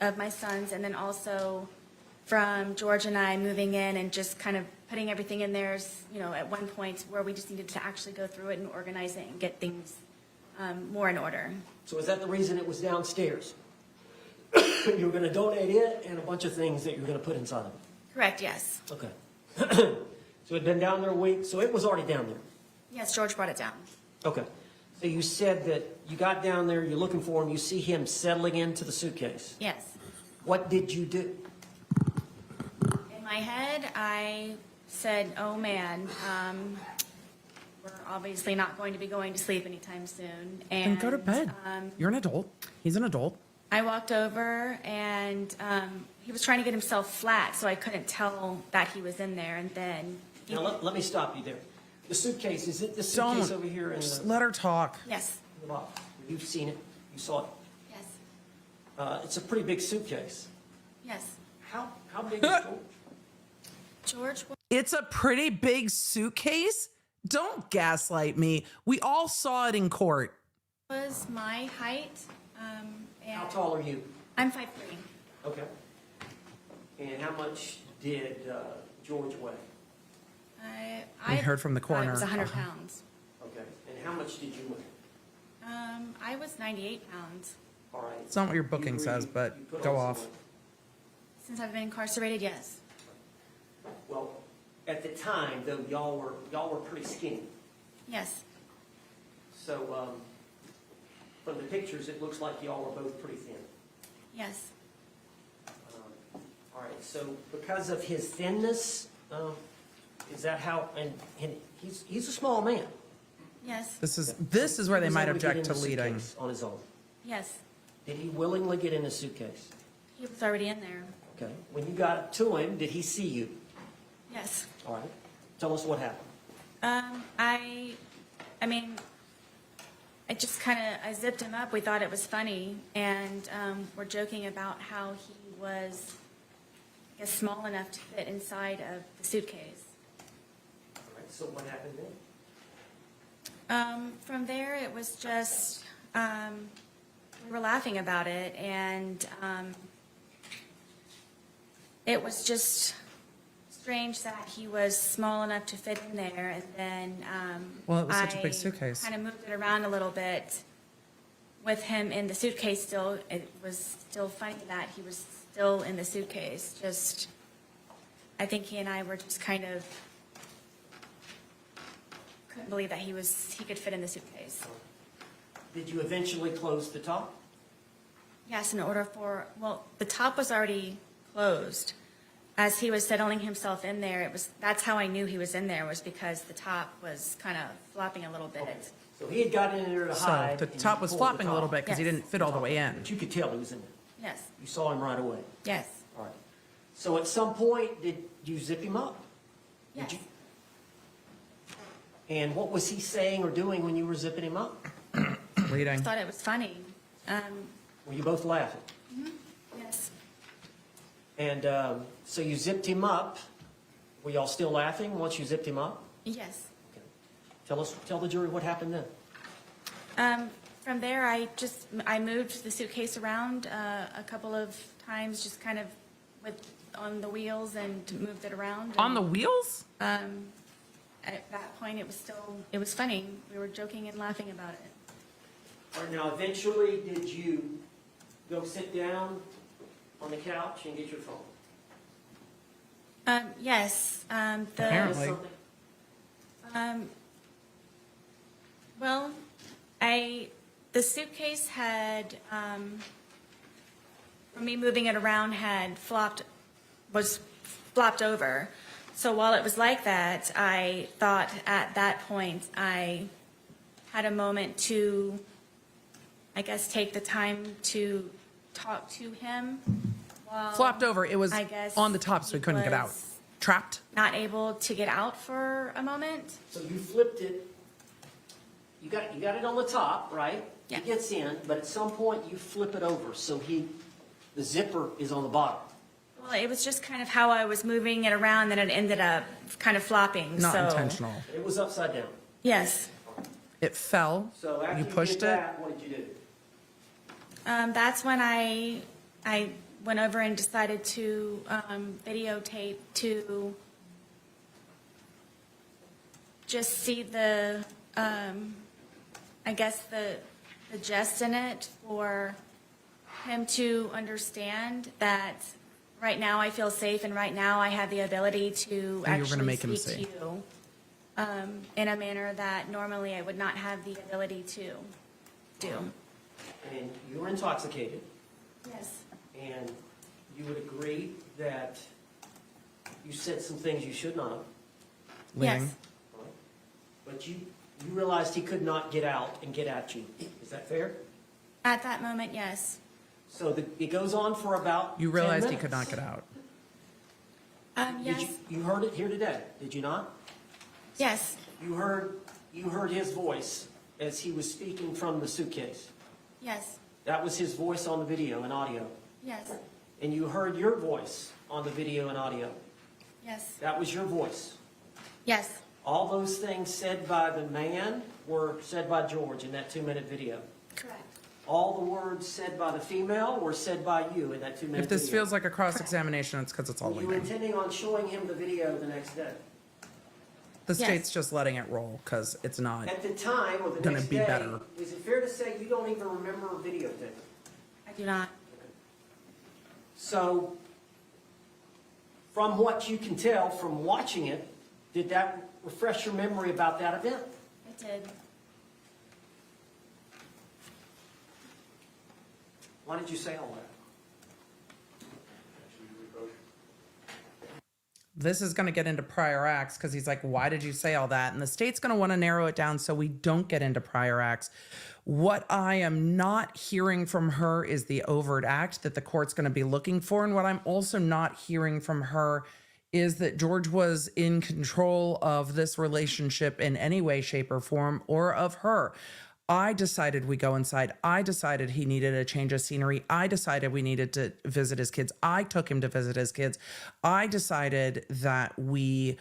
of my sons, and then also from George and I moving in and just kind of putting everything in there, at one point where we just needed to actually go through it and organize it and get things more in order. So is that the reason it was downstairs? You were going to donate it and a bunch of things that you're going to put inside of it? Correct, yes. Okay. So it'd been down there a week, so it was already down there? Yes, George brought it down. Okay. So you said that you got down there, you're looking for him, you see him settling into the suitcase. Yes. What did you do? In my head, I said, oh man, we're obviously not going to be going to sleep anytime soon. Then go to bed. You're an adult. He's an adult. I walked over and he was trying to get himself flat, so I couldn't tell that he was in there. And then, Now, let me stop you there. The suitcase, is it the suitcase over here in Just the let her talk. yes, box? You've seen it, you saw it. yes, It's a pretty big suitcase. yes. How big is George? George It's a pretty big suitcase. Don't gaslight me. We all saw it in court. was my height. How And tall are you? I'm 5'3". Okay. And how much did George weigh? I heard from the thought it was coroner. 100 pounds. Okay. And how much did you weigh? I was 98 pounds. All right. It's not what your booking You says, but you put go on off. some weight. Since I've been incarcerated, yes. Well, at the time, though, y'all were pretty skinny. Yes. So from the pictures, it looks like y'all were both pretty thin. Yes. All right. So because of his thinness, is that how? And he's a small man. Yes. This is where they He was might able get object in to the leading. suitcase on his own. Yes. Did he willingly get in the suitcase? He was already in there. Okay. When you got to him, did he see you? Yes. All right. Tell us what happened. I mean, I zipped him up. We thought it was funny, and we're joking about how he was, I guess, small enough to fit inside of the suitcase. All right. So what happened then? From there, it was just, we were laughing about it, and it was just strange that he was small enough to fit in there, and then Well, it was such a big suitcase. kind of moved it around a little bit with him in the suitcase still. It was still funny that he was still in the suitcase. Just, I think he and I were just kind of couldn't believe that he could fit in the suitcase. Did you eventually close the top? Yes, the top was already closed. As he was settling himself in there, that's how I knew he was in there, was because the top was kind of flopping a little bit. Okay. So he had gotten in there to So hide. the and you top was pulled the flopping a little top. bit because he Yes. didn't fit all the way in. But you could tell he was in there. Yes, You saw him right away. yes, All right. So at some point, did you zip him up? yes. Did you? And what was he saying or doing when you were zipping him up? I Leading. thought it was funny. Were you both laughing? Yes, And so you zipped him up. Were y'all still laughing once you zipped him up? yes. Okay. Tell the jury what happened then. From there, I moved the suitcase around a couple of times, just kind of on the wheels, and moved it around. On the wheels? At that point, it was funny. We were joking and laughing about it. All right, now, eventually, did you go sit down on the couch and get your phone? Yes. Apparently. Something? Well, the suitcase had, for me moving it around, was flopped over. So while it was like that, I thought at that point I had a moment to, I guess, take the time to talk to him. While Flopped over. It was I guess on the top, so he couldn't get out. was Trapped. Not able to get out for a moment. So you flipped it. You got it on the top, right? Yeah. He gets in, but at some point you flip it over, so the zipper is on the bottom. Well, it was just kind of how I was moving it around, that it ended up kind of flopping. Not so. intentional. It was upside down. Yes. It fell. So after You pushed did it. that, what did you do? That's when I went over and decided to videotape to just see the, I guess, the gist in it for him to understand that right now I feel safe and right now I have the ability to And you were gonna actually make him speak to see. you in a manner that normally I would not have the ability to do. And you were intoxicated, Yes. and you would agree that you said some things you should not have, Leaning. Yes. right? But you realized he could not get out and get at you. Is that fair? At that moment, yes. So it goes on for about You 10 realized he minutes. could not get out. Did Yes. you heard it here today, did you not? Yes. You heard his voice as he was speaking from the suitcase. Yes. That was his voice on the video and audio. Yes. And you heard your voice on the video and audio. Yes. That was your voice. Yes. All those things said by the man were said by George in that 2-minute video. Correct. All the words said by the female were said by you in that 2-minute video. If this feels like a cross-examination, it's because it's all Were you leaning. intending on showing him the video the next day? The Yes. state's just letting it roll because it's not. At the time or the Gonna next be day, better. is it fair to say you don't even remember videotaping? I do not. So, from what you can tell from watching it, did that refresh your memory about that event? I did. Why did you say all that? This is going to get into prior acts because he's like, why did you say all that? And the state's going to want to narrow it down so we don't get into prior acts. What I am not hearing from her is the overt act that the court's going to be looking for. And what I'm also not hearing from her is that George was in control of this relationship in any way, shape, or form, or of her. I decided we go inside. I decided he needed a change of scenery. I decided we needed to visit his kids. I took him to visit his kids. I decided that we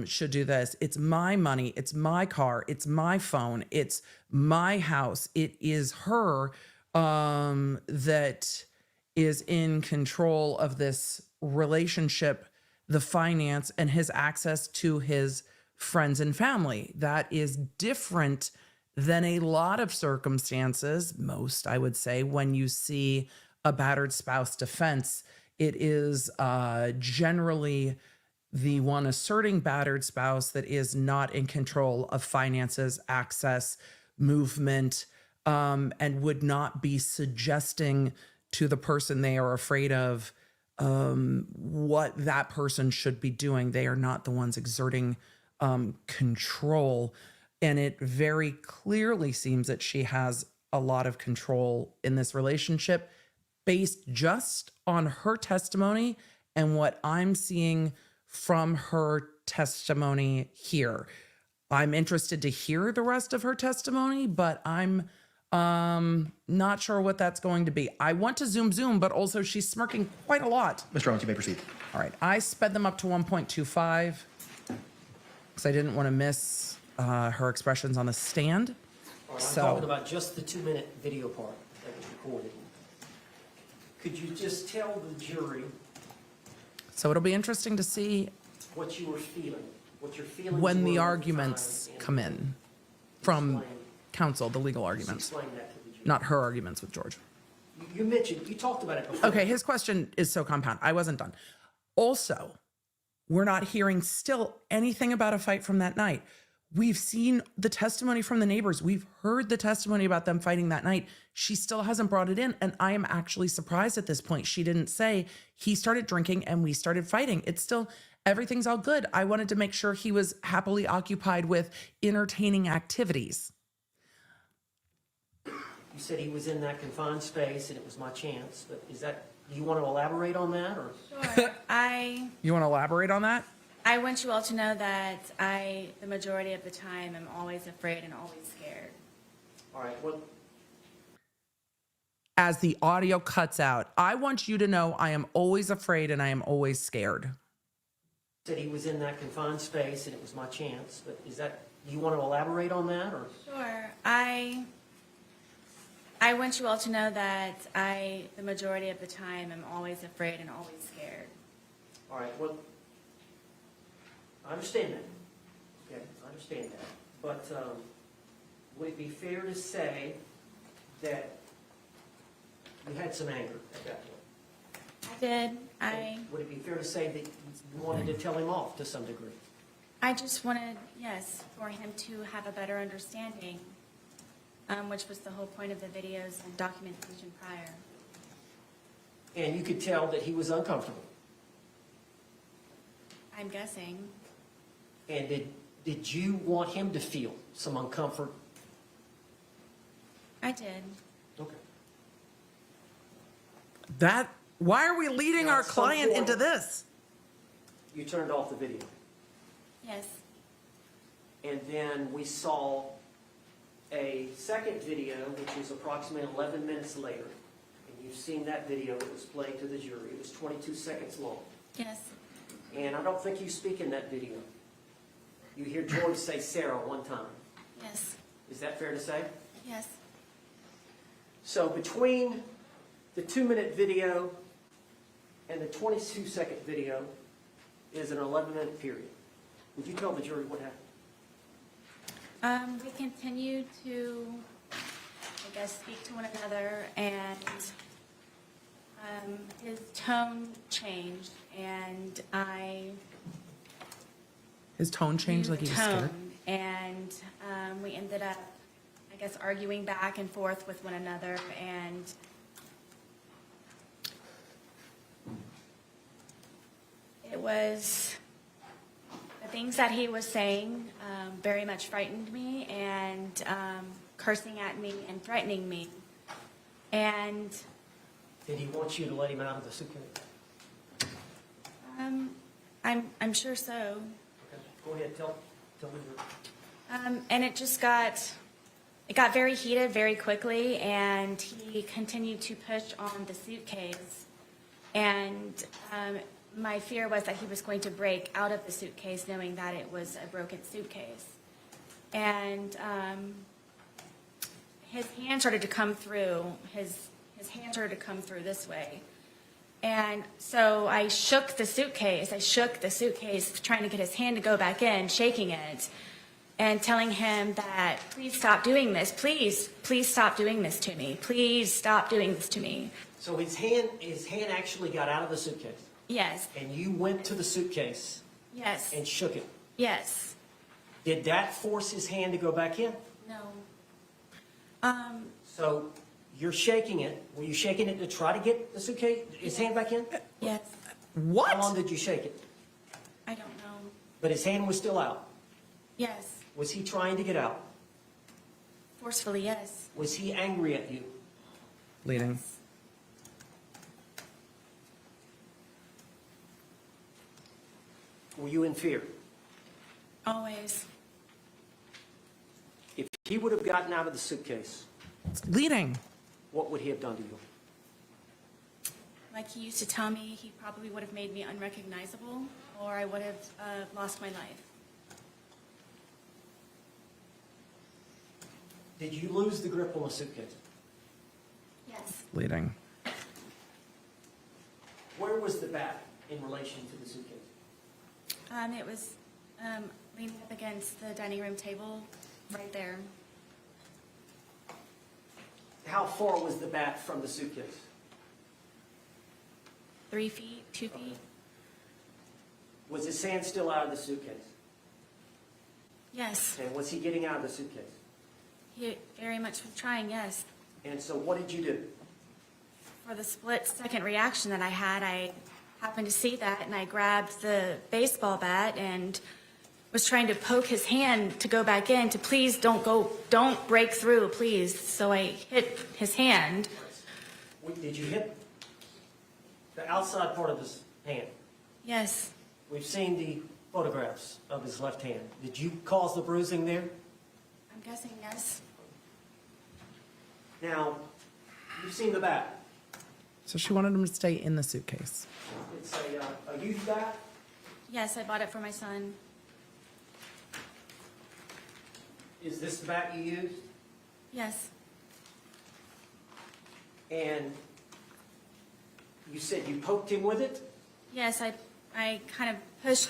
should do this. It's my money. It's my car. It's my phone. It's my house. It is her that is in control of this relationship, the finance, and his access to his friends and family. That is different than a lot of circumstances, most I would say, when you see a battered spouse defense. It is generally the one asserting battered spouse that is not in control of finances, access, movement, and would not be suggesting to the person they are afraid of what that person should be doing. They are not the ones exerting control. And it very clearly seems that she has a lot of control in this relationship based just on her testimony and what I'm seeing from her testimony here. I'm interested to hear the rest of her testimony, but I'm not sure what that's going to be. I want to zoom, but also she's smirking quite a lot. Mr. Owens, you may proceed. All right, I sped them up to 1.25 because I didn't want to miss her expressions on the stand. All right, So- I'm talking about just the 2-minute video part that was recorded. Could you just tell the jury So it'll be interesting to see what you were feeling, what your feelings when were the at arguments time, and come in from explain- counsel, the legal just arguments, explain that to the jury. not her arguments with George. You mentioned, you talked about it before. Okay, his question is so compound. I wasn't done. Also, we're not hearing still anything about a fight from that night. We've seen the testimony from the neighbors. We've heard the testimony about them fighting that night. She still hasn't brought it in. And I am actually surprised at this point. She didn't say he started drinking and we started fighting. It's still, everything's all good. I wanted to make sure he was happily occupied with entertaining activities. You said he was in that confined space and it was my chance, but is that, do you want to elaborate on that or? Sure. You want to elaborate on that? I want you all to know that the majority of the time, am always afraid and always scared. All right, well, As the audio cuts out, I want you to know I am always afraid and I am always scared. said he was in that confined space and it was my chance, but is that, do you want to elaborate on that or? Sure. I want you all to know that the majority of the time, am always afraid and always scared. All right, well, I understand that. Okay, I understand that. But would it be fair to say that you had some anger at that point? I did. Would it be fair to say that you wanted to tell him off to some degree? I just wanted, yes, for him to have a better understanding, which was the whole point of the videos and documentation prior. And you could tell that he was uncomfortable. I'm guessing. And did you want him to feel some uncomfort? I did. Okay. Why are we leading Now, our at some client point- into this? You turned off the video. Yes. And then we saw a second video, which was approximately 11 minutes later. And you've seen that video that was played to the jury. It was 22 seconds long. Yes. And I don't think you speak in that video. You hear George say Sarah one time. Yes. Is that fair to say? Yes. So between the 2-minute video and the 22-second video is an 11-minute period. Would you tell the jury what happened? We continued to, I guess, speak to one another, and his tone changed, and His tone changed like he was scared? And we ended up, I guess, arguing back and forth with one another, and it was, the things that he was saying very much frightened me, and cursing at me and threatening me. And Did he want you to let him out of the suitcase? I'm sure so. Okay. Go ahead, tell the jury. And it just got very heated very quickly, and he continued to push on the suitcase. And my fear was that he was going to break out of the suitcase, knowing that it was a broken suitcase. And his hand started to come through. His hand started to come through this way. And so I shook the suitcase. Trying to get his hand to go back in, shaking it, and telling him that, please stop doing this. Please stop doing this to me. Please stop doing this to me. So his hand actually got out of the suitcase, Yes, and you went to the suitcase yes, and shook it. yes. Did that force his hand to go back in? No. So you're shaking it. Were you shaking it to try to get the suitcase, his hand back in? Yes. What? How long did you shake it? I don't know. But his hand was still out. Yes. Was he trying to get out? Forcefully, yes. Was he angry at you? Leading. Were you in fear? Always. If he would have gotten out of the suitcase, Leading. what would he have done to you? Like he used to tell me, he probably would have made me unrecognizable, or I would have lost my life. Did you lose the grip on the suitcase? Yes. Leading. Where was the bat in relation to the suitcase? It was leaning up against the dining room table, right there. How far was the bat from the suitcase? 3 feet, 2 feet. Was his hand still out of the suitcase? Yes. And was he getting out of the suitcase? He very much was trying, yes. And so what did you do? For the split-second reaction that I had, I happened to see that, and I grabbed the baseball bat and was trying to poke his hand to go back in, to please don't break through, please. So I hit his hand. Did you hit the outside part of his hand? Yes. We've seen the photographs of his left hand. Did you cause the bruising there? I'm guessing yes. Now, you've seen the bat. So she wanted him to stay in the suitcase. It's a youth bat. Yes, I bought it for my son. Is this the bat you used? Yes. And you said you poked him with it? Yes, I kind of pushed,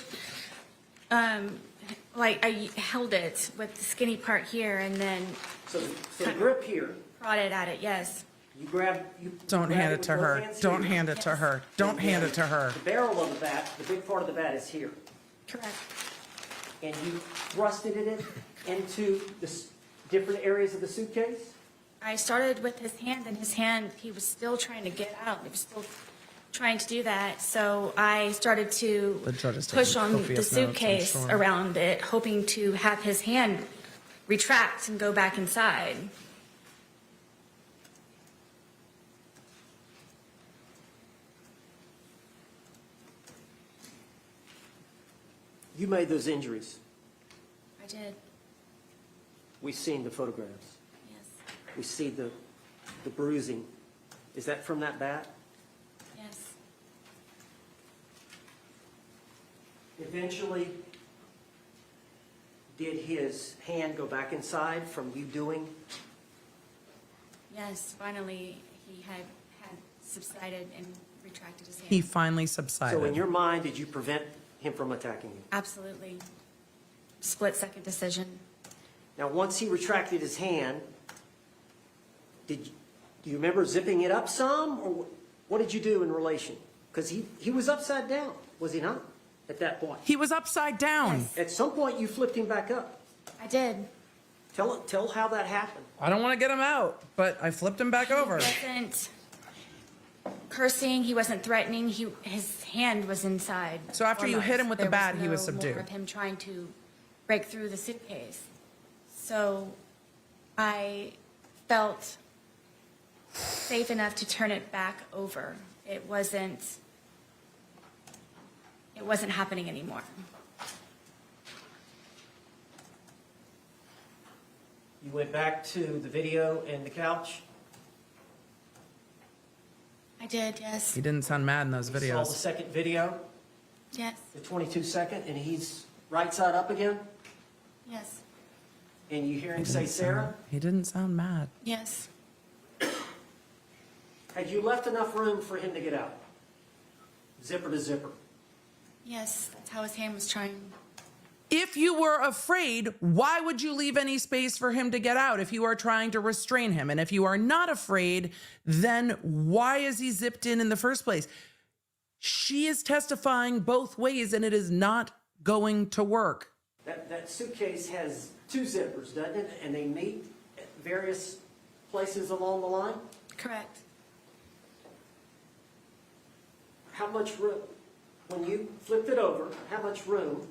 like I held it with the skinny part here and then So the grip here, prodded at it, yes. you grab. Don't grab hand it with to both her. hands Don't here. hand it to her. Don't hand it to her. The barrel of the bat, the big part of the bat is here. Correct. And you thrusted it into the different areas of the suitcase? I started with his hand, and his hand, he was still trying to get out. He was still trying to do that. So I started to The judge is push taking on the copious notes, I'm suitcase sure. around it, hoping to have his hand retract and go back inside. You made those injuries. I did, We've seen the photographs. yes, We see the bruising. Is that from that bat? yes. Eventually, did his hand go back inside from you doing? Yes, finally, he had subsided and retracted his hand. He finally So in subsided. your mind, did you prevent him from attacking you? Absolutely. Split-second decision. Now, once he retracted his hand, do you remember zipping it up some, or what did you do in relation? Because he was upside down, was he not, at that point? He was upside down. Yes. At some point, you flipped him back up. I did. Tell how that happened. I don't want to get him out, but I flipped him back over. He wasn't cursing, he wasn't threatening, his hand was inside. So after you hit him with the There bat, he was no more subdued. of him trying to break through the suitcase. So I felt safe enough to turn it back over. It wasn't happening anymore. You went back to the video and the couch. I did, yes. He didn't sound mad in those You saw the videos. second video, Yes, the 22-second, and he's right side up again, yes, and you hear him say, Sarah, He didn't sound mad. yes. had you left enough room for him to get out? Zipper to zipper. Yes, that's how his hand was trying. If you were afraid, why would you leave any space for him to get out if you are trying to restrain him? And if you are not afraid, then why is he zipped in the first place? She is testifying both ways, and it is not going to work. That suitcase has two zippers, doesn't it? And they meet at various places along the line? Correct. How much room, when you flipped it over, how much room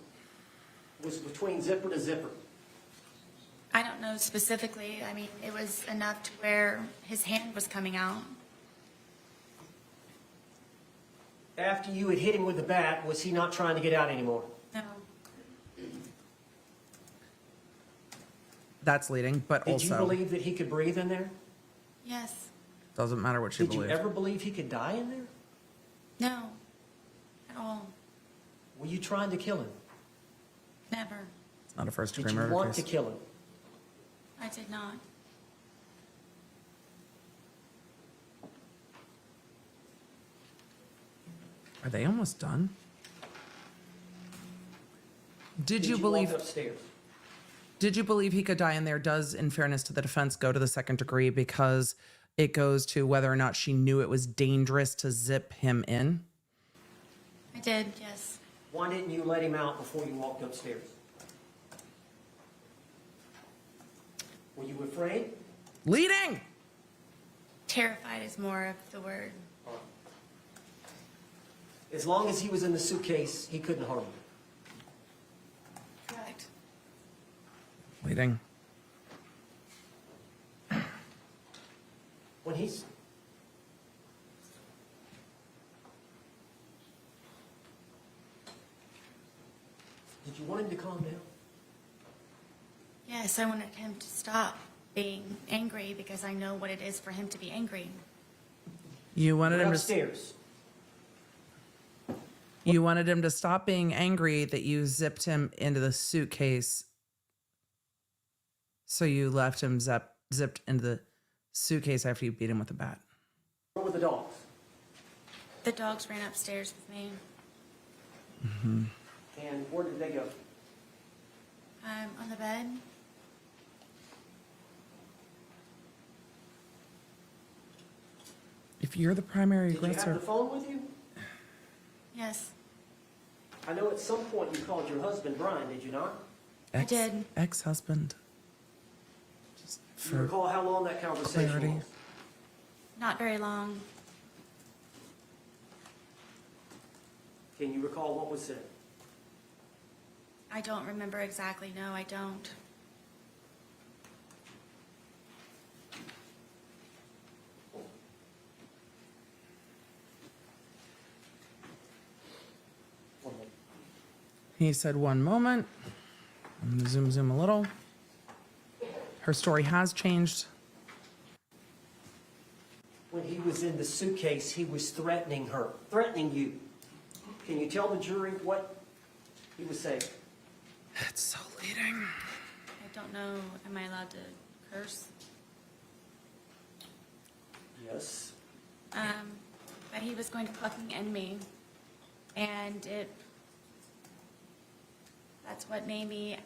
was between zipper to zipper? I don't know specifically. I mean, it was enough to where his hand was coming out. After you had hit him with the bat, was he not trying to get out anymore? No. That's leading, but Did you also believe that he could breathe in there? Yes. doesn't matter what she Did you believes. ever believe he could die in there? No. At all. Were you trying to kill him? Never. It's not a first Did degree you murder want case. to kill him? I did not. Are they almost done? Did you walk believe? upstairs? Did you believe he could die in there? Does, in fairness to the defense, go to the second degree because it goes to whether or not she knew it was dangerous to zip him in? I did, yes. Why didn't you let him out before you walked upstairs? Were you afraid? Leading! Terrified is more of the word. As long as he was in the suitcase, he couldn't harm you. Correct. Leading. When he's... Did you want him to calm down? Yes, I wanted him to stop being angry because I know what it is for him to be angry. You wanted him to. Upstairs. You wanted him to stop being angry that you zipped him into the suitcase. So you left him zipped into the suitcase after you beat him with a bat. Where were the dogs? The dogs ran upstairs with me. And where did they go? On the bed. If you're the primary Did you have the aggressor, phone with you? Yes, I know at some point you called your husband Brian, did you not? I did. Ex-husband. Just Do you for recall how long that conversation clarity. was? Not very long. Can you recall what was said? I don't remember exactly. No, I don't. He said, one moment. I'm gonna zoom a little. Her story has changed. When he was in the suitcase, he was threatening her, threatening you. Can you tell the jury what he was saying? It's so leading. I don't know. Am I allowed to curse? Yes. But he was going to fucking end me. And that's what made me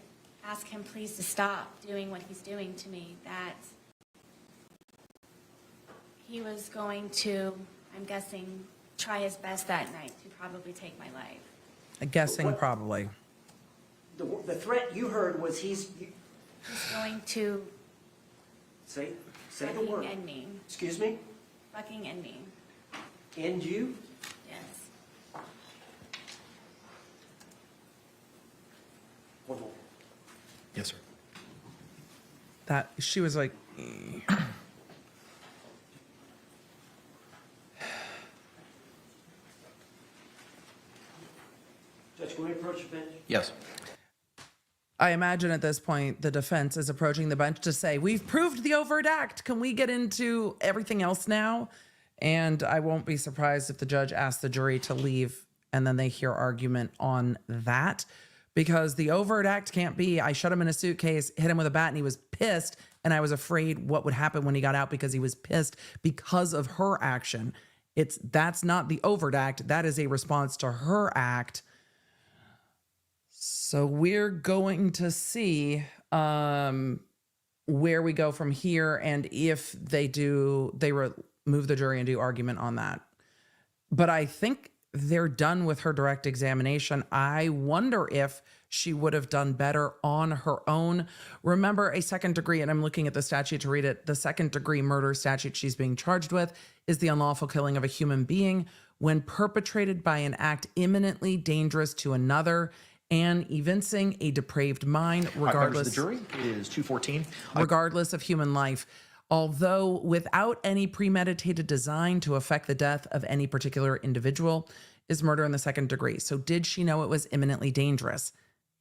ask him please to stop doing what he's doing to me. That he was going to, I'm guessing, try his best that night to probably take my life. Guessing What- probably. The threat you heard was He's going to say the fucking word. end me. Excuse me? Fucking end me. End you? Yes. One more. Yes, sir. That she was like, "Eh." Judge, can we approach the bench? Yes. I imagine at this point the defense is approaching the bench to say, we've proved the overt act. Can we get into everything else now? And I won't be surprised if the judge asks the jury to leave and then they hear argument on that, because the overt act can't be, I shut him in a suitcase, hit him with a bat, and he was pissed, and I was afraid what would happen when he got out because he was pissed because of her action. That's not the overt act. That is a response to her act. So we're going to see where we go from here, and if they remove the jury and do argument on that. But I think they're done with her direct examination. I wonder if she would have done better on her own. Remember, a second degree, and I'm looking at the statute to read it, the second degree murder statute she's being charged with is the unlawful killing of a human being when perpetrated by an act imminently dangerous to another and evincing a depraved mind, regardless Members of the jury, it is 2:14. regardless of human life, although without any premeditated design to affect the death of any particular individual, is murder in the second degree. So did she know it was imminently dangerous?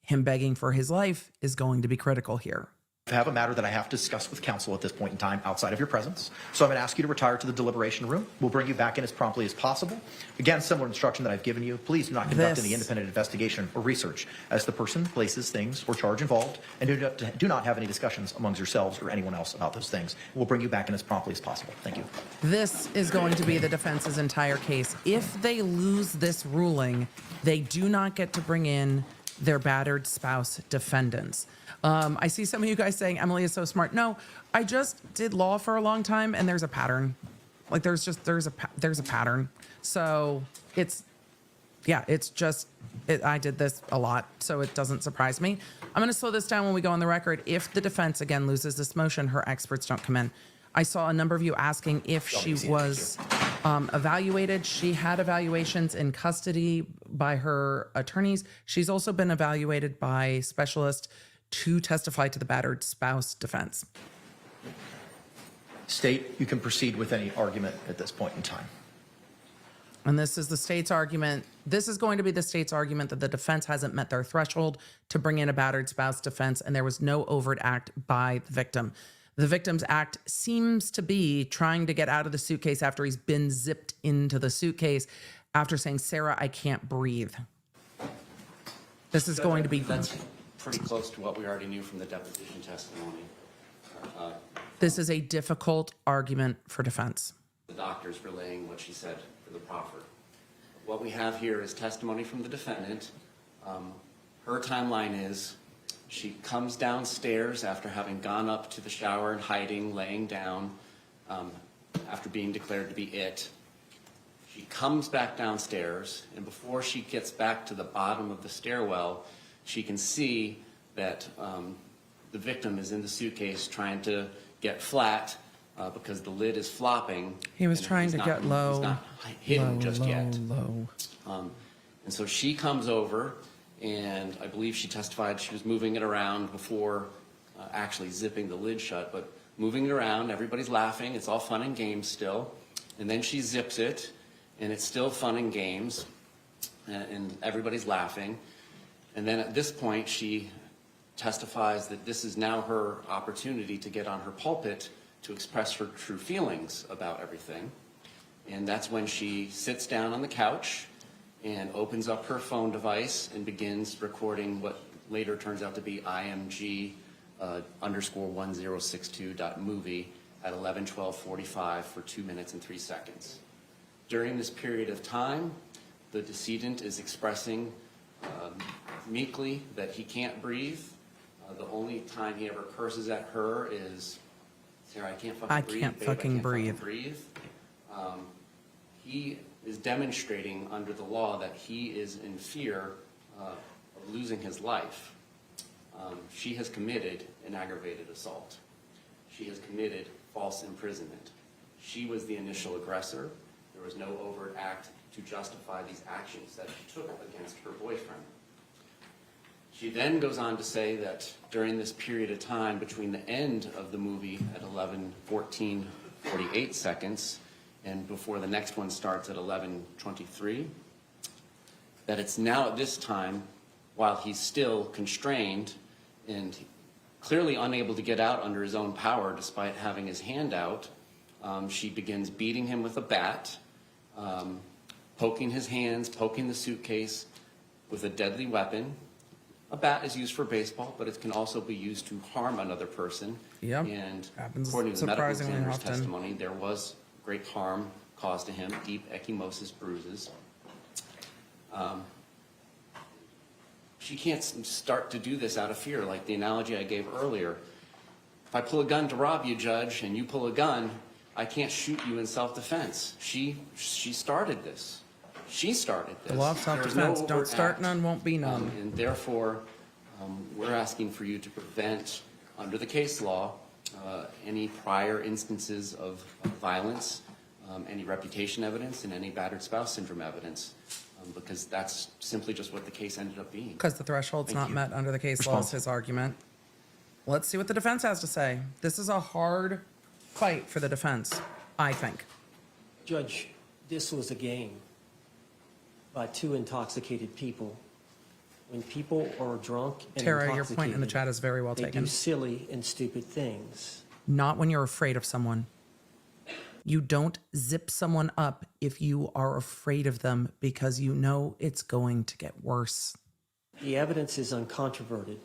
Him begging for his life is going to be critical here. I have a matter that I have to discuss with counsel at this point in time outside of your presence. So I'm going to ask you to retire to the deliberation room. We'll bring you back in as promptly as possible. Again, similar instruction that I've given you. Please do not conduct any independent investigation or research as the person, places, things, or charge involved, and do not have any discussions amongst yourselves or anyone else about those things. We'll bring you back in as promptly as possible. Thank you. This is going to be the defense's entire case. If they lose this ruling, they do not get to bring in their battered spouse defendants. I see some of you guys saying Emily is so smart. No, I just did law for a long time, and there's a pattern. Like there's a pattern. So I did this a lot, so it doesn't surprise me. I'm going to slow this down when we go on the record. If the defense again loses this motion, her experts don't come in. I saw a number of you asking if she was evaluated. She had evaluations in custody by her attorneys. She's also been evaluated by specialists to testify to the battered spouse defense. State, you can proceed with any argument at this point in time. And this is the state's argument. This is going to be the state's argument that the defense hasn't met their threshold to bring in a battered spouse defense, and there was no overt act by the victim. The victim's act seems to be trying to get out of the suitcase after he's been zipped into the suitcase after saying, "Sarah, I can't breathe." This is going to be... That's pretty close to what we already knew from the deposition testimony. This is a difficult argument for defense. the doctors relaying what she said for the proffer. What we have here is testimony from the defendant. Her timeline is she comes downstairs after having gone up to the shower and hiding, laying down, after being declared to be it. She comes back downstairs, and before she gets back to the bottom of the stairwell, she can see that the victim is in the suitcase trying to get flat because the lid is flopping. He was and trying he's to not- get low. He's not hidden just yet. Low. And so she comes over, and I believe she testified she was moving it around before actually zipping the lid shut, but moving it around, everybody's laughing, it's all fun and games still. And then she zips it, and it's still fun and games, and everybody's laughing. And then at this point, she testifies that this is now her opportunity to get on her pulpit to express her true feelings about everything. And that's when she sits down on the couch and opens up her phone device and begins recording what later turns out to be IMG _1062.movie at 11:12:45 for 2 minutes and 3 seconds. During this period of time, the decedent is expressing meekly that he can't breathe. The only time he ever curses at her is, Sarah, I can't fucking breathe. can't babe, fucking I can't breathe. Fucking breathe. He is demonstrating under the law that he is in fear of losing his life. She has committed an aggravated assault. She has committed false imprisonment. She was the initial aggressor. There was no overt act to justify these actions that she took against her boyfriend. She then goes on to say that during this period of time between the end of the movie at 11:14:48 seconds and before the next one starts at 11:23, that it's now at this time, while he's still constrained and clearly unable to get out under his own power despite having his hand out, she begins beating him with a bat, poking his hands, poking the suitcase with a deadly weapon. A bat is used for baseball, but it can also be used to harm another person. Yep. And Happens according to the medical surprisingly examiner's often. testimony, there was great harm caused to him, deep ecchymosis bruises. She can't start to do this out of fear, like the analogy I gave earlier. If I pull a gun to rob you, Judge, and you pull a gun, I can't shoot you in self-defense. She started this. She started this. The law of self-defense. There's no Don't overt start act. none, won't be none. And therefore, we're asking for you to prevent, under the case law, any prior instances of violence, any reputation evidence, and any battered spouse syndrome evidence, because that's simply just what the case ended up being. Because the threshold's Thank not you. met under the case law, is his argument. Let's see what the defense has to say. This is a hard fight for the defense, I think. Judge, this was a game by two intoxicated people. When people are drunk and Tara, your intoxicated, point in the chat is very well they taken. do silly and stupid things. Not when you're afraid of someone. You don't zip someone up if you are afraid of them because you know it's going to get worse. The evidence is uncontroverted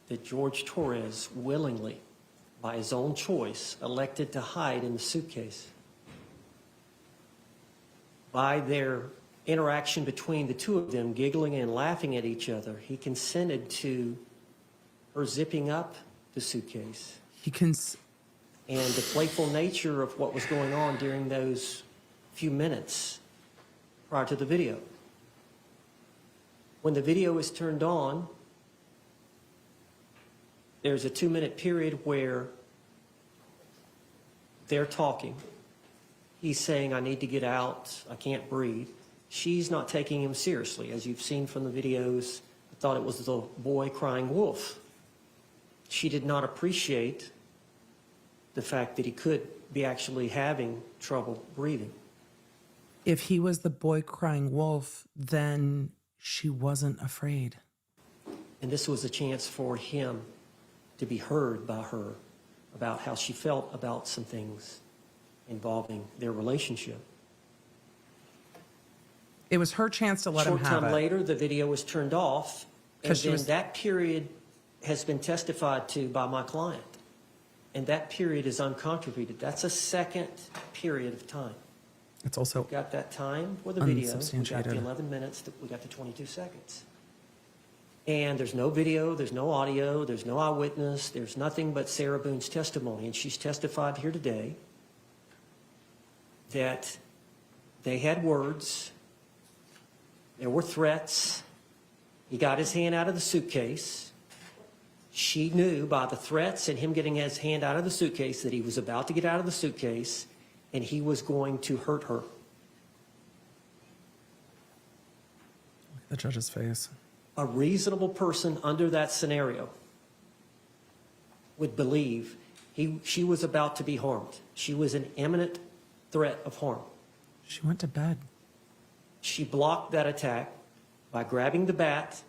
that Jorge Torres willingly, by his own choice, elected to hide in the suitcase. By their interaction between the two of them, giggling and laughing at each other, he consented to her zipping up the suitcase. And the playful nature of what was going on during those few minutes prior to the video. When the video is turned on, there's a 2-minute period where they're talking. He's saying, I need to get out, I can't breathe. She's not taking him seriously. As you've seen from the videos, I thought it was the boy crying wolf. She did not appreciate the fact that he could be actually having trouble breathing. If he was the boy crying wolf, then she wasn't afraid. And this was a chance for him to be heard by her about how she felt about some things involving their relationship. It was her chance to let him Short have time it. later, the video was turned off, and 'Cause she then was- that period has been testified to by my client. And that period is uncontroverted. That's a second period of time. It's also We got that time for the video. We got the unsubstantiated. 11 minutes. We got the 22 seconds. And there's no video, there's no audio, there's no eyewitness, there's nothing but Sarah Boone's testimony. And she's testified here today that they had words, there were threats, he got his hand out of the suitcase. She knew by the threats and him getting his hand out of the suitcase that he was about to get out of the suitcase and he was going to hurt her. Look at the judge's face. A reasonable person under that scenario would believe she was about to be harmed. She was an imminent threat of harm. She went to bed. She blocked that attack by grabbing the bat,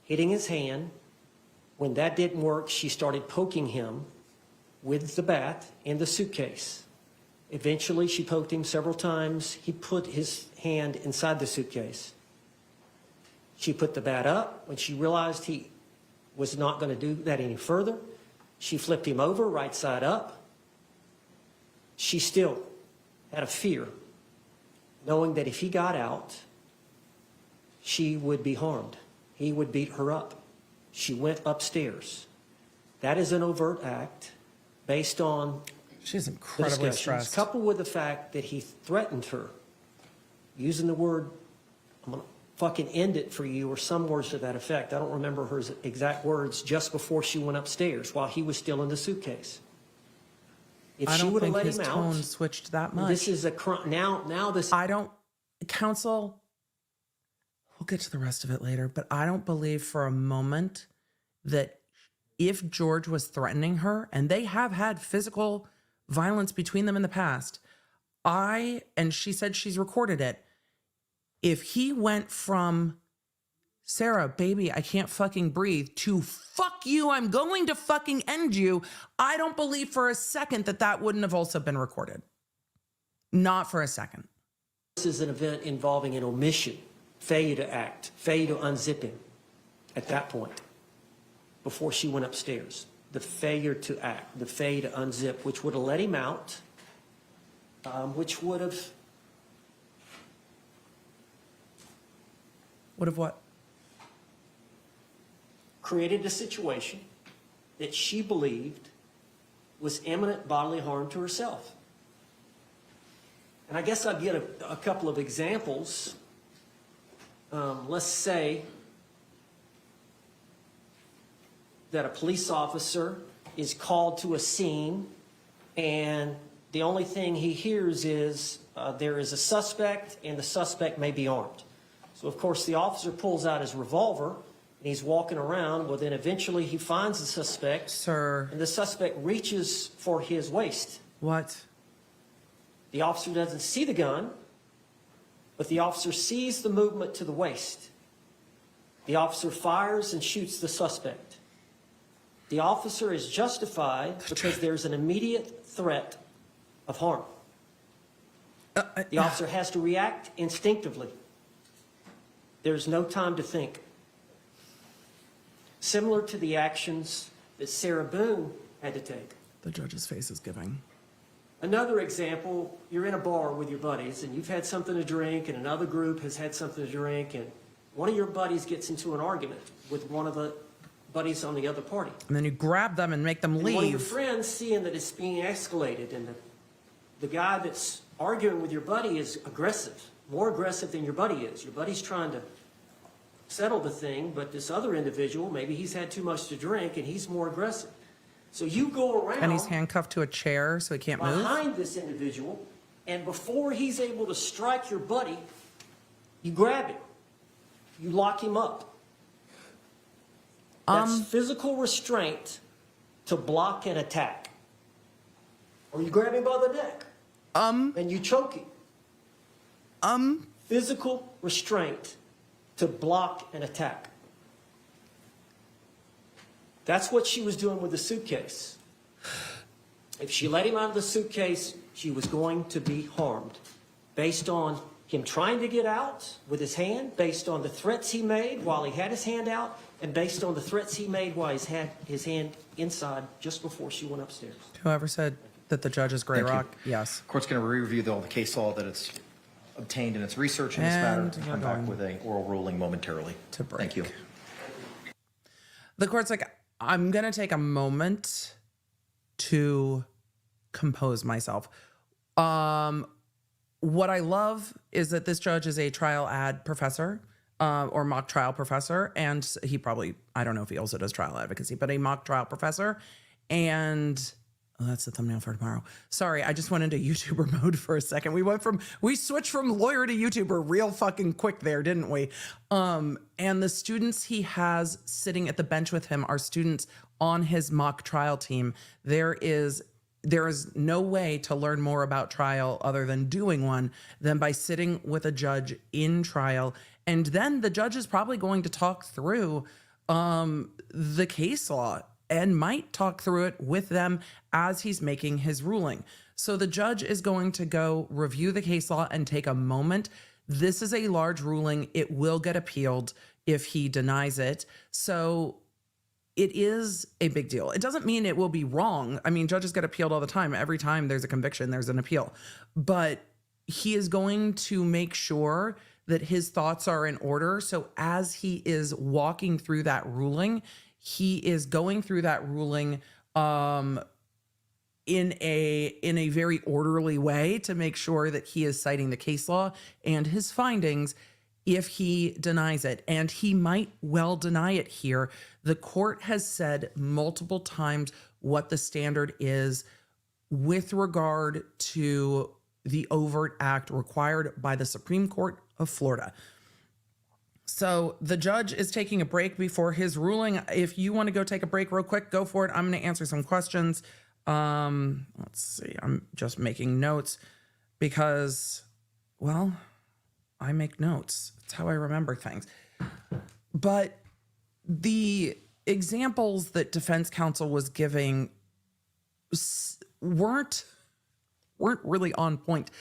hitting his hand. When that didn't work, she started poking him with the bat in the suitcase. Eventually, she poked him several times. He put his hand inside the suitcase. She put the bat up. When she realized he was not going to do that any further, she flipped him over right side up. She still had a fear, knowing that if he got out, she would be harmed. He would beat her up. She went upstairs. That is an overt act based on She's the incredibly discussions, stressed. coupled with the fact that he threatened her, using the word, I'm going to fucking end it for you, or some words to that effect. I don't remember her exact words, just before she went upstairs while he was still in the suitcase. If I she don't would have think let his him tone out, switched that much. this is a crime. Now this. I don't, counsel, we'll get to the rest of it later, but I don't believe for a moment that if George was threatening her, and they have had physical violence between them in the past, and she said she's recorded it, if he went from, Sarah, baby, I can't fucking breathe, to fuck you, I'm going to fucking end you, I don't believe for a second that that wouldn't have also been recorded. Not for a second. This is an event involving an omission, failure to act, failure to unzip him at that point, before she went upstairs. The failure to act, the failure to unzip, which would have let him out, which would have... Would have what? created a situation that she believed was imminent bodily harm to herself. And I guess I'll get a couple of examples. Let's say that a police officer is called to a scene and the only thing he hears is there is a suspect and the suspect may be armed. So of course the officer pulls out his revolver and he's walking around. Well, then eventually he finds the suspect. Sir. And the suspect reaches for his waist. What? The officer doesn't see the gun, but the officer sees the movement to the waist. The officer fires and shoots the suspect. The officer is justified because there's an immediate threat of harm. The officer has to react instinctively. There's no time to think. Similar to the actions that Sarah Boone had to take. The judge's face is giving. Another example, you're in a bar with your buddies and you've had something to drink and another group has had something to drink and one of your buddies gets into an argument with one of the buddies on the other party. And then you grab them and make them And leave. one of your friends, seeing that it's being escalated and the guy that's arguing with your buddy is aggressive, more aggressive than your buddy is. Your buddy's trying to settle the thing, but this other individual, maybe he's had too much to drink and he's more aggressive. So you go around And he's handcuffed to a chair so he can't move. behind this individual, and before he's able to strike your buddy, you grab him. You lock him up. That's physical restraint to block an attack. Or you grab him by the neck. And you choke him. Physical restraint to block an attack. That's what she was doing with the suitcase. If she let him out of the suitcase, she was going to be harmed based on him trying to get out with his hand, based on the threats he made while he had his hand out, and based on the threats he made while he's had his hand inside just before she went upstairs. Whoever said that the judge is Grey Thank you. Rock, yes. Court's going to re-review all the case law that it's obtained in its research in this matter And and we're come back going with an oral ruling momentarily. to break. Thank you. The court's like, I'm going to take a moment to compose myself. What I love is that this judge is a trial ad professor or mock trial professor. And he probably, I don't know if he also does trial advocacy, but a mock trial professor. And that's the thumbnail for tomorrow. Sorry, I just went into YouTuber mode for a second. We switched from lawyer to YouTuber real fucking quick there, didn't we? And the students he has sitting at the bench with him are students on his mock trial team. There is no way to learn more about trial other than doing one than by sitting with a judge in trial. And then the judge is probably going to talk through the case law and might talk through it with them as he's making his ruling. So the judge is going to go review the case law and take a moment. This is a large ruling. It will get appealed if he denies it. So it is a big deal. It doesn't mean it will be wrong. I mean, judges get appealed all the time. Every time there's a conviction, there's an appeal. But he is going to make sure that his thoughts are in order. So as he is walking through that ruling, he is going through that ruling in a very orderly way to make sure that he is citing the case law and his findings if he denies it. And he might well deny it here. The court has said multiple times what the standard is with regard to the overt act required by the Supreme Court of Florida. So the judge is taking a break before his ruling. If you want to go take a break real quick, go for it. I'm going to answer some questions. Let's see. I'm just making notes because, well, I make notes. It's how I remember things. But the examples that defense counsel was giving weren't really on point.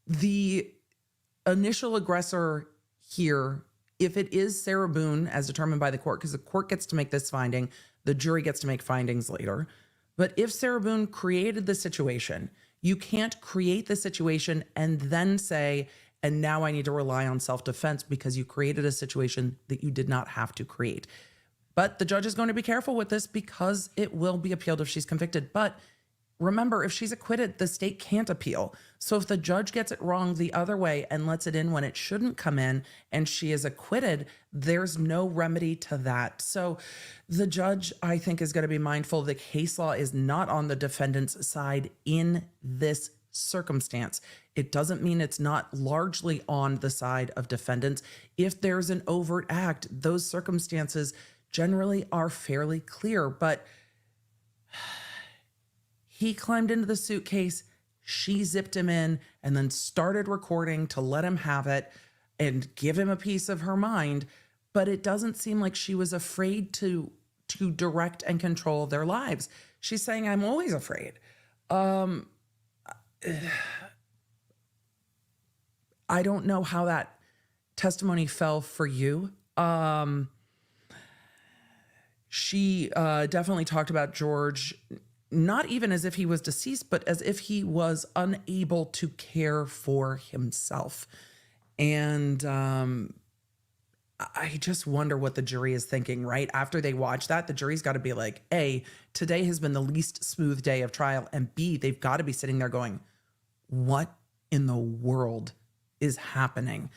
The initial aggressor here, if it is Sarah Boone as determined by the court, because the court gets to make this finding, the jury gets to make findings later. But if Sarah Boone created the situation, you can't create the situation and then say, and now I need to rely on self-defense because you created a situation that you did not have to create. But the judge is going to be careful with this because it will be appealed if she's convicted. But remember, if she's acquitted, the state can't appeal. So if the judge gets it wrong the other way and lets it in when it shouldn't come in and she is acquitted, there's no remedy to that. So the judge, I think, is going to be mindful the case law is not on the defendant's side in this circumstance. It doesn't mean it's not largely on the side of defendants. If there's an overt act, those circumstances generally are fairly clear. But he climbed into the suitcase, she zipped him in, and then started recording to let him have it and give him a piece of her mind. But it doesn't seem like she was afraid to direct and control their lives. She's saying, I'm always afraid. I don't know how that testimony fell for you. She definitely talked about George, not even as if he was deceased, but as if he was unable to care for himself. And I just wonder what the jury is thinking, right? After they watch that, the jury's got to be like, A, today has been the least smooth day of trial. And B, they've got to be sitting there going, what in the world is happening?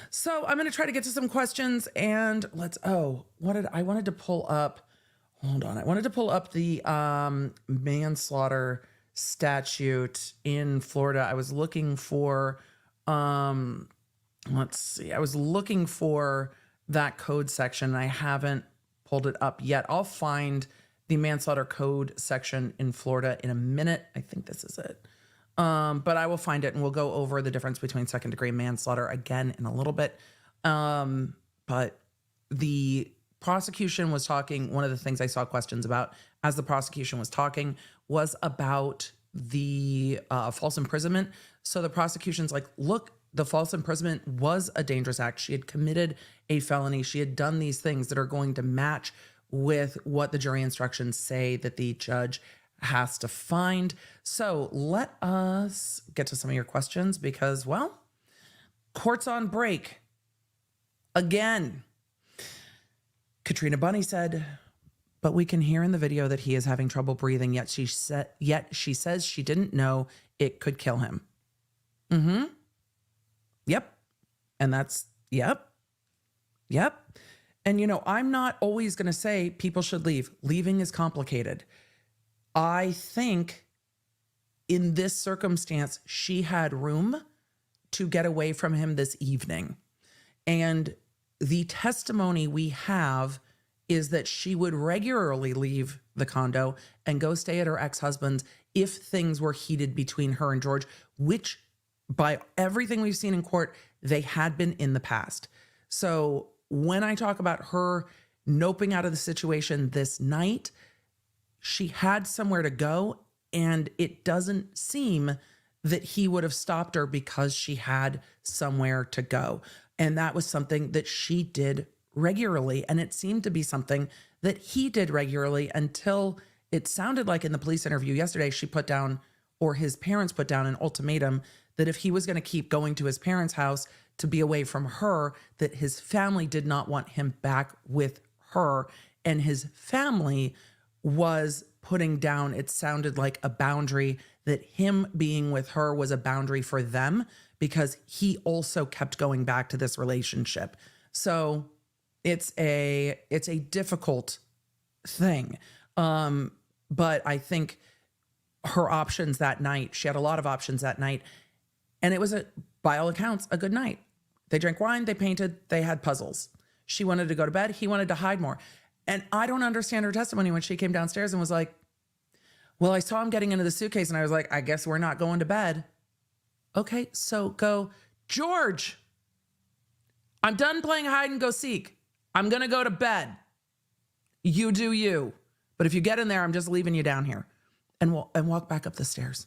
So I'm going to try to get to some questions and I wanted to pull up, hold on. I wanted to pull up the manslaughter statute in Florida. I was looking for, I was looking for that code section and I haven't pulled it up yet. I'll find the manslaughter code section in Florida in a minute. I think this is it. But I will find it and we'll go over the difference between second degree manslaughter again in a little bit. But the prosecution was talking, one of the things I saw questions about as the prosecution was talking was about the false imprisonment. So the prosecution's like, look, the false imprisonment was a dangerous act. She had committed a felony. She had done these things that are going to match with what the jury instructions say that the judge has to find. So let us get to some of your questions because, well, court's on break again. Katrina Bunny said, but we can hear in the video that he is having trouble breathing, yet she says she didn't know it could kill him. Yep. And that's, yep. And, you know, I'm not always going to say people should leave. Leaving is complicated. I think in this circumstance, she had room to get away from him this evening. And the testimony we have is that she would regularly leave the condo and go stay at her ex-husband's if things were heated between her and George, which by everything we've seen in court, they had been in the past. So when I talk about her noping out of the situation this night, she had somewhere to go, and it doesn't seem that he would have stopped her because she had somewhere to go. And that was something that she did regularly. And it seemed to be something that he did regularly until it sounded like in the police interview yesterday, she put down, or his parents put down, an ultimatum that if he was going to keep going to his parents' house to be away from her, that his family did not want him back with her. And his family was putting down, it sounded like a boundary, that him being with her was a boundary for them because he also kept going back to this relationship. So it's a difficult thing. But I think her options that night, she had a lot of options that night, and it was, by all accounts, a good night. They drank wine, they painted, they had puzzles. She wanted to go to bed, he wanted to hide more. And I don't understand her testimony when she came downstairs and was like, well, I saw him getting into the suitcase and I was like, I guess we're not going to bed. Okay, so go, George, I'm done playing hide and go seek. I'm going to go to bed. You do you. But if you get in there, I'm just leaving you down here. And walk back up the stairs.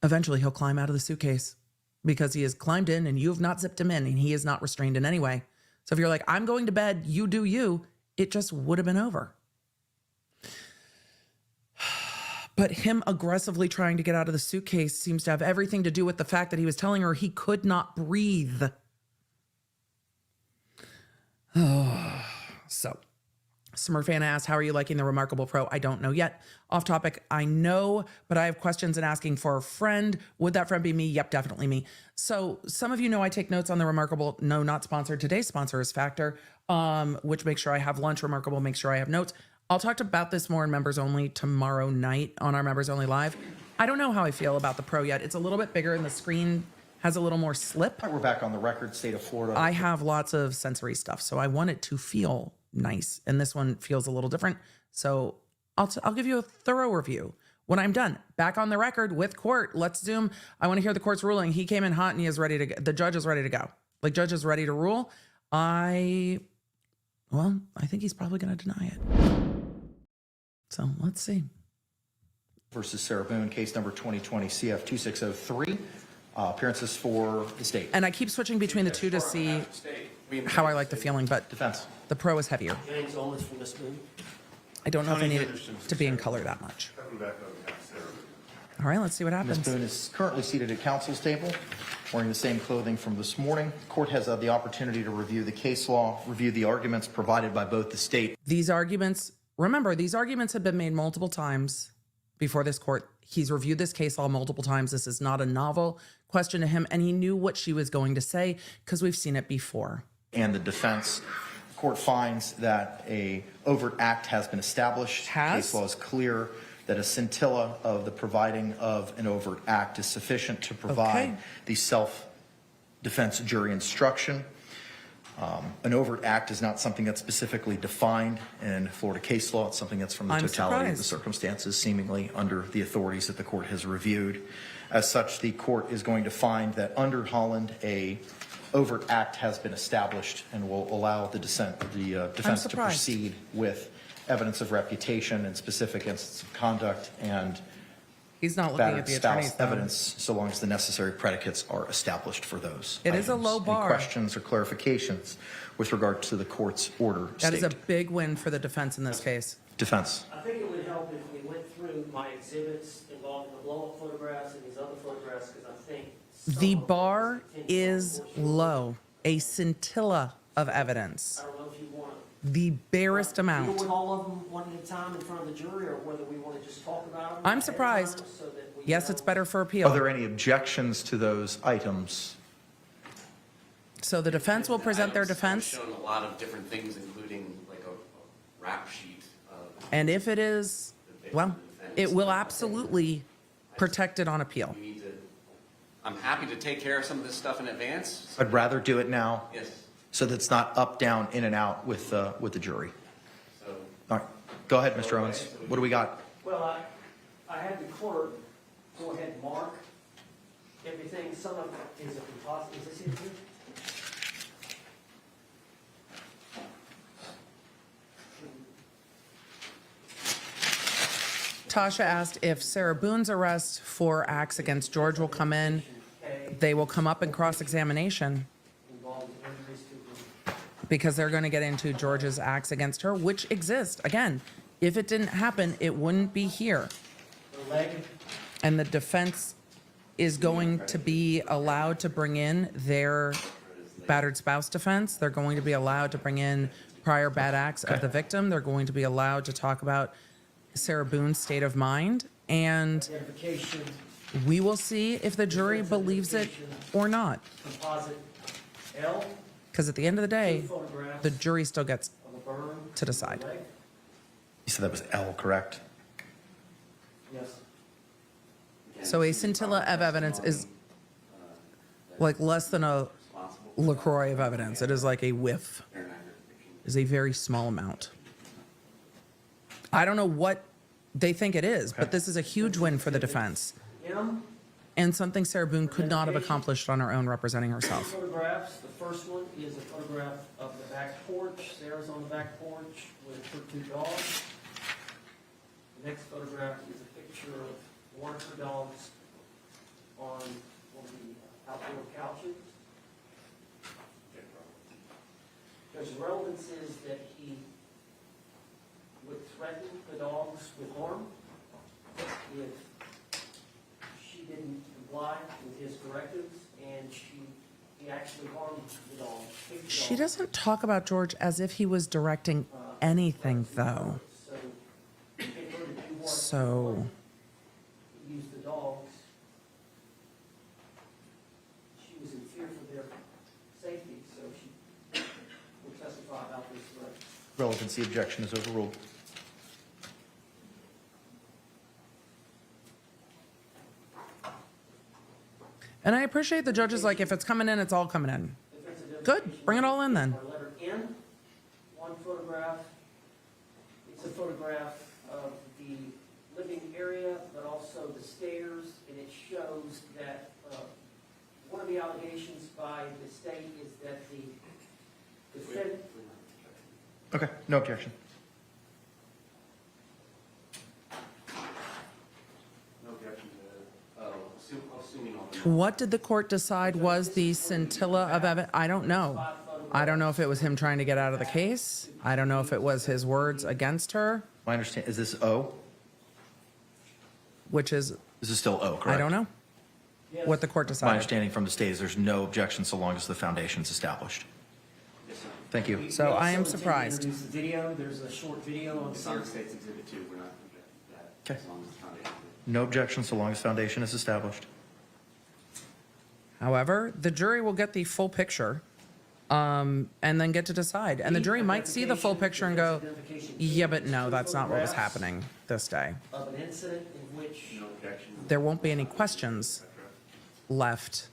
Eventually, he'll climb out of the suitcase because he has climbed in and you have not zipped him in and he is not restrained in any way. So if you're like, I'm going to bed, you do you, it just would have been over. But him aggressively trying to get out of the suitcase seems to have everything to do with the fact that he was telling her he could not breathe. So, Smurfana asked, how are you liking the Remarkable Pro? I don't know yet. Off topic, I know, but I have questions and asking for a friend. Would that friend be me? Yep, definitely me. So some of you know I take notes on the Remarkable. No, not sponsored. Today's sponsor is Factor, which makes sure I have lunch. Remarkable makes sure I have notes. I'll talk about this more in Members Only tomorrow night on our Members Only Live. I don't know how I feel about the Pro yet. It's a little bit bigger and the screen has a little more slip. We're back on the record, state of Florida. I have lots of sensory stuff, so I want it to feel nice. And this one feels a little different. So I'll give you a thorough review when I'm done. Back on the record with court. Let's zoom. I want to hear the court's ruling. He came in hot and he is ready to go. The judge is ready to go. Like, judge is ready to rule. I think he's probably going to deny it. So let's see. Versus Sarah Boone, case number 2020 CF 2603. Appearances for the state. And I keep switching between the two to see how I like the feeling, but Defense. The Pro is heavier. James Olmos from Miss Boone. I don't know if I need it to be in color that much. All right, let's see what happens. Ms. Boone is currently seated at counsel's table, wearing the same clothing from this morning. The court has the opportunity to review the case law, review the arguments provided by both the state. These arguments, remember, these arguments have been made multiple times before this court. He's reviewed this case law multiple times. This is not a novel question to him, and he knew what she was going to say because we've seen it before. And the defense. The court finds that a overt act has been established. Case law is clear that a scintilla of the providing of an overt act is sufficient to provide the self-defense jury instruction. An overt act is not something that's specifically defined in Florida case law. It's something that's from the totality of the circumstances, seemingly under the authorities that the court has reviewed. As such, the court is going to find that under Holland, a overt act has been established and will allow the defense to proceed with evidence of reputation and specific instances of conduct and He's not looking at battered the attorney's spouse phone. evidence, so long as the necessary predicates are established for those It is a items. low bar. Any questions or clarifications with regard to the court's order That is a state? big win for the defense in this case. Defense. I think it would help if we went through my exhibits involving the blow-up photographs and these other photographs, because I think The bar is low, a scintilla of I evidence, don't know if you want to the barest deal amount. with all of them one at a time in front of the jury, or whether we want to just talk about them. I'm ahead of surprised. time so that we Yes, know- it's better for Are appeal. there any objections to those items? So the defense will present their defense, I've shown a lot of different things, including like a rap sheet of and if it is, well, it will absolutely protect it on appeal. we need to, I'm happy to take care of some of this stuff in advance. I'd rather do it now Yes, so that it's not up, down, in and out with the jury. so All right, go ahead, Mr. Owens. What do we got? Well, I had the clerk go ahead and mark everything. Some of it is a composite. Is this it here? Tasha asked if Sarah Boone's arrest for acts against George will come in. They will come up in cross-examination Involving injuries to the because they're going to get into George's acts against her, which exist. Again, if it didn't happen, it wouldn't be here. leg. And the defense is going to be allowed to bring in their battered spouse defense. They're going to be allowed to bring in prior bad acts of the victim. They're going to be allowed to talk about Sarah Boone's state of mind. And Identification, we will see if the jury believes it or not. composite L Because at the end of the day, photographs the jury still gets of a burn. to decide. Leg. You said that was L, correct? Yes. So a scintilla of evidence is like less than a LaCroix of evidence. It is like a whiff. Is a very small amount. I don't know what they think it is, but this is a huge win for the defense M, and something Sarah Boone could not have accomplished on her own representing two herself. photographs. The first one is a photograph of the back porch. Sarah's on the back porch with her two dogs. The next photograph is a picture of one of her dogs on one of the outdoor couches. There's relevance is that he would threaten the dogs with harm if she didn't comply with his directives, and he actually harmed the dogs. kicked the She dogs. doesn't talk about George as if he was directing anything, though. So, in order to do what So, he used the dogs, she was in fear for their safety, so she will testify about this threat. Relevancy objection is overruled. and I appreciate the judges like, if it's coming in, it's all coming in. Defense Good, identification bring it all in then. or letter N, one photograph. It's a photograph of the living area, but also the stairs, and it shows that one of the allegations by the state is that the defendant. Okay, no objection. no objection to, assuming all the. What did the court decide was the scintilla of evidence? I don't know. I don't know if it was him trying to get out of the case. I don't know if it was his words against her, My understanding, is this O? which is, This is still O, correct? I don't know what the court My decided. understanding from the state is there's no objection so long as the foundation's established. Thank you. So I am We also intend to surprised. introduce the video. There's a short video on It's on the Sarah. state's exhibit too, we're not objecting to that. Okay. As long as the foundation. No objection so long as foundation is established. However, the jury will get the full picture and then get to decide. And the jury might see the full picture and go, yeah, but no, that's not what was happening this day. Of an incident in which No objection. There won't be any questions left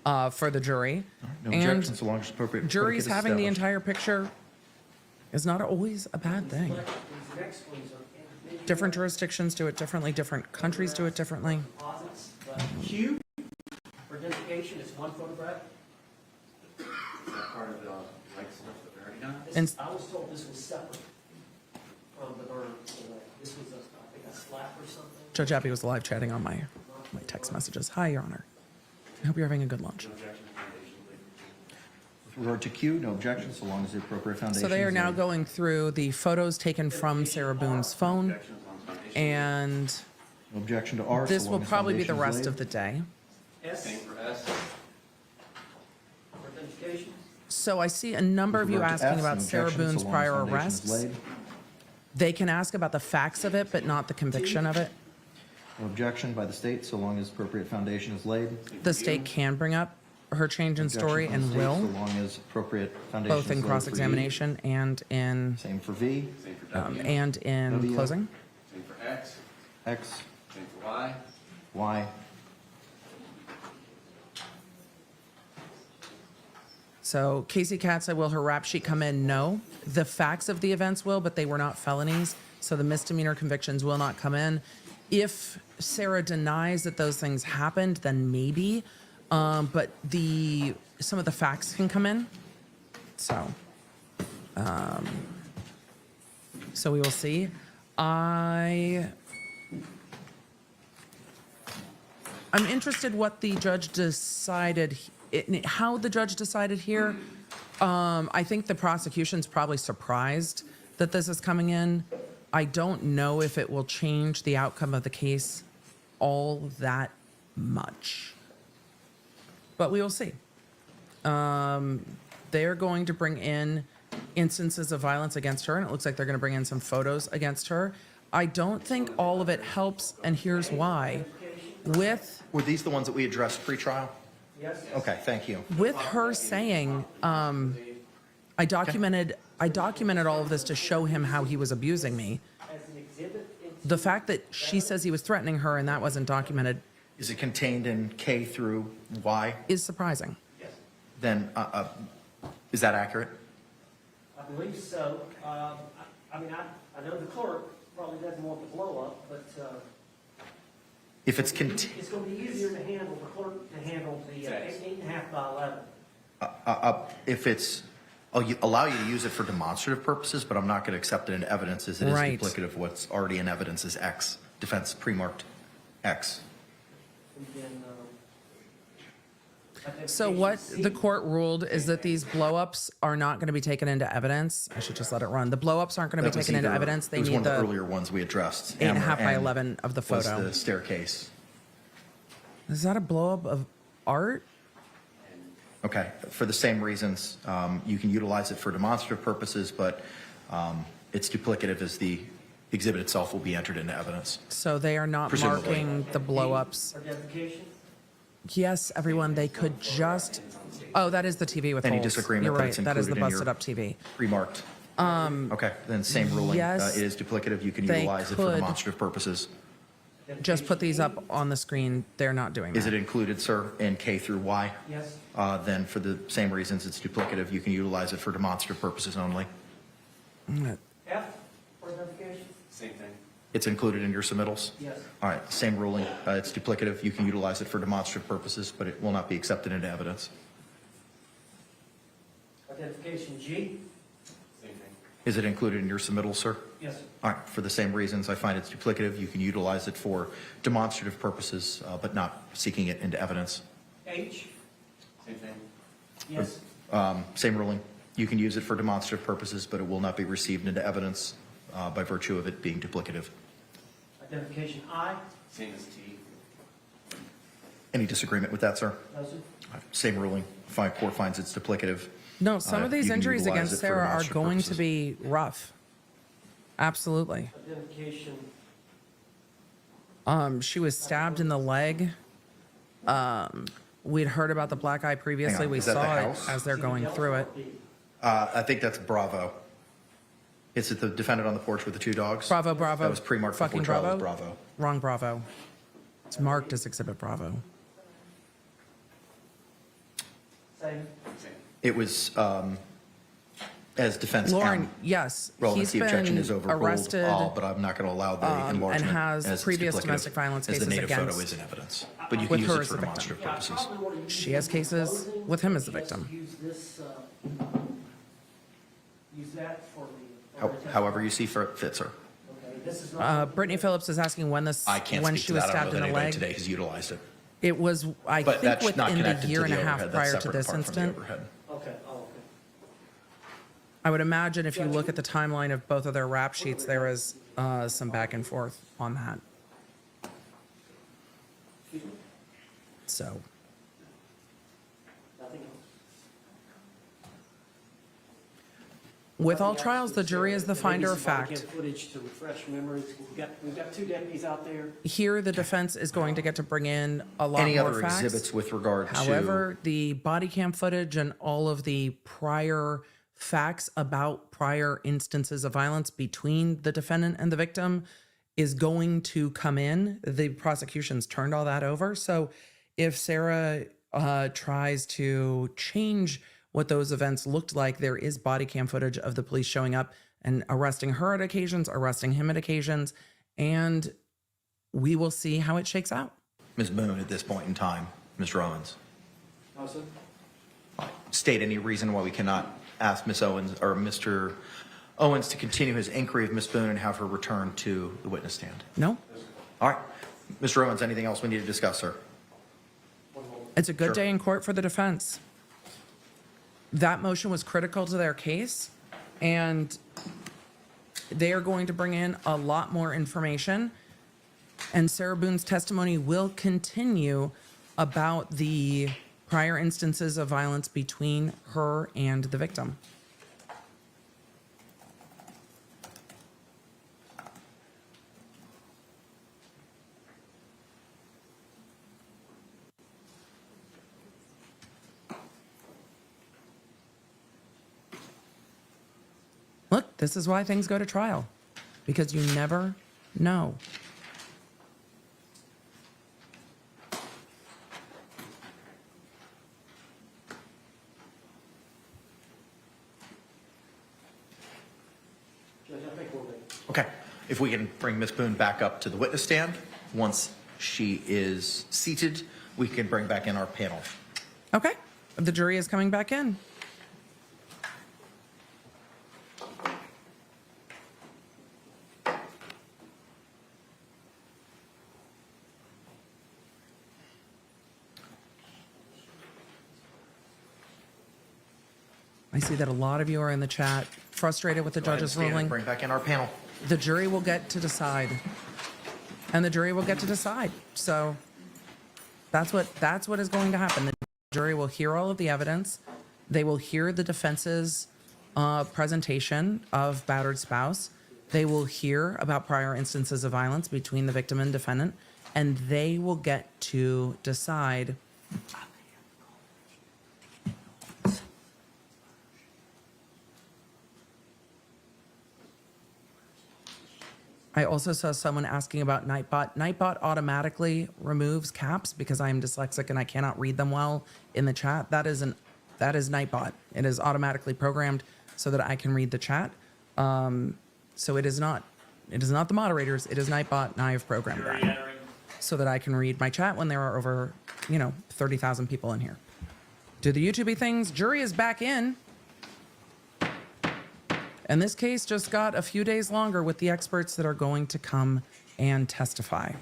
for the jury. No And objection so long as appropriate. juries predicate is having the established. entire picture is not always a bad thing. these next ones are individual Different jurisdictions do it differently, different countries do it differently. composites, but Q for identification is one photograph. Is that part of the, like, stuff that we already done? This, I was told this was separate from the burn. So this was, I think, a slap or something. Judge Abby was live chatting on my text messages. Hi, Your Honor. I hope you're having a good lunch. With regard to Q, no objection, so long as the appropriate foundation. So they are is now laid. going through the photos taken from Sarah Boone's phone, and No objection to R. this so will long as probably be the foundation is rest laid. of the day. S, Same for S. identification. So I see a number of With you regard to asking S, about no Sarah objection, so Boone's long as prior foundation is arrests. laid. They can ask about the facts of it, but not the conviction of it. No objection by the state, so long as appropriate foundation is laid. The state can bring up her change in Objection story from the and state, will, So long as appropriate foundation both is in laid for E. cross-examination and in Same for V, Same for W. and in W. closing. Same for X. X, Same for Y. Y. So Casey Katz, will her rap sheet come in? No. The facts of the events will, but they were not felonies. So the misdemeanor convictions will not come in. If Sarah denies that those things happened, then maybe. But some of the facts can come in. So we will see. I'm interested what the judge decided, how the judge decided here. I think the prosecution's probably surprised that this is coming in. I don't know if it will change the outcome of the case all that much, but we will see. They're going to bring in instances of violence against her, and it looks like they're going to bring in some photos against her. I don't think all of it helps, and here's why. Were these the ones that we addressed pre-trial? Yes. Okay, thank you. With her saying, I documented all of this to show him how he was abusing me. As an exhibit, The fact that she says he was threatening her and that wasn't documented Is it contained in K through Y? is surprising. Then, is that accurate? I believe so. I mean, I know the clerk probably doesn't want the blow up, but If it's it's going to be easier to handle, the clerk to handle the 8.5 by 11. if it's, I'll allow you to use it for demonstrative purposes, but I'm not going to accept it into evidence as it is Right. duplicative of what's already in evidence as X. Defense pre-marked X. And then, So what the court ruled is that these blow-ups are not going to be taken into evidence. I should just let it run. The blow-ups aren't going to be That was taken into either- evidence. They It was one need of the the earlier ones we addressed. 8.5 by And 11 of the was photo. the staircase. Is that a blow-up of art? Okay, for the same reasons, you can utilize it for demonstrative purposes, but it's duplicative as the exhibit itself will be entered into evidence. So they are not Presumably. marking the blow-ups. identification. Yes, everyone, they could just, oh, that is the TV with Any holes. disagreement You're that right, it's that is the included in your- busted up TV. Remarked. Okay, then same ruling. yes, It is duplicative. You can they utilize it for could. demonstrative purposes. Just put these up on the screen. They're not doing that. Is it included, sir, in K through Y? Yes. Then for the same reasons it's duplicative, you can utilize it for demonstrative purposes only. F for identification. Same thing. It's included in your submittals? Yes. All right, same ruling. It's duplicative. You can utilize it for demonstrative purposes, but it will not be accepted into evidence. Identification G. Same thing. Is it included in your submittal, sir? Yes, sir. All right, for the same reasons, I find it's duplicative. You can utilize it for demonstrative purposes, but not seeking it into evidence. H. Same thing. Yes. Same ruling. You can use it for demonstrative purposes, but it will not be received into evidence by virtue of it being duplicative. Identification I. Same as T. Any disagreement with that, sir? No, sir. All right, same ruling. Court finds it's duplicative. No, some of these you can injuries utilize against it for Sarah are demonstrative going to purposes. be rough. Absolutely. Identification. She was stabbed in the leg. We'd heard about the black eye previously. Hang on, We is that the saw it house? as they're going through it. I think that's Bravo. Is it the defendant on the porch with the two dogs? Bravo, Bravo. That was pre-marked before Fucking trial Bravo. as Bravo. Wrong Bravo. It's marked as Exhibit Bravo. Same. Same. It was as defense Lauren, M. yes, he's Relevancy objection been is overruled, arrested but I'm not going to allow the and enlargement has as it's previous duplicative, domestic violence as the cases native photo against- is in evidence. But you with can use her it as for the victim. demonstrative Yeah, I purposes. probably want to use She has this cases closing. with him as the Just victim. Use this, use that for the. However you see fit, sir. Okay, This is not. Brittany Phillips is asking when I can't when speak she to was that. I don't stabbed know in that the anybody leg. today has utilized it. It was, I But think, that's not within the connected year to and the a half overhead. That's prior to separate this apart from the incident. overhead. Okay, okay. I would imagine if you look at the timeline of both of their rap sheets, there is some back and forth on that. So, Nothing else? with all Nothing else trials, to the jury say. is the There may be finder of some body fact. cam footage to refresh memories. We've got 2 deputies out there. Here, the defense is going to get to bring in a lot Any more other facts. exhibits with regard to? However, the body cam footage and all of the prior facts about prior instances of violence between the defendant and the victim is going to come in. The prosecution's turned all that over. So if Sarah tries to change what those events looked like, there is body cam footage of the police showing up and arresting her at occasions, arresting him at occasions, and we will see how it shakes out. Ms. Boone, at this point in time, Mr. Owens, No, sir? state any reason why we cannot ask Ms. Owens or Mr. Owens to continue his inquiry of Ms. Boone and have her return to the witness stand. No? All right. Mr. Owens, anything else we need to discuss, sir? It's a good Sure. day in court for the defense. That motion was critical to their case, and they are going to bring in a lot more information. And Sarah Boone's testimony will continue about the prior instances of violence between her and the victim. Look, this is why things go to trial, because you never know. Judge, I think we're ready. Okay. If we can bring Ms. Boone back up to the witness stand. Once she is seated, we can bring back in our panel. Okay, the jury is coming back in. I see that a lot of you are in the chat frustrated with the Go ahead and judge's stand and ruling. Bring back in our panel. The jury will get to decide. And the jury will get to decide. So that's what is going to happen. The jury will hear all of the evidence. They will hear the defense's presentation of battered spouse. They will hear about prior instances of violence between the victim and defendant, and they will get to decide. I also saw someone asking about Nightbot. Nightbot automatically removes caps because I am dyslexic and I cannot read them well in the chat. That is Nightbot. It is automatically programmed so that I can read the chat. So it is not the moderators. It is Nightbot, and I have programmed that so that I can read my chat when there are over 30,000 people in here. Do the YouTubey things. Jury is back in. And this case just got a few days longer with the experts that are going to come and testify.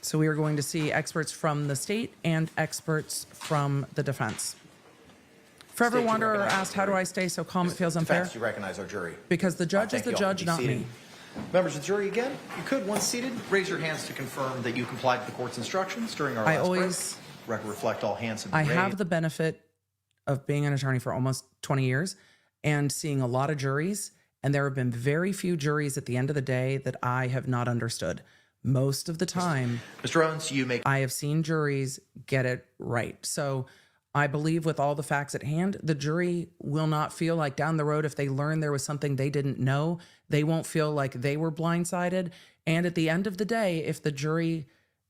So we are going to see experts from the state and experts from the defense. Forever State, you Wanderer recognize asked, the how do jury. I stay so calm it feels unfair? Defense, you recognize our jury. Because the judge is Thank the you all. judge, Be not seated. me. Members of the jury, again, you could, once seated, raise your hands to confirm that you complied with the court's instructions during our I last always- break. Record reflect all hands have been I raised. have the benefit of being an attorney for almost 20 years and seeing a lot of juries, and there have been very few juries at the end of the day that I have not understood. Most of the time, Mr. Owens, you may. I have seen juries get it right. So I believe with all the facts at hand, the jury will not feel like down the road, if they learn there was something they didn't know, they won't feel like they were blindsided. And at the end of the day, if the jury,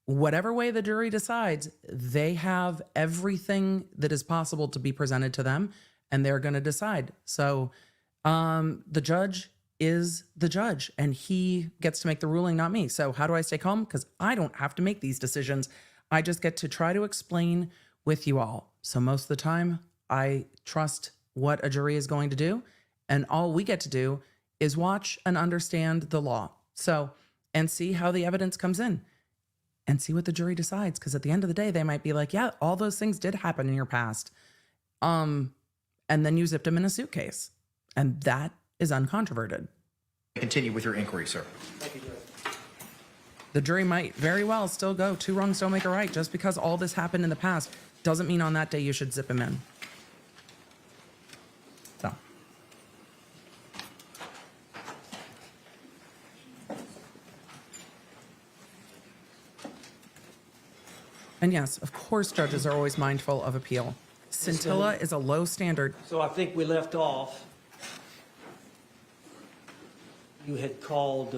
whatever way the jury decides, they have everything that is possible to be presented to them, and they're going to decide. So the judge is the judge, and he gets to make the ruling, not me. So how do I stay calm? Because I don't have to make these decisions. I just get to try to explain with you all. So most of the time, I trust what a jury is going to do, And all we get to do is watch and understand the law. So, and see how the evidence comes in and see what the jury decides. Because at the end of the day, they might be like, yeah, all those things did happen in your past. And then you zipped them in a suitcase. And that is uncontroverted. Continue with your inquiry, sir. The jury might very well still go, 2 wrongs don't make a right. Just because all this happened in the past doesn't mean on that day you should zip him in. So. And yes, of course, judges are always mindful of appeal. Scintilla is a low standard. So I think we left off. You had called,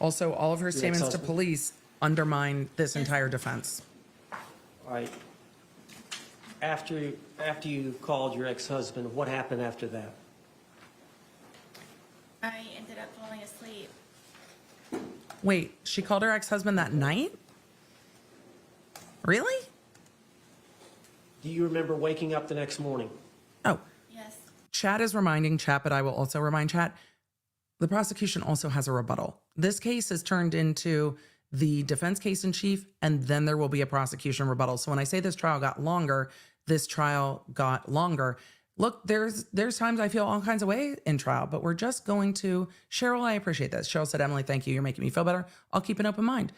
Also, all of her statements to ex-husband? police undermine this entire defense. all right, after you called your ex-husband, what happened after that? I ended up falling asleep. Wait, she called her ex-husband that night? Really? Do you remember waking up the next morning? Oh, Yes. Chat is reminding Chat, but I will also remind Chat, the prosecution also has a rebuttal. This case is turned into the defense case in chief, and then there will be a prosecution rebuttal. So when I say this trial got longer, this trial got longer. Look, there's times I feel all kinds of way in trial, but we're just going to, Cheryl, I appreciate this. Cheryl said, Emily, thank you. You're making me feel better. I'll keep an open mind.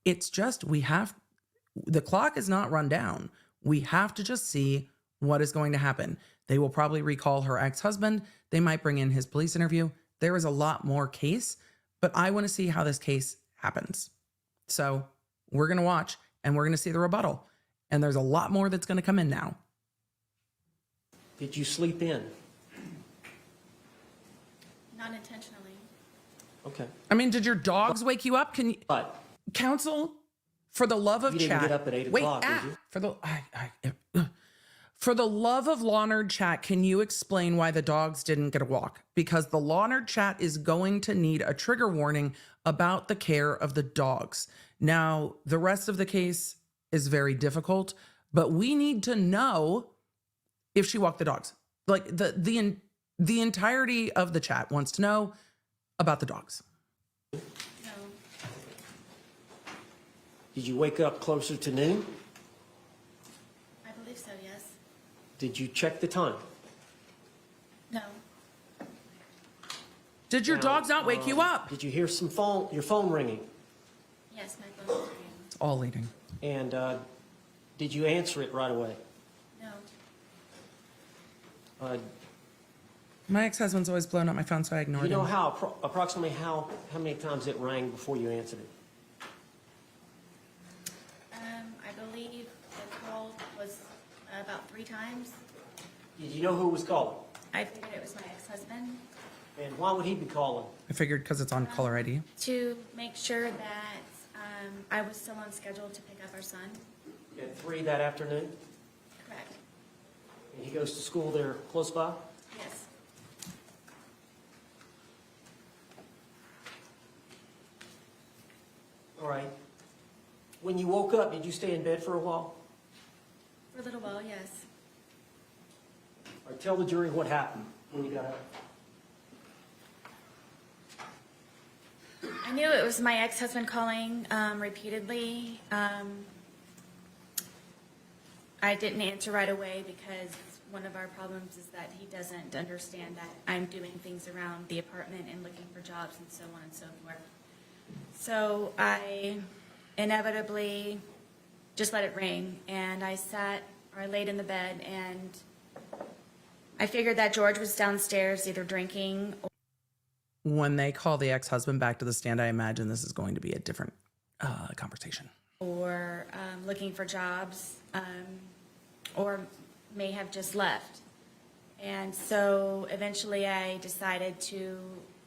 It's just, the clock is not run down. We have to just see what is going to happen. They will probably recall her ex-husband. They might bring in his police interview. There is a lot more case, but I want to see how this case happens. So we're going to watch and we're going to see the rebuttal. And there's a lot more that's going to come in now. Did you sleep in? Not intentionally. Okay. I mean, did your dogs wake you up? Can you, But counsel, for the love of you Chat. didn't get up at 8 o'clock, did you? For the love of Law Nerd Chat, can you explain why the dogs didn't get a walk? Because the Law Nerd Chat is going to need a trigger warning about the care of the dogs. Now, the rest of the case is very difficult, but we need to know if she walked the dogs. Like the entirety of the chat wants to know about the dogs. No. Did you wake up closer to noon? I believe so, yes. Did you check the time? No. Did your Now, dogs not wake you up? Did you hear your phone ringing? Yes, my phone was ringing. It's all leading. And did you answer it right away? No. My ex-husband's always blown up my phone, so I ignored You know him. how approximately how many times it rang before you answered it? I believe the call was about 3 times. Did you know who was calling? I figured it was my ex-husband And why would he be calling? I figured because it's on caller ID. to make sure that I was still on schedule to pick up our son. At 3 that afternoon? Correct. And he goes to school there close by? Yes. All right. When you woke up, did you stay in bed for a while? For a little while, yes. Or tell the jury what happened when you got up. I knew it was my ex-husband calling repeatedly. I didn't answer right away because one of our problems is that he doesn't understand that I'm doing things around the apartment and looking for jobs and so on and so forth. So I inevitably just let it ring, and I laid in the bed, and I figured that George was downstairs either drinking or When they call the ex-husband back to the stand, I imagine this is going to be a different conversation. looking for jobs, or may have just left. And so eventually I decided to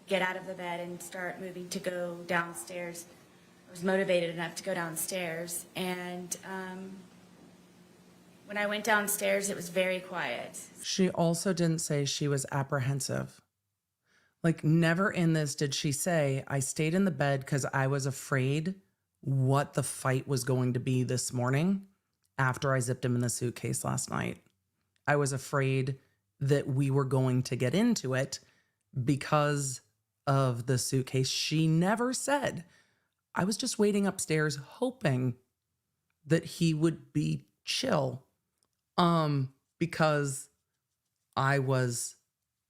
get out of the bed and start moving to go downstairs. I was motivated enough to go downstairs. And when I went downstairs, it was very quiet. She also didn't say she was apprehensive. Like, never in this did she say, I stayed in the bed because I was afraid what the fight was going to be this morning after I zipped him in the suitcase last night. I was afraid that we were going to get into it because of the suitcase. She never said. I was just waiting upstairs hoping that he would be chill because I was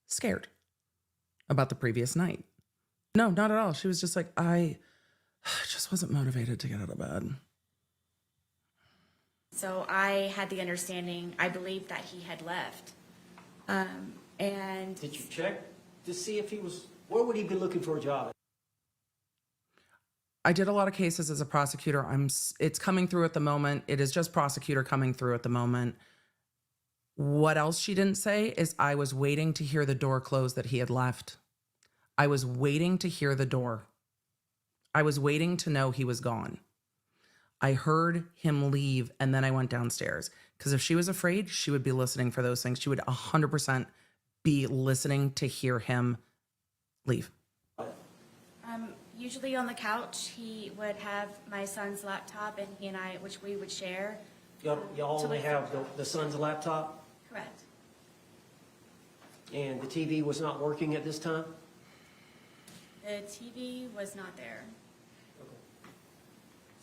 scared about the previous night. No, not at all. She was just like, I just wasn't motivated to get out of bed. So I had the understanding, I believed that he had left. And Did you check to see if he was, where would he be looking for a job? I did a lot of cases as a prosecutor. It's coming through at the moment. It is just prosecutor coming through at the moment. What else she didn't say is I was waiting to hear the door close that he had left. I was waiting to hear the door. I was waiting to know he was gone. I heard him leave and then I went downstairs. Because if she was afraid, she would be listening for those things. She would 100% be listening to hear him leave. usually on the couch, he would have my son's laptop and he and I, which we would share. Y'all only have the son's laptop? Correct. And the TV was not working at this time? The TV was not there.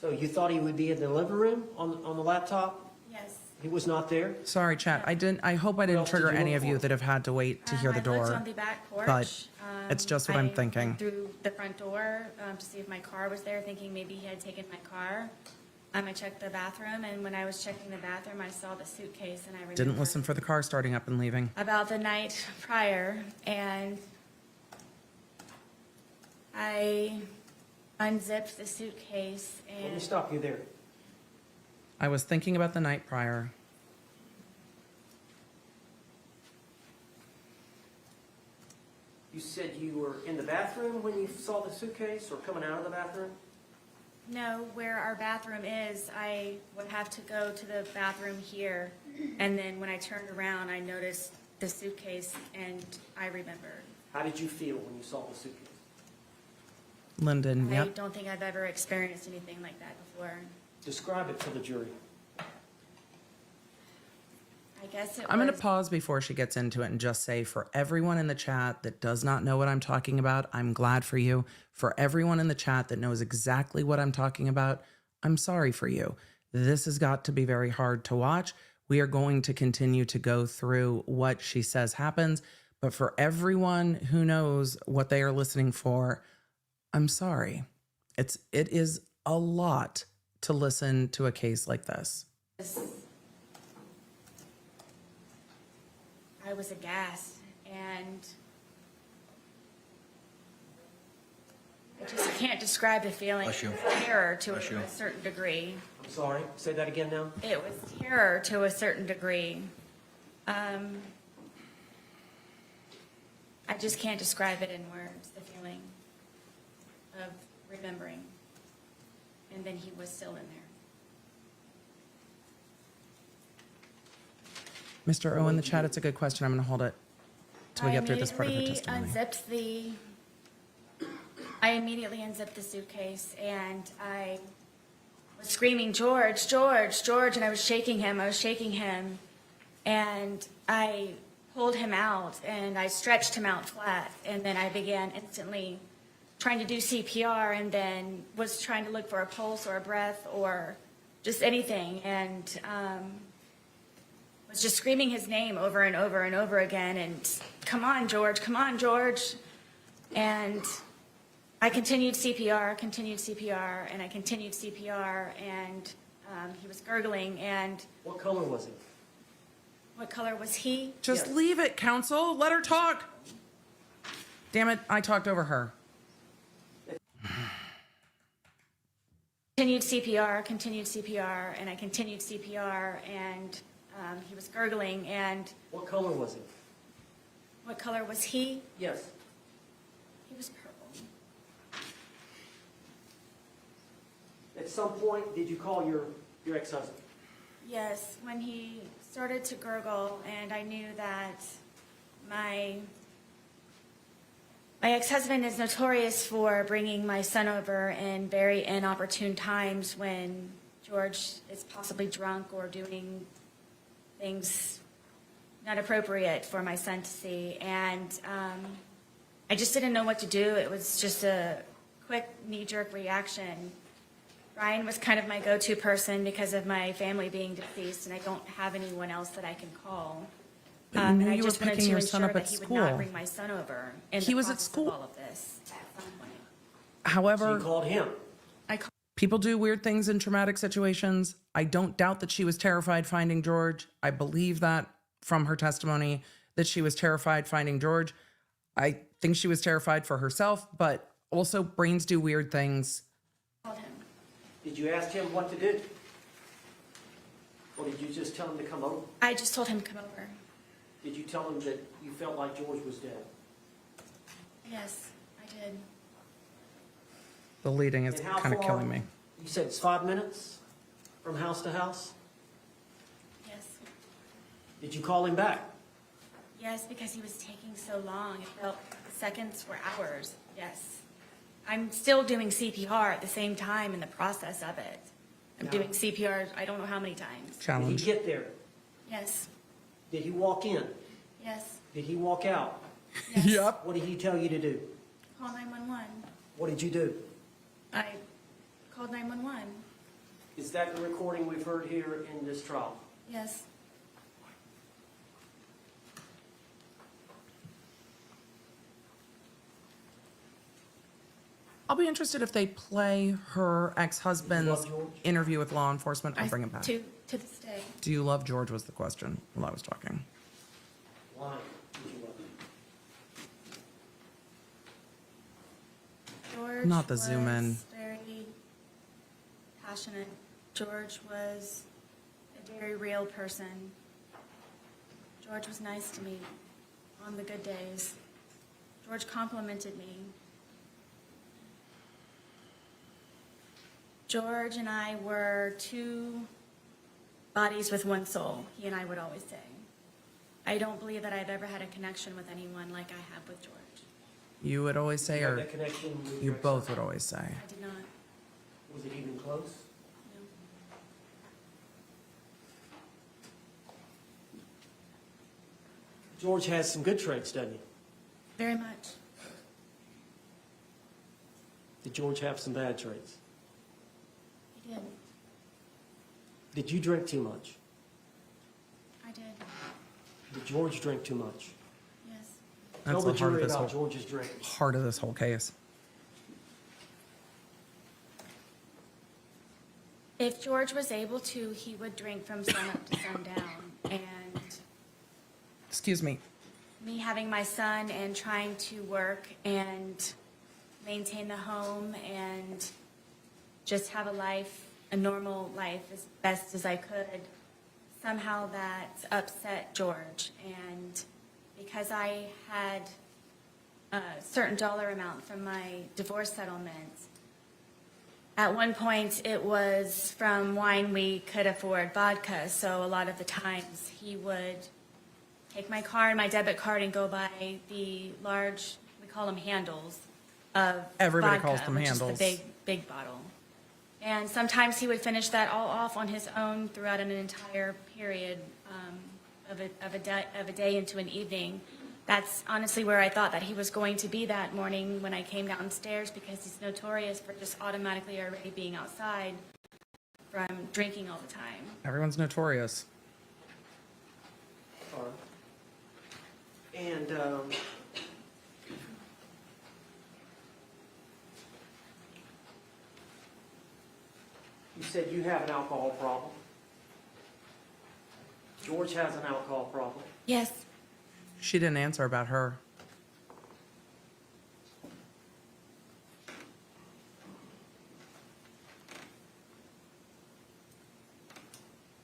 So you thought he would be in the living room on the laptop? Yes. He was not there? Sorry, chat. I hope I didn't else did trigger you any look of you for? that have had to wait to hear the I looked door. on the back porch. but it's just what I'm I thinking. went through the front door to see if my car was there, thinking maybe he had taken my car. I checked the bathroom, and when I was checking the bathroom, I saw the suitcase, and I remember Didn't listen for the car starting up and leaving. about the night prior, and I unzipped the suitcase Let me and stop you there. I was thinking about the night prior. You said you were in the bathroom when you saw the suitcase or coming out of the bathroom? know where our bathroom is. I would have to go to the bathroom here, and then when I turned around, I noticed the suitcase, and I remembered. How did you feel when you saw the suitcase? Lyndon, I yep. don't think I've ever experienced anything like that before. Describe it to the jury. I guess it I'm going to was pause before she gets into it and just say for everyone in the chat that does not know what I'm talking about, I'm glad for you. For everyone in the chat that knows exactly what I'm talking about, I'm sorry for you. This has got to be very hard to watch. We are going to continue to go through what she says happens. But for everyone who knows what they are listening for, I'm sorry. It is a lot to listen to a case like this. I was aghast, and I just can't describe the feeling. Bless you. It was terror to Bless you. a certain degree. I'm sorry, say that again now. It was terror to a certain degree. I just can't describe it in words, the feeling of remembering. And then he was still in there. Mr. O in the chat, it's a good question. I'm going to hold it till we get through this part of her testimony. I immediately unzipped the suitcase, and I was screaming, George, George, George, and I was shaking him, and I pulled him out, and I stretched him out flat, and then I began instantly trying to do CPR, and then was trying to look for a pulse or a breath or just anything, and was just screaming his name over and over and over again, and come on, George, and I continued CPR, and I continued CPR, and he was gurgling, and What color was it? what color was he? Just Yes. leave it, counsel. Let her talk. Damn it, I talked over her. Continued CPR, and I continued CPR, and he was gurgling, and What color was it? what color was he? Yes. He was purple. At some point, did you call your ex-husband? Yes, when he started to gurgle, and I knew that my ex-husband is notorious for bringing my son over in very inopportune times when George is possibly drunk or doing things not appropriate for my son to see. And I just didn't know what to do. It was just a quick knee-jerk reaction. Ryan was kind of my go-to person because of my family being deceased, and I don't have anyone else that I can call. But you knew And I you were just wanted picking to your son ensure up that at he would school. not bring my son over in He the was at process school. of all of this at some point. However, So you called him. people do weird things in traumatic situations. I don't doubt that she was terrified finding George. I believe that from her testimony that she was terrified finding George. I think she was terrified for herself, but also brains do weird things. Called him. Did you ask him what to do? Or did you just tell him to come over? I just told him to come over. Did you tell him that you felt like George was dead? Yes, I did. The leading is And how kind of far- killing me. You said it's 5 minutes from house to house? Yes. Did you call him back? Yes, because he was taking so long. It felt seconds were hours. Yes. I'm still doing CPR at the same time in the process of it. I'm doing CPR I don't know how many times. Did he Challenge. get there? Yes. Did he walk in? Yes. Did he walk out? Yes. Yep. What did he tell you to do? Call 911. What did you do? I called 911. Is that the recording we've heard here in this trial? Yes. I'll be interested if they play her ex-husband's Did you love George? interview with law enforcement. I'll bring it back. To this day. Do you love George was the question while I was talking. Why did you love him? George Not the zoom in. was very passionate. George was a very real person. George was nice to me on the good days. George complimented me. George and I were two bodies with one soul, he and I would always say. I don't believe that I've ever had a connection with anyone like I have with George. You would always say, You had or that connection with you your both ex-husband? would always say. I did not. Was it even close? No. George has some good traits, doesn't he? Very much. Did George have some bad traits? He did. Did you drink too much? I did. Did George drink too much? Yes. Tell That's the the heart of jury this about whole George's drinking. heart of this whole case. If George was able to, he would drink from sunup to sundown. And Excuse me. me having my son and trying to work and maintain the home and just have a life, a normal life as best as I could, somehow that upset George. And because I had a certain dollar amount from my divorce settlement, at one point it was from wine we could afford vodka, so a lot of the times he would take my card, my debit card, and go buy the large, we call them handles, of Everybody vodka, calls them which handles. is the big bottle. And sometimes he would finish that all off on his own throughout an entire period of a day into an evening. That's honestly where I thought that he was going to be that morning when I came downstairs, because he's notorious for just automatically already being outside from drinking all the time. Everyone's notorious. All right. And you said you have an alcohol problem. George has an alcohol problem. Yes, She didn't answer about her.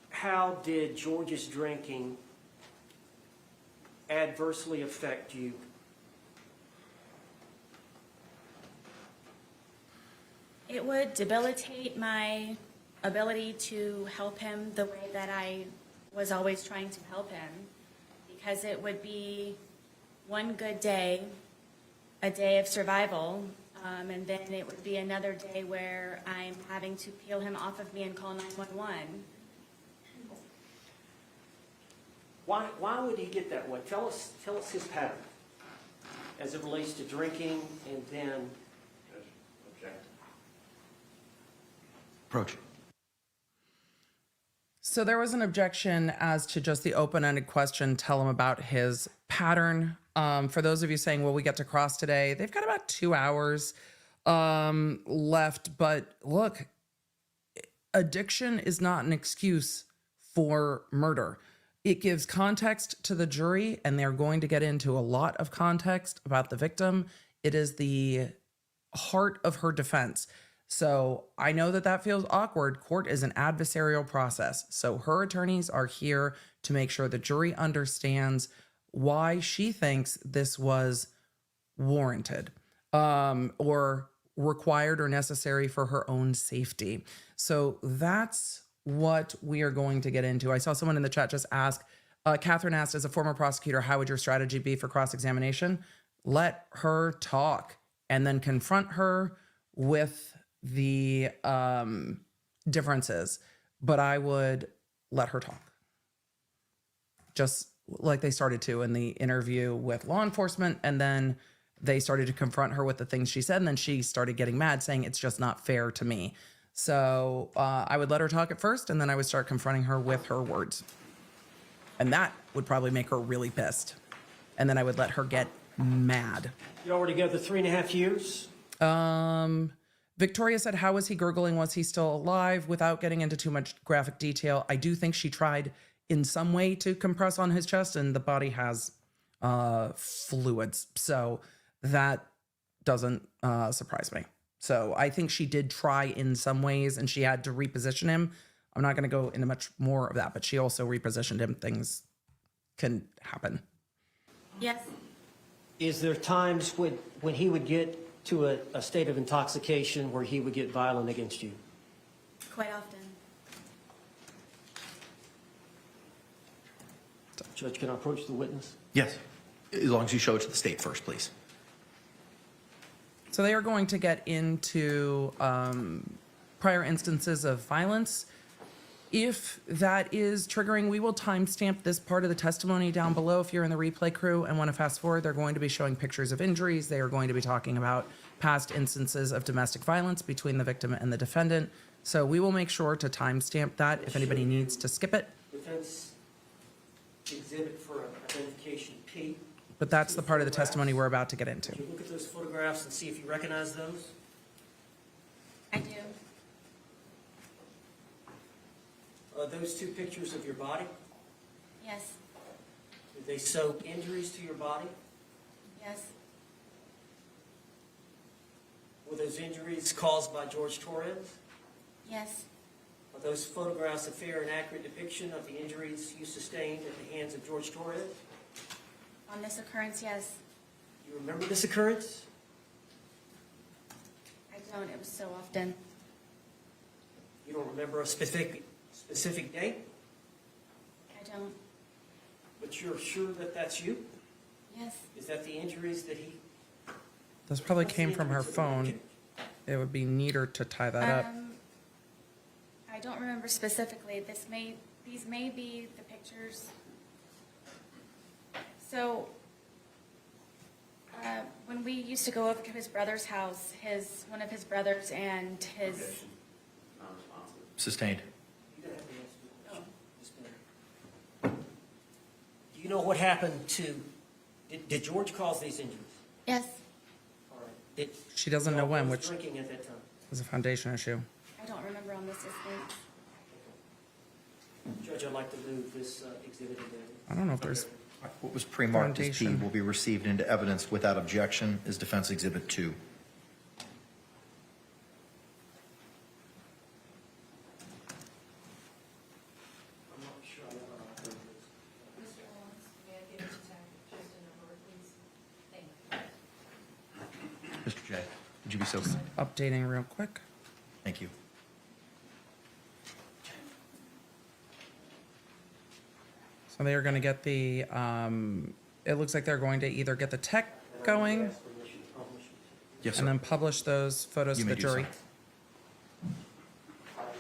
How did George's drinking adversely affect you? it would debilitate my ability to help him the way that I was always trying to help him, because it would be one good day, a day of survival, and then it would be another day where I'm having to peel him off of me and call 911. Why would he get that way? Tell us his pattern as it relates to drinking and then. Object. Approach. So there was an objection as to just the open-ended question, tell him about his pattern. For those of you saying, well, we get to cross today, they've got about 2 hours left. But look, addiction is not an excuse for murder. It gives context to the jury, and they're going to get into a lot of context about the victim. It is the heart of her defense. So I know that that feels awkward. Court is an adversarial process. So her attorneys are here to make sure the jury understands why she thinks this was warranted or required or necessary for her own safety. So that's what we are going to get into. I saw someone in the chat just ask, Catherine asked, as a former prosecutor, how would your strategy be for cross-examination? Let her talk and then confront her with the differences. But I would let her talk. Just like they started to in the interview with law enforcement. And then they started to confront her with the things she said. And then she started getting mad, saying it's just not fair to me. So I would let her talk at first, and then I would start confronting her with her words. And that would probably make her really pissed. And then I would let her get mad. You already got the 3.5 years? Victoria said, how was he gurgling? Was he still alive? Without getting into too much graphic detail, I do think she tried in some way to compress on his chest, and the body has fluids. So that doesn't surprise me. So I think she did try in some ways, and she had to reposition him. I'm not going to go into much more of that, but she also repositioned him. Things can happen. Yes. Is there times when he would get to a state of intoxication where he would get violent against you? Quite often. Judge, can I approach the witness? Yes, as long as you show it to the state first, please. So they are going to get into prior instances of violence. If that is triggering, we will timestamp this part of the testimony down below. If you're in the replay crew and want to fast forward, they're going to be showing pictures of injuries. They are going to be talking about past instances of domestic violence between the victim and the defendant. So we will make sure to timestamp that if anybody needs to skip it. Defense exhibit for identification P. But that's the part of the testimony we're about to get into. Can you look at those photographs and see if you recognize those? I do. Those two pictures of your body, Yes. do they show injuries to your body? Yes. Were those injuries caused by Jorge Torres? Yes. Are those photographs a fair and accurate depiction of the injuries you sustained at the hands of Jorge Torres? On this occurrence, yes. You remember this occurrence? I don't. It was so often. You don't remember a specific date, I don't. but you're sure that that's you? Yes. Is that the injuries that he? This probably What's the came from her injuries of the phone. victim? It would be neater to tie that up. I don't remember specifically. These may be the pictures. So, when we used to go over to his brother's house, one of his brothers and his. Non-responsive. Sustained. You don't have to answer the question. Just a minute. Do you know what happened to? Did George cause these injuries? Yes. All right. Did She doesn't know when, was which drinking at that time? is a foundation issue. I don't remember on this instance. Judge, I'd like to move this exhibit into. I don't know if there's What was pre-marked as P Foundation. will be received into evidence without objection is Defense Exhibit 2. I'm not sure I know how to approve this. Mr. Owens, may I give you just a number, please? Thank you. Mr. J, would you be so kind? updating real quick. Thank you. So they are going to get the, it looks like they're going to either get the tech going Ask permission to publish it. Yes, sir. and then publish those photos You to may the do so. jury. All right,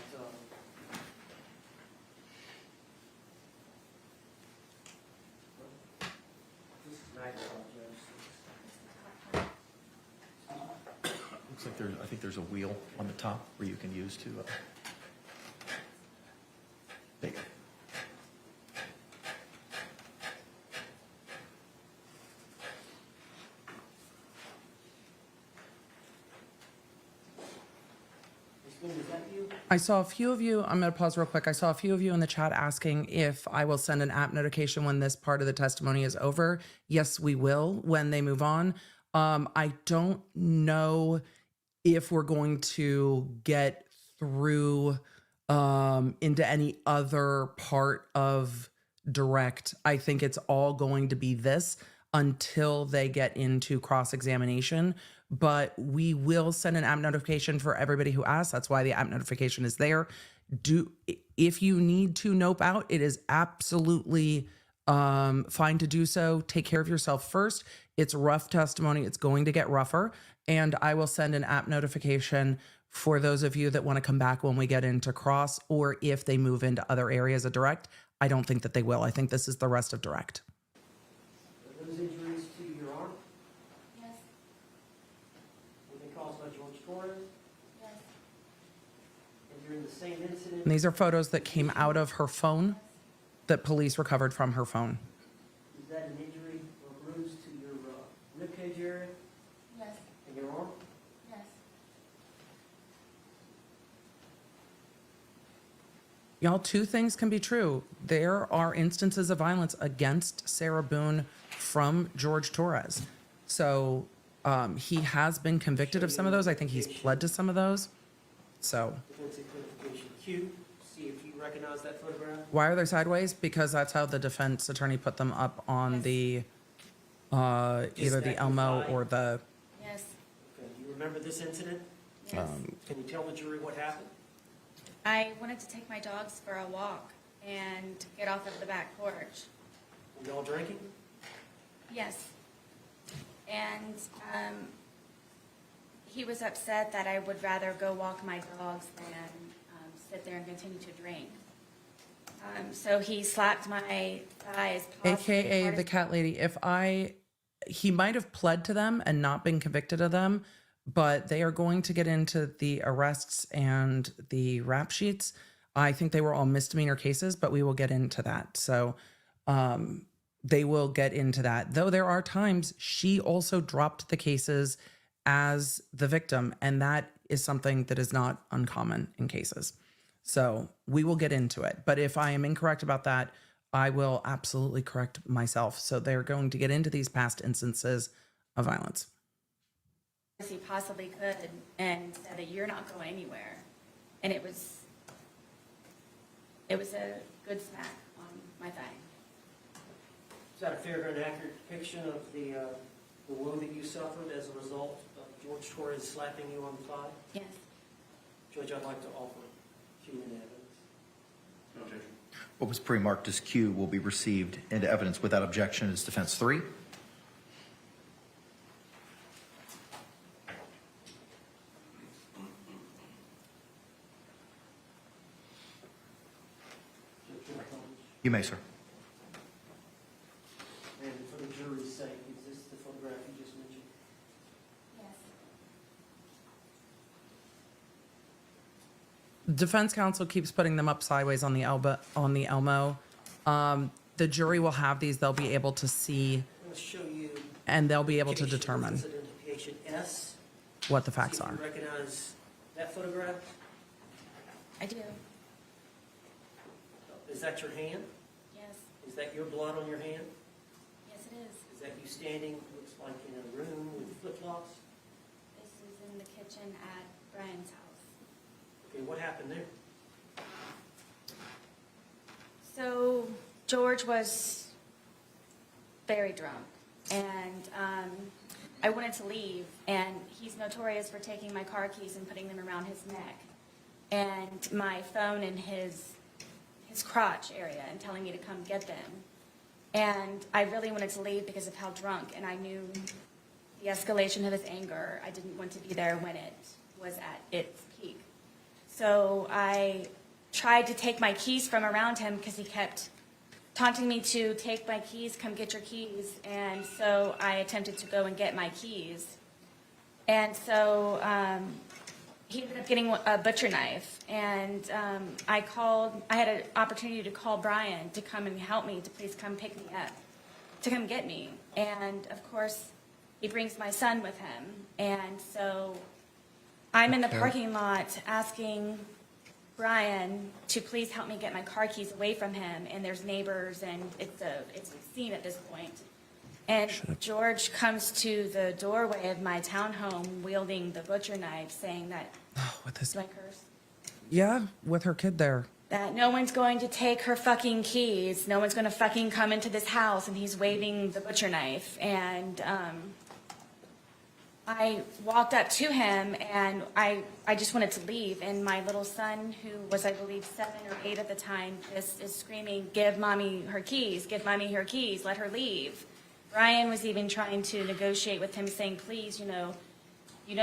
Looks like I think there's a wheel on the top where you can use to. There you go. Ms. Boone, is that you? I saw a few of you, I'm going to pause real quick. I saw a few of you in the chat asking if I will send an app notification when this part of the testimony is over. Yes, we will when they move on. I don't know if we're going to get through into any other part of direct. I think it's all going to be this until they get into cross-examination. But we will send an app notification for everybody who asks. That's why the app notification is there. If you need to nope out, it is absolutely fine to do so. Take care of yourself first. It's rough testimony. It's going to get rougher. And I will send an app notification for those of you that want to come back when we get into cross, or if they move into other areas of direct. I don't think that they will. I think this is the rest of direct. Are those injuries to your arm? Yes. Were they caused by Jorge Torres? Yes. And during the same incident? And these are photos that came out of her phone that police recovered from her phone. Is that an injury or bruise to your ribcage area Yes. and your arm? Yes. Y'all, two things can be true. There are instances of violence against Sarah Boone from Jorge Torres. So he has been convicted of some of those. I think he's pled to some of those. So Defense identification Q. See if you recognize that photograph. why are they sideways? Because that's how the defense attorney put them up on Yes. the either the Elmo or the Yes. Okay. Do you remember this incident? Yes. Can you tell the jury what happened? I wanted to take my dogs for a walk and get off of the back porch. Were y'all drinking? Yes. And he was upset that I would rather go walk my dogs than sit there and continue to drink. So he slapped my thighs. AKA the cat lady. He might have pled to them and not been convicted of them, but they are going to get into the arrests and the rap sheets. I think they were all misdemeanor cases, but we will get into that. So they will get into that. Though there are times she also dropped the cases as the victim, and that is something that is not uncommon in cases. So we will get into it. But if I am incorrect about that, I will absolutely correct myself. So they're going to get into these past instances of violence. As he possibly could, and said that you're not going anywhere. And it was a good smack on my thigh. Is that a fair and accurate depiction of the wound that you suffered as a result of Jorge Torres slapping you on the thigh? Yes. Judge, I'd like to offer Q in evidence. No objection. What was pre-marked as Q will be received into evidence without objection as defense 3. You may, sir. And for the jury's sake, is this the photograph you just mentioned? Yes. Defense counsel keeps putting them up sideways on the Elmo. The jury will have these. They'll be able to see, I'm going to show you. and they'll be able to Identification, determine identification S. what the facts See if are. you recognize that photograph? I do. Is that your hand? Yes. Is that your blood on your hand? Yes, it is. Is that you standing, looks like in a room with flip-flops? This is in the kitchen at Brian's house. Okay, what happened there? So George was very drunk, and I wanted to leave, and he's notorious for taking my car keys and putting them around his neck, and my phone in his crotch area, and telling me to come get them. And I really wanted to leave because of how drunk, and I knew the escalation of his anger. I didn't want to be there when it was at its peak. So I tried to take my keys from around him because he kept taunting me to take my keys, come get your keys. And so I attempted to go and get my keys. And so he ended up getting a butcher knife. And I had an opportunity to call Brian to come and help me, to please come pick me up, to come get me. And of course, he brings my son with him. And so I'm in the parking lot asking Brian to please help me get my car keys away from him. And there's neighbors, and it's a scene at this point. And George comes to the doorway of my townhome wielding the butcher knife, saying that, With his, do I curse? yeah, with her kid there. That no one's going to take her fucking keys. No one's going to fucking come into this house. And he's waving the butcher knife. And I walked up to him, and I just wanted to leave. And my little son, who was, I believe, 7 or 8 at the time, is screaming, give mommy her keys, give mommy her keys, let her leave. Brian was even trying to negotiate with him, saying, please, you know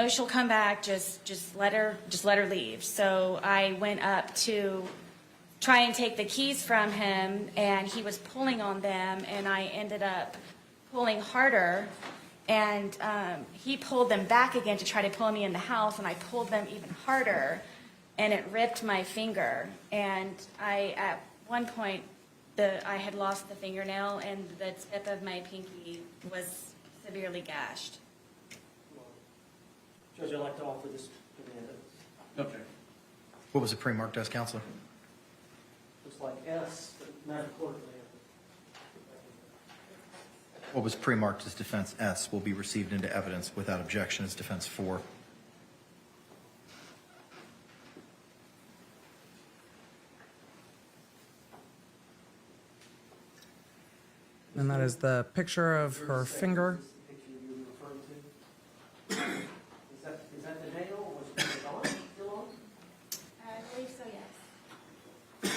she'll come back, just let her leave. So I went up to try and take the keys from him, and he was pulling on them, and I ended up pulling harder, and he pulled them back again to try to pull me in the house, and I pulled them even harder, and it ripped my finger. And at one point, I had lost the fingernail, and the tip of my pinky was severely gashed. Judge, I'd like to offer this to the evidence. Okay. What was it pre-marked as, counsel? Looks like S, but metaphorically. What was pre-marked as defense S will be received into evidence without objection as defense 4. And that is the picture of her finger. Picture you referring to. Is that the nail? Was it on? Still on? I believe so, yes.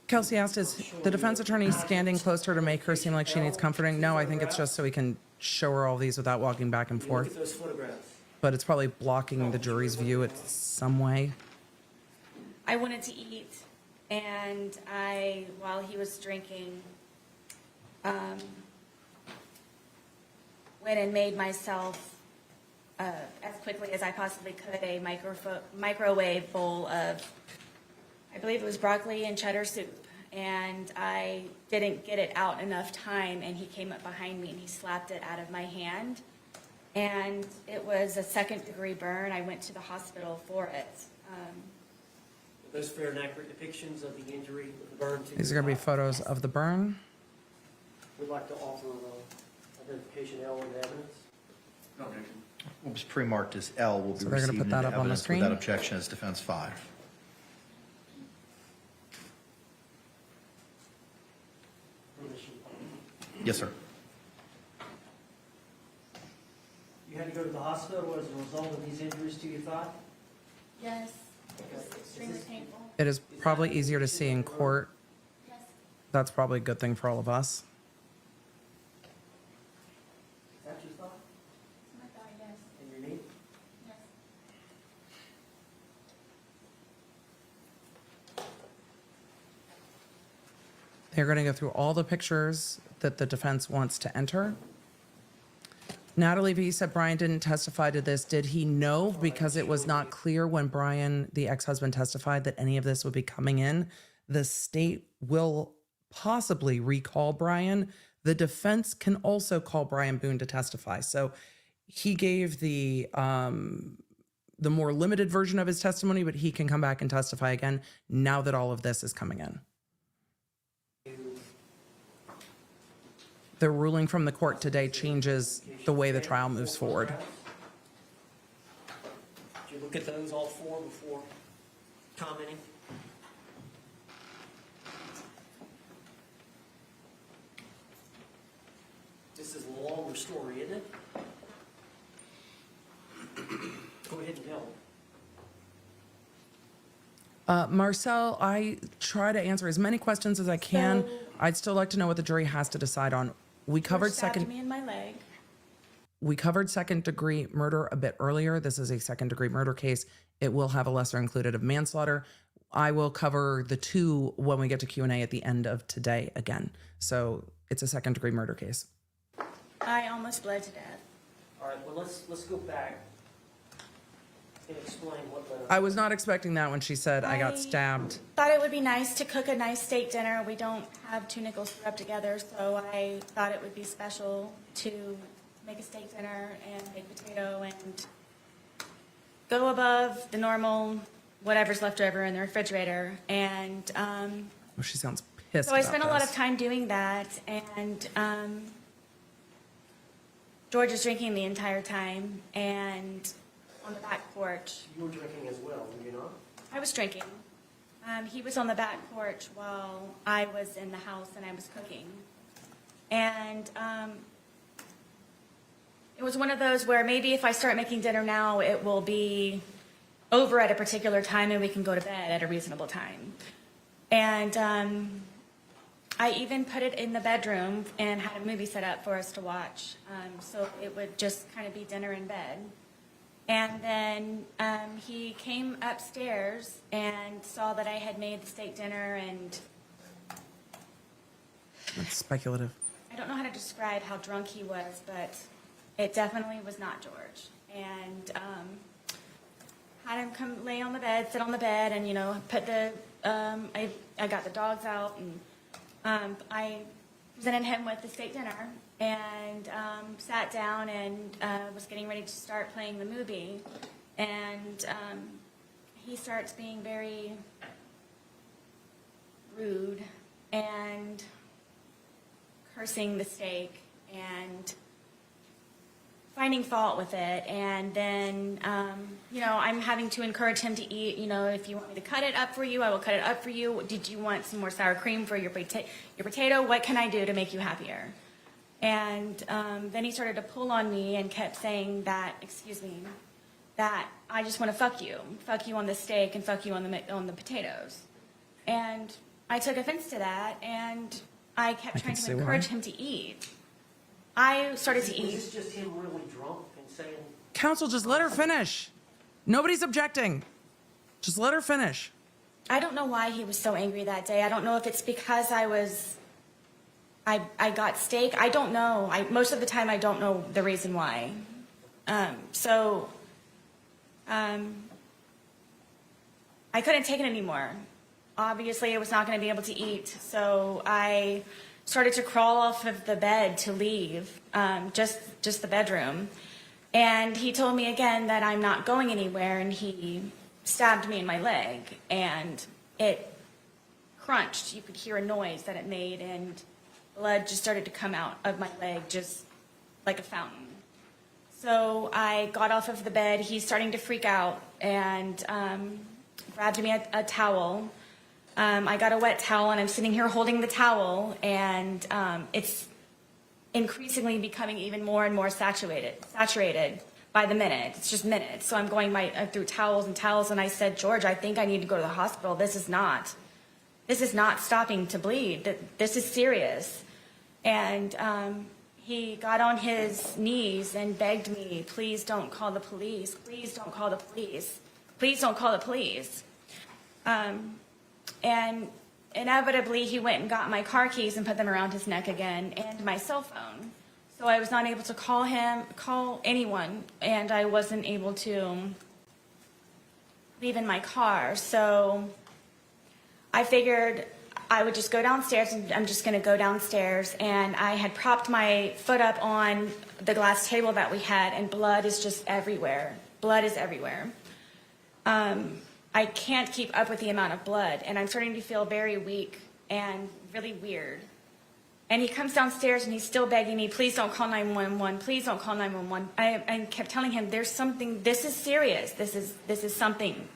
Kelsey asked, is the defense attorney standing close to her to make her seem like she needs comforting? No, I think it's just so we can show her all these without walking back and Look forth. at those photographs. But it's probably blocking the jury's view in some way. I wanted to eat, and while he was drinking, went and made myself, as quickly as I possibly could, a microwave bowl of, I believe it was broccoli and cheddar soup. And I didn't get it out enough time, and he came up behind me and he slapped it out of my hand. And it was a 2nd-degree burn. I went to the hospital for it. Those fair and accurate depictions of the injury, of the burn to These are going to be photos of the burn. We'd like to offer identification L in evidence. No objection. What was pre-marked as L will be So they're gonna received put that into up on the evidence screen? without objection as defense 5. Permission. Yes, sir. You had to go to the hospital as a result of these injuries to your thigh? Yes, it was extremely painful. It is probably easier to see in court. Yes. That's probably a good thing for all of us. Is that your thigh? My thigh, yes. And your knee? Yes. They're going to go through all the pictures that the defense wants to enter. Natalie V said Brian didn't testify to this. Did he know? Because it was not clear when Brian, the ex-husband, testified that any of this would be coming in. The state will possibly recall Brian. The defense can also call Brian Boone to testify. So he gave the more limited version of his testimony, but he can come back and testify again now that all of this is coming in. The ruling from the court today changes the way the trial moves forward. Did you look at those all four before commenting? This is a longer story, isn't it? Go ahead and tell me. Marcel, I try to answer as many questions as I can. So- I'd still like to know what the jury has to decide on. We covered Stabbed me in my leg. We covered second-degree murder a bit earlier. This is a second-degree murder case. It will have a lesser included of manslaughter. I will cover the 2 when we get to Q&A at the end of today again. So it's a second-degree murder case. I almost bled to death. All right, well, let's go back and explain what led up. I was not expecting that when she said I got stabbed. Thought it would be nice to cook a nice steak dinner. We don't have 2 nickels to rub together, so I thought it would be special to make a steak dinner and make potato and go above the normal whatever's left over in the refrigerator. And Oh, she sounds pissed. so I about spent a lot this. of time doing that, and George was drinking the entire time, and on the back porch. You were drinking as well, were you not? I was drinking. He was on the back porch while I was in the house and I was cooking. And it was one of those where maybe if I start making dinner now, it will be over at a particular time and we can go to bed at a reasonable time. And I even put it in the bedroom and had a movie set up for us to watch. So it would just kind of be dinner in bed. And then he came upstairs and saw that I had made the steak dinner, and That's speculative. I don't know how to describe how drunk he was, but it definitely was not George. And had him come lay on the bed, sit on the bed, and, you know, put the, I got the dogs out, and I presented him with the steak dinner, and sat down and was getting ready to start playing the movie. And he starts being very rude and cursing the steak and finding fault with it. And then, you know, I'm having to encourage him to eat. You know, if you want me to cut it up for you, I will cut it up for you. Did you want some more sour cream for your potato? What can I do to make you happier? And then he started to pull on me and kept saying that, excuse me, that I just want to fuck you on the steak and fuck you on the potatoes. And I took offense to that, and I kept trying to encourage him to eat. I started to eat. Was this just him really drunk and saying? Counsel, just let her finish. Nobody's objecting. Just let her finish. I don't know why he was so angry that day. I don't know if it's because I got steak. I don't know. Most of the time I don't know the reason why. I couldn't take it anymore. Obviously, I was not going to be able to eat, so I started to crawl off of the bed to leave, just the bedroom. And he told me again that I'm not going anywhere, and he stabbed me in my leg, and it crunched. You could hear a noise that it made, and blood just started to come out of my leg just like a fountain. So I got off of the bed. He's starting to freak out, and grabbed me a towel. I got a wet towel, and I'm sitting here holding the towel, and it's increasingly becoming even more and more saturated by the minute. It's just minutes. So I'm going through towels and towels, and I said, George, I think I need to go to the hospital. This is not stopping to bleed. This is serious. And he got on his knees and begged me, please don't call the police. Please don't call the police. Please don't call the police. And inevitably, he went and got my car keys and put them around his neck again, and my cell phone. So I was not able to call anyone, and I wasn't able to leave in my car. So I figured I would just go downstairs, and I'm just going to go downstairs. And I had propped my foot up on the glass table that we had, and blood is just everywhere. Blood is everywhere. I can't keep up with the amount of blood, and I'm starting to feel very weak and really weird. And he comes downstairs, and he's still begging me, please don't call 911, please don't call 911. I kept telling him, there's something, this is serious, this is something.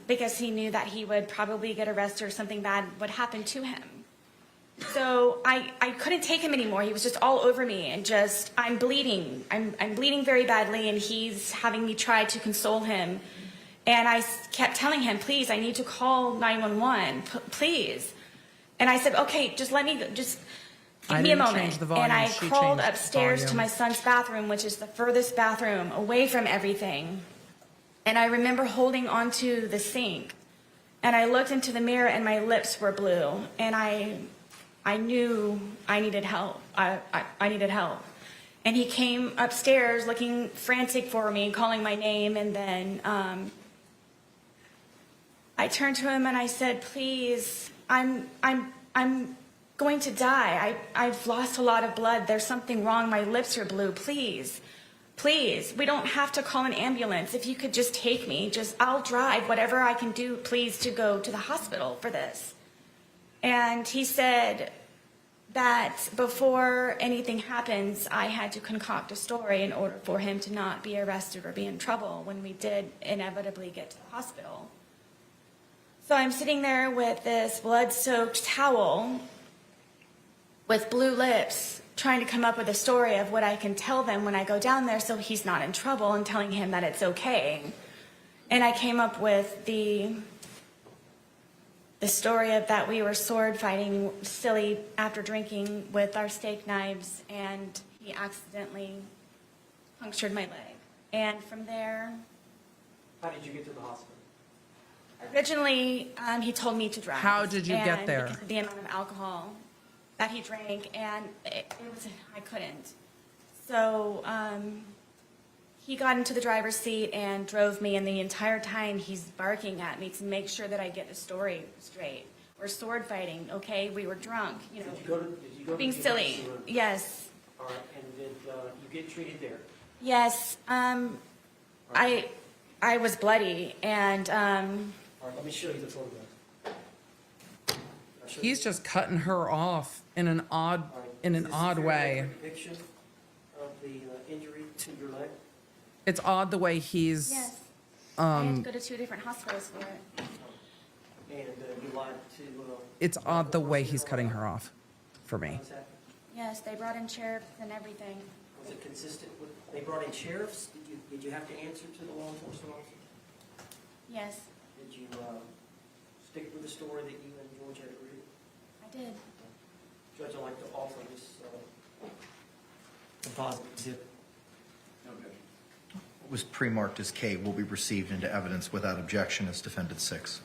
Because he knew that he would probably get arrested or something bad would happen to him. So I couldn't take him anymore. He was just all over me, and just, I'm bleeding. I'm bleeding very badly, and he's having me try to console him. And I kept telling him, please, I need to call 911, please. And I said, okay, just give me a moment. And I crawled upstairs to my son's bathroom, which is the furthest bathroom away from everything. And I remember holding onto the sink And I looked into the mirror and my lips were blue. And I knew I needed help. I needed help. And he came upstairs looking frantic for me, calling my name. And then I turned to him and I said, please, I'm going to die. I've lost a lot of blood. There's something wrong. My lips are blue. Please, please, we don't have to call an ambulance. If you could just take me, I'll drive whatever I can do, please, to go to the hospital for this. And he said that before anything happens, I had to concoct a story in order for him to not be arrested or be in trouble when we did inevitably get to the hospital. So I'm sitting there with this blood-soaked towel with blue lips, trying to come up with a story of what I can tell them when I go down there so he's not in trouble, and telling him that it's okay. And I came up with the story of that we were sword fighting silly after drinking with our steak knives, and he accidentally punctured my leg. And from there... How did you get to the hospital? Originally, he told me to drive. How did you get there? Because of the amount of alcohol that he drank, and I couldn't. So he got into the driver's seat and drove me, and the entire time he's barking at me to make sure that I get the story straight. We're sword fighting, okay? We were drunk, Did you go to being the silly. emergency room? Yes. All right, and did you get treated there? Yes. I was bloody, and All right, let me show you the photograph. I'll show He's you. just cutting her off in an odd All right, in is an this odd your way. depiction of the injury to your leg? It's odd the way he's yes. I had to go to 2 different hospitals for it. And you lied to... it's odd the way he's cutting her off for me. What's happened? Yes, they brought in sheriffs and everything. Was it consistent with... They brought in sheriffs? Did you have to answer to the law enforcement officer? Yes, Did you stick with the story that you and George had agreed? I did. Judge, I'd like to offer this composite exhibit. What was pre-marked as K will be received into evidence without objection as Defendant 6.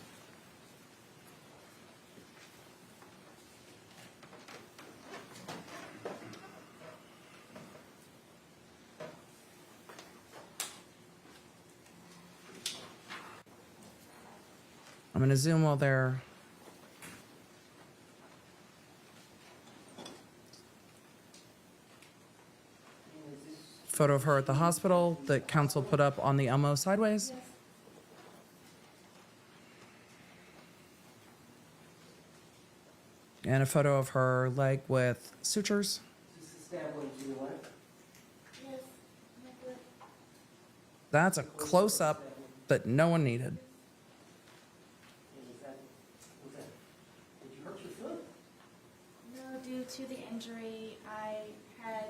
I'm going to zoom while they're... Photo of her at the hospital that counsel put up on the Elmo sideways. And a photo of her leg with sutures. Is this the stab wound to your leg? Yes. That's a close-up that no one needed. And was that, did you hurt your foot? No, due to the injury, I had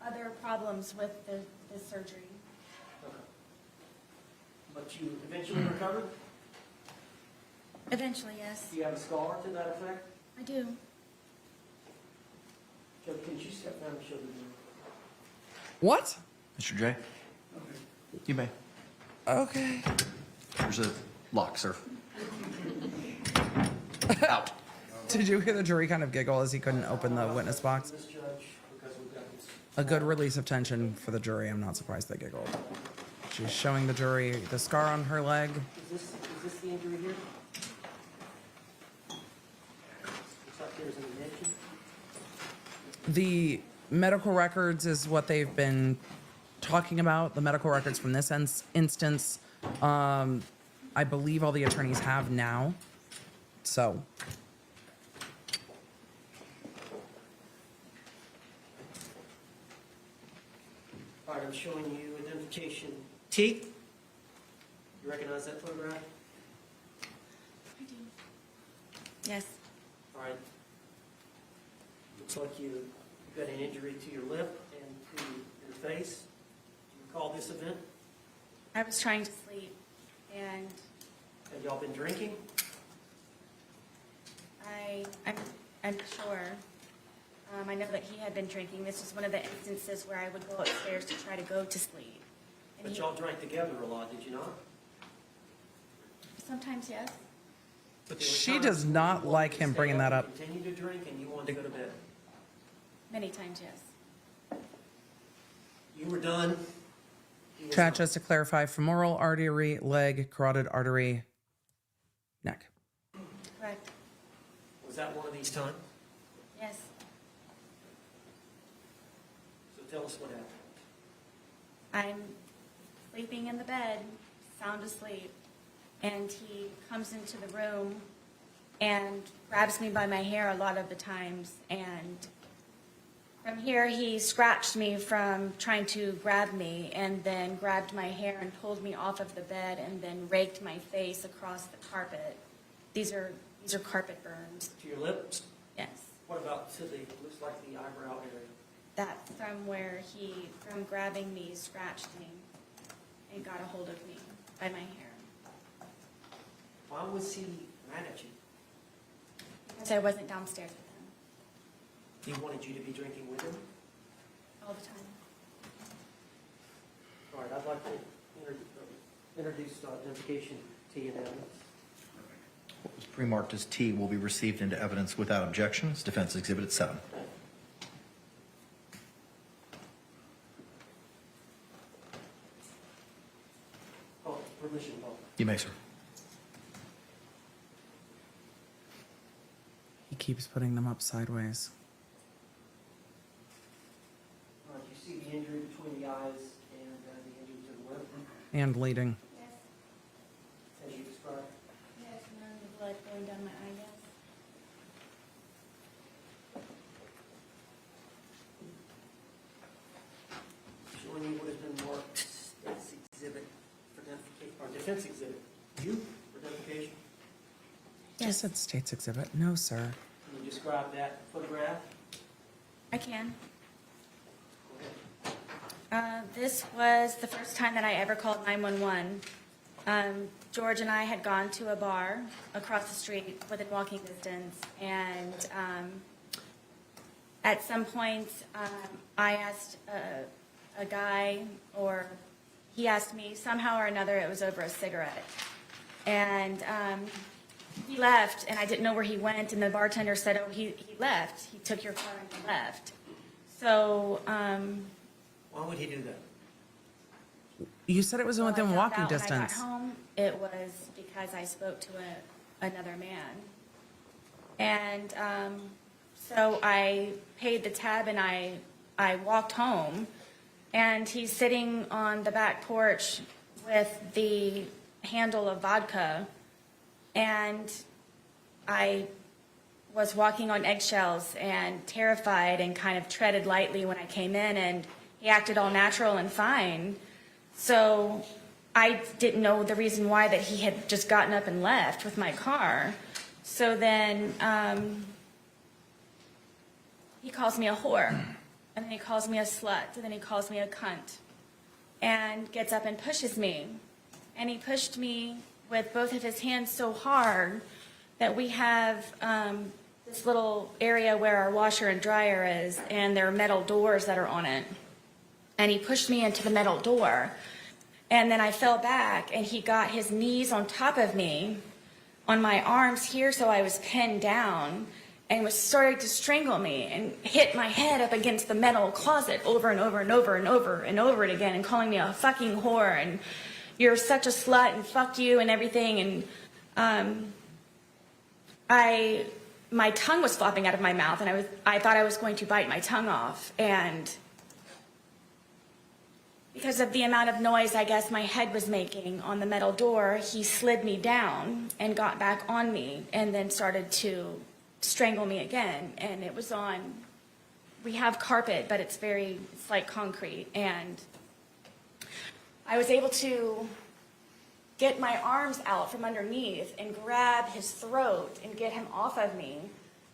other problems with the surgery. Okay. But you eventually recovered? Eventually, yes. Do you have a scar to that effect? I do. Judge, can you step down and show the video? What? Mr. J? You may. Okay. There's a lock, sir. Out. Did you hear the jury kind of giggle as he couldn't open the witness box? This judge, because we've got this. A good release of tension for the jury. I'm not surprised they giggled. She's showing the jury the scar on her leg. Is this the injury here? Looks like there's an admission. The medical records is what they've been talking about. The medical records from this instance, I believe all the attorneys have now. So, All right, I'm showing you identification. T? You recognize that photograph? I do. Yes. All right. Looks like you've got an injury to your lip and to your face. Do you recall this event? I was trying to sleep, and Have y'all been drinking? I'm sure. I know that he had been drinking. This was one of the instances where I would go upstairs to try to go to sleep. And But he- y'all drank together a lot, did you not? Sometimes, yes. But there were She times does when not you wanted like to him stay bringing that and up. Continue to drink and you wanted to go to bed. Many times, yes. You were done. He was Chat, not. just to clarify, femoral artery, leg, carotid artery, neck. Correct. Was that one of these times? Yes. So tell us what happened. I'm sleeping in the bed, sound asleep, and he comes into the room and grabs me by my hair a lot of the times. And from here, he scratched me from trying to grab me, and then grabbed my hair and pulled me off of the bed, and then raked my face across the carpet. These are carpet burns. To your lips? Yes. What about to the, looks like the eyebrow area? That's from where he, from grabbing me, scratched me and got a hold of me by my hair. Why was he mad at you? Because I wasn't downstairs with him He wanted you to be drinking with him? all the time. All right, I'd like to introduce identification T and evidence. What was pre-marked as T will be received into evidence without objection as Defense Exhibit 7. Oh, permission, Paul. You may, sir. He keeps putting them up sideways. All right, you see the injury between the eyes and the injury to the lip, And bleeding. Yes. as you described? Yes, and then the blood going down my eye, yes. Showing you what has been marked as exhibit for identification, or defense exhibit. You, for identification? Just said state's exhibit. No, sir. Can you describe that photograph? I can. Go ahead. This was the first time that I ever called 911. George and I had gone to a bar across the street within walking distance, and at some point, I asked a guy, or he asked me, somehow or another, it was over a cigarette. And he left, and I didn't know where he went, and the bartender said, oh, he left. He took your car and he left. So, Why would he do that? You said it was well, I within found walking out distance. When I got home, it was because I spoke to another man. And so I paid the tab, and I walked home, and he's sitting on the back porch with the handle of vodka, and I was walking on eggshells and terrified and kind of treaded lightly when I came in, and he acted all natural and fine. So I didn't know the reason why that he had just gotten up and left with my car. So then he calls me a whore, and then he calls me a slut, and then he calls me a cunt, and gets up and pushes me. And he pushed me with both of his hands so hard that we have this little area where our washer and dryer is, and there are metal doors that are on it. And he pushed me into the metal door. And then I fell back, and he got his knees on top of me, on my arms here, so I was pinned down, and was starting to strangle me, and hit my head up against the metal closet over and over and over and over and over it again, and calling me a fucking whore, and you're such a slut, and fuck you, and everything. And my tongue was flopping out of my mouth, and I thought I was going to bite my tongue off, and because of the amount of noise I guess my head was making on the metal door, he slid me down and got back on me, and then started to strangle me again. And it was on, we have carpet, but it's like concrete, and I was able to get my arms out from underneath and grab his throat and get him off of me.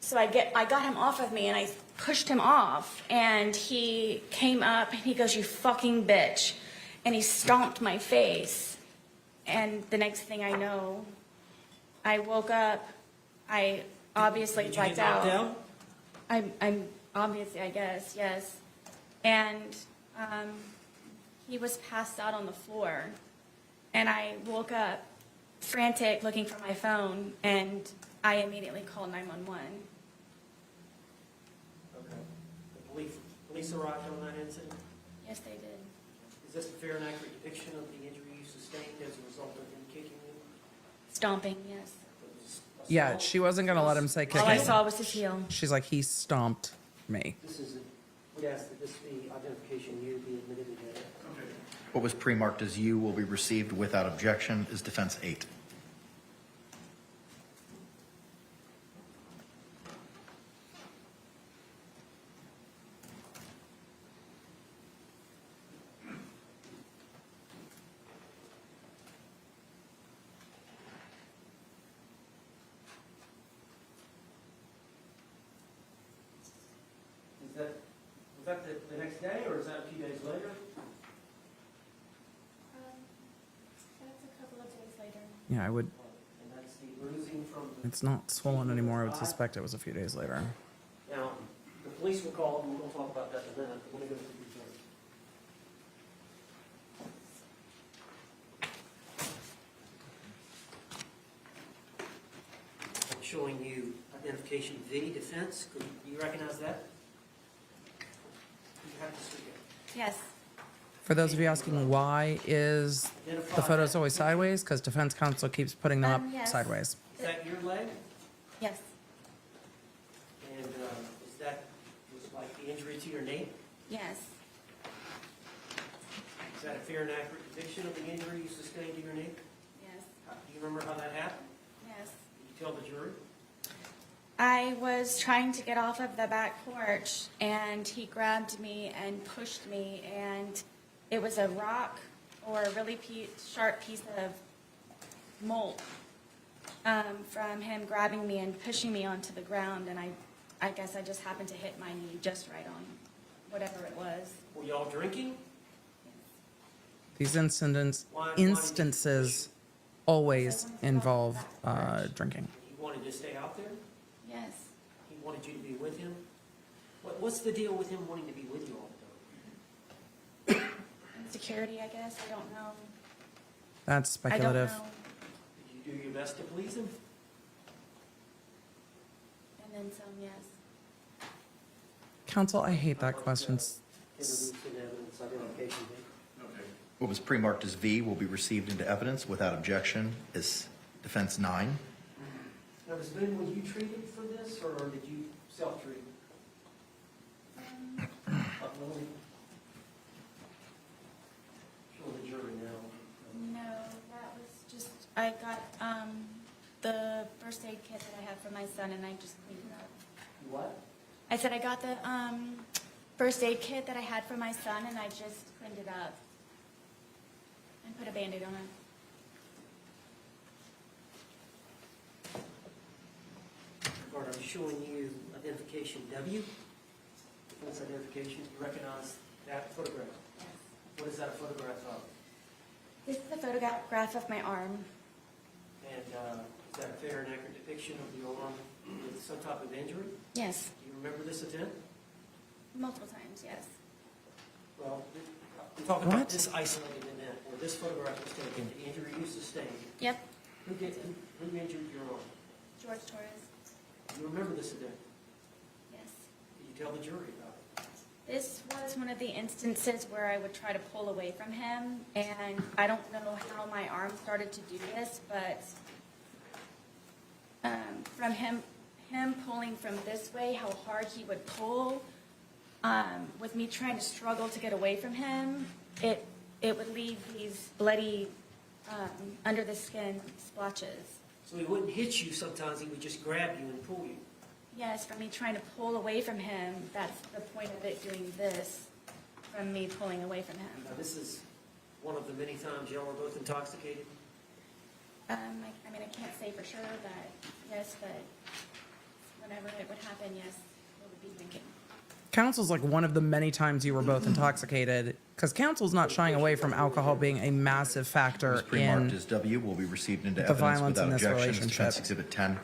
So I got him off of me, and I pushed him off, and he came up and he goes, you fucking bitch, and he stomped my face. And the next thing I know, I woke up. I obviously Did you blacked get knocked out. out? I'm obviously, I guess, yes. And he was passed out on the floor, and I woke up frantic looking for my phone, and I immediately called 911. Okay. The police arrived on that incident? Yes, they did. Is this a fair and accurate depiction of the injury you sustained as a result of him kicking you? Stomping, yes. It was Yeah, assault? she wasn't going to let him say All I kicking. saw was his heel. She's like, he stomped me. We ask that this be identification you be admitted into evidence. What was pre-marked as you will be received without objection is defense 8. Was that the next day, or is that a few days later? That's a couple of days later. Yeah, I would. And that's the bruising from the... It's not swollen anymore. I would suspect it was a few days later. Now, the police were called, and we'll talk about that in a minute. I'm going to go through the report. I'm showing you identification V, defense. Do you recognize that? You have to speak it. Yes. For those of you asking why is the photos always sideways, because defense counsel keeps putting them up Yes. sideways. Is that your leg? Yes. And is that was like the injury to your knee? Yes. Is that a fair and accurate depiction of the injury you sustained to your knee? Yes. Do you remember how that happened? Yes. Did you tell the jury? I was trying to get off of the back porch, and he grabbed me and pushed me, and it was a rock or a really sharp piece of mold from him grabbing me and pushing me onto the ground, and I guess I just happened to hit my knee just right on whatever it was. Were y'all drinking? These instances always involve drinking. He wanted to stay out there? Yes. He wanted you to be with him? What's the deal with him wanting to be with you all the time? Security, I guess. I don't know. That's I don't speculative. know. Did you do your best to please him? And then some, yes. Counsel, I hate that question. Introduced in evidence identification. What was pre-marked as V will be received into evidence without objection is defense 9. Now, Ms. Boone, were you treated for this, or did you self-treat? Really? Show the jury now. No, that was just, I got the first aid kit that I have for my son, and I just cleaned it up. What? I said I got the first aid kit that I had for my son, and I just cleaned it up and put a Band-Aid on it. Bart, I'm showing you identification W. Defense identification. You recognize that photograph? Yes. What is that a photograph of? This is a photograph of my arm. And is that a fair and accurate depiction of the arm with some type of injury? Yes. Do you remember this event? Multiple times, yes. Well, I'm talking What? about this isolated event where this photograph was taken, the injury you sustained. Yep. Who injured your arm? Jorge Torres. Do you remember this event? Yes. Did you tell the jury about it? This was one of the instances where I would try to pull away from him, and I don't know how my arm started to do this, but from him pulling from this way, how hard he would pull, with me trying to struggle to get away from him, it would leave these bloody under the skin splotches. So he wouldn't hit you sometimes, he would just grab you and pull you. Yes, from me trying to pull away from him, that's the point of it doing this, from me pulling away from him. Now, this is one of the many times y'all were both intoxicated. I mean, I can't say for sure that, yes, but whenever it would happen, yes, we would be drinking. Counsel's like one of the many times you were both intoxicated, because counsel's not shying away from alcohol being a massive What factor was pre-marked in as W will be received into the evidence violence in without this objection is relationship. defense exhibit 10.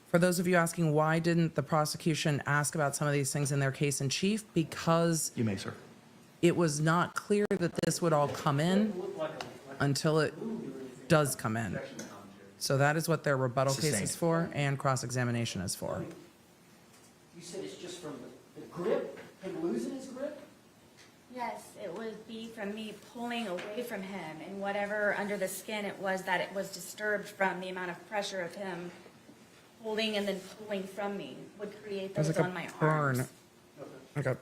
For those of you asking, why didn't the prosecution ask about some of these things in their case in chief? Because You may, sir. it was not clear that this would all come in. It looked like a until it does come in. So that is what their rebuttal case Sustained. is for and cross-examination is for. You said it's just from the grip, him losing his grip? Yes, it would be from me pulling away from him, and whatever under the skin it was that it was disturbed from the amount of pressure of him holding and then pulling from me would create There's those like a on my burn, arms. like a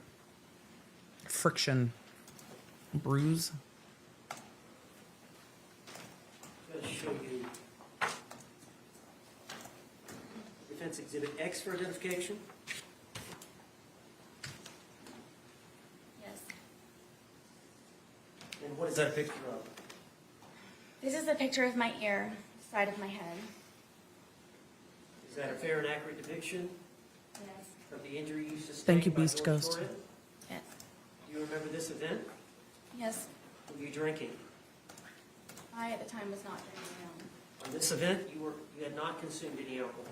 friction bruise. I'm going to show you Defense Exhibit X for identification. Yes. And what is that a picture of? This is a picture of my ear, side of my head. Is that a fair and accurate depiction Yes. of the injury you sustained? Thank you, by Beast Jorge Ghost. Torres? Yes. Do you remember this event? Yes. Were you drinking? I at the time was not drinking. On this event, you had not consumed any alcohol.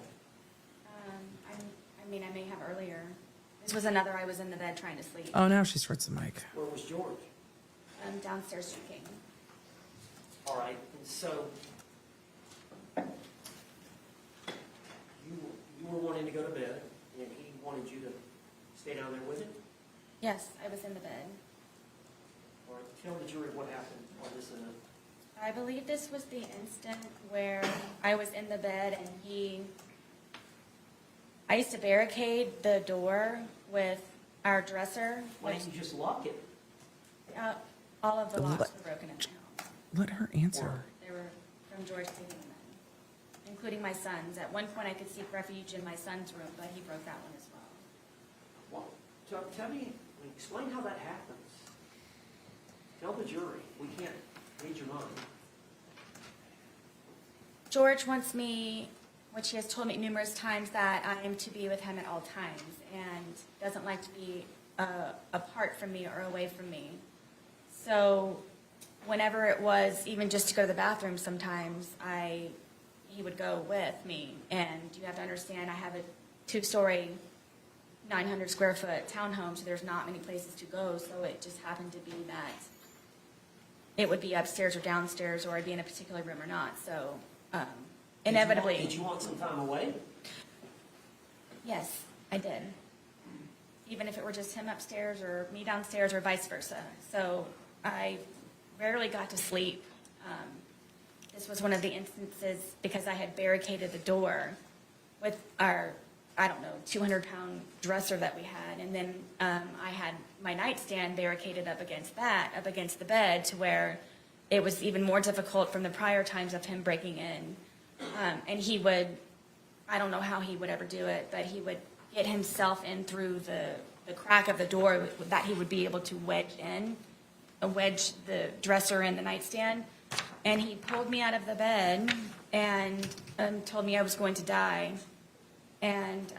I mean, I may have earlier. This was another, I was in the bed trying to sleep. Oh, now she's towards the mic. Where was George? Downstairs drinking. All right, and so you were wanting to go to bed, and he wanted you to stay down there with him? Yes, I was in the bed. All right, tell the jury what happened on this event. I believe this was the instant where I was in the bed and I used to barricade the door with our dresser. Why didn't you just lock it? All of the locks were broken in the house. Let her answer. They were from George taking them in, including my son's. At one point, I could seek refuge in my son's room, but he broke that one as well. Well, tell me, explain how that happens. Tell the jury. We can't read your mind. George wants me, which he has told me numerous times, that I am to be with him at all times and doesn't like to be apart from me or away from me. So whenever it was even just to go to the bathroom sometimes, he would go with me. And you have to understand, I have a 2-story, 900 square foot townhome, so there's not many places to go. So it just happened to be that it would be upstairs or downstairs, or I'd be in a particular room or not. So inevitably. Did you want some time away? Yes, I did. Even if it were just him upstairs or me downstairs or vice versa. So I rarely got to sleep. This was one of the instances because I had barricaded the door with our, 200-pound dresser that we had. And then I had my nightstand barricaded up against the bed, to where it was even more difficult from the prior times of him breaking in. And he would, I don't know how he would ever do it, but he would get himself in through the crack of the door that he would be able to wedge the dresser in the nightstand. And he pulled me out of the bed and told me I was going to die. And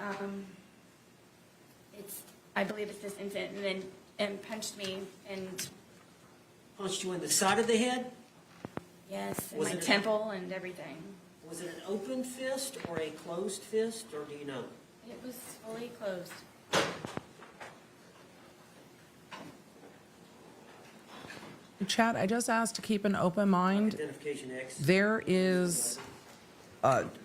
I believe it's this incident, and punched me, and Punched you in the side of the head? yes, in Was my it- temple and everything. Was it an open fist or a closed fist, or do you know? It was fully closed. Chad, I just asked to keep an open mind. Identification X. There is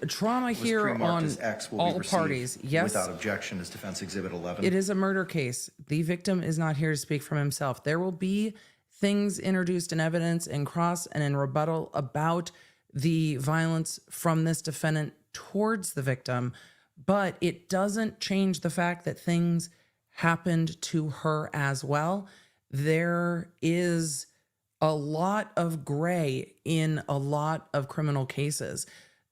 trauma Was here pre-marked on as X will be all received parties. Yes, without objection as Defense Exhibit 11. it is a murder case. The victim is not here to speak for himself. There will be things introduced in evidence in cross and in rebuttal about the violence from this defendant towards the victim, but it doesn't change the fact that things happened to her as well. There is a lot of gray in a lot of criminal cases.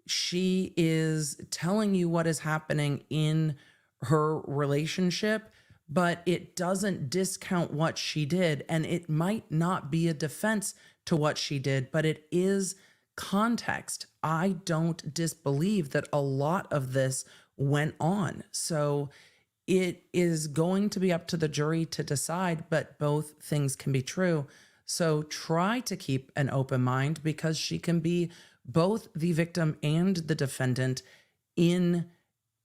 She is telling you what is happening in her relationship, but it doesn't discount what she did. And it might not be a defense to what she did, but it is context. I don't disbelieve that a lot of this went on. So it is going to be up to the jury to decide, but both things can be true. So try to keep an open mind, because she can be both the victim and the defendant in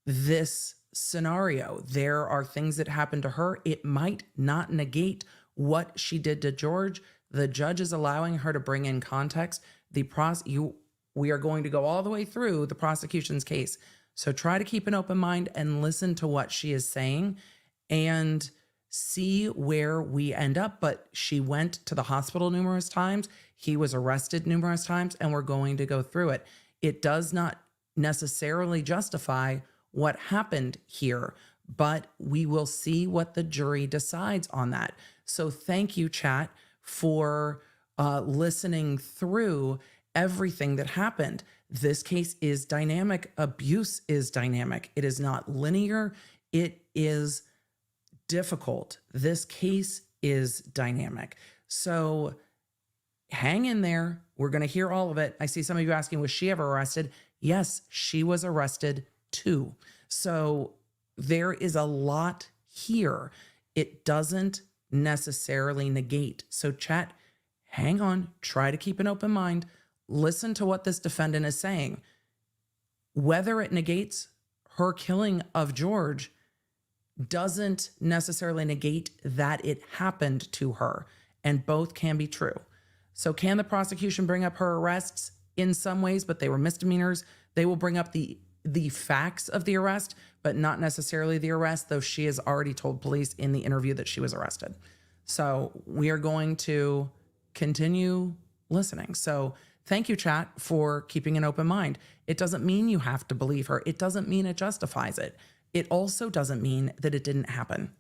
this scenario. There are things that happened to her. It might not negate what she did to George. The judge is allowing her to bring in context. We are going to go all the way through the prosecution's case. So try to keep an open mind and listen to what she is saying and see where we end up. But she went to the hospital numerous times. He was arrested numerous times, and we're going to go through it. It does not necessarily justify what happened here, but we will see what the jury decides on that. So thank you, chat, for listening through everything that happened. This case is dynamic. Abuse is dynamic. It is not linear. It is difficult. This case is dynamic. So hang in there. We're going to hear all of it. I see some of you asking, was she ever arrested? Yes, she was arrested too. So there is a lot here. It doesn't necessarily negate. So chat, hang on, try to keep an open mind. Listen to what this defendant is saying. Whether it negates her killing of George doesn't necessarily negate that it happened to her, and both can be true. So can the prosecution bring up her arrests? In some ways, but they were misdemeanors. They will bring up the facts of the arrest, but not necessarily the arrest, though she has already told police in the interview that she was arrested. So we are going to continue listening. So thank you, chat, for keeping an open mind. It doesn't mean you have to believe her. It doesn't mean it justifies it. It also doesn't mean that it didn't happen.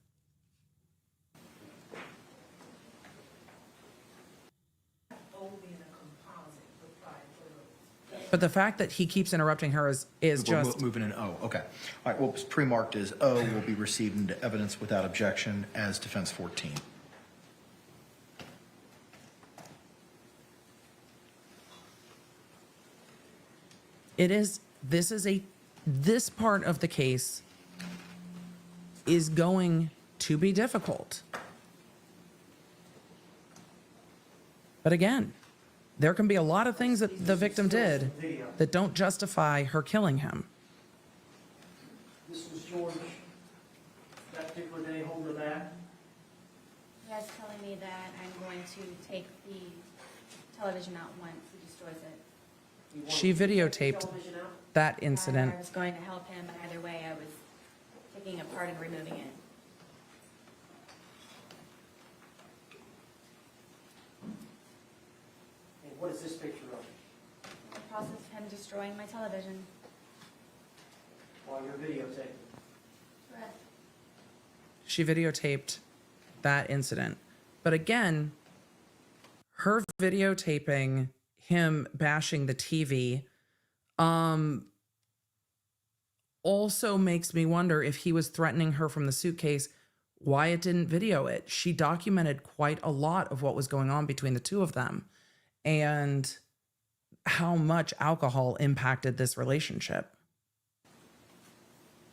But the fact that he keeps interrupting her is We're just... moving in O, okay. All right, what was pre-marked as O will be received into evidence without objection as defense 14. This part of the case is going to be difficult. But again, there can be a lot of things that the victim did that don't justify her killing him. This was George, that particular day, holding her back. Yes, telling me that I'm going to take the television out once he destroys it. She videotaped that incident. I was going to help him, but either way, I was taking it apart and removing it. And what is this picture of? The process of him destroying my television. While you're videotaping? Correct. She videotaped that incident. But again, her videotaping him bashing the TV also makes me wonder if he was threatening her from the suitcase, why it didn't video it. She documented quite a lot of what was going on between the two of them and how much alcohol impacted this relationship.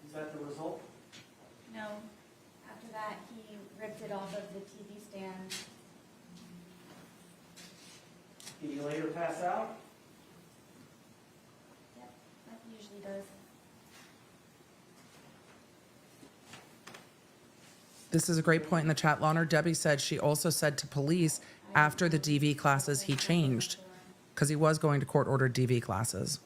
Is that the result? No. After that, he ripped it off of the TV stand. Did you later pass out? Yep, like he usually does. This is a great point in the chat, Launer. Debbie said she also said to police after the DV classes he changed because he was going to court-ordered DV classes.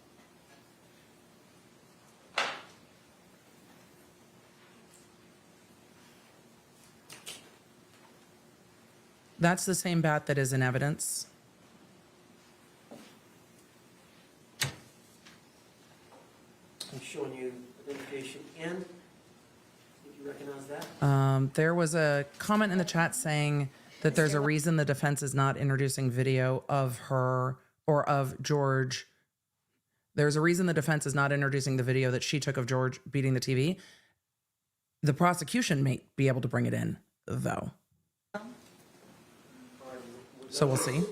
That's the same bat that is in evidence. I'm showing you identification N. Would you recognize that? There was a comment in the chat saying that there's a reason the defense is not introducing video of her or of George. There's a reason the defense is not introducing the video that she took of George beating the TV. The prosecution may be able to bring it in, though. So we'll see.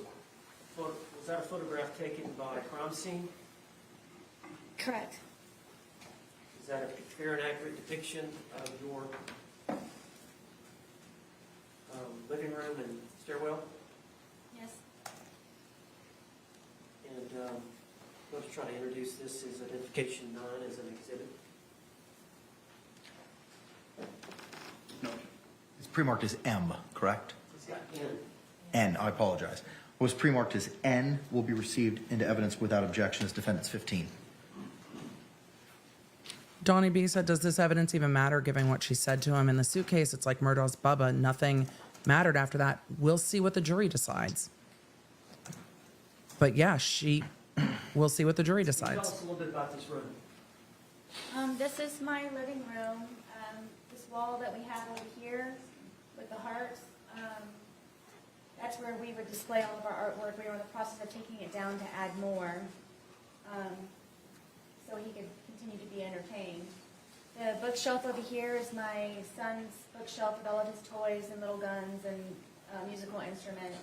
Was that a photograph taken by a crime scene? Correct. Is that a fair and accurate depiction of your living room and stairwell? Yes. And let's try to introduce this as identification 9 as an exhibit. No, it's pre-marked as M, correct? It's got N. N, I apologize. What was pre-marked as N will be received into evidence without objection as defendant's 15. Donnie B said, does this evidence even matter given what she said to him? In the suitcase, it's like Murdaugh's Bubba. Nothing mattered after that. We'll see what the jury decides. But yeah, we'll see what the jury Tell decides. us a little bit about this room. This is my living room. This wall that we have over here with the hearts, that's where we would display all of our artwork. We were in the process of taking it down to add more, so he could continue to be entertained. The bookshelf over here is my son's bookshelf with all of his toys and little guns and musical instruments.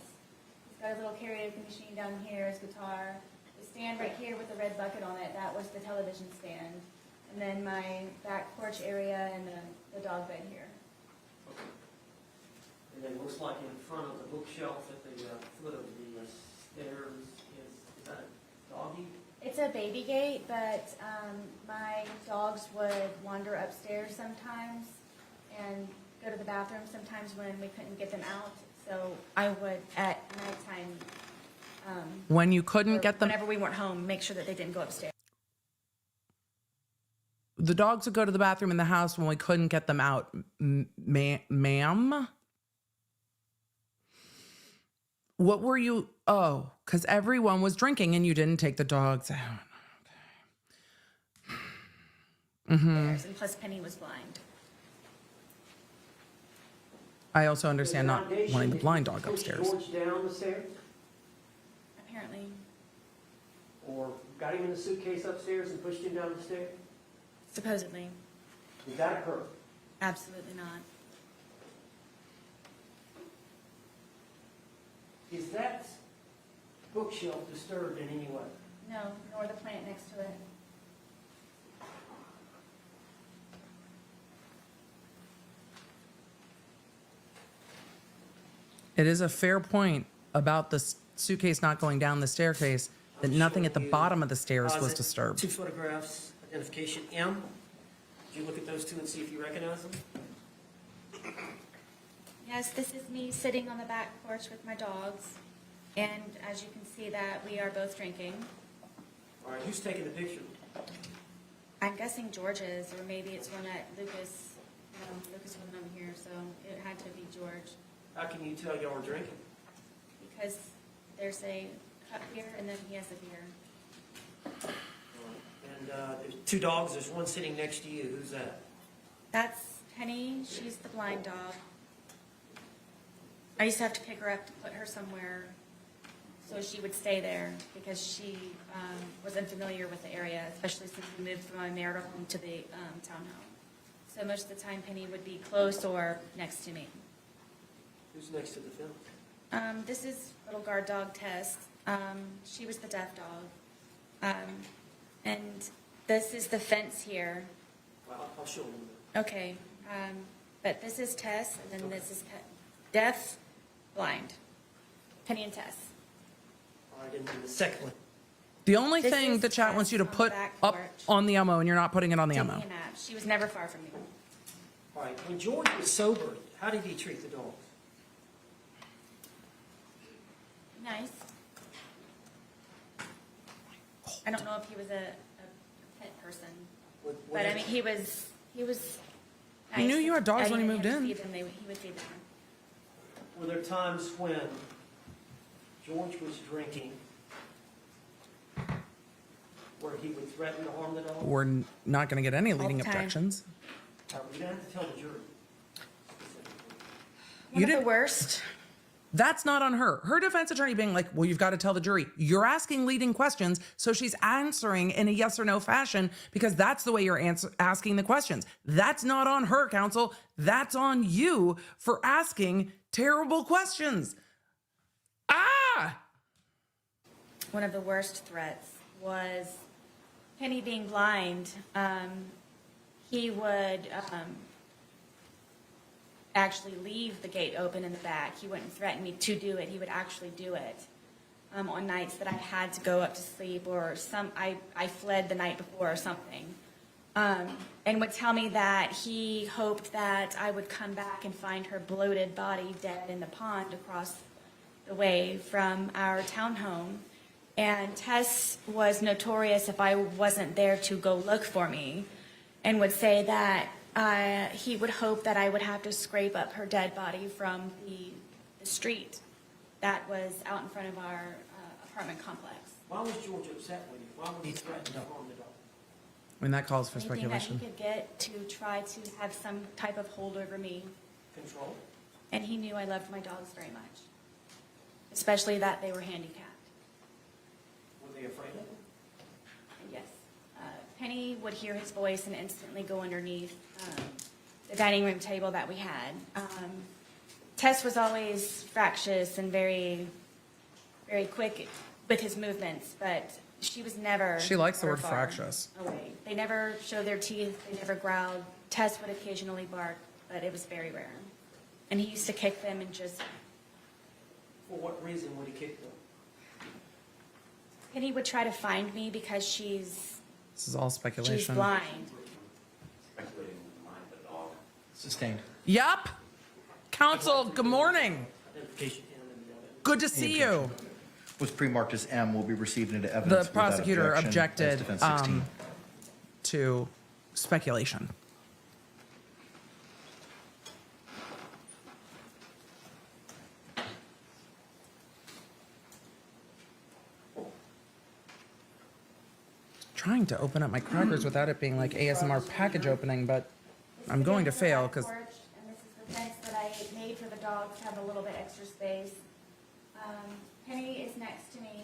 He's got a little karaoke machine down here, his guitar. The stand right here with the red bucket on it, that was the television stand. And then my back porch area and the dog bed here. And it looks like in front of the bookshelf at the foot of the stairs is that a doggy? It's a baby gate, but my dogs would wander upstairs sometimes and go to the bathroom sometimes when we couldn't get them out. So I would, at nighttime, When you couldn't or get them, whenever we weren't home, make sure that they didn't go upstairs. the dogs would go to the bathroom in the house when we couldn't get them out. Ma'am? What were you? Oh, because everyone was drinking and you didn't take the dogs out. And plus Penny was blind. I also understand not Foundation wanting the that blind you dog pushed upstairs. George down the stairs, Apparently. or got him in the suitcase upstairs and pushed him down the stairs? Supposedly. Did that occur? Absolutely not. Is that bookshelf disturbed in any way? No, nor the plant next to it. It is a fair point about the suitcase not going down the staircase, that nothing at the bottom of the stairs was Closet, disturbed. 2 photographs, identification M. Did you look at those two and see if you recognize them? Yes, this is me sitting on the back porch with my dogs. And as you can see that we are both drinking. All right, who's taking the picture? I'm guessing George's, or maybe it's one that Lucas, Lucas wasn't over here, so it had to be George. How can you tell y'all were drinking? Because there's a cup here and then he has a beer. And there's 2 dogs, there's one sitting next to you. Who's that? That's Penny, she's the blind dog. I used to have to pick her up to put her somewhere so she would stay there because she was unfamiliar with the area, especially since we moved from my marital home to the townhome. So most of the time Penny would be close or next to me. Who's next to the film? This is little guard dog Tess. She was the deaf dog. And this is the fence here. Well, I'll show them. Okay, but this is Tess, and then this is deaf, blind. Penny and Tess. All right, and then the second one. The only This thing is the chat wants you to Tess on put the back up porch. on the ammo, and you're not putting it on the Taking ammo. a nap. She was never far from me. All right, when George was sober, how did he treat the dogs? Nice. I don't know if he was a pet person, but I mean, he was nice. He knew you had dogs when he moved in. He would feed them. Were there times when George was drinking where he would threaten to harm the dog? We're not going to get any leading the time. objections. We're going to have to tell the jury. One of the didn't- worst. That's not on her. Her defense attorney being like, well, you've got to tell the jury. You're asking leading questions, so she's answering in a yes or no fashion because that's the way you're asking the questions. That's not on her, counsel. That's on you for asking terrible questions. One of the worst threats was Penny being blind. He would actually leave the gate open in the back. He wouldn't threaten me to do it. He would actually do it on nights that I had to go up to sleep or I fled the night before or something. And would tell me that he hoped that I would come back and find her bloated body dead in the pond across the way from our townhome. And Tess was notorious if I wasn't there to go look for me, and would say that he would hope that I would have to scrape up her dead body from the street that was out in front of our apartment complex. Why was George upset with you? Why would he threaten to harm the dog? I mean, that calls for Anything that he speculation. could get to try to have some type of hold over me. Control? And he knew I loved my dogs very much, especially that they were handicapped. Were they afraid of him? Yes. Penny would hear his voice and instantly go underneath the dining room table that we had. Tess was always fractious and very, very quick with his movements, but she was never. She likes the very word far fractious. away. They never showed their teeth. They never growled. Tess would occasionally bark, but it was very rare. And he used to kick them and just. For what reason would he kick them? Penny would try to find me because she's This is all speculation. she's blind. Speculating in the mind of the dog. Sustained. Yup. Counsel, good morning. Identification M and the other. Good to see you. Was pre-marked as M will be received into The evidence without prosecutor objection as objected defense 16. to speculation. Trying to open up my crackers without it being like ASMR package opening, but I'm going to fail because And this is the fence that I made for the dogs to have a little bit extra space. Penny is next to me.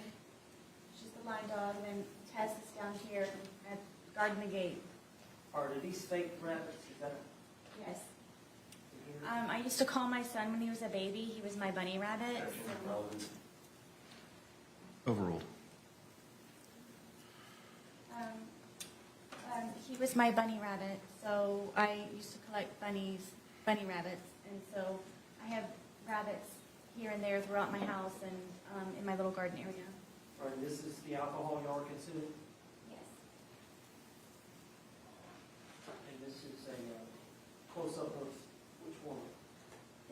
She's the blind dog, and then Tess is down here at guarding the gate. Are these fake rabbits? Is that Yes. I used to call my son when he was a baby. He was my bunny rabbit. Relevant. Overruled. He was my bunny rabbit, so I used to collect bunny rabbits, and so I have rabbits here and there throughout my house and in my little garden area. Or this is the alcohol y'all are consuming? Yes. And this is a close-up of which one?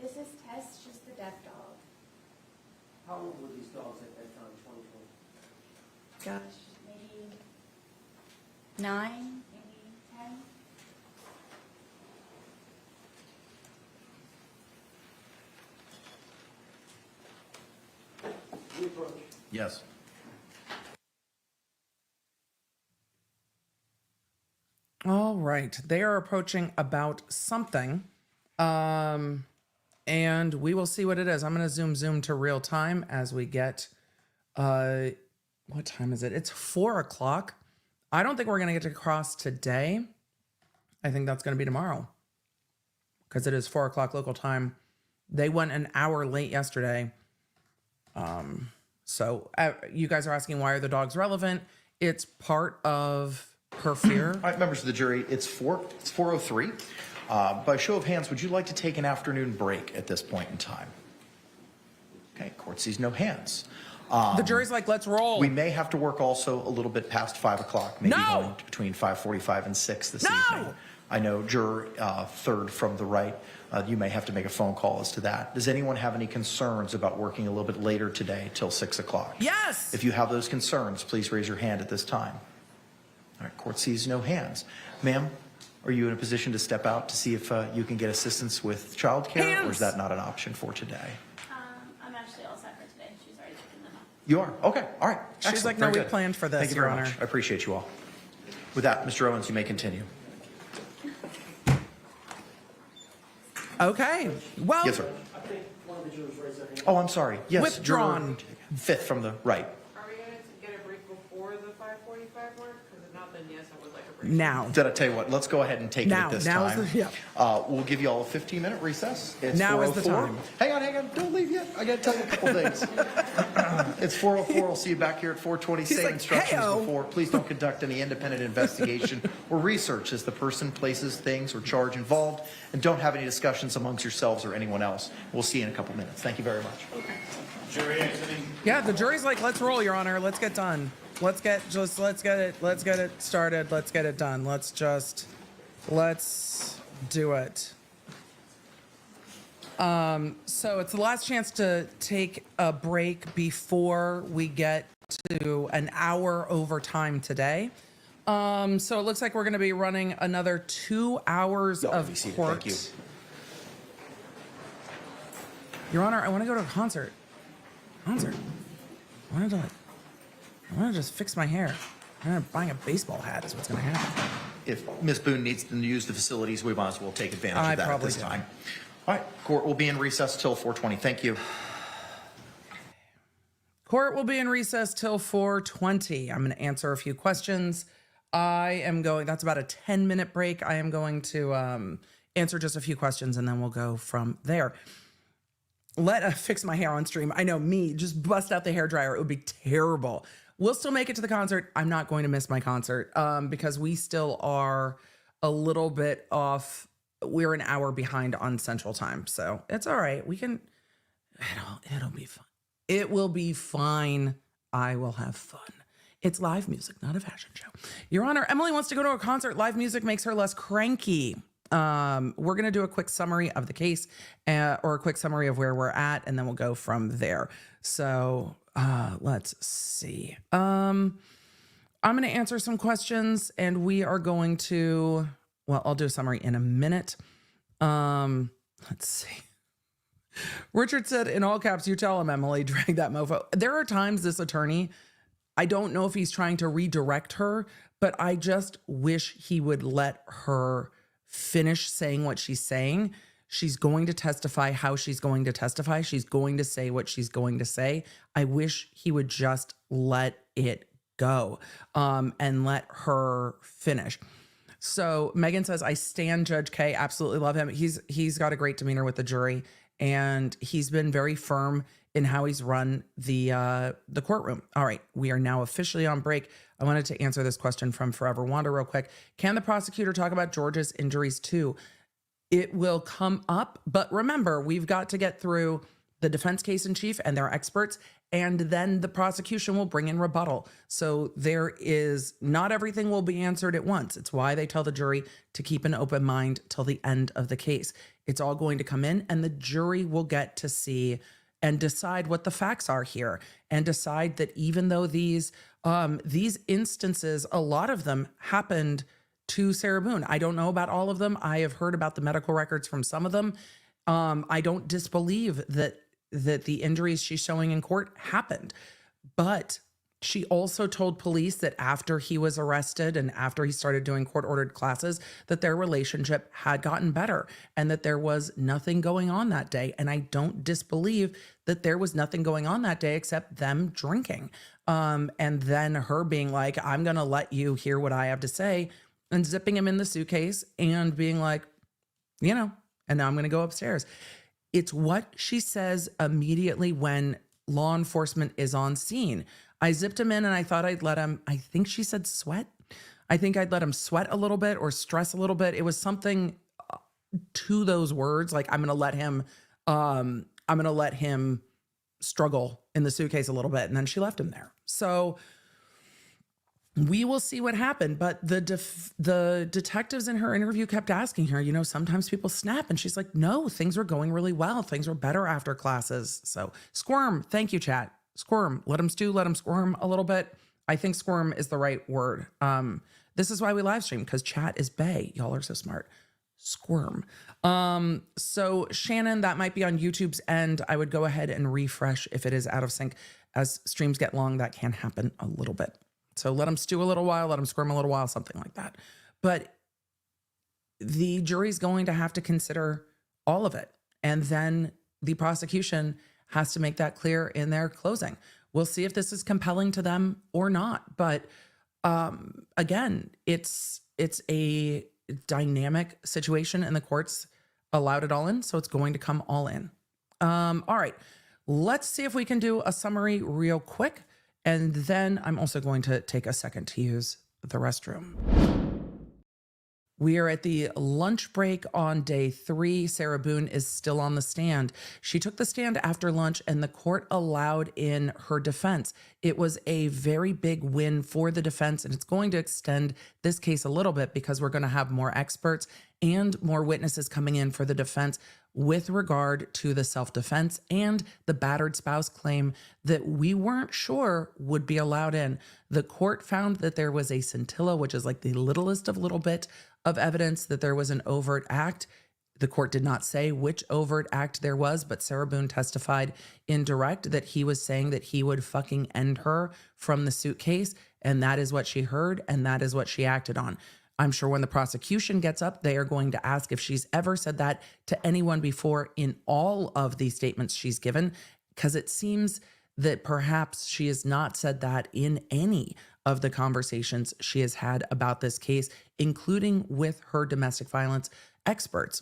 This is Tess, she's the deaf dog. How old were these dogs at that time, 2020? Gosh, maybe 9, maybe 10. We approach. Yes. all right, they are approaching about something. And we will see what it is. I'm going to zoom to real time as we get, what time is it? It's 4 o'clock. I don't think we're going to get to cross today. I think that's going to be tomorrow because it is 4 o'clock local time. They went an hour late yesterday. So you guys are asking, why are the dogs relevant? It's part of her fear. All right, members of the jury, it's 4:03. By show of hands, would you like to take an afternoon break at this point in time? Okay, court sees no hands. The jury's like, let's roll. We may have to work also a little bit past 5 o'clock, maybe No! going between 5:45 and 6 this No! evening. I know juror third from the right, you may have to make a phone call as to that. Does anyone have any concerns about working a little bit later today till 6 o'clock? Yes! If you have those concerns, please raise your hand at this time. All right, court sees no hands. Ma'am, are you in a position to step out to see if you can get assistance with childcare, or is that not an option for today? I'm actually all set for today. She's already taken them up. You are? Okay, all right. She's Excellent. like, no, Very we good. planned for this, Thank you Your very Honor. much. I appreciate you all. With that, Mr. Owens, you may continue. Okay. Well, Yes, sir. I think one of the jurors raised their hand. Oh, I'm sorry. Yes, Withdrawn. juror fifth from the right. Are we going to get a break before the 5:45 mark? Because if not, then yes, I would like a break. now. Did I tell you what? Let's go ahead and take Now. it at this Now is time. the- yeah. We'll give you all a 15-minute recess. It's Now is the 4:04. time. Hang on. Don't leave yet. I got to tell you a couple things. It's 4:04. We'll see you back here at 4:20. He's Same like, instructions "Hey-o." before. Please don't conduct any independent investigation or research as the person, places, things, or charge involved, and don't have any discussions amongst yourselves or anyone else. We'll see you in a couple minutes. Thank you very much. Jury exiting. Yeah, the jury's like, let's roll, Your Honor. Let's get done. Let's get it started. Let's get it done. Let's do it. So it's the last chance to take a break before we get to an hour overtime today. So it looks like we're going to be running another 2 hours of court. Thank you. Your Honor, I want to go to a concert. I wanted to just fix my hair. I'm gonna buying a baseball hat is what's going to happen. If Ms. Boone needs to use the facilities, we might as well take advantage I of that at probably this do. time. All right, court will be in recess till 4:20. Thank you. Court will be in recess till 4:20. I'm going to answer a few questions. That's about a 10-minute break. I am going to answer just a few questions and then we'll go from there. Fix my hair on stream. I know me, just bust out the hairdryer. It would be terrible. We'll still make it to the concert. I'm not going to miss my concert because we still are a little bit off. We're an hour behind on Central Time. So it's all right. It'll be fun. It will be fine. I will have fun. It's live music, not a fashion show. Your Honor, Emily wants to go to a concert. Live music makes her less cranky. We're going to do a quick summary of the case or a quick summary of where we're at, and then we'll go from there. So let's see. I'm going to answer some questions, and we are going to, I'll do a summary in a minute. Let's see. Richard said, in all caps, you tell him, Emily, drag that mofo. There are times this attorney, I don't know if he's trying to redirect her, but I just wish he would let her finish saying what she's saying. She's going to testify how she's going to testify. She's going to say what she's going to say. I wish he would just let it go and let her finish. So Megan says, I stan Judge K. Absolutely love him. He's got a great demeanor with the jury, and he's been very firm in how he's run the courtroom. All right, we are now officially on break. I wanted to answer this question from Forever Wanda real quick. Can the prosecutor talk about George's injuries too? It will come up, but remember, we've got to get through the defense case in chief and their experts, and then the prosecution will bring in rebuttal. So not everything will be answered at once. It's why they tell the jury to keep an open mind till the end of the case. It's all going to come in, and the jury will get to see and decide what the facts are here, and decide that even though these instances, a lot of them happened to Sarah Boone. I don't know about all of them. I have heard about the medical records from some of them. I don't disbelieve that the injuries she's showing in court happened, but she also told police that after he was arrested and after he started doing court-ordered classes, that their relationship had gotten better and that there was nothing going on that day. And I don't disbelieve that there was nothing going on that day except them drinking. And then her being like, I'm going to let you hear what I have to say, and zipping him in the suitcase and being like, and now I'm going to go upstairs. It's what she says immediately when law enforcement is on scene. I zipped him in and I thought I'd let him, I think she said sweat. I think I'd let him sweat a little bit or stress a little bit. It was something to those words. Like, I'm going to let him struggle in the suitcase a little bit. And then she left him there. So we will see what happened. But the detectives in her interview kept asking her, sometimes people snap. And she's like, no, things were going really well. Things were better after classes. So squirm. Thank you, chat. Squirm. Let them stew. Let them squirm a little bit. I think squirm is the right word. This is why we live stream, because chat is bae. Y'all are so smart. Squirm. So Shannon, that might be on YouTube's end. I would go ahead and refresh if it is out of sync. As streams get long, that can happen a little bit. So let them stew a little while, let them squirm a little while, something like that. But the jury's going to have to consider all of it. And then the prosecution has to make that clear in their closing. We'll see if this is compelling to them or not. But again, it's a dynamic situation, and the courts allowed it all in, so it's going to come all in. All right, let's see if we can do a summary real quick, and then I'm also going to take a second to use the restroom. We are at the lunch break on day 3. Sarah Boone is still on the stand. She took the stand after lunch, and the court allowed in her defense. It was a very big win for the defense, and it's going to extend this case a little bit because we're going to have more experts and more witnesses coming in for the defense. with regard to the self-defense and the battered spouse claim that we weren't sure would be allowed in. The court found that there was a scintilla, which is like the littlest of little bit of evidence that there was an overt act. The court did not say which overt act there was, but Sarah Boone testified in direct that he was saying that he would fucking end her from the suitcase, and that is what she heard, and that is what she acted on. I'm sure when the prosecution gets up, they are going to ask if she's ever said that to anyone before in all of the statements she's given, because it seems that perhaps she has not said that in any of the conversations she has had about this case, including with her domestic violence experts.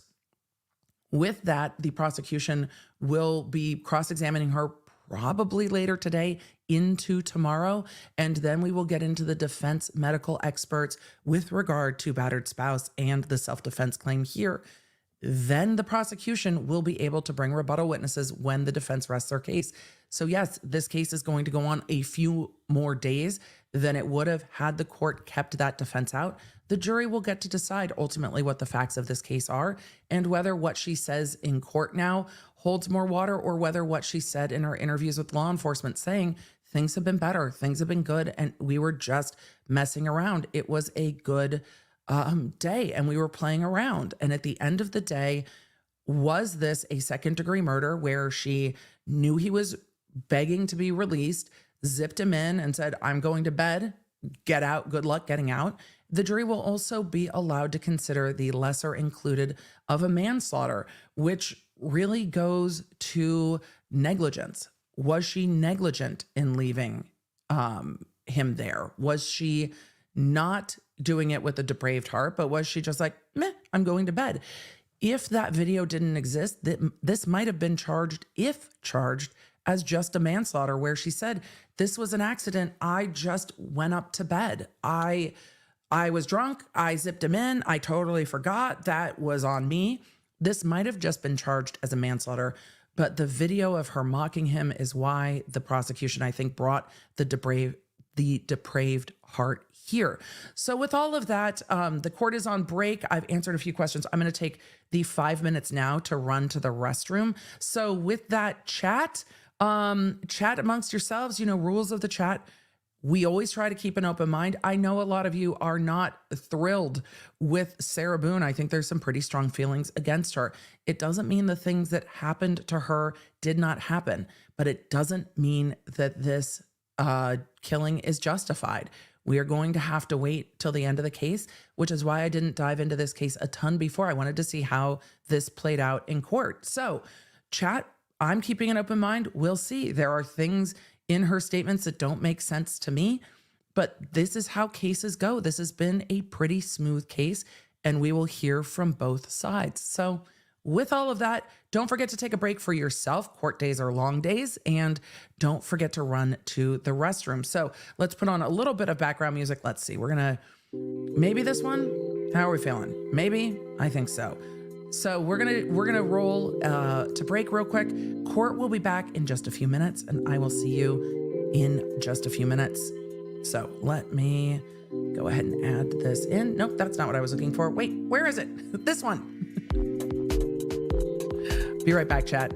With that, the prosecution will be cross-examining her probably later today into tomorrow, and then we will get into the defense medical experts with regard to battered spouse and the self-defense claim here. Then the prosecution will be able to bring rebuttal witnesses when the defense rests their case. So yes, this case is going to go on a few more days than it would have had the court kept that defense out. The jury will get to decide ultimately what the facts of this case are and whether what she says in court now holds more water or whether what she said in her interviews with law enforcement saying things have been better, things have been good, and we were just messing around. It was a good day and we were playing around. And at the end of the day, was this a second-degree murder where she knew he was begging to be released, zipped him in and said, I'm going to bed, get out, good luck getting out? The jury will also be allowed to consider the lesser included of a manslaughter, which really goes to negligence. Was she negligent in leaving him there? Was she not doing it with a depraved heart, but was she just like, meh, I'm going to bed? If that video didn't exist, this might have been charged, if charged, as just a manslaughter, where she said, this was an accident. I just went up to bed. I was drunk. I zipped him in. I totally forgot. That was on me. This might have just been charged as a manslaughter, but the video of her mocking him is why the prosecution, I think, brought the depraved heart here. So with all of that, the court is on break. I've answered a few questions. I'm going to take the 5 minutes now to run to the restroom. So with that, chat amongst yourselves, rules of the chat. We always try to keep an open mind. I know a lot of you are not thrilled with Sarah Boone. I think there's some pretty strong feelings against her. It doesn't mean the things that happened to her did not happen, but it doesn't mean that this killing is justified. We are going to have to wait till the end of the case, which is why I didn't dive into this case a ton before. I wanted to see how this played out in court. So, chat, I'm keeping an open mind. We'll see. There are things in her statements that don't make sense to me, but this is how cases go. This has been a pretty smooth case, and we will hear from both sides. So with all of that, don't forget to take a break for yourself. Court days are long days, and don't forget to run to the restroom. So let's put on a little bit of background music. Let's see. We're going to, maybe this one. How are we feeling? Maybe? I think so. So we're gonna roll to break real quick. Court will be back in just a few minutes, and I will see you in just a few minutes. So let me go ahead and add this in. Nope, that's not what I was looking for. Wait, where is it? This one. Be right back, chat.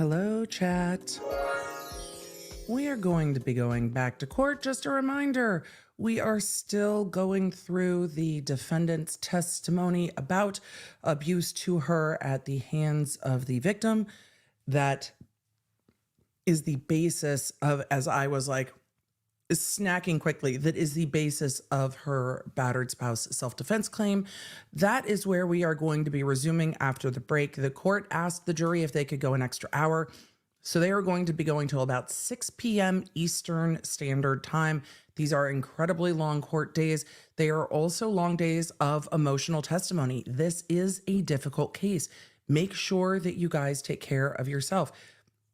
Hello, chat. We are going to be going back to court. Just a reminder, we are still going through the defendant's testimony about abuse to her at the hands of the victim. That is the basis of, as I was like snacking quickly, that is the basis of her battered spouse self-defense claim. That is where we are going to be resuming after the break. The court asked the jury if they could go an extra hour. So they are going to be going till about 6 p.m. Eastern Standard Time. These are incredibly long court days. They are also long days of emotional testimony. This is a difficult case. Make sure that you guys take care of yourself.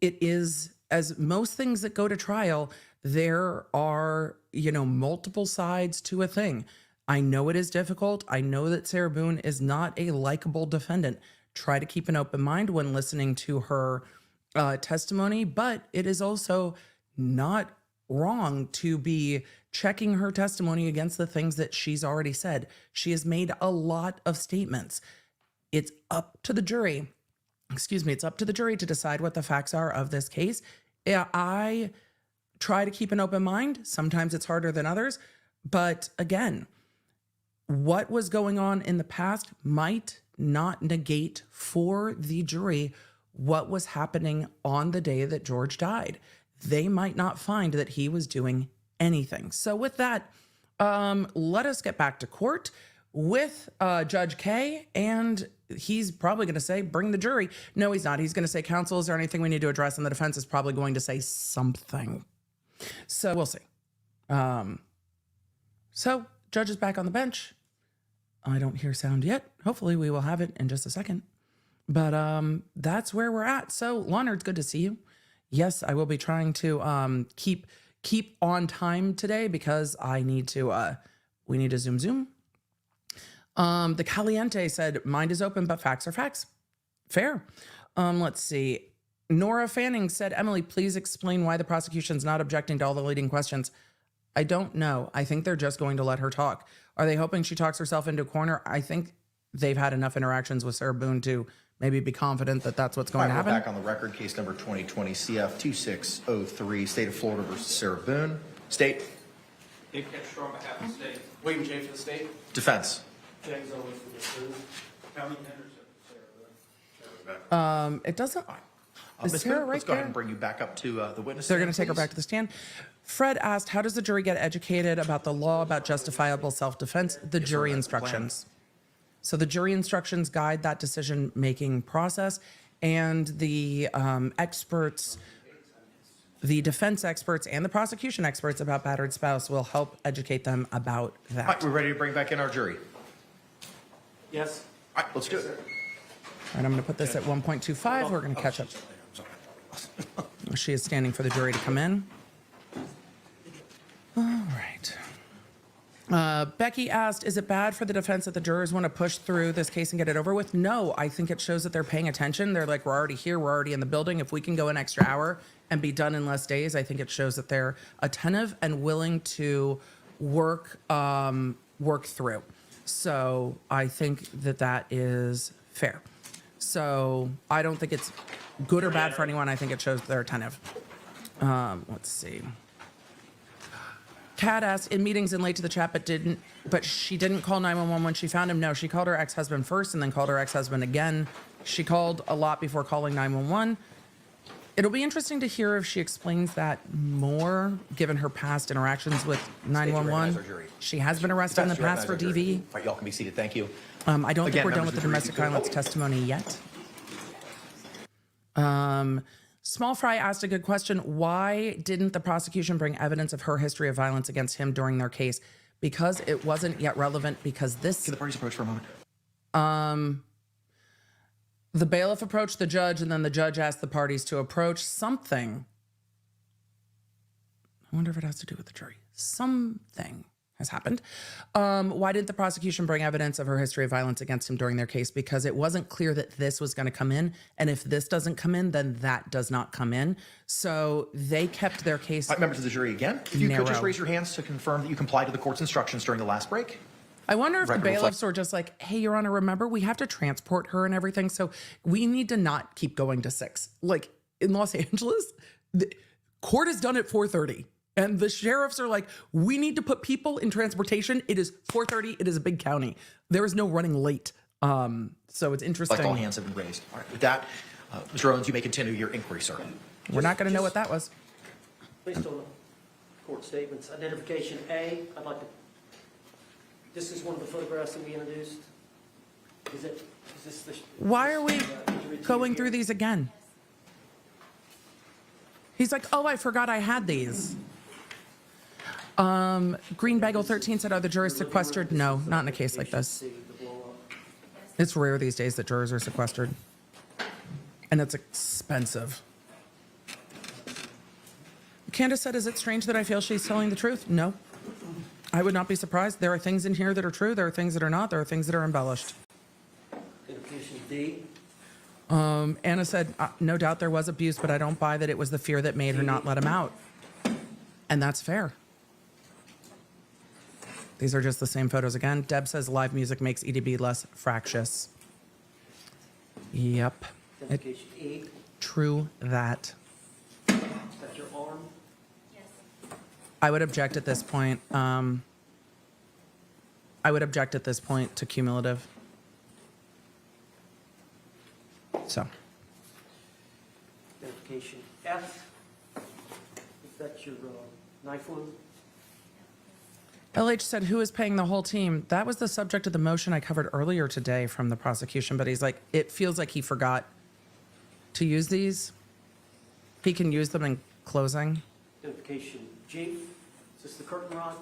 It is, as most things that go to trial, there are, multiple sides to a thing. I know it is difficult. I know that Sarah Boone is not a likable defendant. Try to keep an open mind when listening to her testimony, but it is also not wrong to be checking her testimony against the things that she's already said. She has made a lot of statements. It's up to the jury. It's up to the jury to decide what the facts are of this case. I try to keep an open mind. Sometimes it's harder than others. But again, what was going on in the past might not negate for the jury what was happening on the day that George died. They might not find that he was doing anything. So with that, let us get back to court with Judge K, and he's probably going to say, bring the jury. No, he's not. He's going to say, counsel, is there anything we need to address? And the defense is probably going to say something. So we'll see. So judge is back on the bench. I don't hear sound yet. Hopefully we will have it in just a second. But that's where we're at. So Lawner, it's good to see you. Yes, I will be trying to keep on time today because I need to we need to zoom. The Caliente said, mind is open, but facts are facts. Fair. Let's see. Nora Fanning said, Emily, please explain why the prosecution's not objecting to all the leading questions. I don't know. I think they're just going to let her talk. Are they hoping she talks herself into a corner? I think they've had enough interactions with Sarah Boone to maybe be confident that that's what's going to happen. Back on the record, case number 2020 CF 2603, State of Florida versus Sarah Boone. State. Dave Ketcher on behalf of the state. William J. for the state. Defense. James Owen for the state. County Henderson for Sarah Boone. It doesn't. Is Ms. Sarah Boone, right let's go ahead there? and bring you back up to the witness They're stand, going to take her please. back to the stand. Fred asked, how does the jury get educated about the law about justifiable self-defense? The jury that's the plan. instructions. So the jury instructions guide that decision-making process, and the experts, the defense experts and the prosecution experts about battered spouse will help educate them about that. All right, we're ready to bring back in our jury. Yes. All right, let's do it. All right, I'm going to put this at 1.25. We're going to catch up. She is standing for the jury to come in. All right. Becky asked, is it bad for the defense that the jurors want to push through this case and get it over with? No, I think it shows that they're paying attention. They're like, we're already here. We're already in the building. If we can go an extra hour and be done in less days, I think it shows that they're attentive and willing to work through. So I think that that is fair. So I don't think it's good or bad for anyone. I think it shows they're attentive. Let's see. Kat asked, in meetings and late to the chat, but she didn't call 911 when she found him. No, she called her ex-husband first and then called her ex-husband again. She called a lot before calling 911. It'll be interesting to hear if she explains that more, given her past interactions with 911. She has been arrested in the past for DV. All right, y'all can be seated. Thank you. I don't think Again, we're done members with the of the domestic jury, violence testimony yet. Small Fry asked a good question. Why didn't the prosecution bring evidence of her history of violence against him during their case? Because it wasn't yet relevant, because this... Can the parties approach for a moment? The bailiff approached the judge, and then the judge asked the parties to approach something. I wonder if it has to do with the jury. Something has happened. Why didn't the prosecution bring evidence of her history of violence against him during their case? Because it wasn't clear that this was going to come in. And if this doesn't come in, then that does not come in. So they kept their case. All right, members of the jury, again, if you could just narrow. raise your hands to confirm that you complied to the court's instructions during the last break. I wonder if the Record bailiffs were just like, hey, Your Honor, remember, we have to transport her and everything. So we need to not keep going to 6. Like, in Los Angeles, the court is done at 4:30. And the sheriffs are like, we need to put people in transportation. It is 4:30. It is a big county. There is no running late. So it's interesting. Like all hands have been raised. All right, with that, Mr. Owens, you may continue your inquiry, sir. We're not going to know what that was. Based on the court statements, identification A, I'd like to, this is one of the photographs that we introduced. Is this the? Why are we injury to going your through ear? these again? He's like, oh, I forgot I had these. Green Bagel 13 said, are the jurors sequestered? No, not in a case like this. See the blow up. It's rare these days that jurors are sequestered. And it's expensive. Candace said, is it strange that I feel she's telling the truth? No. I would not be surprised. There are things in here that are true. There are things that are not. There are things that are embellished. Identification D, Anna said, no doubt there was abuse, but I don't buy that it was the fear that made her not let him out. And that's fair. These are just the same photos again. Deb says live music makes EDB less fractious. Yep. identification E, True that. is that your arm? I would object at this point. I would object at this point to cumulative. So, Identification F, is that your knife wound? LH said, who is paying the whole team? That was the subject of the motion I covered earlier today from the prosecution, but he's like, it feels like he forgot to use these. He can use them in closing. Identification G, is this the curtain rod?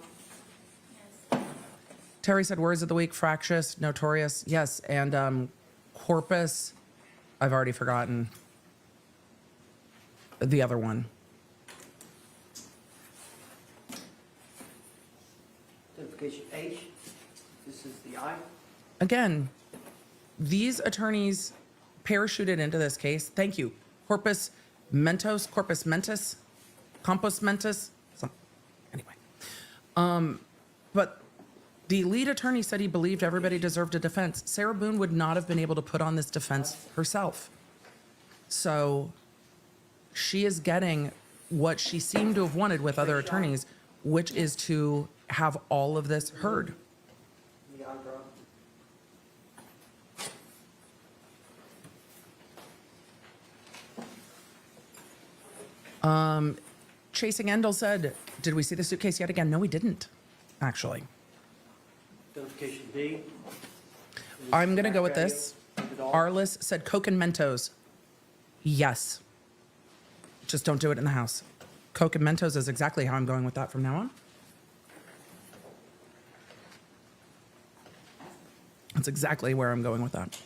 Terry said, words of the week, fractious, notorious. Yes, and corpus, I've already forgotten the other one. Identification H, this is the eye. Again, these attorneys parachuted into this case. Thank you. Corpus mentis, compos mentis. Anyway. But the lead attorney said he believed everybody deserved a defense. Sarah Boone would not have been able to put on this defense herself. So she is getting what she seemed to have wanted with other attorneys, which is to have all of this heard. The eyebrow. Chasing Endel said, did we see the suitcase yet again? No, we didn't, actually. Identification B. I'm going to go with this. Rebuttal. Arliss said Coke and Mentos. Yes. Just don't do it in the house. Coke and Mentos is exactly how I'm going with that from now on. That's exactly where I'm going with that.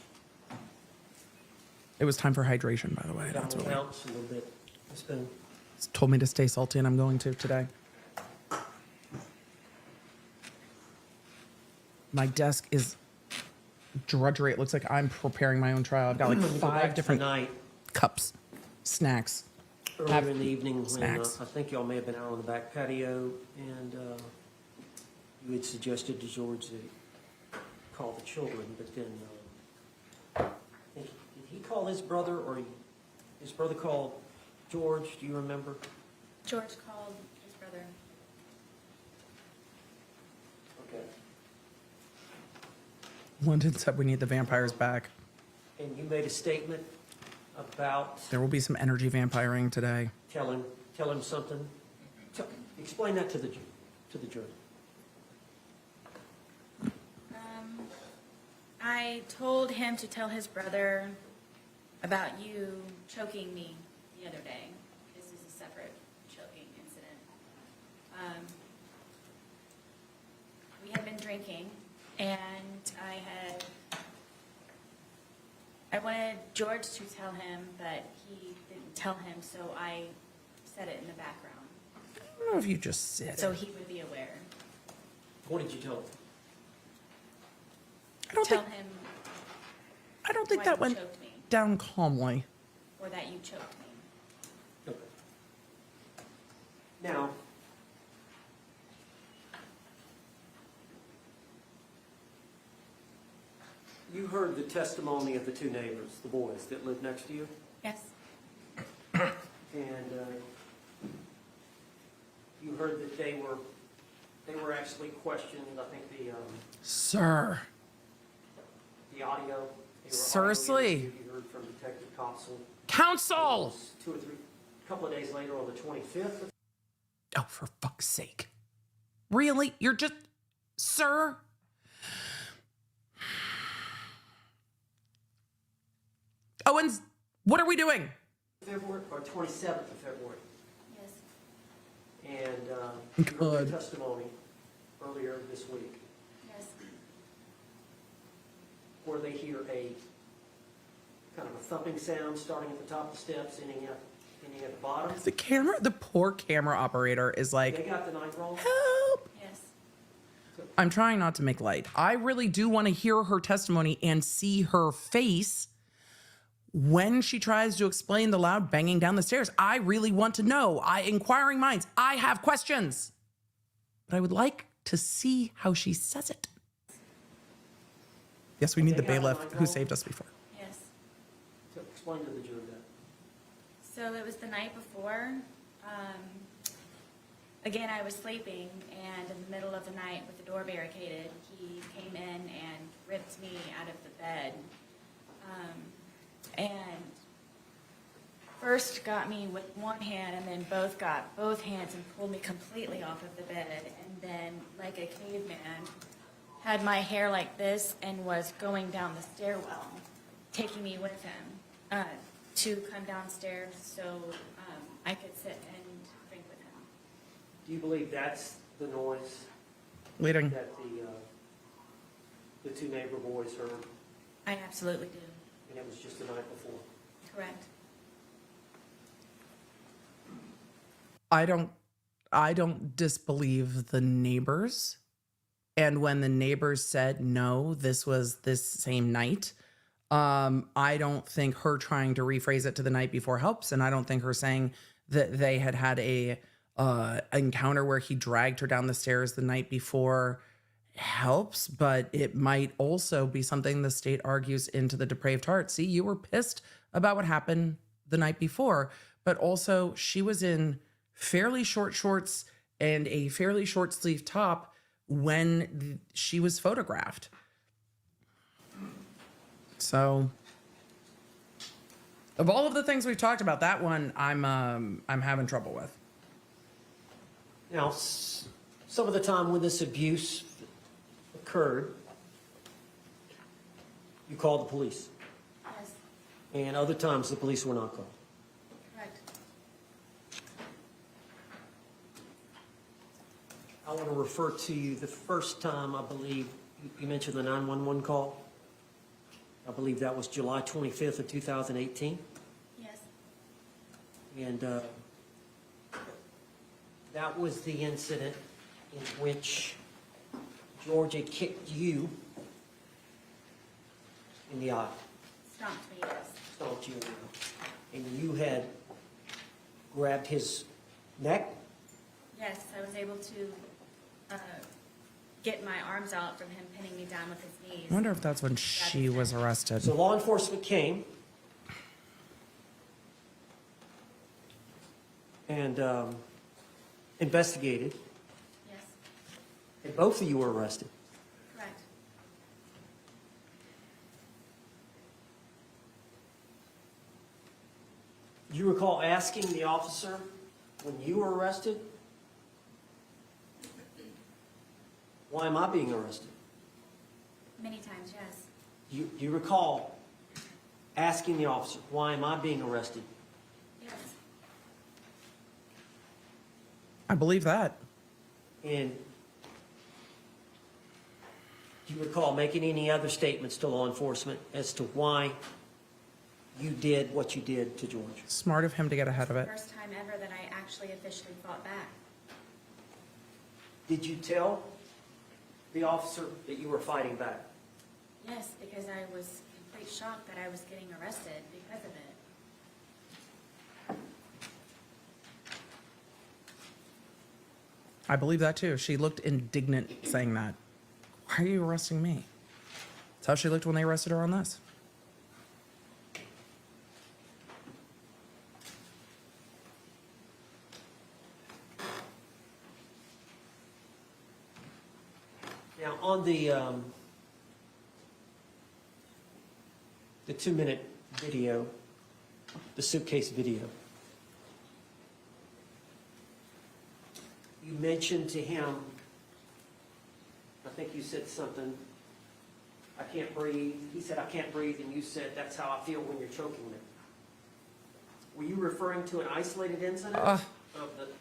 It was time for hydration, by the way. That's what Bounce a little bit. It's been told me to stay salty, and I'm going to today. My desk is drudgery. It looks like I'm preparing my own trial. I've got like 5 different tonight. cups, snacks. Earlier in the evening, when Snacks. I think y'all may have been out on the back patio, and you had suggested to George to call the children, but then I think, did he call his brother, or his brother called George? Do you remember? George called his brother. Okay. London said we need the vampires back. And you made a statement about There will be some energy vampiring today. tell him something. Explain that to the jury. I told him to tell his brother about you choking me the other day. This is a separate choking incident. We had been drinking, and I wanted George to tell him, but he didn't tell him, so I said it in the background, I don't know if you just said so it. he would be aware. What did you tell him? I don't Tell think, him I don't think why that you went choked me, down calmly. or that you choked me. Okay. Now, you heard the testimony of the 2 neighbors, the boys that lived next to you. Yes. they were actually questioned. I think Sir. the audio. They were Seriously? audio interviewed. You heard from Detective Koepsell. Counsel! A couple of days later on the 25th. Oh, for fuck's sake. Really? You're just... Sir? Owens, what are we doing? February, or 27th of February. Yes. And you heard Good. their testimony earlier this week, Yes. where they hear a kind of a thumping sound starting at the top of the steps, ending at the bottom. The poor camera operator is They like, got the night roll. help. Yes. I'm trying not to make light. I really do want to hear her testimony and see her face when she tries to explain the loud banging down the stairs. I really want to know. Inquiring minds, I have questions. But I would like to see how she says it. Yes, we need the bailiff who saved us before. Yes. So explain to the jury that. So it was the night before. Again, I was sleeping, and in the middle of the night with the door barricaded, he came in and ripped me out of the bed. And first got me with one hand, and then got both hands and pulled me completely off of the bed. And then, like a caveman, had my hair like this and was going down the stairwell, taking me with him to come downstairs so I could sit and drink with him. Do you believe that's the noise Leading. that the two neighbor boys heard, I absolutely do. and it was just the night before? Correct. I don't disbelieve the neighbors. And when the neighbors said, no, this was this same night, I don't think her trying to rephrase it to the night before helps. And I don't think her saying that they had a encounter where he dragged her down the stairs the night before helps. But it might also be something the state argues into the depraved heart. See, you were pissed about what happened the night before, but also she was in fairly short shorts and a fairly short sleeve top when she was photographed. So, of all of the things we've talked about, that one I'm having trouble with. Now, some of the time when this abuse occurred, you called the police, Yes. and other times the police were not called. Correct. I want to refer to you the first time, I believe, you mentioned the 911 call. I believe that was July 25th of 2018. Yes. And that was the incident in which Georgia kicked you in the eye, Stomped me, yes. stomped you in the eye. And you had grabbed his neck. Yes, I was able to get my arms out from him pinning me down with his knees. I wonder if that's when she was arrested. So law enforcement came and investigated, Yes. and both of you were arrested. Correct. Do you recall asking the officer when you were arrested, why am I being arrested? Many times, yes. Do you recall asking the officer, why am I being arrested? Yes. I believe that. And do you recall making any other statements to law enforcement as to why you did what you did to George? Smart of him to get ahead of it. First time ever that I actually officially fought back. Did you tell the officer that you were fighting back? Yes, because I was complete shocked that I was getting arrested because of it. I believe that too. She looked indignant saying that. Why are you arresting me? That's how she looked when they arrested her on this. Now, on the 2-minute video, the suitcase video, you mentioned to him, I think you said something, I can't breathe. He said, I can't breathe, and you said, that's how I feel when you're choking me. Were you referring to an isolated incident of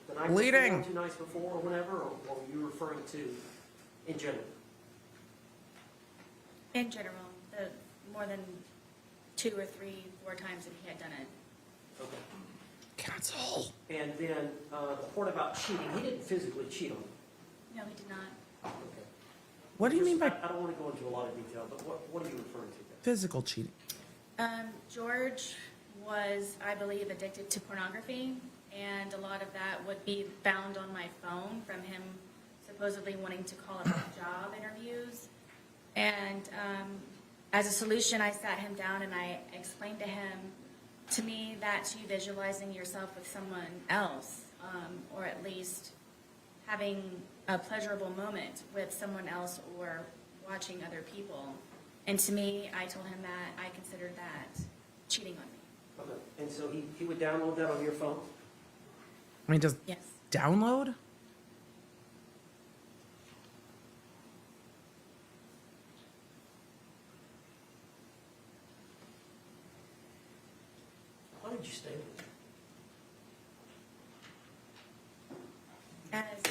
the night bleeding. before, 2 nights before, or whatever, or were you referring to in general? In general, the more than 2 or 3, 4 times that he had done it. Okay. Cancel. And then the part about cheating, he didn't physically cheat on you. No, he did not. Okay. What do you mean by I don't want to go into a lot of detail, but what are you referring to there? physical cheating? George was, I believe, addicted to pornography, and a lot of that would be found on my phone from him supposedly wanting to call about job interviews. And as a solution, I sat him down and I explained to him, to me, that's you visualizing yourself with someone else, or at least having a pleasurable moment with someone else or watching other people. And to me, I told him that I considered that cheating on me. Okay. And so he would download that on your phone? I mean, just Yes. download? Why did you stay with him?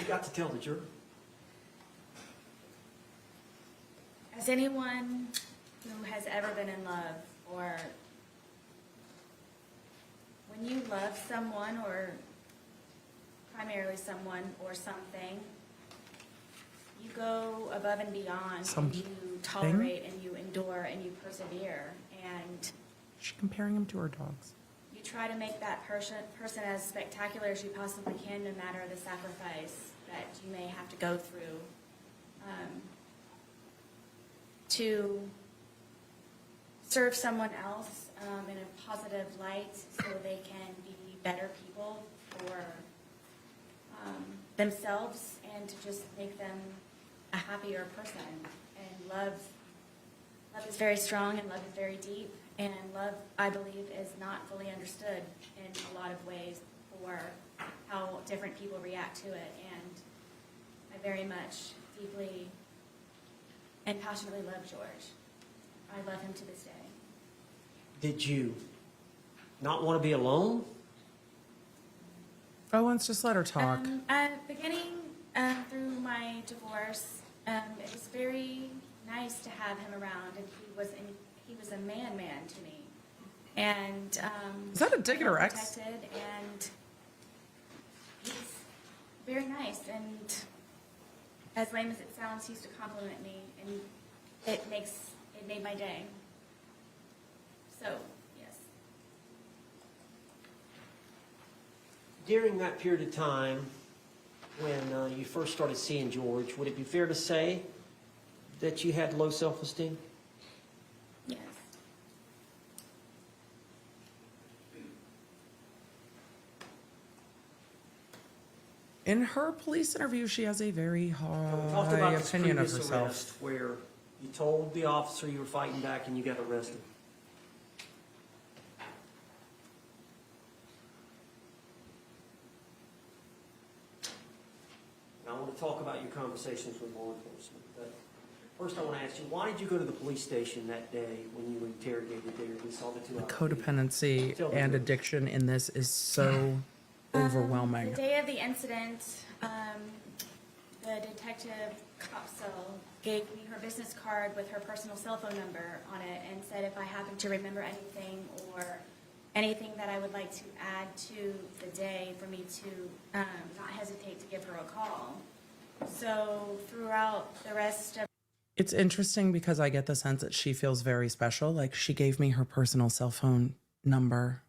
You got to tell the jury. As anyone who has ever been in love, or when you love someone, or primarily someone or something, you go above and beyond, and you tolerate and you endure and you persevere, and Is she comparing him to her dogs? you try to make that person as spectacular as you possibly can, no matter the sacrifice that you may have to go through to serve someone else in a positive light so they can be better people for themselves, and to just make them a happier person. And love is very strong, and love is very deep, and love, I believe, is not fully understood in a lot of ways for how different people react to it. And I very much, deeply, and passionately love George. I love him to this day. Did you not want to be alone? Oh, let's just let her talk. Beginning through my divorce, it was very nice to have him around, and he was a man to me. And Is that a dig at her ex? protected, and he's very nice. And as lame as it sounds, he used to compliment me, and it made my day. So, yes. During that period of time, when you first started seeing George, would it be fair to say that you had low self-esteem? Yes. In her police interview, she has a very We talked high about this opinion of previous herself. arrest where you told the officer you were fighting back and you got arrested. Now, I want to talk about your conversations with law enforcement, but first I want to ask you, why did you go to the police station that day when you were interrogated there and saw the 2 hours? Codependency Tell me and more. addiction in this is so overwhelming. The day of the incident, the detective Koepsell gave me her business card with her personal cell phone number on it, and said if I happened to remember anything or anything that I would like to add to the day, for me to not hesitate to give her a call. So throughout the rest of It's interesting because I get the sense that she feels very special. Like, she gave me her personal cell phone number.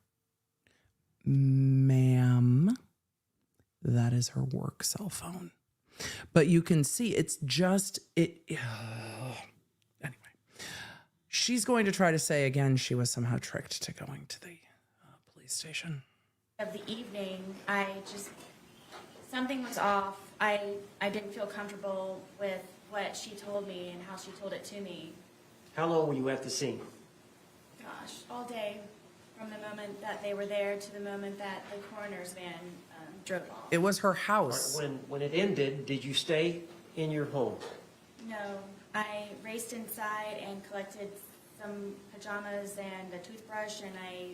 Ma'am, that is her work cell phone. But you can see it's just, anyway. She's going to try to say again she was somehow tricked to going to the police station. of the evening, something was off. I didn't feel comfortable with what she told me and how she told it to me. How long were you at the scene? Gosh, all day, from the moment that they were there to the moment that the coroner's van drove off. It was her house. When it ended, did you stay in your home? No, I raced inside and collected some pajamas and a toothbrush, and I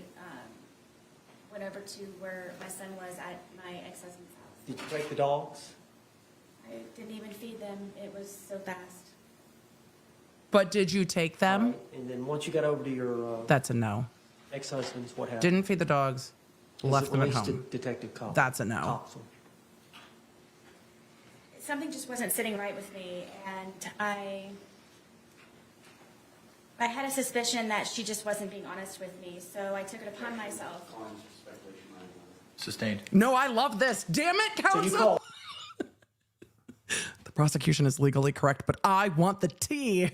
went over to where my son was at my ex-husband's house. Did you take the dogs? I didn't even feed them. It was so fast. But did you take them? All right, and then once you got over to your That's a no. ex-husband's, what happened? Didn't feed the dogs, left them at Was it released home. to Detective Koepsell? That's a no. Koepsell. Something just wasn't sitting right with me, and I had a suspicion that she just wasn't being honest with me, so I took it upon myself. Collins, speculation, Your Honor. Sustained. No, I love this. Damn it, So you counsel. called. The prosecution is legally correct, but I want the tea.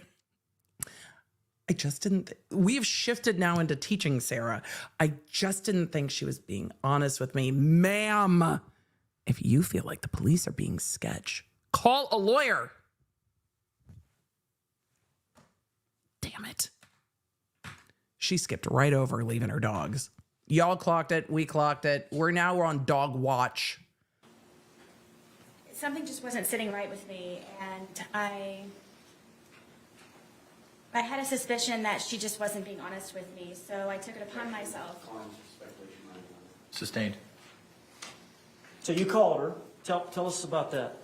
I just didn't. We've shifted now into teaching Sarah. I just didn't think she was being honest with me. Ma'am, if you feel like the police are being sketch, call a lawyer. Damn it. She skipped right over leaving her dogs. Y'all clocked it. We clocked it. We're on dog watch. Something just wasn't sitting right with me, and I had a suspicion that she just wasn't being honest with me, so I took it upon myself. Collins, speculation, Your Honor. Sustained. So you called her. Tell us about that.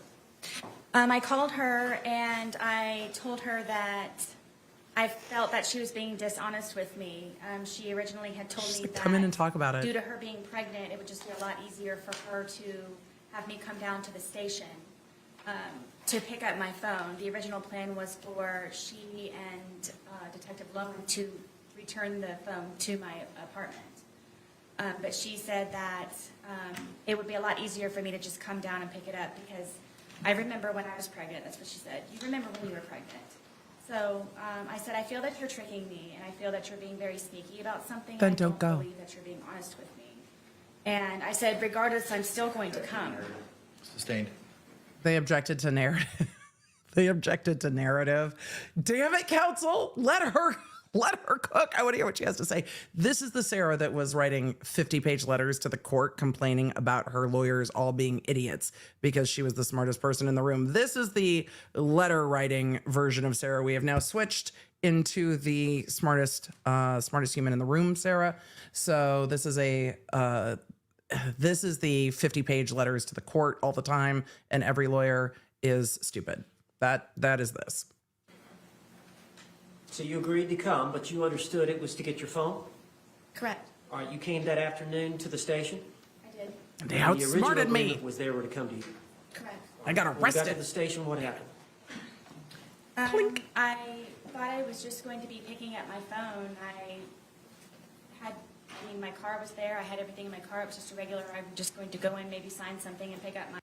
I called her and I told her that I felt that she was being dishonest with me. She originally had told Just me like, that come in and talk about it. due to her being pregnant, it would just be a lot easier for her to have me come down to the station to pick up my phone. The original plan was for she and Detective Lowen to return the phone to my apartment. But she said that it would be a lot easier for me to just come down and pick it up because I remember when I was pregnant. That's what she said. You remember when you were pregnant. So I said, I feel that you're tricking me, and I feel that you're being very sneaky about something. Then I don't go. believe that you're being honest with me. And I said, regardless, I'm still going to come. Sustained. They objected to narrative. They objected to narrative. Damn it, counsel. Let her cook. I want to hear what she has to say. This is the Sarah that was writing 50-page letters to the court complaining about her lawyers all being idiots because she was the smartest person in the room. This is the letter writing version of Sarah. We have now switched into the smartest human in the room, Sarah. So this is the 50-page letters to the court all the time, and every lawyer is stupid. That is this. So you agreed to come, but you understood it was to get your phone? Correct. All right, you came that afternoon to the station? I did. They The original outsmarted me. agreement was they were to come to you. Correct. I got When you got to arrested. the station, what happened? I thought I was just going to be picking up my phone. My car was there. I had everything in my car. It was just a regular, I'm just going to go in, maybe sign something and pick up my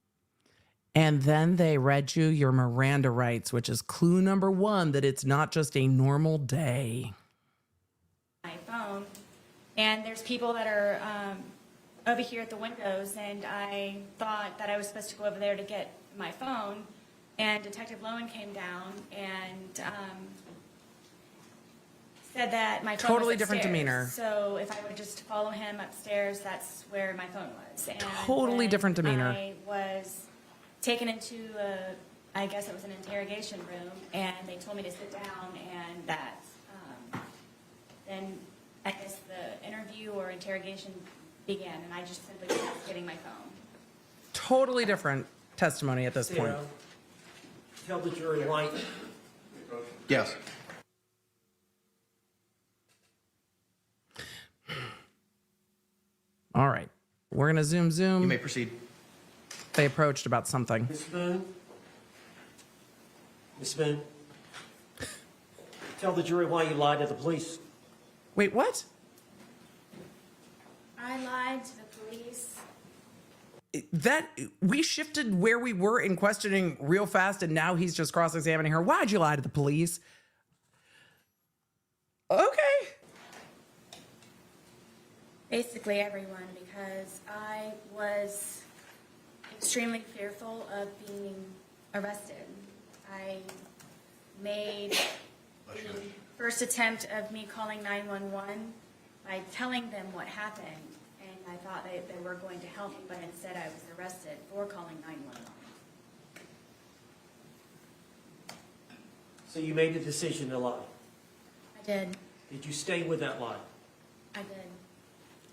And then they read you your Miranda rights, which is clue number one that it's not just a normal day. phone. And there's people that are over here at the windows, and I thought that I was supposed to go over there to get my phone. And Detective Lowen came down and said that my phone Totally was different upstairs. demeanor. So if I would just follow him upstairs, that's where my phone was. And Totally then different demeanor. I was taken into I guess it was an interrogation room, and they told me to sit down, and that then I guess the interview or interrogation began, and I just simply was getting my phone. Totally different testimony at this point. Sarah, tell the jury why. Yes. All right. We're going to zoom. You may proceed. They approached about something. Miss Boone? Miss Boone? Tell the jury why you lied to the police. Wait, what? I lied to the police. That we shifted where we were in questioning real fast, and now he's just cross-examining her. Why'd you lie to the police? Okay. Basically everyone, because I was extremely fearful of being arrested. I made the first attempt of me calling 911 by telling them what happened, and I thought they were going to help me, but instead I was arrested for calling 911. So you made the decision to lie. I did. Did you stay with that lie? I did.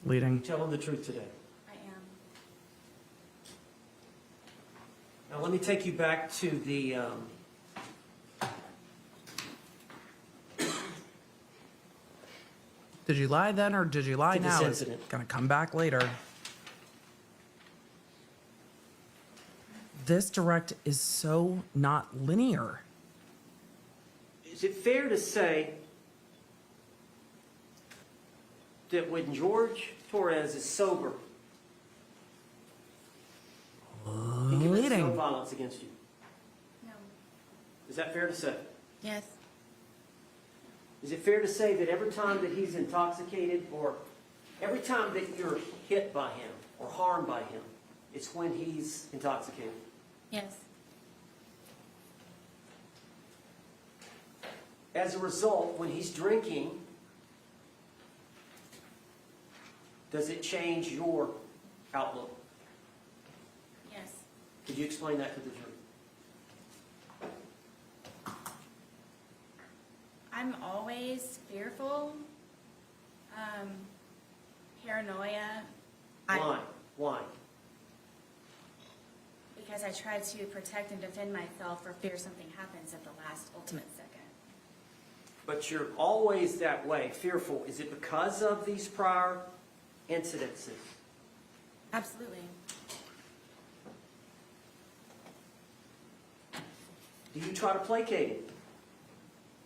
Leading. Tell them the truth today. I am. Now, let me take you back to the, Did you lie then or did you lie To this now? It's incident. going to come back later. This direct is so not linear. is it fair to say that when George Torres is sober, he commits no Leading. violence against you? No. Is that fair to say? Yes. Is it fair to say that every time that he's intoxicated or every time that you're hit by him or harmed by him, it's when he's intoxicated? Yes. As a result, when he's drinking, does it change your outlook? Yes. Could you explain that to the jury? I'm always fearful, paranoia. Why? Because I try to protect and defend myself for fear something happens at the last ultimate second. But you're always that way, fearful. Is it because of these prior incidences? Absolutely. Do you try to placate him?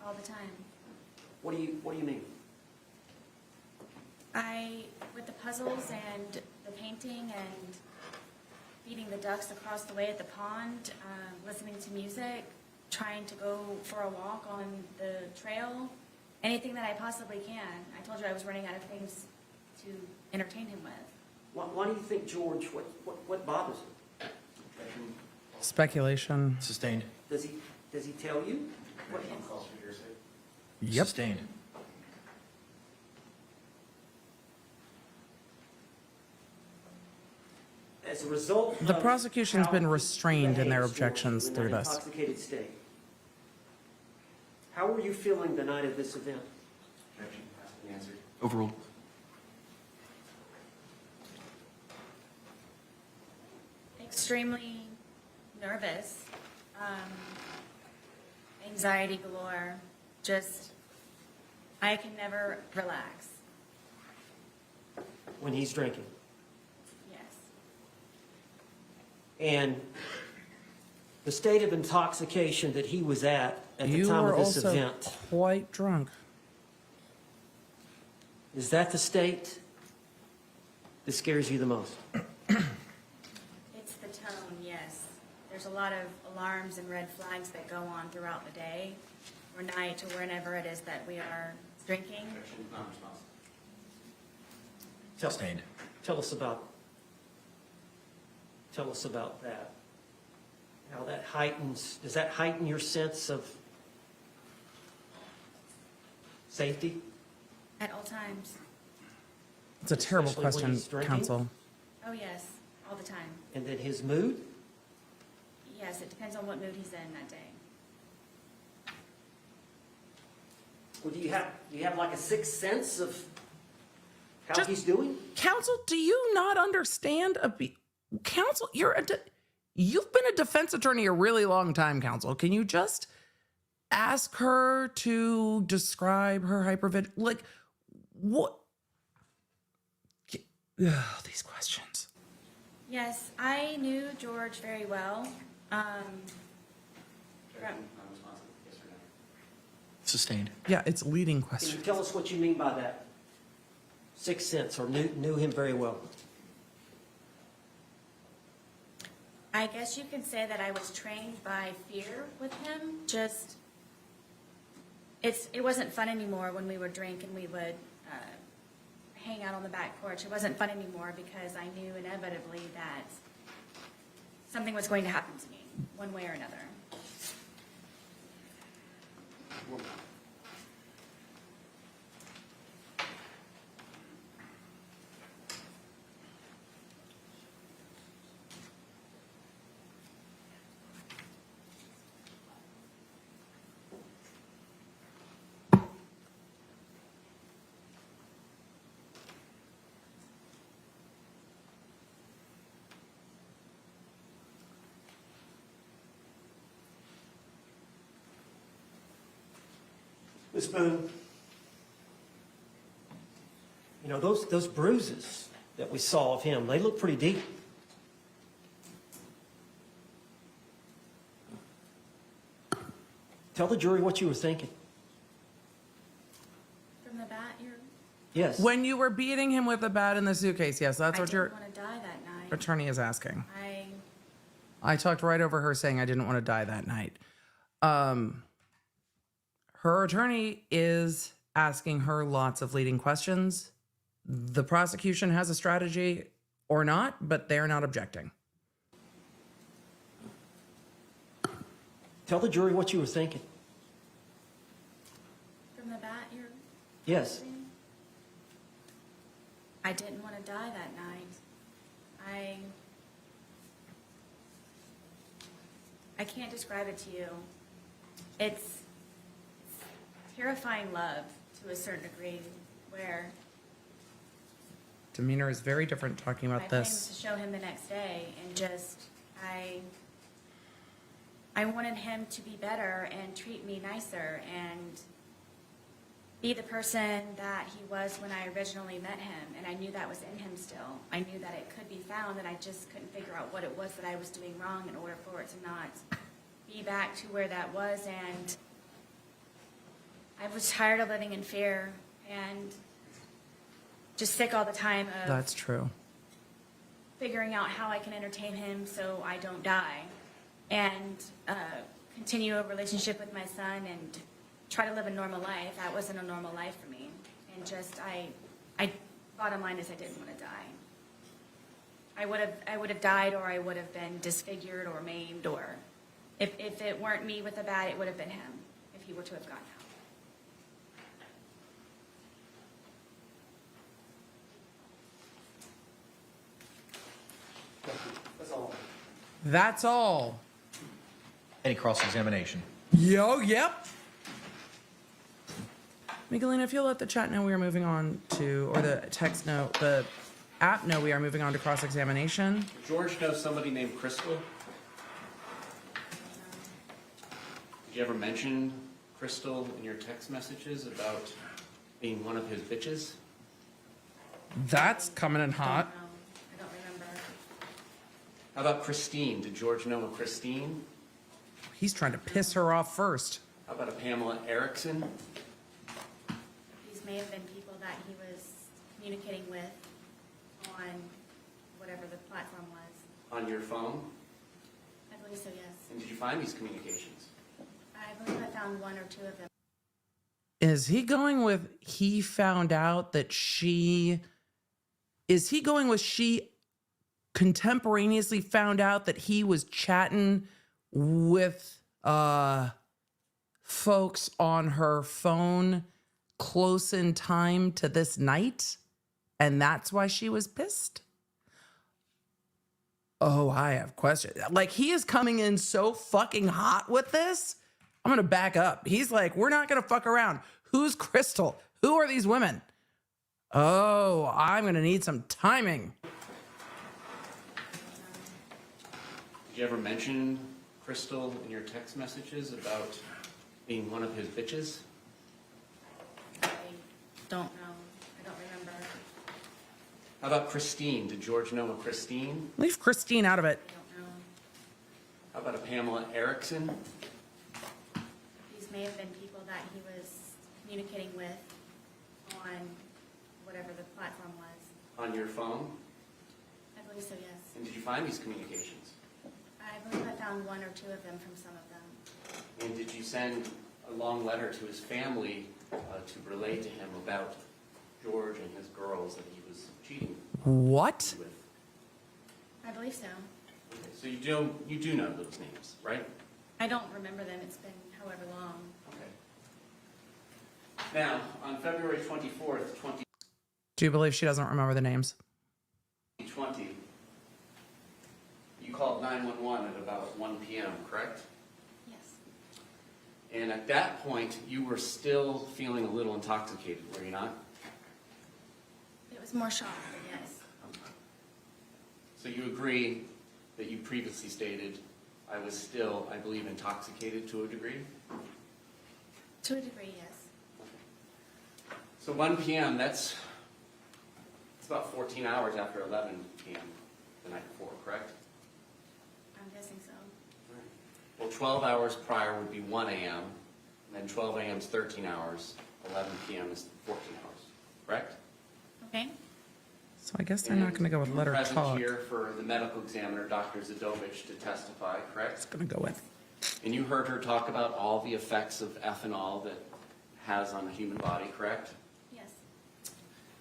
All the time. What do you mean? With the puzzles and the painting and feeding the ducks across the way at the pond, listening to music, trying to go for a walk on the trail, anything that I possibly can. I told you I was running out of things to entertain him with. Why do you think George, what bothers him? Speculation. Sustained. Does he tell you? Yep. Sustained. As a result The of prosecution's how been he restrained in their behaves, objections in through that this. intoxicated state. How were you feeling the night of this event? Objection has to be answered. Overruled. Extremely nervous, anxiety galore, I can never relax. When he's drinking. Yes. And the state of intoxication that he was at the You time were of this also event, quite drunk. is that the state that scares you the most? It's the tone, yes. There's a lot of alarms and red flags that go on throughout the day or night or whenever it is that we are drinking. Objection, non-responsive. Sustained. Tell us about that. How that does that heighten your sense of safety? At all times. It's a terrible Especially when question, he's drinking? counsel. Oh, yes, all the time. And then his mood? Yes, it depends on what mood he's in that day. Or do you have like a sixth sense of how Just- he's doing? Counsel, do you not understand counsel? You've been a defense attorney a really long time, counsel. Can you just ask her to describe her hypervigilance? Like, what? Ugh, these questions. Yes, I knew George very well. Objection, non-responsive. Yes or no? Sustained. Yeah, it's leading Can you questions. tell us what you mean by that? Sixth sense, or knew him very well? I guess you can say that I was trained by fear with him. It wasn't fun anymore when we would drink and we would hang out on the back porch. It wasn't fun anymore because I knew inevitably that something was going to happen to me, one way or another. woman. Ms. Boone, you know, those bruises that we saw of him, they look pretty deep. Tell the jury what you were thinking. From the bat, Yes. When you were beating him with a bat in the suitcase, yes, that's I what didn't your want to die that night. attorney is asking. I I talked right over her saying I didn't want to die that night. Her attorney is asking her lots of leading questions. The prosecution has a strategy or not, but they're not objecting. Tell the jury what you were thinking. from the bat, Yes. I didn't want to die that night. I can't describe it to you. It's terrifying love to a certain degree, where Demeanor is very different talking my about plan was to this. show him the next day, and just I wanted him to be better and treat me nicer and be the person that he was when I originally met him. And I knew that was in him still. I knew that it could be found, and I just couldn't figure out what it was that I was doing wrong in order for it to not be back to where that was. And I was tired of living in fear and just sick all the time of That's true. figuring out how I can entertain him so I don't die, and continue a relationship with my son and try to live a normal life. That wasn't a normal life for me. And just, bottom line is I didn't want to die. I would have died, or I would have been disfigured or maimed, or if it weren't me with the bat, it would have been him if he were to have gotten out. That's all. That's all. Any cross-examination? Yep. Miguelina, if you'll let the chat know we are moving on to, or the text know, the app know we are moving on to cross-examination. Did George know somebody named Crystal? Did you ever mention Crystal in your text messages about being one of his bitches? That's coming in hot. No, I don't remember. How about Christine? Did George know a Christine? He's trying to piss her off first. How about a Pamela Erickson? These may have been people that he was communicating with on whatever the platform was. On your phone? I believe so, yes. And did you find these communications? I believe I found one or two of them. Is he going with he found out that she... Is he going with she contemporaneously found out that he was chatting with folks on her phone close in time to this night, and that's why she was pissed? Oh, I have questions. Like, he is coming in so fucking hot with this. I'm gonna back up. He's like, we're not gonna fuck around. Who's Crystal? Who are these women? Oh, I'm gonna need some timing. Did you ever mention Crystal in your text messages about being one of his bitches? I don't know. I don't remember. How about Christine? Did George know a Christine? Leave Christine out of it. I don't know. How about a Pamela Erickson? These may have been people that he was communicating with on whatever the platform was. On your phone? I believe so, yes. And did you find these communications? I believe I found one or two of them from some of them. And did you send a long letter to his family to relay to him about George and his girls that he was cheating What? with? I believe so. Okay, so you do know those names, right? I don't remember them. It's been however long. Okay. Now, on February 24th, Do you believe she doesn't remember the names? 2020, you called 911 at about 1 p.m., correct? Yes. And at that point, you were still feeling a little intoxicated, were you not? It was more shock, but yes. So you agree that you previously stated, I was still, I believe, intoxicated to a degree? To a degree, yes. So 1 p.m., it's about 14 hours after 11 p.m. the night before, correct? I'm guessing so. Well, 12 hours prior would be 1 a.m., and then 12 a.m. is 13 hours, 11 p.m. is 14 hours, correct? Okay. So I guess they're not going to go with let her Present talk. here for the medical examiner, Dr. Zadovich, to testify, correct? It's going to go with. And you heard her talk about all the effects of ethanol that has on the human body, correct? Yes.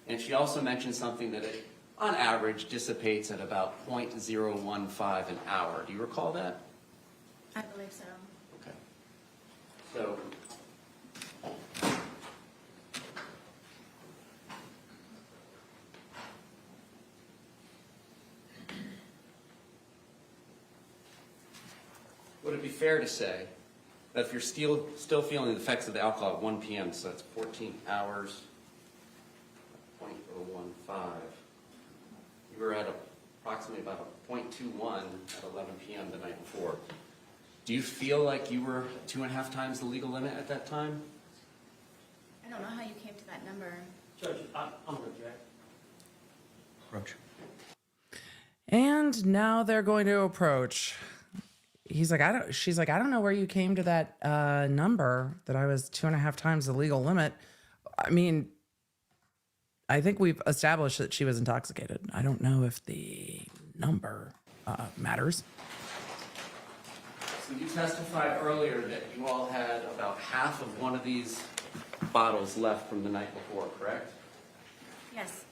And she also mentioned something that it, on average, dissipates at about 0.015 an hour. Do you recall that? I believe so. Okay. So, would it be fair to say that if you're still feeling the effects of the alcohol at 1 p.m., so that's 14 hours, 0.015, you were at approximately about a 0.21 at 11 p.m. the night before. Do you feel like you were 2.5 times the legal limit at that time? I don't know how you came to that number. Judge, I'm going to object. Approach. And now they're going to approach. He's like, she's like, I don't know where you came to that number that I was 2.5 times the legal limit. I mean, I think we've established that she was intoxicated. I don't know if the number matters. So you testified earlier that you all had about half of one of these bottles left from the night before, correct? Yes.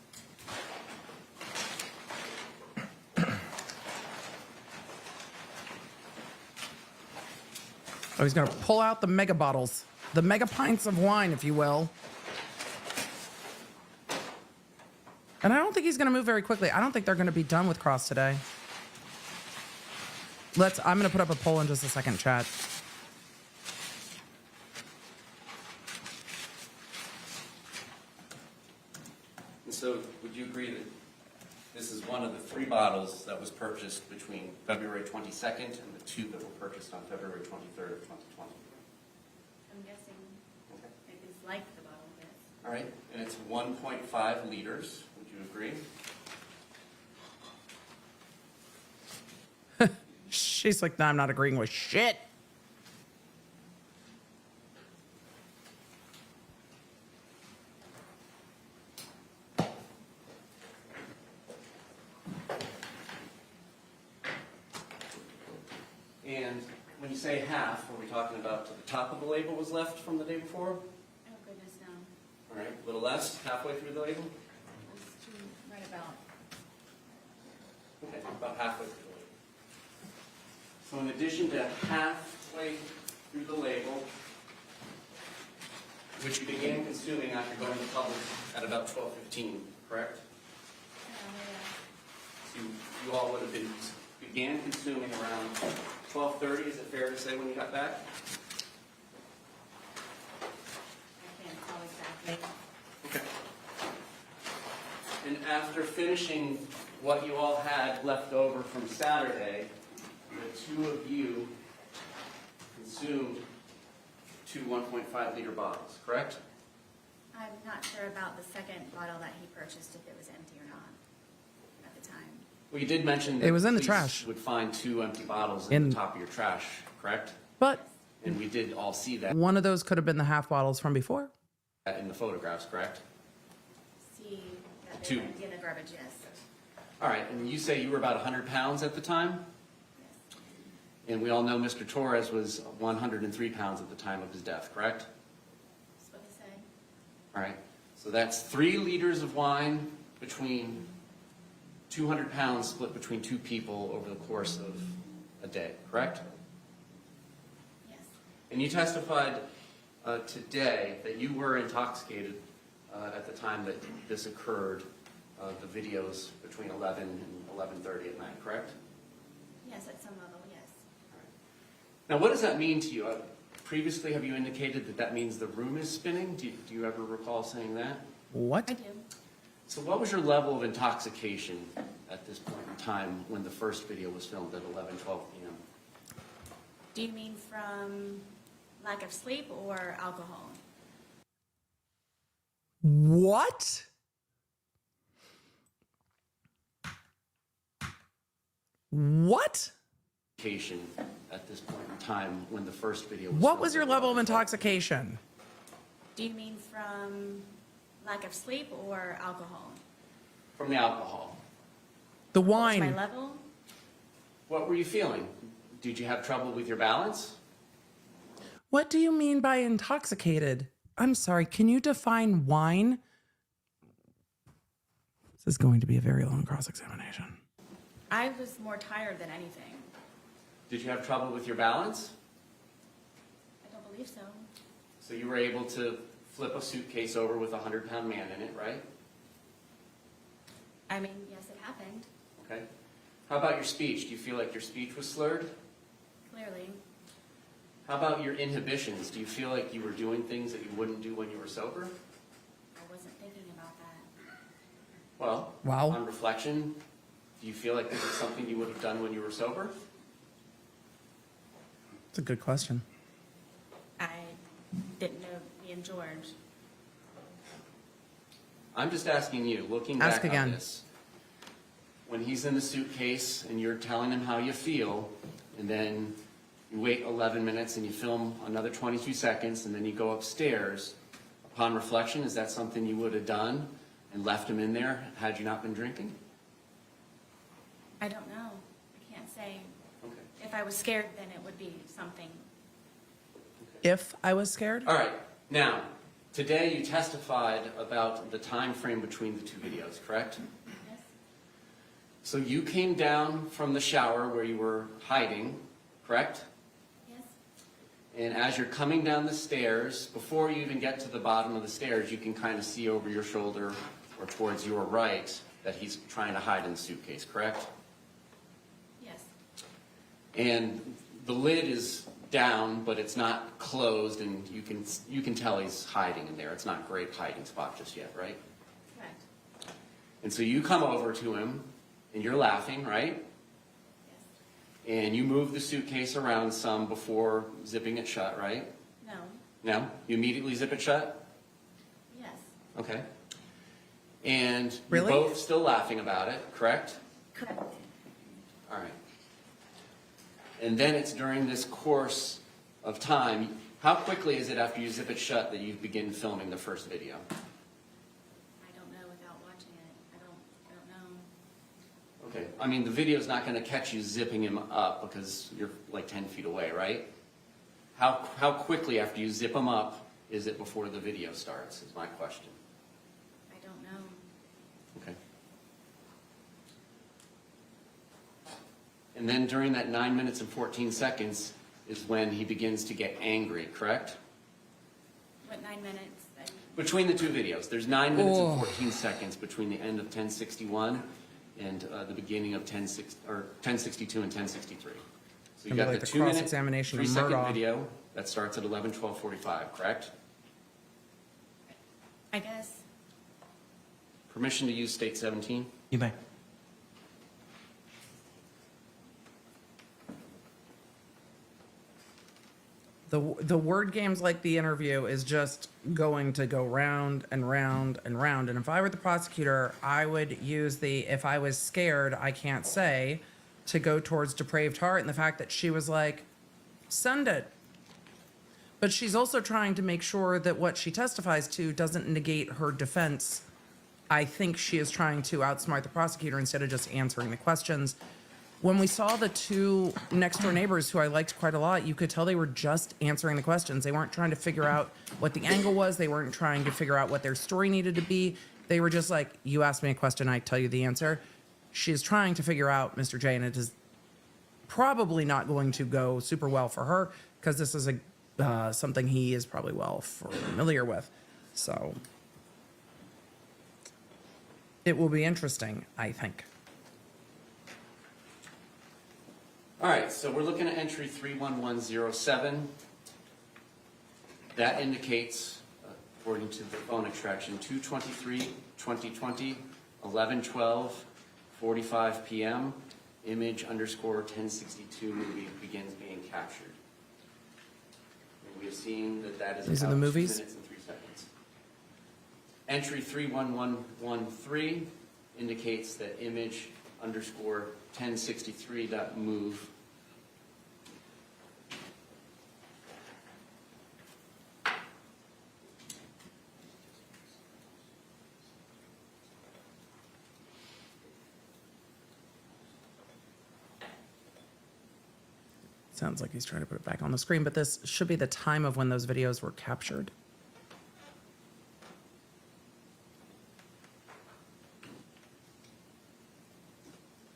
Oh, he's going to pull out the mega bottles, the mega pints of wine, if you will. And I don't think he's going to move very quickly. I don't think they're going to be done with cross today. I'm going to put up a poll in just a second, chat. And so would you agree that this is one of the 3 bottles that was purchased between February 22nd and the 2 that were purchased on February 23rd of 2020? I'm guessing Okay. it is like the bottle, yes. All right, and it's 1.5 liters. Would you agree? She's like, no, I'm not agreeing with shit. And when you say half, are we talking about to the top of the label was left from the day before? Oh, goodness, no. All right, a little less, halfway through the label? It's right about. Okay, about halfway through the label. So in addition to halfway through the label, which you began consuming after going to public at about 12:15, correct? So you all would have began consuming around 12:30, is it fair to say, when you got back? I can't tell exactly. Okay. And after finishing what you all had left over from Saturday, the 2 of you consumed 2 1.5-liter bottles, correct? I'm not sure about the second bottle that he purchased, if it was empty or not at the time. Well, you did mention that It was in the police trash. would find 2 empty bottles in the top of your trash, correct? But And we did all see that one of those could have been the half bottles from before. in the photographs, correct? See that they 2. were empty in the garbage, yes. All right, and you say you were about 100 pounds at the time? Yes. And we all know Mr. Torres was 103 pounds at the time of his death, correct? That's what they say. All right, so that's 3 liters of wine between 200 pounds split between 2 people over the course of a day, correct? Yes. And you testified today that you were intoxicated at the time that this occurred, the videos between 11 and 11:30 at night, correct? Yes, at some level, yes. Now, what does that mean to you? Previously, have you indicated that that means the room is spinning? Do you ever recall saying that? What? I do. So what was your level of intoxication at this point in time when the first video was filmed at 11:12 p.m.? Do you mean from lack of sleep or alcohol? What? What? At this point in time when the first video was What filmed was your at level of 11:12? intoxication? Do you mean from lack of sleep or alcohol? From the alcohol. The What's my wine. level? What were you feeling? Did you have trouble with your balance? What do you mean by intoxicated? I'm sorry, can you define wine? This is going to be a very long cross-examination. I was more tired than anything. Did you have trouble with your balance? I don't believe so. So you were able to flip a suitcase over with a 100-pound man in it, right? I mean, yes, it happened, Okay. How about your speech? Do you feel like your speech was slurred? clearly. How about your inhibitions? Do you feel like you were doing things that you wouldn't do when you were sober? I wasn't thinking about that. Well, Wow. on reflection, do you feel like this is something you would have done when you were sober? It's a good question. I didn't know me and George. I'm just asking you, looking Ask back again. on this, when he's in the suitcase and you're telling him how you feel, and then you wait 11 minutes and you film another 22 seconds, and then you go upstairs, upon reflection, is that something you would have done and left him in there had you not been drinking? I don't know. I can't say. Okay. If I was scared, then it would be something. If I was scared? All right. Now, today you testified about the time frame between the two videos, correct? Yes? So you came down from the shower where you were hiding, correct? Yes? And as you're coming down the stairs, before you even get to the bottom of the stairs, you can kind of see over your shoulder or towards your right that he's trying to hide in the suitcase, correct? Yes. And the lid is down, but it's not closed, and you can tell he's hiding in there. It's not a great hiding spot just yet, right? Correct. And so you come over to him, and you're laughing, right? Yes. And you move the suitcase around some before zipping it shut, right? No. No? You immediately zip it shut? Yes. Okay. And Really? you're both still laughing about it, correct? Correct. All right. And then it's during this course of time, how quickly is it after you zip it shut that you begin filming the first video? I don't know without watching it. I don't know. Okay. I mean, the video's not going to catch you zipping him up because you're like 10 feet away, right? How quickly after you zip him up is it before the video starts, is my question. I don't know. Okay. And then during that 9 minutes and 14 seconds is when he begins to get angry, correct? What, 9 minutes? Between the two videos, there's 9 minutes and 14 seconds between the end of 1061 and the beginning of 1062 and 1063. So you Kinda got like the the 2 minute, cross-examination of 3-second Murdaugh. video that starts at 11:12:45, correct? I guess. Permission to use state 17? You may. The word games like the interview is just going to go round and round and round. And if I were the prosecutor, I would use the if I was scared, I can't say to go towards depraved heart and the fact that she was like, send it. But she's also trying to make sure that what she testifies to doesn't negate her defense. I think she is trying to outsmart the prosecutor instead of just answering the questions. When we saw the two next door neighbors who I liked quite a lot, you could tell they were just answering the questions. They weren't trying to figure out what the angle was. They weren't trying to figure out what their story needed to be. They were just like, you ask me a question, I tell you the answer. She's trying to figure out Mr. J, and it is probably not going to go super well for her because this is a something he is probably well familiar with. So it will be interesting, I think. All right, so we're looking at entry 31107. That indicates, according to the phone extraction, 2/23/2020, 11/12:45 p.m. Image _ 1062 movie begins being captured. And we have seen that that is These are about the 2 movies? minutes and 3 seconds. Entry 31113 indicates that image _ 1063.move Sounds like he's trying to put it back on the screen, but this should be the time of when those videos were captured.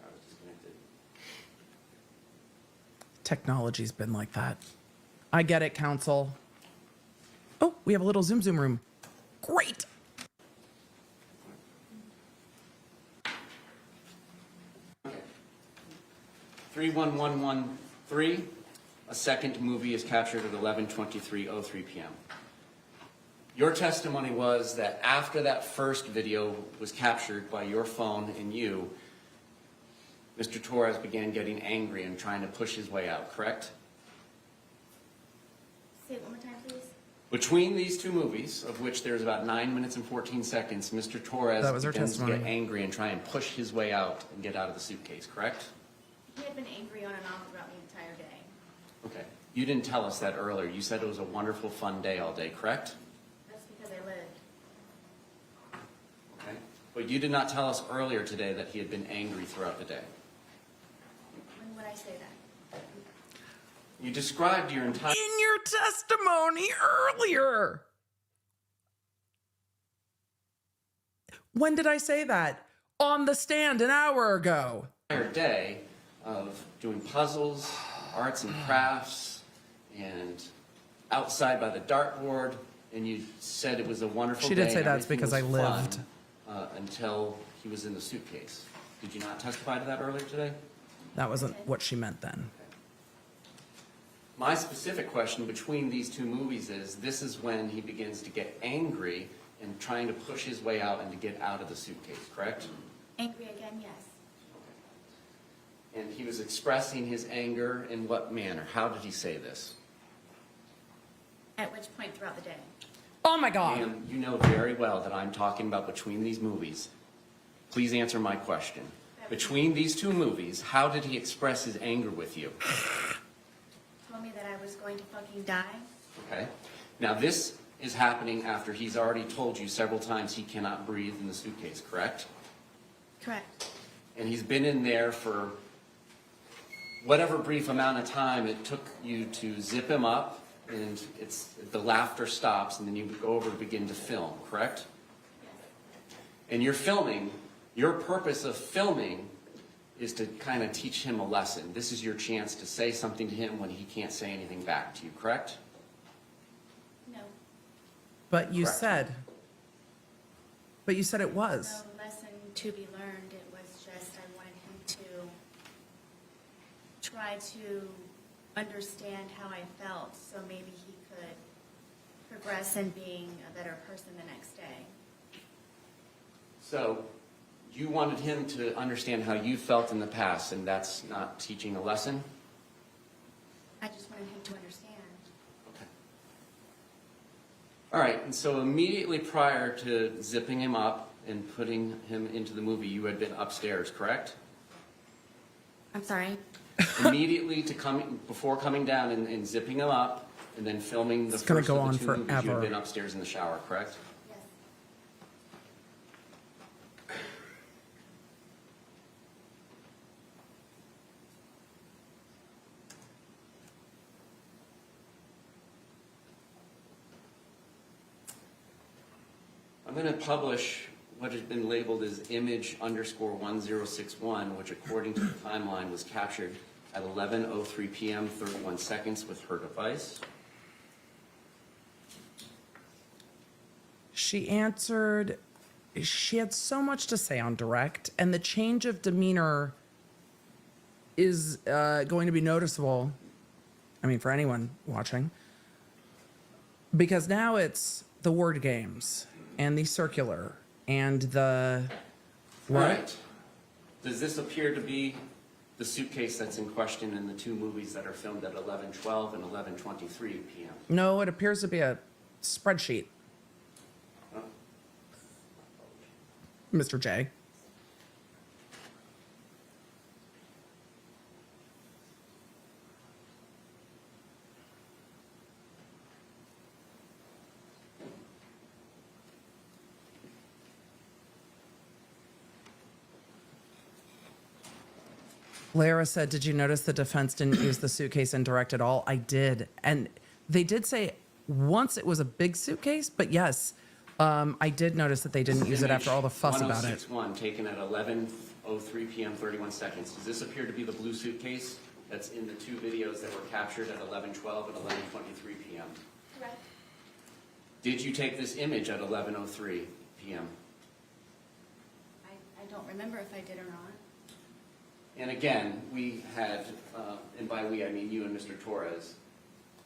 I was disconnected. Technology's been like that. I get it, counsel. Oh, we have a little Zoom room. Great. Okay. 31113, a second movie is captured at 11:23:03 p.m. Your testimony was that after that first video was captured by your phone and you, Mr. Torres began getting angry and trying to push his way out, correct? Say it one more time, please. Between these two movies, of which there's about 9 minutes and 14 seconds, Mr. Torres That was her begins to testimony. get angry and try and push his way out and get out of the suitcase, correct? He had been angry on and off throughout the entire day. Okay. You didn't tell us that earlier. You said it was a wonderful, fun day all day, correct? That's because I lived. Okay. But you did not tell us earlier today that he had been angry throughout the day. When would I say that? You described your entire In your testimony earlier. When did I say that? On the stand an hour ago. day of doing puzzles, arts and crafts, and outside by the dartboard, and you said it was a wonderful day. She did say and that's everything because I was lived. fun, until he was in the suitcase. Did you not testify to that earlier today? That wasn't what she meant then. My specific question between these two movies is, this is when he begins to get angry and trying to push his way out and to get out of the suitcase, correct? Angry again, yes. And he was expressing his anger in what manner? How did he say this? At which point throughout the day? Oh my God. Ma'am, you know very well that I'm talking about between these movies. Please answer my question. Between these two movies, how did he express his anger with you? Told me that I was going to fucking die. Okay. Now this is happening after he's already told you several times he cannot breathe in the suitcase, correct? Correct. And he's been in there for whatever brief amount of time it took you to zip him up, and the laughter stops, and then you go over to begin to film, correct? And you're filming, your purpose of filming is to kind of teach him a lesson. This is your chance to say something to him when he can't say anything back to you, correct? No. But you Correct. said it was. No lesson to be learned. It was just I wanted him to try to understand how I felt so maybe he could progress in being a better person the next day. So you wanted him to understand how you felt in the past, and that's not teaching a lesson? I just wanted him to understand. Okay. All right, and so immediately prior to zipping him up and putting him into the movie, you had been upstairs, correct? I'm sorry? Immediately before coming down and zipping him up and then filming the It's gonna first go of on the two movies, you forever. had been upstairs in the shower, correct? Yes. I'm going to publish what has been labeled as image _1061, which according to the timeline was captured at 11:03 p.m. 31 seconds with her device. She answered, she had so much to say on direct, and the change of demeanor is going to be noticeable, I mean, for anyone watching, because now it's the word games and the circular and the what? Right. Does this appear to be the suitcase that's in question in the two movies that are filmed at 11:12 and 11:23 p.m.? No, it appears to be a spreadsheet. Huh? Mr. J. Lara said, did you notice the defense didn't use the suitcase in direct at all? I did. And they did say once it was a big suitcase, but yes, I did notice that they didn't use it after all the fuss about it. 1061 taken at 11:03 p.m. 31 seconds. Does this appear to be the blue suitcase that's in the two videos that were captured at 11:12 and 11:23 p.m.? Correct. Did you take this image at 11:03 p.m.? I don't remember if I did or not. And again, we had, and by we I mean you and Mr. Torres,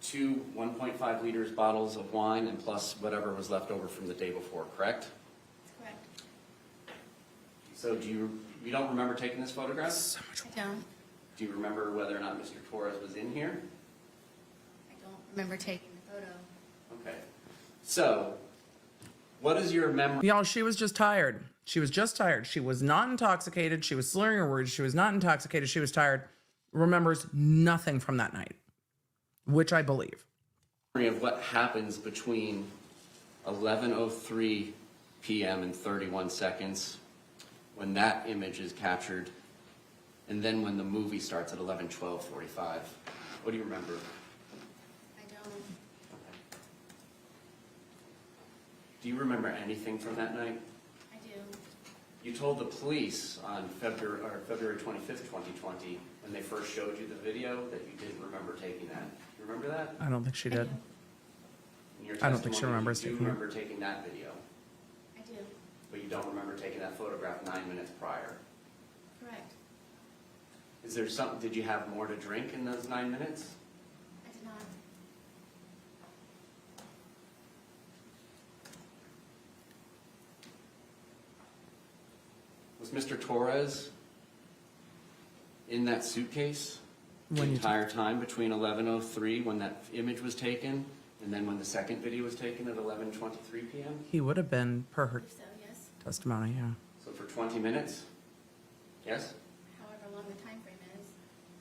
two 1.5 liters bottles of wine and plus whatever was left over from the day before, correct? That's correct. So you don't remember taking this photograph? I don't. Do you remember whether or not Mr. Torres was in here? I don't remember taking the photo. Okay. So, what is your memory? Y'all, she was just tired. She was just tired. She was not intoxicated. She was slurring her words. She was not intoxicated. She was tired. Remembers nothing from that night, which I believe. Of what happens between 11:03 p.m. and 31 seconds when that image is captured, and then when the movie starts at 11:12:45. What do you remember? I don't. Okay. Do you remember anything from that night? I do. You told the police on February 25th, 2020, when they first showed you the video, that you didn't remember taking that. You remember that? I don't think she did. In your I don't think she testimony, remembers you do taking it. remember taking that video, I do. but you don't remember taking that photograph 9 minutes prior. Correct. Is there something, did you have more to drink in those 9 minutes? I did not. Was Mr. Torres in that suitcase the When you entire time between 11:03 when that image was taken and then when the second video was taken at 11:23 p.m.? He would have been per her So, yes. testimony, yeah. So for 20 minutes? Yes? However long the time frame is.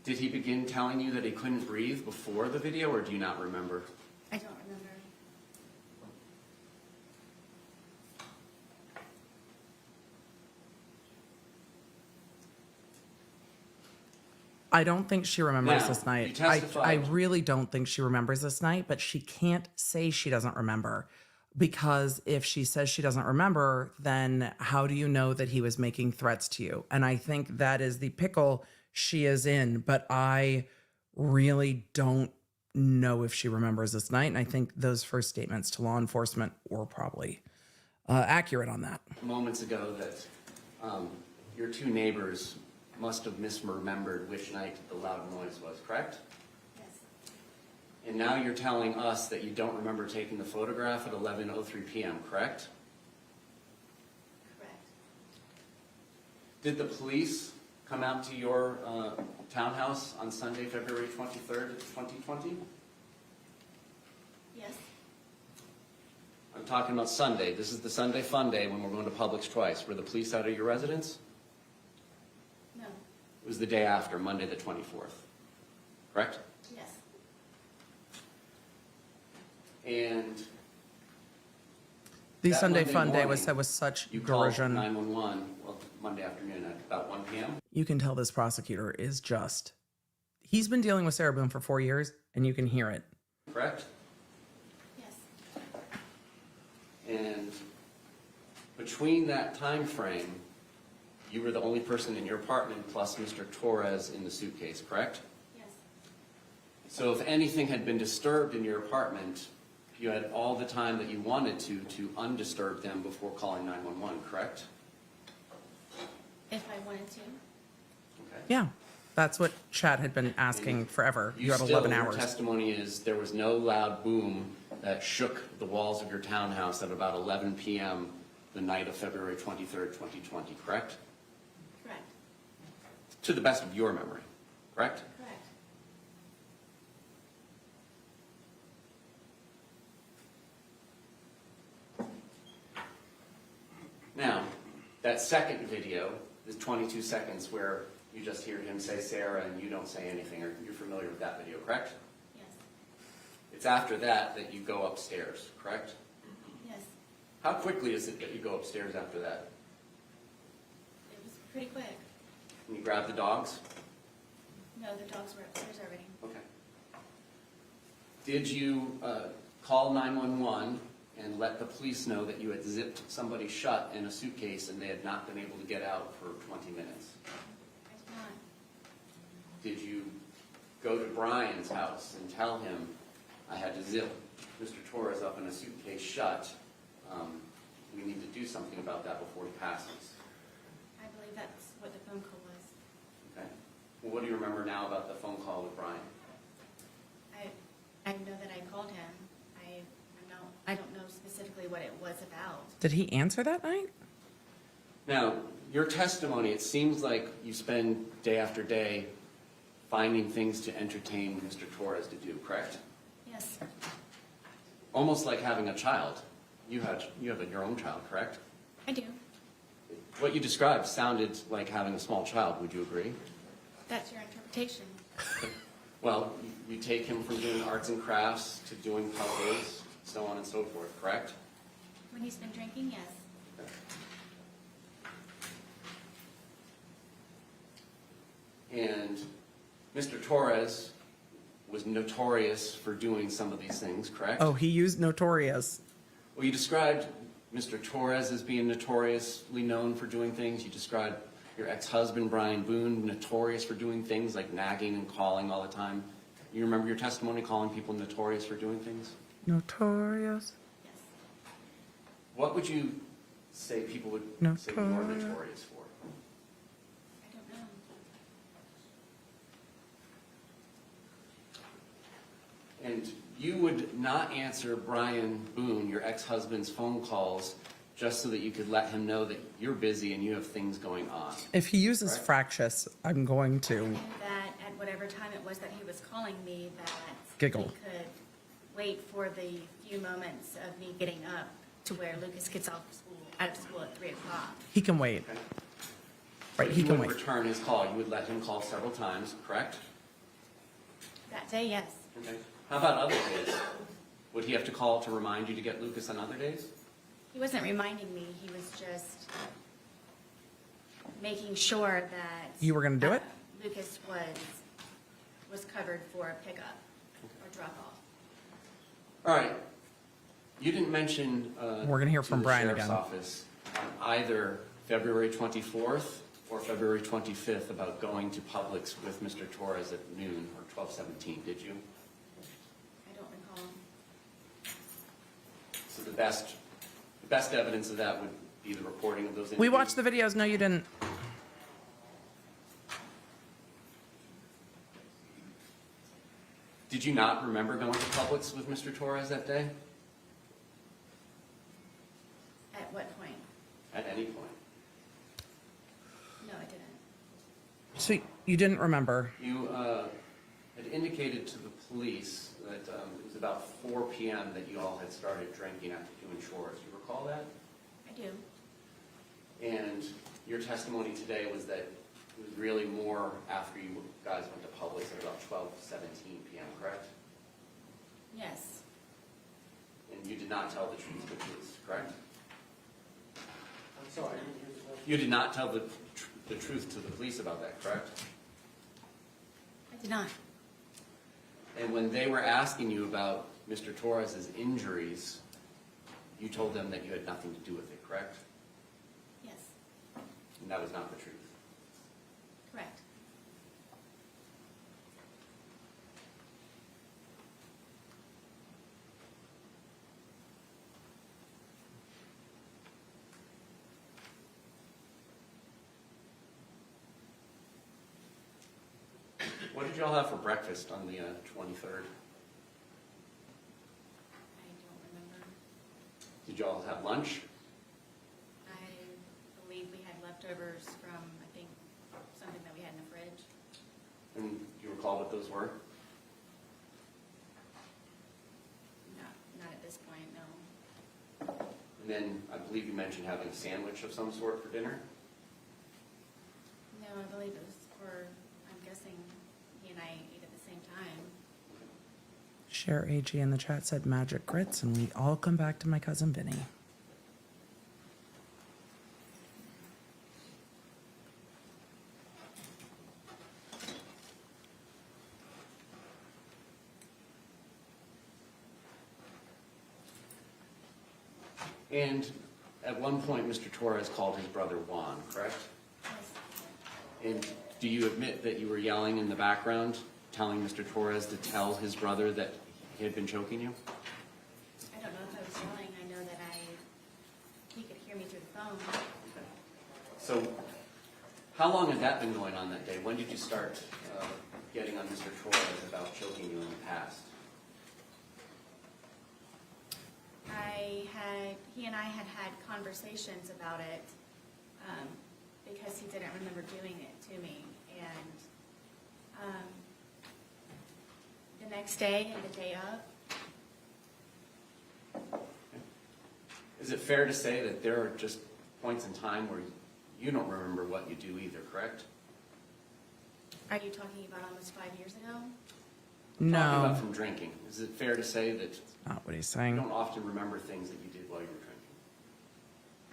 Did he begin telling you that he couldn't breathe before the video, or do you not remember? I don't remember. I don't think she remembers Now, this night. you testified. I really don't think she remembers this night, but she can't say she doesn't remember. Because if she says she doesn't remember, then how do you know that he was making threats to you? And I think that is the pickle she is in. But I really don't know if she remembers this night. And I think those first statements to law enforcement were probably accurate on that. Moments ago that your two neighbors must have misremembered which night the loud noise was, correct? Yes. And now you're telling us that you don't remember taking the photograph at 11:03 p.m., correct? Correct. Did the police come out to your townhouse on Sunday, February 23rd, 2020? Yes. I'm talking about Sunday. This is the Sunday fun day when we're going to Publix twice. Were the police out of your residence? No. It was the day after, Monday the 24th, correct? Yes. And The that Sunday Monday fun day morning, was said with such you called derision. 911, well, Monday afternoon at about 1 p.m. You can tell this prosecutor is just, he's been dealing with Sarah Boone for 4 years, and you can hear it. Correct? Yes. And between that time frame, you were the only person in your apartment plus Mr. Torres in the suitcase, correct? Yes. So if anything had been disturbed in your apartment, you had all the time that you wanted to undisturb them before calling 911, correct? If I wanted to. Okay. Yeah, that's what Chad had been asking forever. You had 11 hours. Your testimony is there was no loud boom that shook the walls of your townhouse at about 11 p.m. the night of February 23rd, 2020, correct? Correct. To the best of your memory, correct? Correct. Now, that second video is 22 seconds where you just hear him say Sarah and you don't say anything, or you're familiar with that video, correct? Yes. It's after that that you go upstairs, correct? Yes. How quickly is it that you go upstairs after that? It was pretty quick. Can you grab the dogs? No, the dogs were upstairs already. Okay. Did you call 911 and let the police know that you had zipped somebody shut in a suitcase and they had not been able to get out for 20 minutes? I did not. Did you go to Brian's house and tell him, I had to zip Mr. Torres up in a suitcase shut? We need to do something about that before he passes. I believe that's what the phone call was. Okay. Well, what do you remember now about the phone call with Brian? I know that I called him. I don't know specifically what it was about. Did he answer that night? Now, your testimony, it seems like you spend day after day finding things to entertain Mr. Torres to do, correct? Yes. Almost like having a child. You have your own child, correct? I do. What you described sounded like having a small child. Would you agree? That's your interpretation. Well, you take him from doing arts and crafts to doing puzzles, so on and so forth, correct? When he's been drinking, yes. And Mr. Torres was notorious for doing some of these things, correct? Oh, he used notorious. Well, you described Mr. Torres as being notoriously known for doing things. You described your ex-husband, Brian Boone, notorious for doing things like nagging and calling all the time. You remember your testimony calling people notorious for doing things? Notorious. Yes. What would you say people would say you're notorious for? I don't know. And you would not answer Brian Boone, your ex-husband's phone calls, just so that you could let him know that you're busy and you have things going on. If he uses Correct. fractious, I'm going to And that at whatever time it was that he was calling me, that Giggle. he could wait for the few moments of me getting up to where Lucas gets out of school at 3 o'clock. He can wait. Okay? Right, But he you can would wait. return his call. You would let him call several times, correct? That day, yes. Okay. How about other days? Would he have to call to remind you to get Lucas on other days? He wasn't reminding me, he was just making sure that You were gonna do it? Lucas was covered for a pickup or drop off. All right. You didn't mention We're gonna hear to from the Brian sheriff's again. office on either February 24th or February 25th about going to Publix with Mr. Torres at noon or 12:17, did you? I don't recall. So the best evidence of that would be the reporting of those interviews? We watched the videos. No, you didn't. Did you not remember going to Publix with Mr. Torres that day? At what point? At any point? No, I didn't. So you didn't remember. You had indicated to the police that it was about 4 p.m. that you all had started drinking after doing chores. You recall that? I do. And your testimony today was that it was really more after you guys went to Publix at about 12:17 p.m., correct? Yes. And you did not tell the truth to the police, correct? I'm sorry, I didn't hear the question. You did not tell the truth to the police about that, correct? I did not. And when they were asking you about Mr. Torres's injuries, you told them that you had nothing to do with it, correct? Yes. And that was not the truth. Correct. What did y'all have for breakfast on the 23rd? I don't remember. Did y'all have lunch? I believe we had leftovers from, I think, something that we had in the fridge. And do you recall what those were? Not at this point, no. And then I believe you mentioned having a sandwich of some sort for dinner? No, I believe it was for, I'm guessing he and I ate at the same time. Share AG in the chat said magic grits, and we all come back to my cousin Vinny. And at one point, Mr. Torres called his brother Juan, correct? And do you admit that you were yelling in the background, telling Mr. Torres to tell his brother that he had been choking you? I don't know if I was yelling. I know that he could hear me through the phone. So how long had that been going on that day? When did you start getting on Mr. Torres about choking you in the past? He and I had conversations about it because he didn't remember doing it to me. And the next day and the day of. Is it fair to say that there are just points in time where you don't remember what you do either, correct? Are you talking about almost 5 years ago? Talking No, about from drinking. Is it fair to say that not what he's you saying. don't often remember things that you did while you were drinking?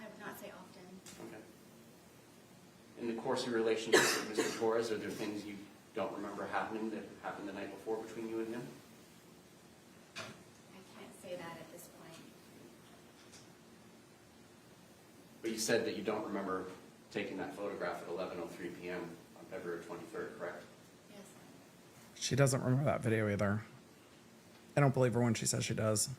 I would not say often. Okay. In the course of your relationship with Mr. Torres, are there things you don't remember happening that happened the night before between you and him? I can't say that at this point. But you said that you don't remember taking that photograph at 11:03 p.m. on February 23rd, correct? Yes. She doesn't remember that video either. I don't believe her when she says she does.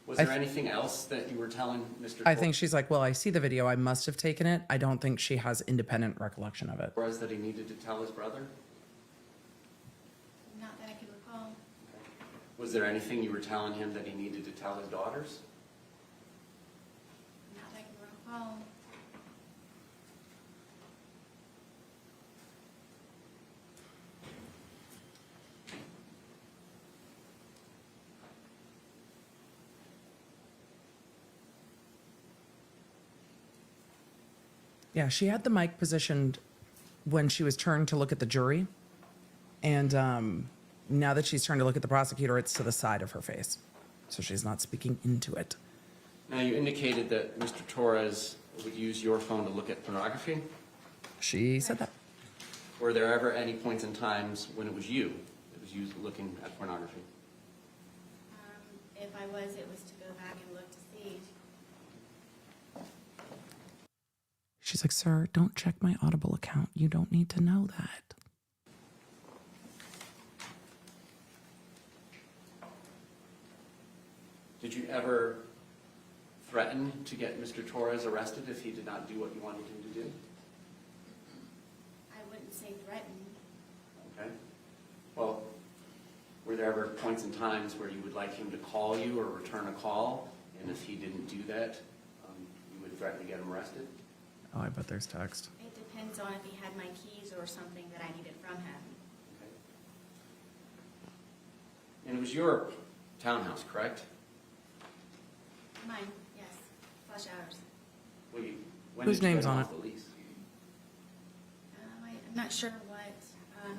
Was there anything else that you were telling Mr. I think she's like, well, I see the video. I must have taken it. I don't think she has independent recollection of it. Torres that he needed to tell his brother? Not that I can recall. Was there anything you were telling him that he needed to tell his daughters? Not that I can recall. Yeah, she had the mic positioned when she was turned to look at the jury. And now that she's turned to look at the prosecutor, it's to the side of her face. So she's not speaking into it. Now, you indicated that Mr. Torres would use your phone to look at pornography. She said that. Were there ever any points in times when it was you that was used looking at pornography? If I was, it was to go back and look to see. She's like, sir, don't check my Audible account. You don't need to know that. Did you ever threaten to get Mr. Torres arrested if he did not do what you wanted him to do? I wouldn't say threaten. Okay. Well, were there ever points in times where you would like him to call you or return a call, and if he didn't do that, you would threaten to get him arrested? Oh, I bet there's text. It depends on if he had my keys or something that I needed from him. Okay. And it was your townhouse, correct? Mine, yes. Flush ours. Well, when Whose did you name's get him on off the lease? I'm not sure what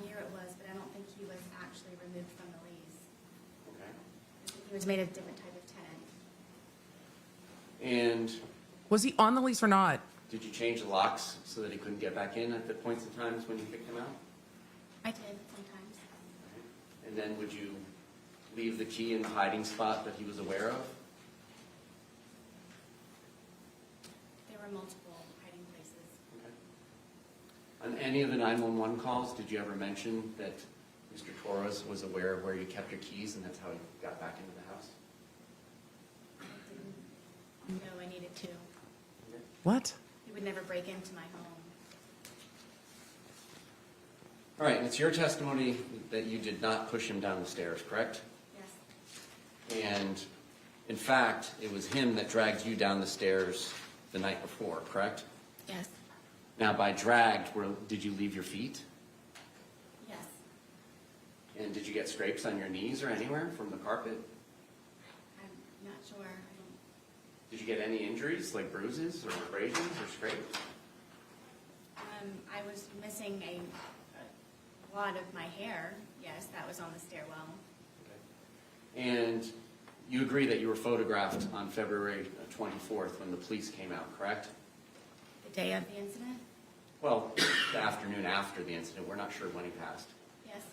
year it was, but I don't think he was actually removed from the lease. Okay. I think he was made a different type of tenant. And Was he on the lease or not? did you change the locks so that he couldn't get back in at the points in times when you kicked him out? I did sometimes. And then would you leave the key in the hiding spot that he was aware of? There were multiple hiding places. Okay. On any of the 911 calls, did you ever mention that Mr. Torres was aware of where you kept your keys and that's how he got back into the house? I didn't know I needed to. What? He would never break into my home. All right, and it's your testimony that you did not push him down the stairs, correct? Yes. And in fact, it was him that dragged you down the stairs the night before, correct? Yes. Now, by dragged, did you leave your feet? Yes. And did you get scrapes on your knees or anywhere from the carpet? I'm not sure. I don't. Did you get any injuries, like bruises or abrasions or scrapes? I was missing a lot of my hair. Yes, that was on the stairwell. Okay. And you agree that you were photographed on February 24th when the police came out, correct? The day of the incident? Well, the afternoon after the incident. We're not sure when he passed. Yes.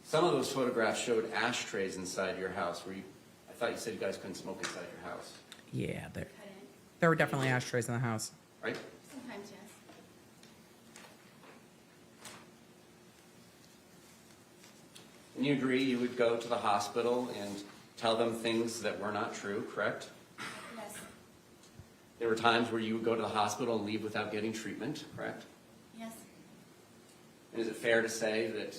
Some of those photographs showed ashtrays inside your house. I thought you said you guys couldn't smoke inside your house, Yeah, there Couldn't. were definitely ashtrays in the house. right? Sometimes, yes. And you agree you would go to the hospital and tell them things that were not true, correct? Yes. There were times where you would go to the hospital and leave without getting treatment, correct? Yes. And is it fair to say that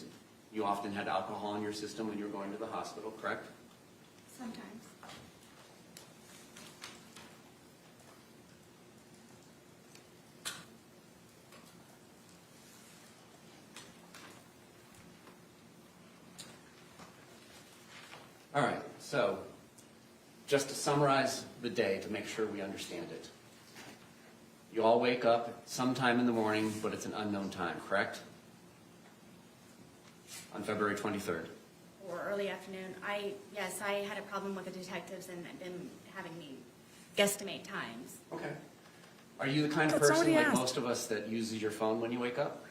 you often had alcohol in your system when you were going to the hospital, correct? Sometimes. All right, so just to summarize the day to make sure we understand it. You all wake up sometime in the morning, but it's an unknown time, correct? On February 23rd. Or early afternoon. Yes, I had a problem with the detectives and them having me guesstimate times. Okay. Are you the kind of That's not what person he like asked. most of us that uses your phone when you wake up?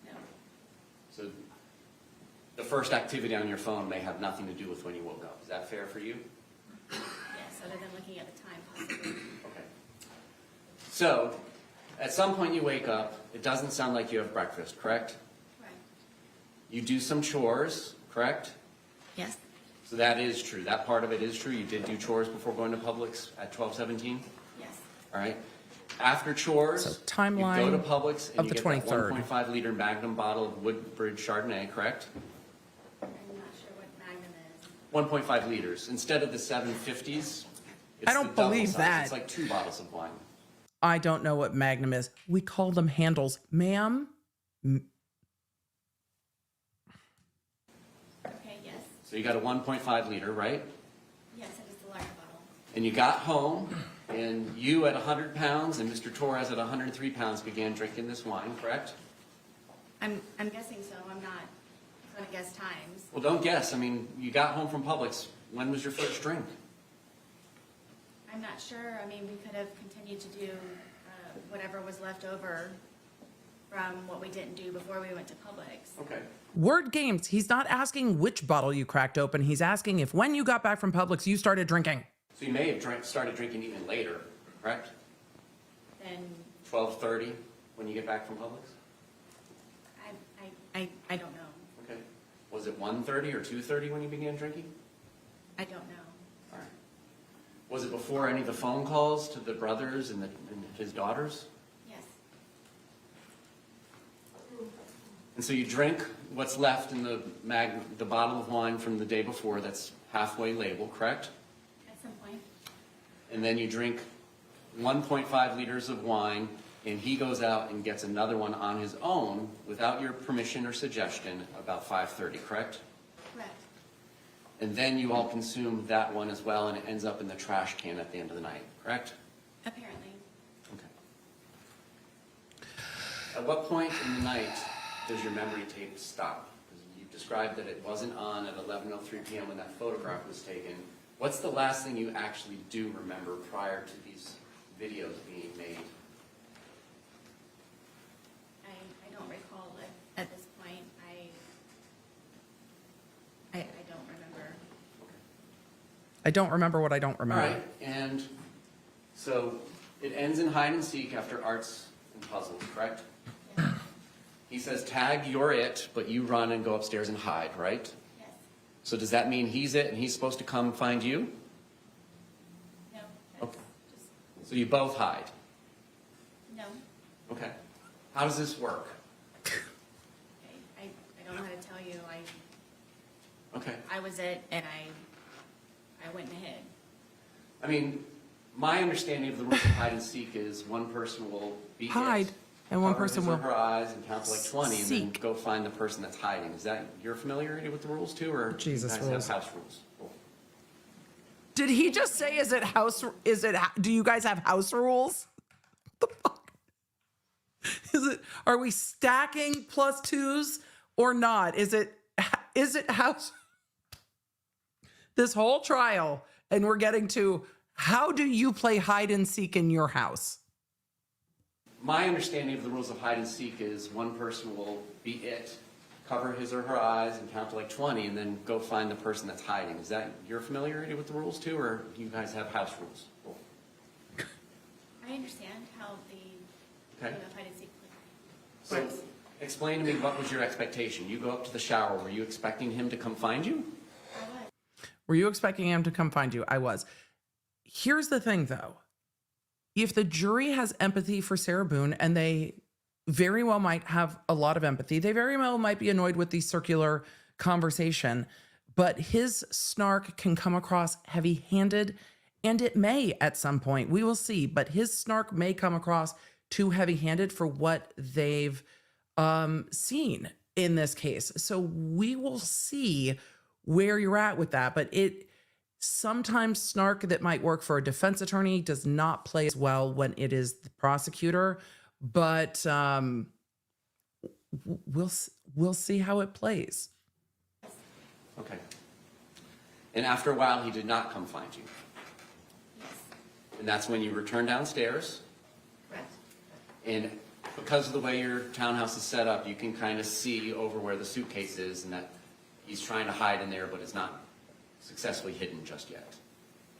No. So the first activity on your phone may have nothing to do with when you woke up. Is that fair for you? Yes, other than looking at the time possibly. Okay. So at some point you wake up, it doesn't sound like you have breakfast, correct? Right. You do some chores, correct? Yes. So that is true. That part of it is true. You did do chores before going to Publix at 12:17? Yes. All right. After chores, So you timeline go to Publix and of you the get that 23rd. 1.5 liter Magnum bottle of Woodbridge Chardonnay, correct? I'm not sure what Magnum is. 1.5 liters. Instead of the 750s, it's I don't the double believe size. that. It's like 2 bottles of wine. I don't know what Magnum is. We call them handles. Ma'am? Okay, yes. So you got a 1.5 liter, right? Yes, it is the larger bottle. And you got home, and you at 100 pounds and Mr. Torres at 103 pounds began drinking this wine, correct? I'm guessing so. I'm not going to guess times. Well, don't guess. I mean, you got home from Publix. When was your first drink? I'm not sure. I mean, we could have continued to do whatever was left over from what we didn't do before we went to Publix. Okay. Word games. He's not asking which bottle you cracked open. He's asking if when you got back from Publix, you started drinking. So you may have started drinking even later, correct? Then 12:30 when you get back from Publix? I don't know. Okay. Was it 1:30 or 2:30 when you began drinking? I don't know. All right. Was it before any of the phone calls to the brothers and his daughters? Yes. And so you drink what's left in the bottle of wine from the day before that's halfway labeled, correct? At some point. And then you drink 1.5 liters of wine, and he goes out and gets another one on his own without your permission or suggestion about 5:30, correct? Correct. And then you all consume that one as well, and it ends up in the trash can at the end of the night, correct? Apparently. Okay. At what point in the night does your memory tape stop? Because you described that it wasn't on at 11:03 p.m. when that photograph was taken. What's the last thing you actually do remember prior to these videos being made? I don't recall it at this point. I don't remember. I don't remember what I don't All remember. right, and so it ends in hide and seek after arts and puzzles, correct? He says, tag, you're it, but you run and go upstairs and hide, right? Yes. So does that mean he's it and he's supposed to come find you? No. Okay. So you both hide. No. Okay. How does this work? I don't know how to tell you. Okay. I was it, and I went and hid. I mean, my understanding of the rules of hide and seek is one person will be Hide, it, and one cover person his or will her eyes and count to like 20 and then seek. go find the person that's hiding. Is that your familiarity with the rules too, or Jesus, do you guys rules. have house rules? Did he just say, do you guys have house rules? The fuck? Are we stacking plus twos or not? Is it house? This whole trial, and we're getting to, how do you play hide and seek in your house? My understanding of the rules of hide and seek is one person will be it, cover his or her eyes and count to like 20 and then go find the person that's hiding. Is that your familiarity with the rules too, or do you guys have house rules? I understand how the Okay. hide and seek. So explain to me, what was your expectation? You go up to the shower, were you expecting him to come find you? I was. Were you expecting him to come find you? I was. Here's the thing, though. If the jury has empathy for Sarah Boone, and they very well might have a lot of empathy, they very well might be annoyed with the circular conversation, but his snark can come across heavy-handed, and it may at some point. We will see, but his snark may come across too heavy-handed for what they've seen in this case. So we will see where you're at with that, but sometimes snark that might work for a defense attorney does not play as well when it is the prosecutor, but we'll see how it plays. Okay. And after a while, he did not come find you. Yes. And that's when you returned downstairs. Correct. And because of the way your townhouse is set up, you can kind of see over where the suitcase is and that he's trying to hide in there, but it's not successfully hidden just yet.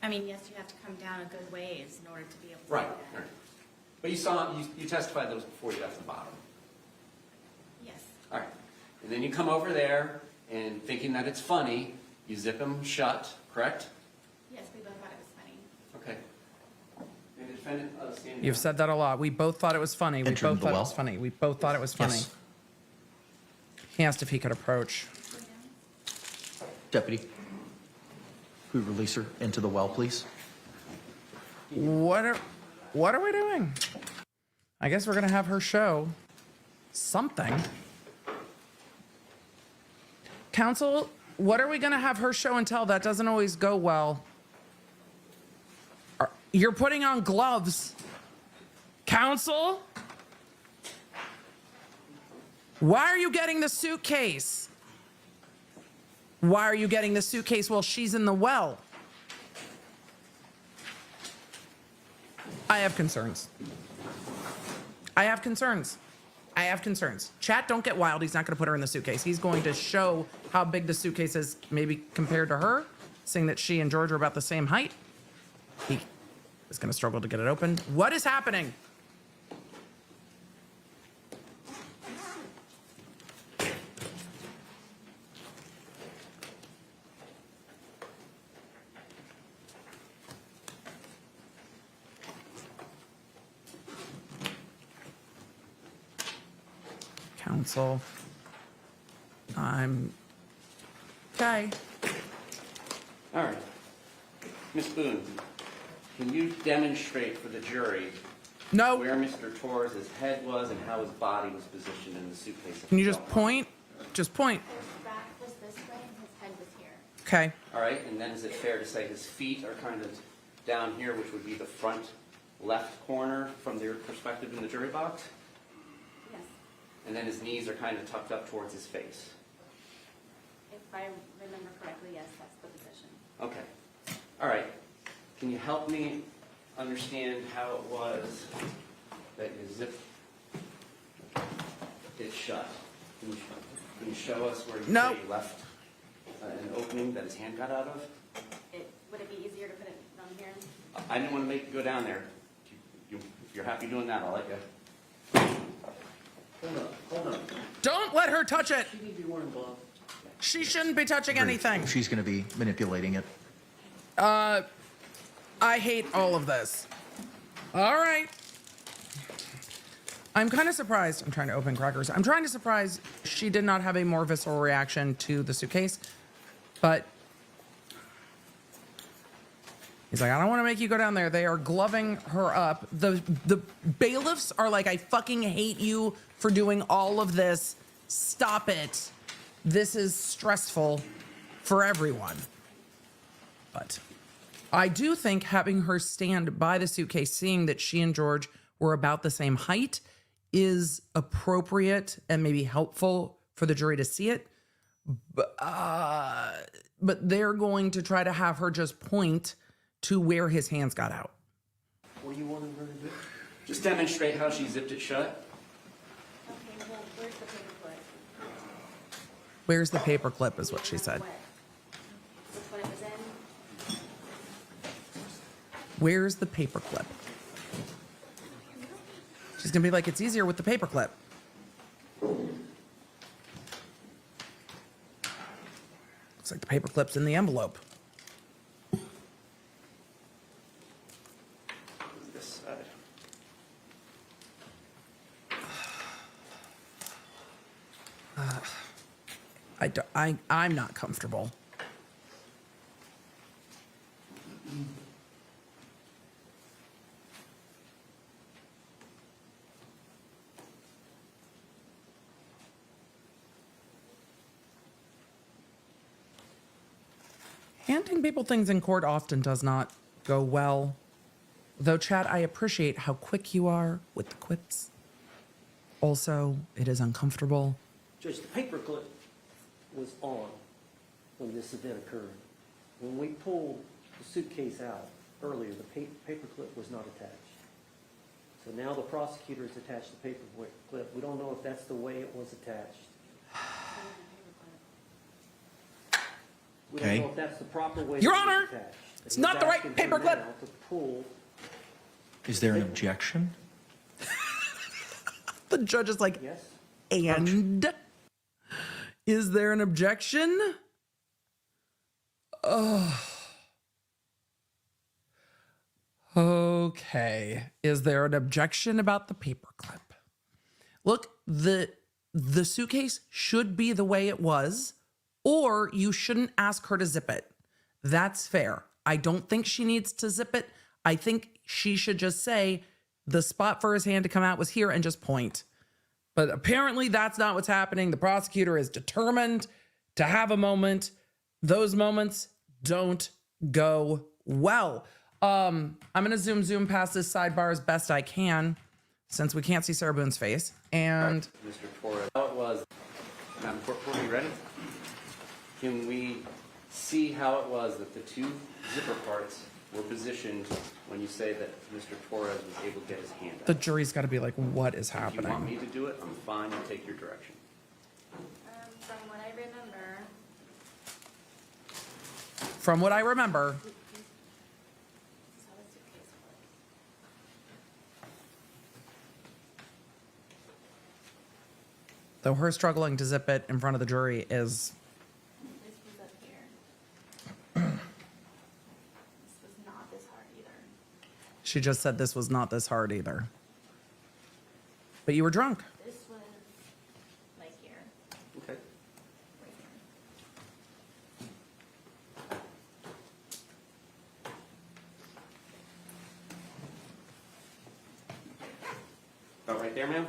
I mean, yes, you have to come down a good ways in order to be able to Right. do that. Right. But you testified that was before you left the bottom. Yes. All right. And then you come over there and thinking that it's funny, you zip him shut, correct? Yes, we both thought it was funny. Okay. And the defendant, stand You've down. said that a lot. We both thought it was funny. We Entering both the thought it well? was funny. We both thought it was funny. Yes. He asked if he could approach. Deputy, we release her into the well, please. What are we doing? I guess we're gonna have her show something. Counsel, what are we gonna have her show and tell? That doesn't always go well. You're putting on gloves. Counsel? Why are you getting the suitcase? Why are you getting the suitcase while she's in the well? I have concerns. I have concerns. I have concerns. Chat, don't get wild. He's not going to put her in the suitcase. He's going to show how big the suitcase is, maybe compared to her, seeing that she and George are about the same height. He is going to struggle to get it open. What is happening? Counsel. I'm okay. All right. Ms. Boone, can you demonstrate for the jury No. where Mr. Torres' head was and how his body was positioned in the suitcase? Can you just point? Just point. His back was this way and his head was here. Okay. All right, and then is it fair to say his feet are kind of down here, which would be the front left corner from their perspective in the jury box? Yes. And then his knees are kind of tucked up towards his face. If I remember correctly, yes, that's the position. Okay. All right. Can you help me understand how it was that you zipped it shut? Can you show us where you No. say you left an opening that his hand got out of? Would it be easier to put it down here? I didn't want to make you go down there. If you're happy doing that, I'll let you. Hold on. Don't let her touch it. You need to be wearing gloves. She shouldn't be touching anything. She's going to be manipulating it. I hate all of this. All right. I'm kind of surprised. I'm trying to open crackers. I'm trying to surprise she did not have a more visceral reaction to the suitcase. But he's like, I don't want to make you go down there. They are gloving her up. The bailiffs are like, I fucking hate you for doing all of this. Stop it. This is stressful for everyone. But I do think having her stand by the suitcase, seeing that she and George were about the same height, is appropriate and maybe helpful for the jury to see it. But they're going to try to have her just point to where his hands got out. What do you want her to do? Just demonstrate how she zipped it shut. Okay, well, where's the paperclip? Where's the paper clip is what she said. Which one it was in? Where's the paper clip? She's gonna be like, it's easier with the paper clip. Looks like the paper clip's in the envelope. This side. I'm not comfortable. Handing people things in court often does not go well. Though, Chad, I appreciate how quick you are with the quips. Also, it is uncomfortable. Judge, the paperclip was on when this event occurred. When we pulled the suitcase out earlier, the paperclip was not attached. So now the prosecutor has attached the paperclip. We don't know if that's the way it was attached. We don't know if that's the proper way Your it was Honor, attached. it's not the right He's asking her paperclip. now to pull. Is there an objection? The judge is like, Yes? and is there an objection? Oh. Okay. Is there an objection about the paperclip? Look, the suitcase should be the way it was, or you shouldn't ask her to zip it. That's fair. I don't think she needs to zip it. I think she should just say the spot for his hand to come out was here and just point. But apparently that's not what's happening. The prosecutor is determined to have a moment. Those moments don't go well. I'm going to zoom past this sidebar as best I can since we can't see Sarah Boone's face. And Mr. Torres, how it was. Madam Court Reporter, you ready? Can we see how it was that the two zipper parts were positioned when you say that Mr. Torres was able to get his hand out? the jury's got to be like, what is If you want happening? me to do it, I'm fine to take your direction. From what I remember, From what I remember, this is how the suitcase was. though her struggling to zip it in front of the jury is, This was up here. This was not this hard either. she just said this was not this hard either. But you were drunk. This was like here, Okay. right here. About right there, ma'am?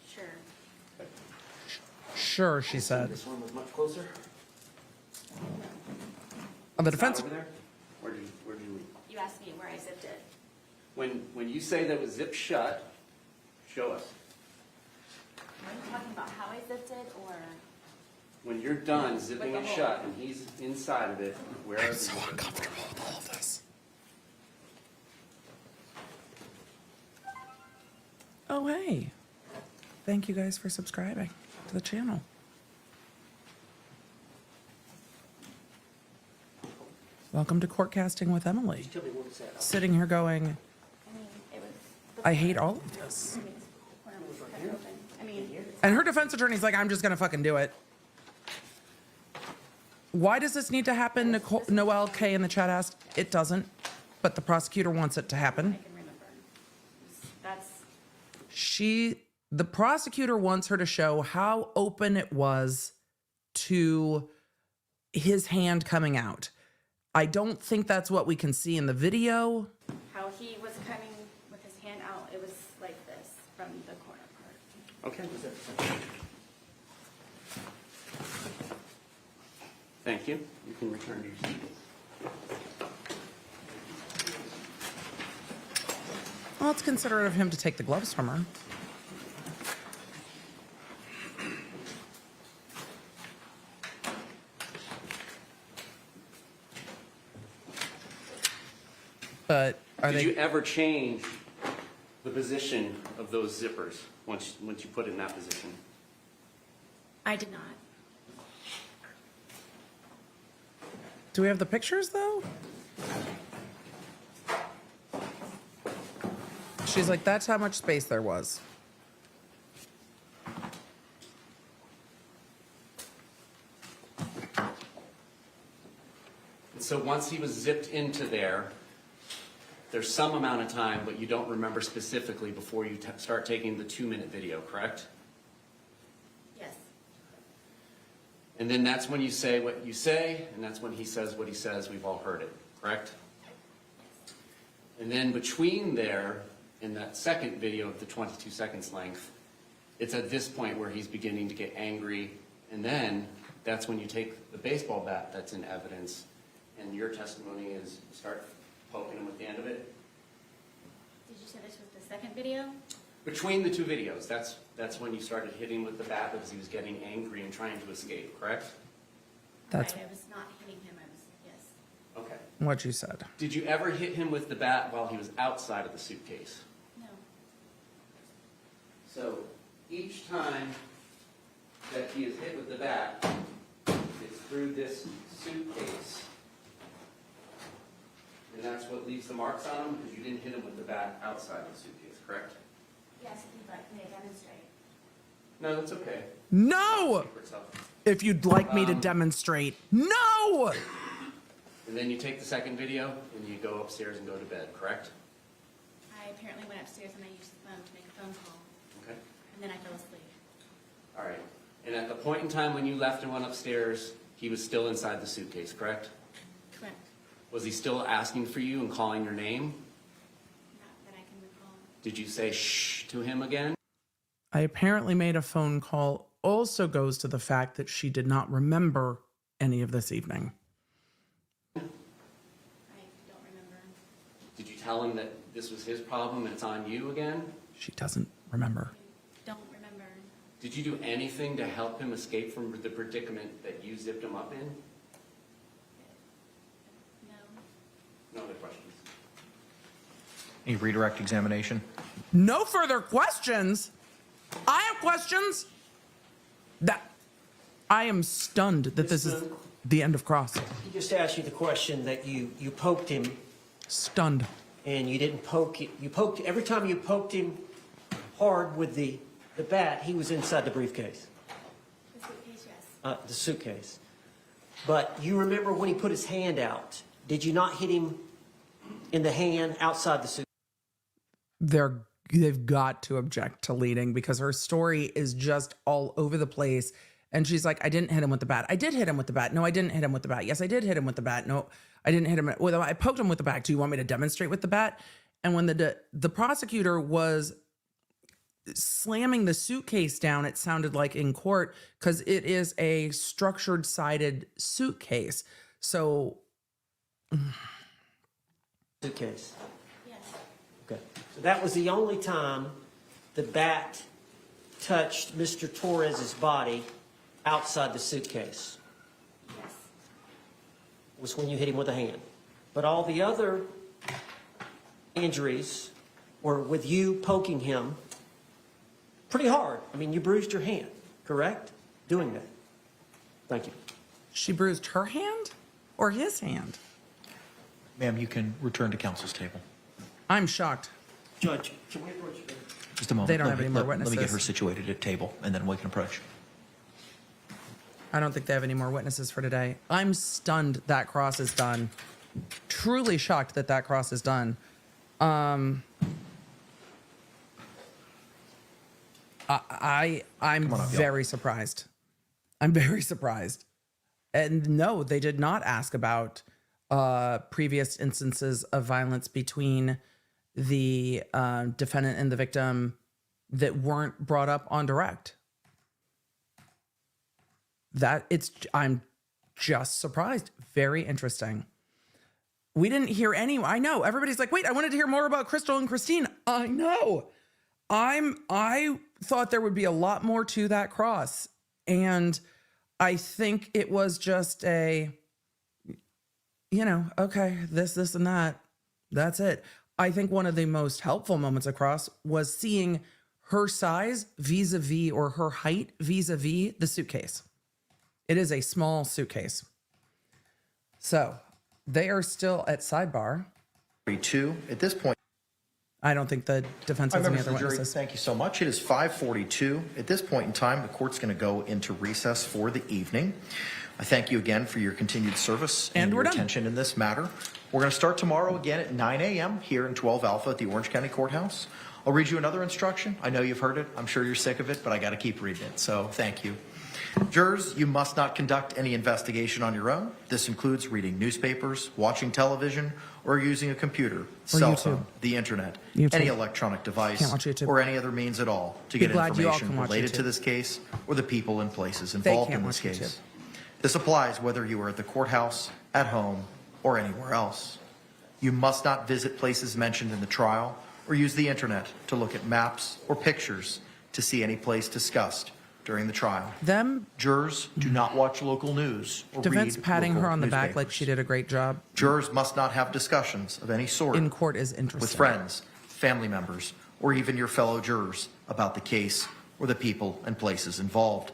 Sure. Sure, she said. This one was much closer. The defense, Over there? Where did you leave? You asked me where I zipped it. When you say that it was zipped shut, show us. Are you talking about how I zipped it, or? When you're done zipping it shut and he's inside of it, where I'm is so it? uncomfortable with all of this. Oh, hey. Thank you guys for subscribing to the channel. Welcome to Courtcasting with Emily. Tell me what it's at. Sitting here going, I mean, it was. I hate all of this. I mean, the corner was cut open. I mean, And her defense attorney's like, I'm just gonna fucking do it. Why does this need to happen? Noelle K in the chat asked. It doesn't, but the prosecutor wants it to happen. I can remember. That's the prosecutor wants her to show how open it was to his hand coming out. I don't think that's what we can see in the video. How he was coming with his hand out, it was like this from the corner part. Okay. Thank you. You can return to your seat. Well, it's considerate of him to take the gloves from her. But Did you ever change the position of those zippers once you put it in that position? I did not. do we have the pictures though? She's like, that's how much space there was. So once he was zipped into there, there's some amount of time, but you don't remember specifically before you start taking the 2-minute video, correct? Yes. And then that's when you say what you say, and that's when he says what he says. We've all heard it, correct? And then between there and that second video of the 22 seconds length, it's at this point where he's beginning to get angry, and then that's when you take the baseball bat that's in evidence, and your testimony is start poking him with the end of it. Did you say this was the second video? Between the two videos, that's when you started hitting him with the bat because he was getting angry and trying to escape, correct? That's Right, I was not hitting him, I was, yes. Okay. what you said. Did you ever hit him with the bat while he was outside of the suitcase? No. So each time that he is hit with the bat, it's through this suitcase. And that's what leaves the marks on him because you didn't hit him with the bat outside the suitcase, correct? Yes, if you'd like me to demonstrate. No, that's okay. No! For itself. If you'd like me to demonstrate. No! And then you take the second video and you go upstairs and go to bed, correct? I apparently went upstairs and I used the phone to make a phone call, Okay. and then I fell asleep. All right. And at the point in time when you left and went upstairs, he was still inside the suitcase, correct? Correct. Was he still asking for you and calling your name? Not that I can recall. Did you say shh to him again? I apparently made a phone call also goes to the fact that she did not remember any of this evening. I don't remember. Did you tell him that this was his problem and it's on you again? She doesn't remember. Don't remember. Did you do anything to help him escape from the predicament that you zipped him up in? No. No other questions. Any redirect examination? No further questions. I have questions. I am stunned that this is the end of cross. He just asked you the question that you poked him Stunned. and you didn't poke it. You poked, every time you poked him hard with the bat, he was inside the briefcase, The suitcase, yes. the suitcase. But you remember when he put his hand out, did you not hit him in the hand outside the suitcase? They've got to object to leading because her story is just all over the place. And she's like, I didn't hit him with the bat. I did hit him with the bat. No, I didn't hit him with the bat. Yes, I did hit him with the bat. No, I didn't hit him. Well, I poked him with the bat. Do you want me to demonstrate with the bat? And when the prosecutor was slamming the suitcase down, it sounded like in court because it is a structured sided suitcase. So Suitcase. Yes. Okay. So that was the only time the bat touched Mr. Torres's body outside the suitcase, Yes. was when you hit him with a hand. But all the other injuries were with you poking him pretty hard. I mean, you bruised your hand, correct? Doing that. Thank you. she bruised her hand or his hand? Ma'am, you can return to counsel's table. I'm shocked. Judge, can we approach you? Just a moment. They don't have any more Let me get witnesses. her situated at table, and then we can approach. I don't think they have any more witnesses for today. I'm stunned that cross is done. Truly shocked that cross is done. I'm very surprised. I'm very surprised. And no, they did not ask about previous instances of violence between the defendant and the victim that weren't brought up on direct. I'm just surprised. Very interesting. We didn't hear any. I know everybody's like, wait, I wanted to hear more about Crystal and Christine. I know. I thought there would be a lot more to that cross. And I think it was just okay, this and that. That's it. I think one of the most helpful moments across was seeing her size vis-a-vis, or her height vis-a-vis the suitcase. It is a small suitcase. So they are still at sidebar. 42 at this point. I don't think the defense has any other witnesses. Thank you so much. It is 5:42. At this point in time, the court's going to go into recess for the evening. I thank you again for your continued service and your attention in this matter. We're going to start tomorrow again at 9 a.m. here in 12 Alpha at the Orange County Courthouse. I'll read you another instruction. I know you've heard it. I'm sure you're sick of it, but I got to keep reading it. So thank you. Jurors, you must not conduct any investigation on your own. This includes reading newspapers, watching television, or using a computer, cell phone, the internet, any electronic device, or any other means at all to get information related to this case or the people and places involved in this case. This applies whether you are at the courthouse, at home, or anywhere else. You must not visit places mentioned in the trial or use the internet to look at maps or pictures to see any place discussed during the trial. Jurors do not watch local news or defense read patting local her on the back newspapers. like she did a great job. Jurors must not have discussions of any sort in court is interesting with friends, family members, or even your fellow jurors about the case or the people and places involved.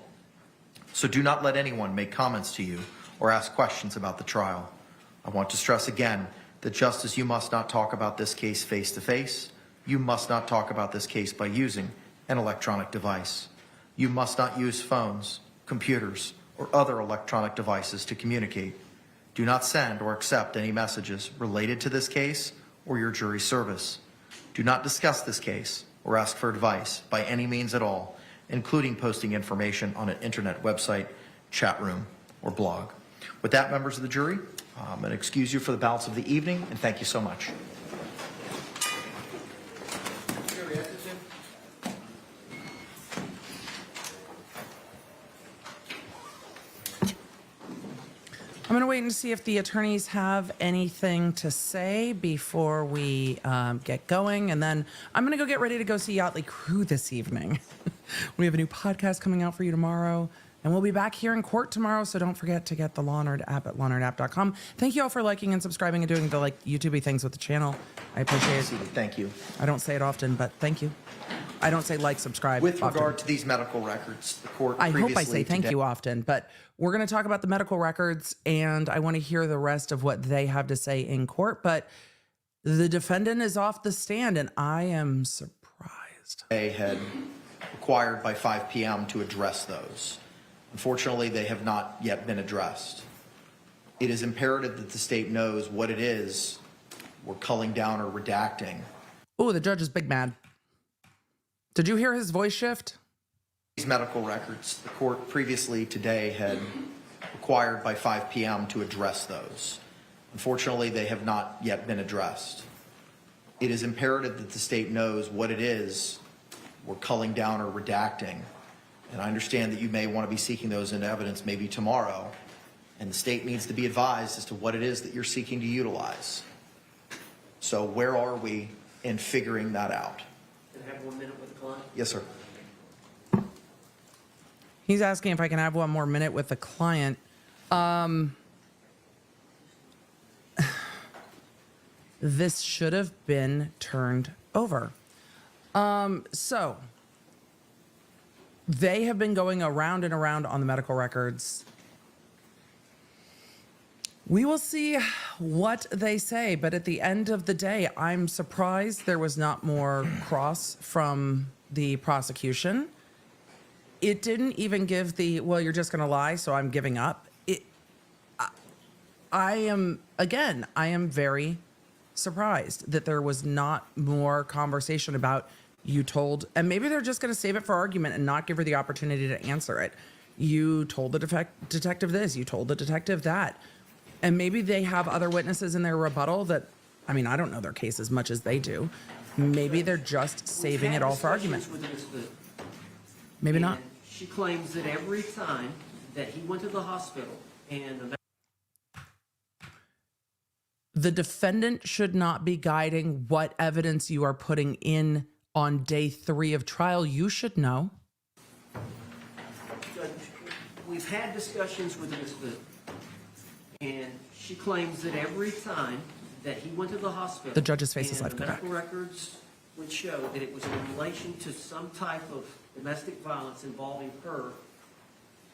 So do not let anyone make comments to you or ask questions about the trial. I want to stress again that just as you must not talk about this case face to face, you must not talk about this case by using an electronic device. You must not use phones, computers, or other electronic devices to communicate. Do not send or accept any messages related to this case or your jury service. Do not discuss this case or ask for advice by any means at all, including posting information on an internet website, chat room, or blog. With that, members of the jury, I'm going to excuse you for the balance of the evening, and thank you so much. I'm going to wait and see if the attorneys have anything to say before we get going. And then I'm going to go get ready to go see Yachtly Crew this evening. We have a new podcast coming out for you tomorrow. And we'll be back here in court tomorrow. So don't forget to get the Law Nerd app at lawnerdapp.com. Thank you all for liking and subscribing and doing the YouTube-y things with the channel. I appreciate it. Thank you. I don't say it often, but thank you. I don't say like, subscribe. With regard often. to these medical records, the court I previously hope I say thank you often, but we're going to talk about the medical records, and I want to hear the rest of what they have to say in court. But the defendant is off the stand, and I am surprised. They had required by 5 p.m. to address those. Unfortunately, they have not yet been addressed. It is imperative that the state knows what it is we're culling down or redacting. Oh, the judge is big mad. Did you hear his voice shift? These medical records, the court previously today had required by 5 p.m. to address those. Unfortunately, they have not yet been addressed. It is imperative that the state knows what it is we're culling down or redacting. And I understand that you may want to be seeking those into evidence maybe tomorrow, and the state needs to be advised as to what it is that you're seeking to utilize. So where are we in figuring that out? Can I have 1 minute with the client? Yes, sir. He's asking if I can have one more minute with the client. This should have been turned over. So they have been going around and around on the medical records. We will see what they say, but at the end of the day, I'm surprised there was not more cross from the prosecution. It didn't even give the, well, you're just going to lie, so I'm giving up. I am very surprised that there was not more conversation about You told, and maybe they're just going to save it for argument and not give her the opportunity to answer it. You told the detective this, you told the detective that. And maybe they have other witnesses in their rebuttal that, I mean, I don't know their case as much as they do. Maybe they're just saving it all for argument. Maybe not. She claims that every time that he went to the hospital and The defendant should not be guiding what evidence you are putting in on day 3 of trial. You should know. Judge, we've had discussions with Ms. Boone, and she claims that every time that he went to the hospital, The judge's face is and live. the Go back. medical records would show that it was in relation to some type of domestic violence involving her.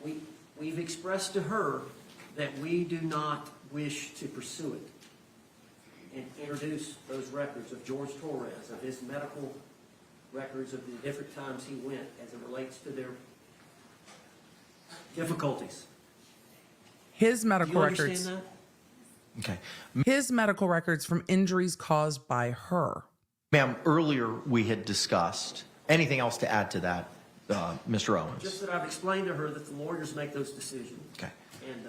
We've expressed to her that we do not wish to pursue it and introduce those records of Jorge Torres, of his medical records of the different times he went as it relates to their difficulties. His Do medical you records. understand that? Okay. His medical records from injuries caused by her. Ma'am, earlier we had discussed, anything else to add to that, Mr. Owens? Just that I've explained to her that the lawyers make those decisions. Okay. And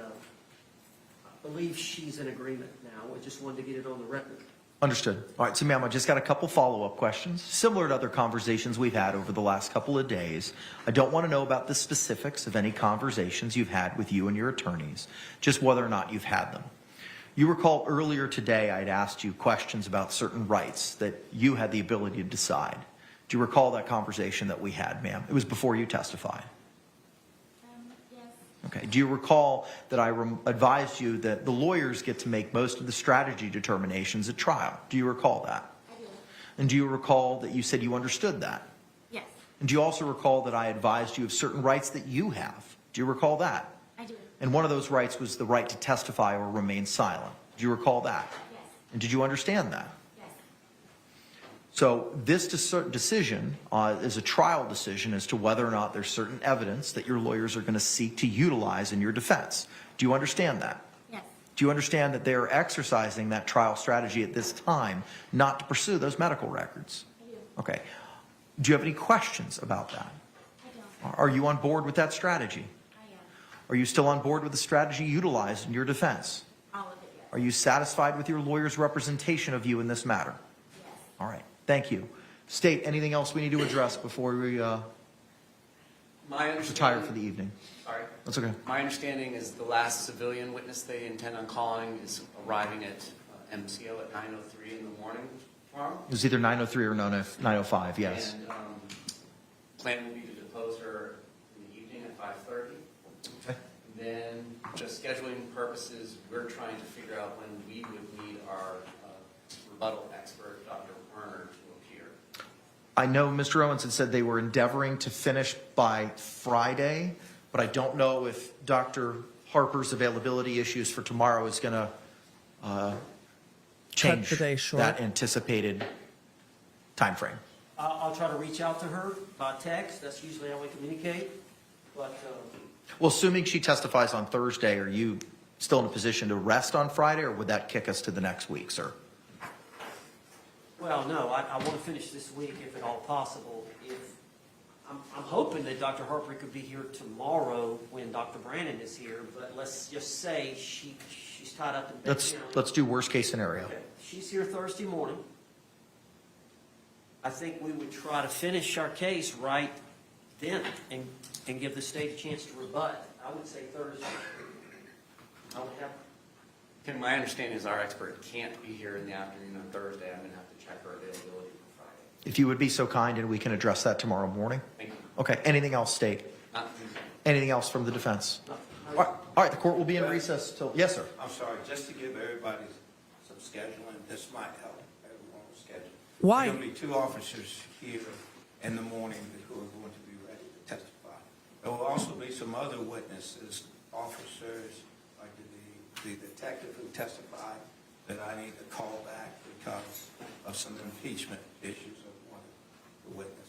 I believe she's in agreement now. I just wanted to get it on the record. Understood. All right, so ma'am, I just got a couple follow-up questions, similar to other conversations we've had over the last couple of days. I don't want to know about the specifics of any conversations you've had with you and your attorneys, just whether or not you've had them. You recall earlier today I'd asked you questions about certain rights that you had the ability to decide. Do you recall that conversation that we had, ma'am? It was before you testified. Yes. Okay. Do you recall that I advised you that the lawyers get to make most of the strategy determinations at trial? Do you recall that? I do. And do you recall that you said you understood that? Yes. And do you also recall that I advised you of certain rights that you have? Do you recall that? I do. And one of those rights was the right to testify or remain silent. Do you recall that? Yes. And did you understand that? Yes. So this decision is a trial decision as to whether or not there's certain evidence that your lawyers are going to seek to utilize in your defense. Do you understand that? Yes. Do you understand that they are exercising that trial strategy at this time not to pursue those medical records? I do. Okay. Do you have any questions about that? I don't. Are you on board with that strategy? I am. Are you still on board with the strategy utilized in your defense? All of it, yes. Are you satisfied with your lawyer's representation of you in this matter? Yes. All right. Thank you. State, anything else we need to address before we My retire understanding, for the evening? sorry. That's okay. My understanding is the last civilian witness they intend on calling is arriving at MCO at 9:03 in the morning tomorrow. It was either 9:03 or 9:05, yes. And plan will be to depose her in the evening at 5:30. Okay. Then, just scheduling purposes, we're trying to figure out when we would need our rebuttal expert, Dr. Werner, to appear. I know Mr. Owens had said they were endeavoring to finish by Friday, but I don't know if Dr. Harper's availability issues for tomorrow is going to change the day short. that anticipated time frame. I'll try to reach out to her by text. That's usually how we communicate. But Well, assuming she testifies on Thursday, are you still in a position to rest on Friday, or would that kick us to the next week, sir? well, no, I want to finish this week if at all possible. If I'm hoping that Dr. Harper could be here tomorrow when Dr. Brandon is here, but let's just say she's tied up in bed. Let's do worst case scenario. Okay. She's here Thursday morning. I think we would try to finish our case right then and give the state a chance to rebut. I would say Thursday. I would have. Tim, my understanding is our expert can't be here in the afternoon on Thursday. I'm going to have to check her availability for Friday. If you would be so kind, and we can address that tomorrow morning. Thank you. Okay, anything else, State? Anything else from the defense? All right, the court will be in recess till, yes, sir. I'm sorry, just to give everybody some scheduling, this might help everyone's schedule. Why? There are going to be 2 officers here in the morning who are going to be ready to testify. There will also be some other witnesses, officers, like the detective who testified, that I need to call back because of some impeachment issues of one of the witnesses.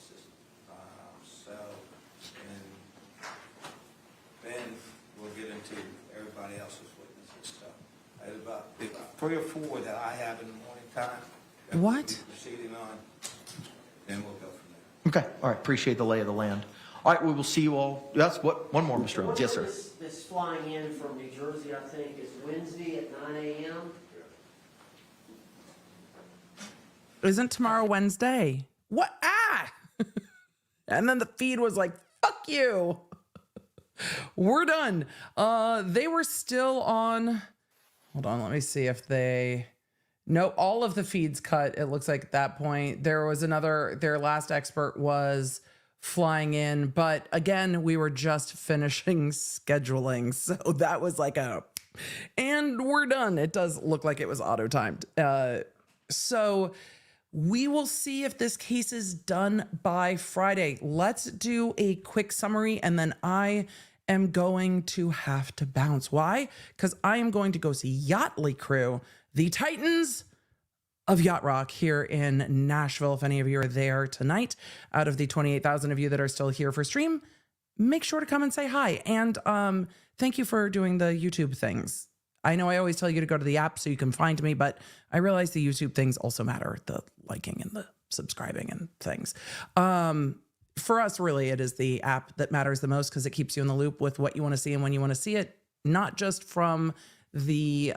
And then we'll get into everybody else's witnesses. So there's about 3 or 4 that I have in the morning time. that we'll What? be proceeding on, then we'll go from there. All right. Appreciate the lay of the land. All right. We will see you all. That's what. One more, Mr. Evans. Yes, sir. This flying in from New Jersey, I think, is Wednesday at 9 a.m. Isn't tomorrow Wednesday? What? Ah! And then the feed was like, fuck you. We're done. They were still on. Hold on. Let me see if they. No, all of the feeds cut. It looks like at that point there was another, their last expert was flying in. But again, we were just finishing scheduling. So that was like and we're done. It does look like it was auto timed. So we will see if this case is done by Friday. Let's do a quick summary and then I am going to have to bounce. Why? Because I am going to go see Yachtly Crew, the Titans of Yacht Rock here in Nashville. If any of you are there tonight, out of the 28,000 of you that are still here for stream, make sure to come and say hi. And thank you for doing the YouTube things. I know I always tell you to go to the app so you can find me, but I realize the YouTube things also matter, the liking and the subscribing and things. For us, really, it is the app that matters the most because it keeps you in the loop with what you want to see and when you want to see it, not just from the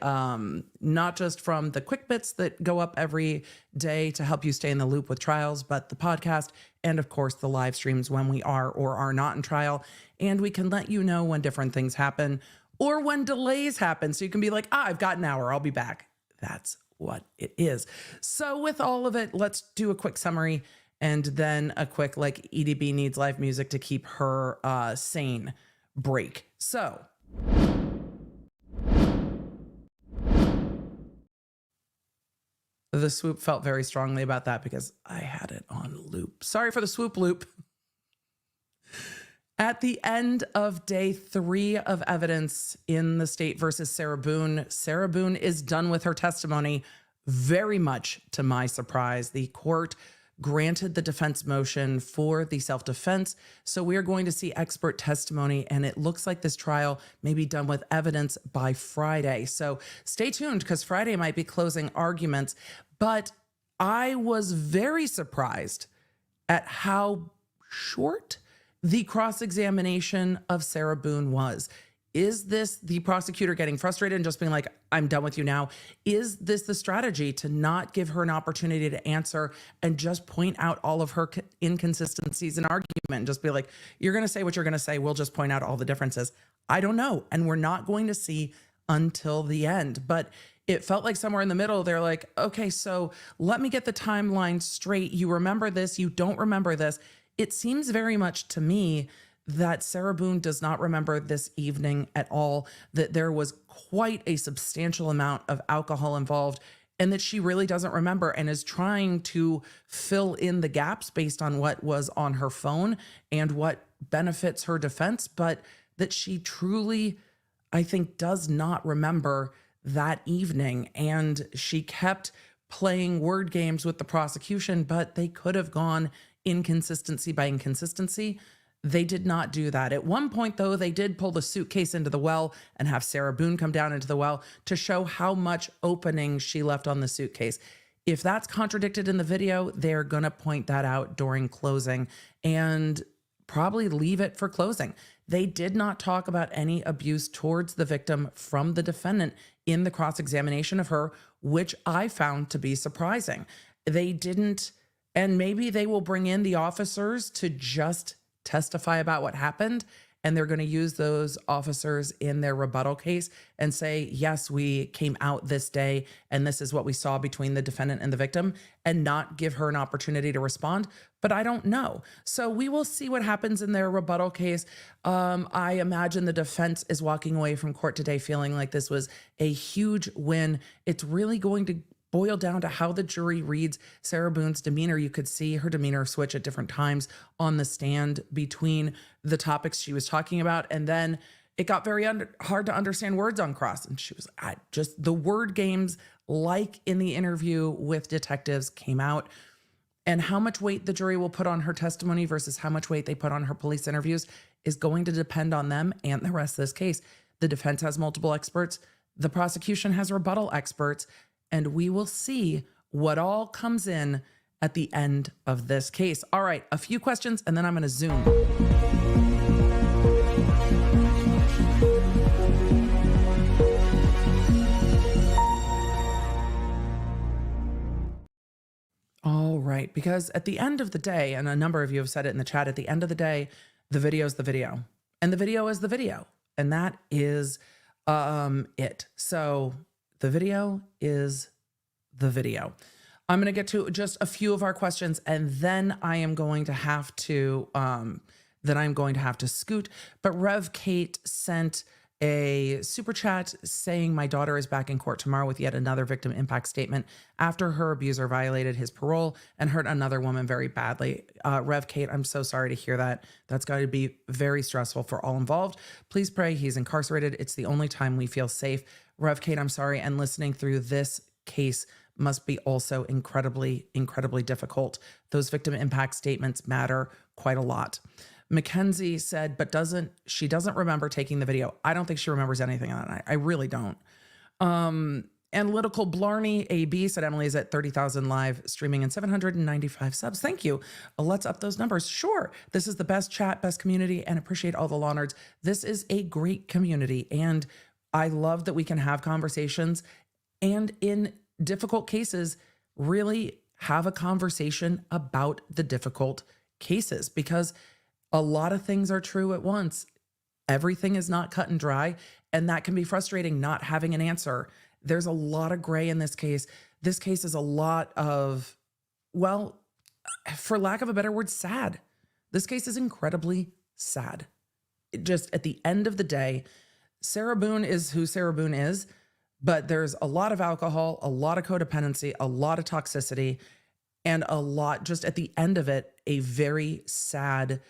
quick bits that go up every day to help you stay in the loop with trials, but the podcast and of course the live streams when we are or are not in trial. And we can let you know when different things happen or when delays happen. So you can be like, I've got an hour, I'll be back. That's what it is. So with all of it, let's do a quick summary and then a quick, like, EDB needs live music to keep her sane break. So the swoop felt very strongly about that because I had it on loop. Sorry for the swoop loop. At the end of day 3 of evidence in the state versus Sarah Boone is done with her testimony. Very much to my surprise, the court granted the defense motion for the self-defense. So we are going to see expert testimony, and it looks like this trial may be done with evidence by Friday. So stay tuned because Friday might be closing arguments. But I was very surprised at how short the cross-examination of Sarah Boone was. Is this the prosecutor getting frustrated and just being like, I'm done with you now? Is this the strategy to not give her an opportunity to answer and just point out all of her inconsistencies in argument and just be like, you're going to say what you're going to say. We'll just point out all the differences. I don't know. And we're not going to see until the end. But it felt like somewhere in the middle, they're like, okay, so let me get the timeline straight. You remember this. You don't remember this. It seems very much to me that Sarah Boone does not remember this evening at all, that there was quite a substantial amount of alcohol involved, and that she really doesn't remember and is trying to fill in the gaps based on what was on her phone and what benefits her defense, but that she truly, I think, does not remember that evening. And she kept playing word games with the prosecution, but they could have gone inconsistency by inconsistency. They did not do that. At one point, though, they did pull the suitcase into the well and have Sarah Boone come down into the well to show how much opening she left on the suitcase. If that's contradicted in the video, they're going to point that out during closing and probably leave it for closing. They did not talk about any abuse towards the victim from the defendant in the cross-examination of her, which I found to be surprising. They didn't, and maybe they will bring in the officers to just testify about what happened, and they're going to use those officers in their rebuttal case and say, yes, we came out this day and this is what we saw between the defendant and the victim, and not give her an opportunity to respond. But I don't know. So we will see what happens in their rebuttal case. I imagine the defense is walking away from court today feeling like this was a huge win. It's really going to boil down to how the jury reads Sarah Boone's demeanor. You could see her demeanor switch at different times on the stand between the topics she was talking about. And then it got very hard to understand words on cross. And she was just the word games, like in the interview with detectives, came out. And how much weight the jury will put on her testimony versus how much weight they put on her police interviews is going to depend on them and the rest of this case. The defense has multiple experts. The prosecution has rebuttal experts. And we will see what all comes in at the end of this case. All right, a few questions and then I'm going to zoom. All right, because at the end of the day, and a number of you have said it in the chat, at the end of the day, the video is the video, and the video is the video, and that is it. So the video is the video. I'm going to get to just a few of our questions, and then I am going to have to scoot. But Rev Kate sent a super chat saying, my daughter is back in court tomorrow with yet another victim impact statement after her abuser violated his parole and hurt another woman very badly. Rev Kate, I'm so sorry to hear that. That's got to be very stressful for all involved. Please pray he's incarcerated. It's the only time we feel safe. Rev Kate, I'm sorry. And listening through this case must be also incredibly, incredibly difficult. Those victim impact statements matter quite a lot. Mackenzie said, but she doesn't remember taking the video. I don't think she remembers anything on that night. I really don't. Analytical Blarney AB said, Emily is at 30,000 live streaming and 795 subs. Thank you. Let's up those numbers. Sure. This is the best chat, best community, and appreciate all the law nerds. This is a great community, and I love that we can have conversations and in difficult cases, really have a conversation about the difficult cases, because a lot of things are true at once. Everything is not cut and dry, and that can be frustrating, not having an answer. There's a lot of gray in this case. This case is a lot of, well, for lack of a better word, sad. This case is incredibly sad. Just at the end of the day, Sarah Boone is who Sarah Boone is, but there's a lot of alcohol, a lot of codependency, a lot of toxicity, and a lot, just at the end of it, a very sad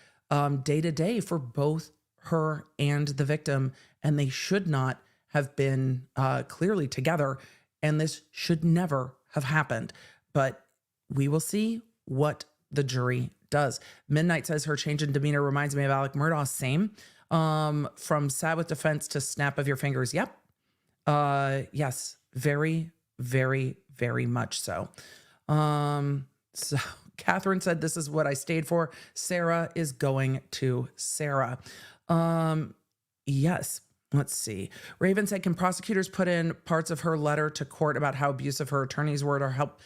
day-to-day for both her and the victim, and they should not have been clearly together, and this should never have happened. But we will see what the jury does. Midnight says her change in demeanor reminds me of Alec Murdaugh. Same. From sad with defense to snap of your fingers. Yep. Yes. Very, very, very much so. So Catherine said, this is what I stayed for. Sarah is going to Sarah. Yes. Let's see. Raven said, can prosecutors put in parts of her letter to court about how abusive her attorneys were to help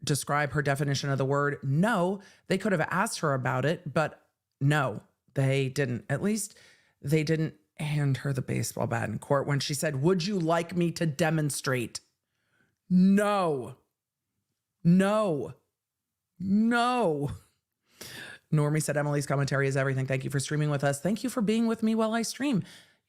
describe her definition of the word? No, they could have asked her about it, but no, they didn't. At least they didn't hand her the baseball bat in court when she said, would you like me to demonstrate? No. No. No. Normie said, Emily's commentary is everything. Thank you for streaming with us. Thank you for being with me while I stream.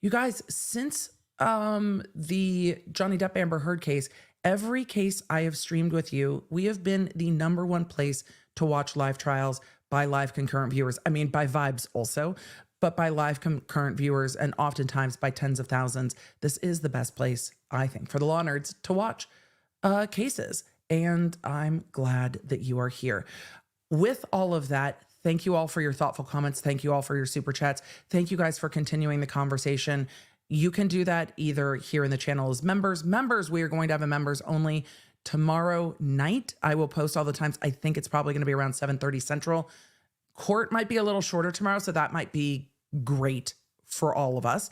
You guys, since the Johnny Depp Amber Heard case, every case I have streamed with you, we have been the #1 place to watch live trials by live concurrent viewers. I mean, by vibes also, but by live concurrent viewers, and oftentimes by tens of thousands. This is the best place, I think, for the law nerds to watch cases. And I'm glad that you are here. With all of that, thank you all for your thoughtful comments. Thank you all for your super chats. Thank you guys for continuing the conversation. You can do that either here in the channel as members. Members, we are going to have a members only tomorrow night. I will post all the times. I think it's probably going to be around 7:30 Central. Court might be a little shorter tomorrow, so that might be great for all of us.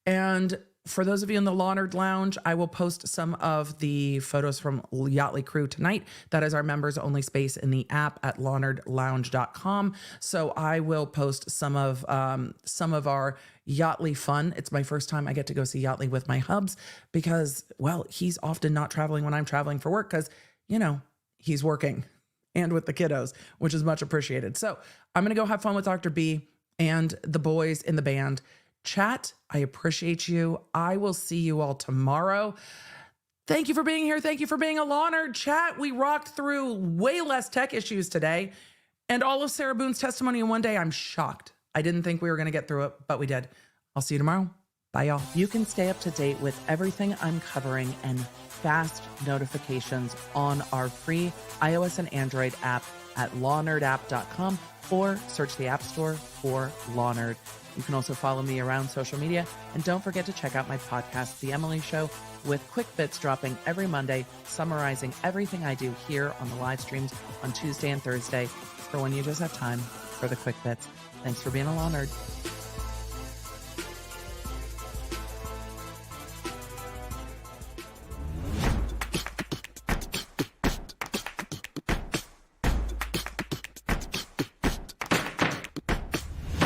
And for those of you in the Law Nerd Lounge, I will post some of the photos from Yachtly Crew tonight. That is our members only space in the app at lawnerdlounge.com. So I will post some of our Yachtly fun. It's my first time I get to go see Yachtly with my hubs because, well, he's often not traveling when I'm traveling for work because, you know, he's working and with the kiddos, which is much appreciated. So I'm going to go have fun with Dr. B and the boys in the band. Chat, I appreciate you. I will see you all tomorrow. Thank you for being here. Thank you for being a law nerd. Chat, we rocked through way less tech issues today. And all of Sarah Boone's testimony in one day, I'm shocked. I didn't think we were going to get through it, but we did. I'll see you tomorrow. Bye, y'all. You can stay up to date with everything I'm covering and fast notifications on our free iOS and Android app at lawnerdapp.com or search the App Store for Law Nerd. You can also follow me around social media, and don't forget to check out my podcast, The Emily Show, with quick bits dropping every Monday, summarizing everything I do here on the live streams on Tuesday and Thursday for when you just have time for the quick bits. Thanks for being a law nerd.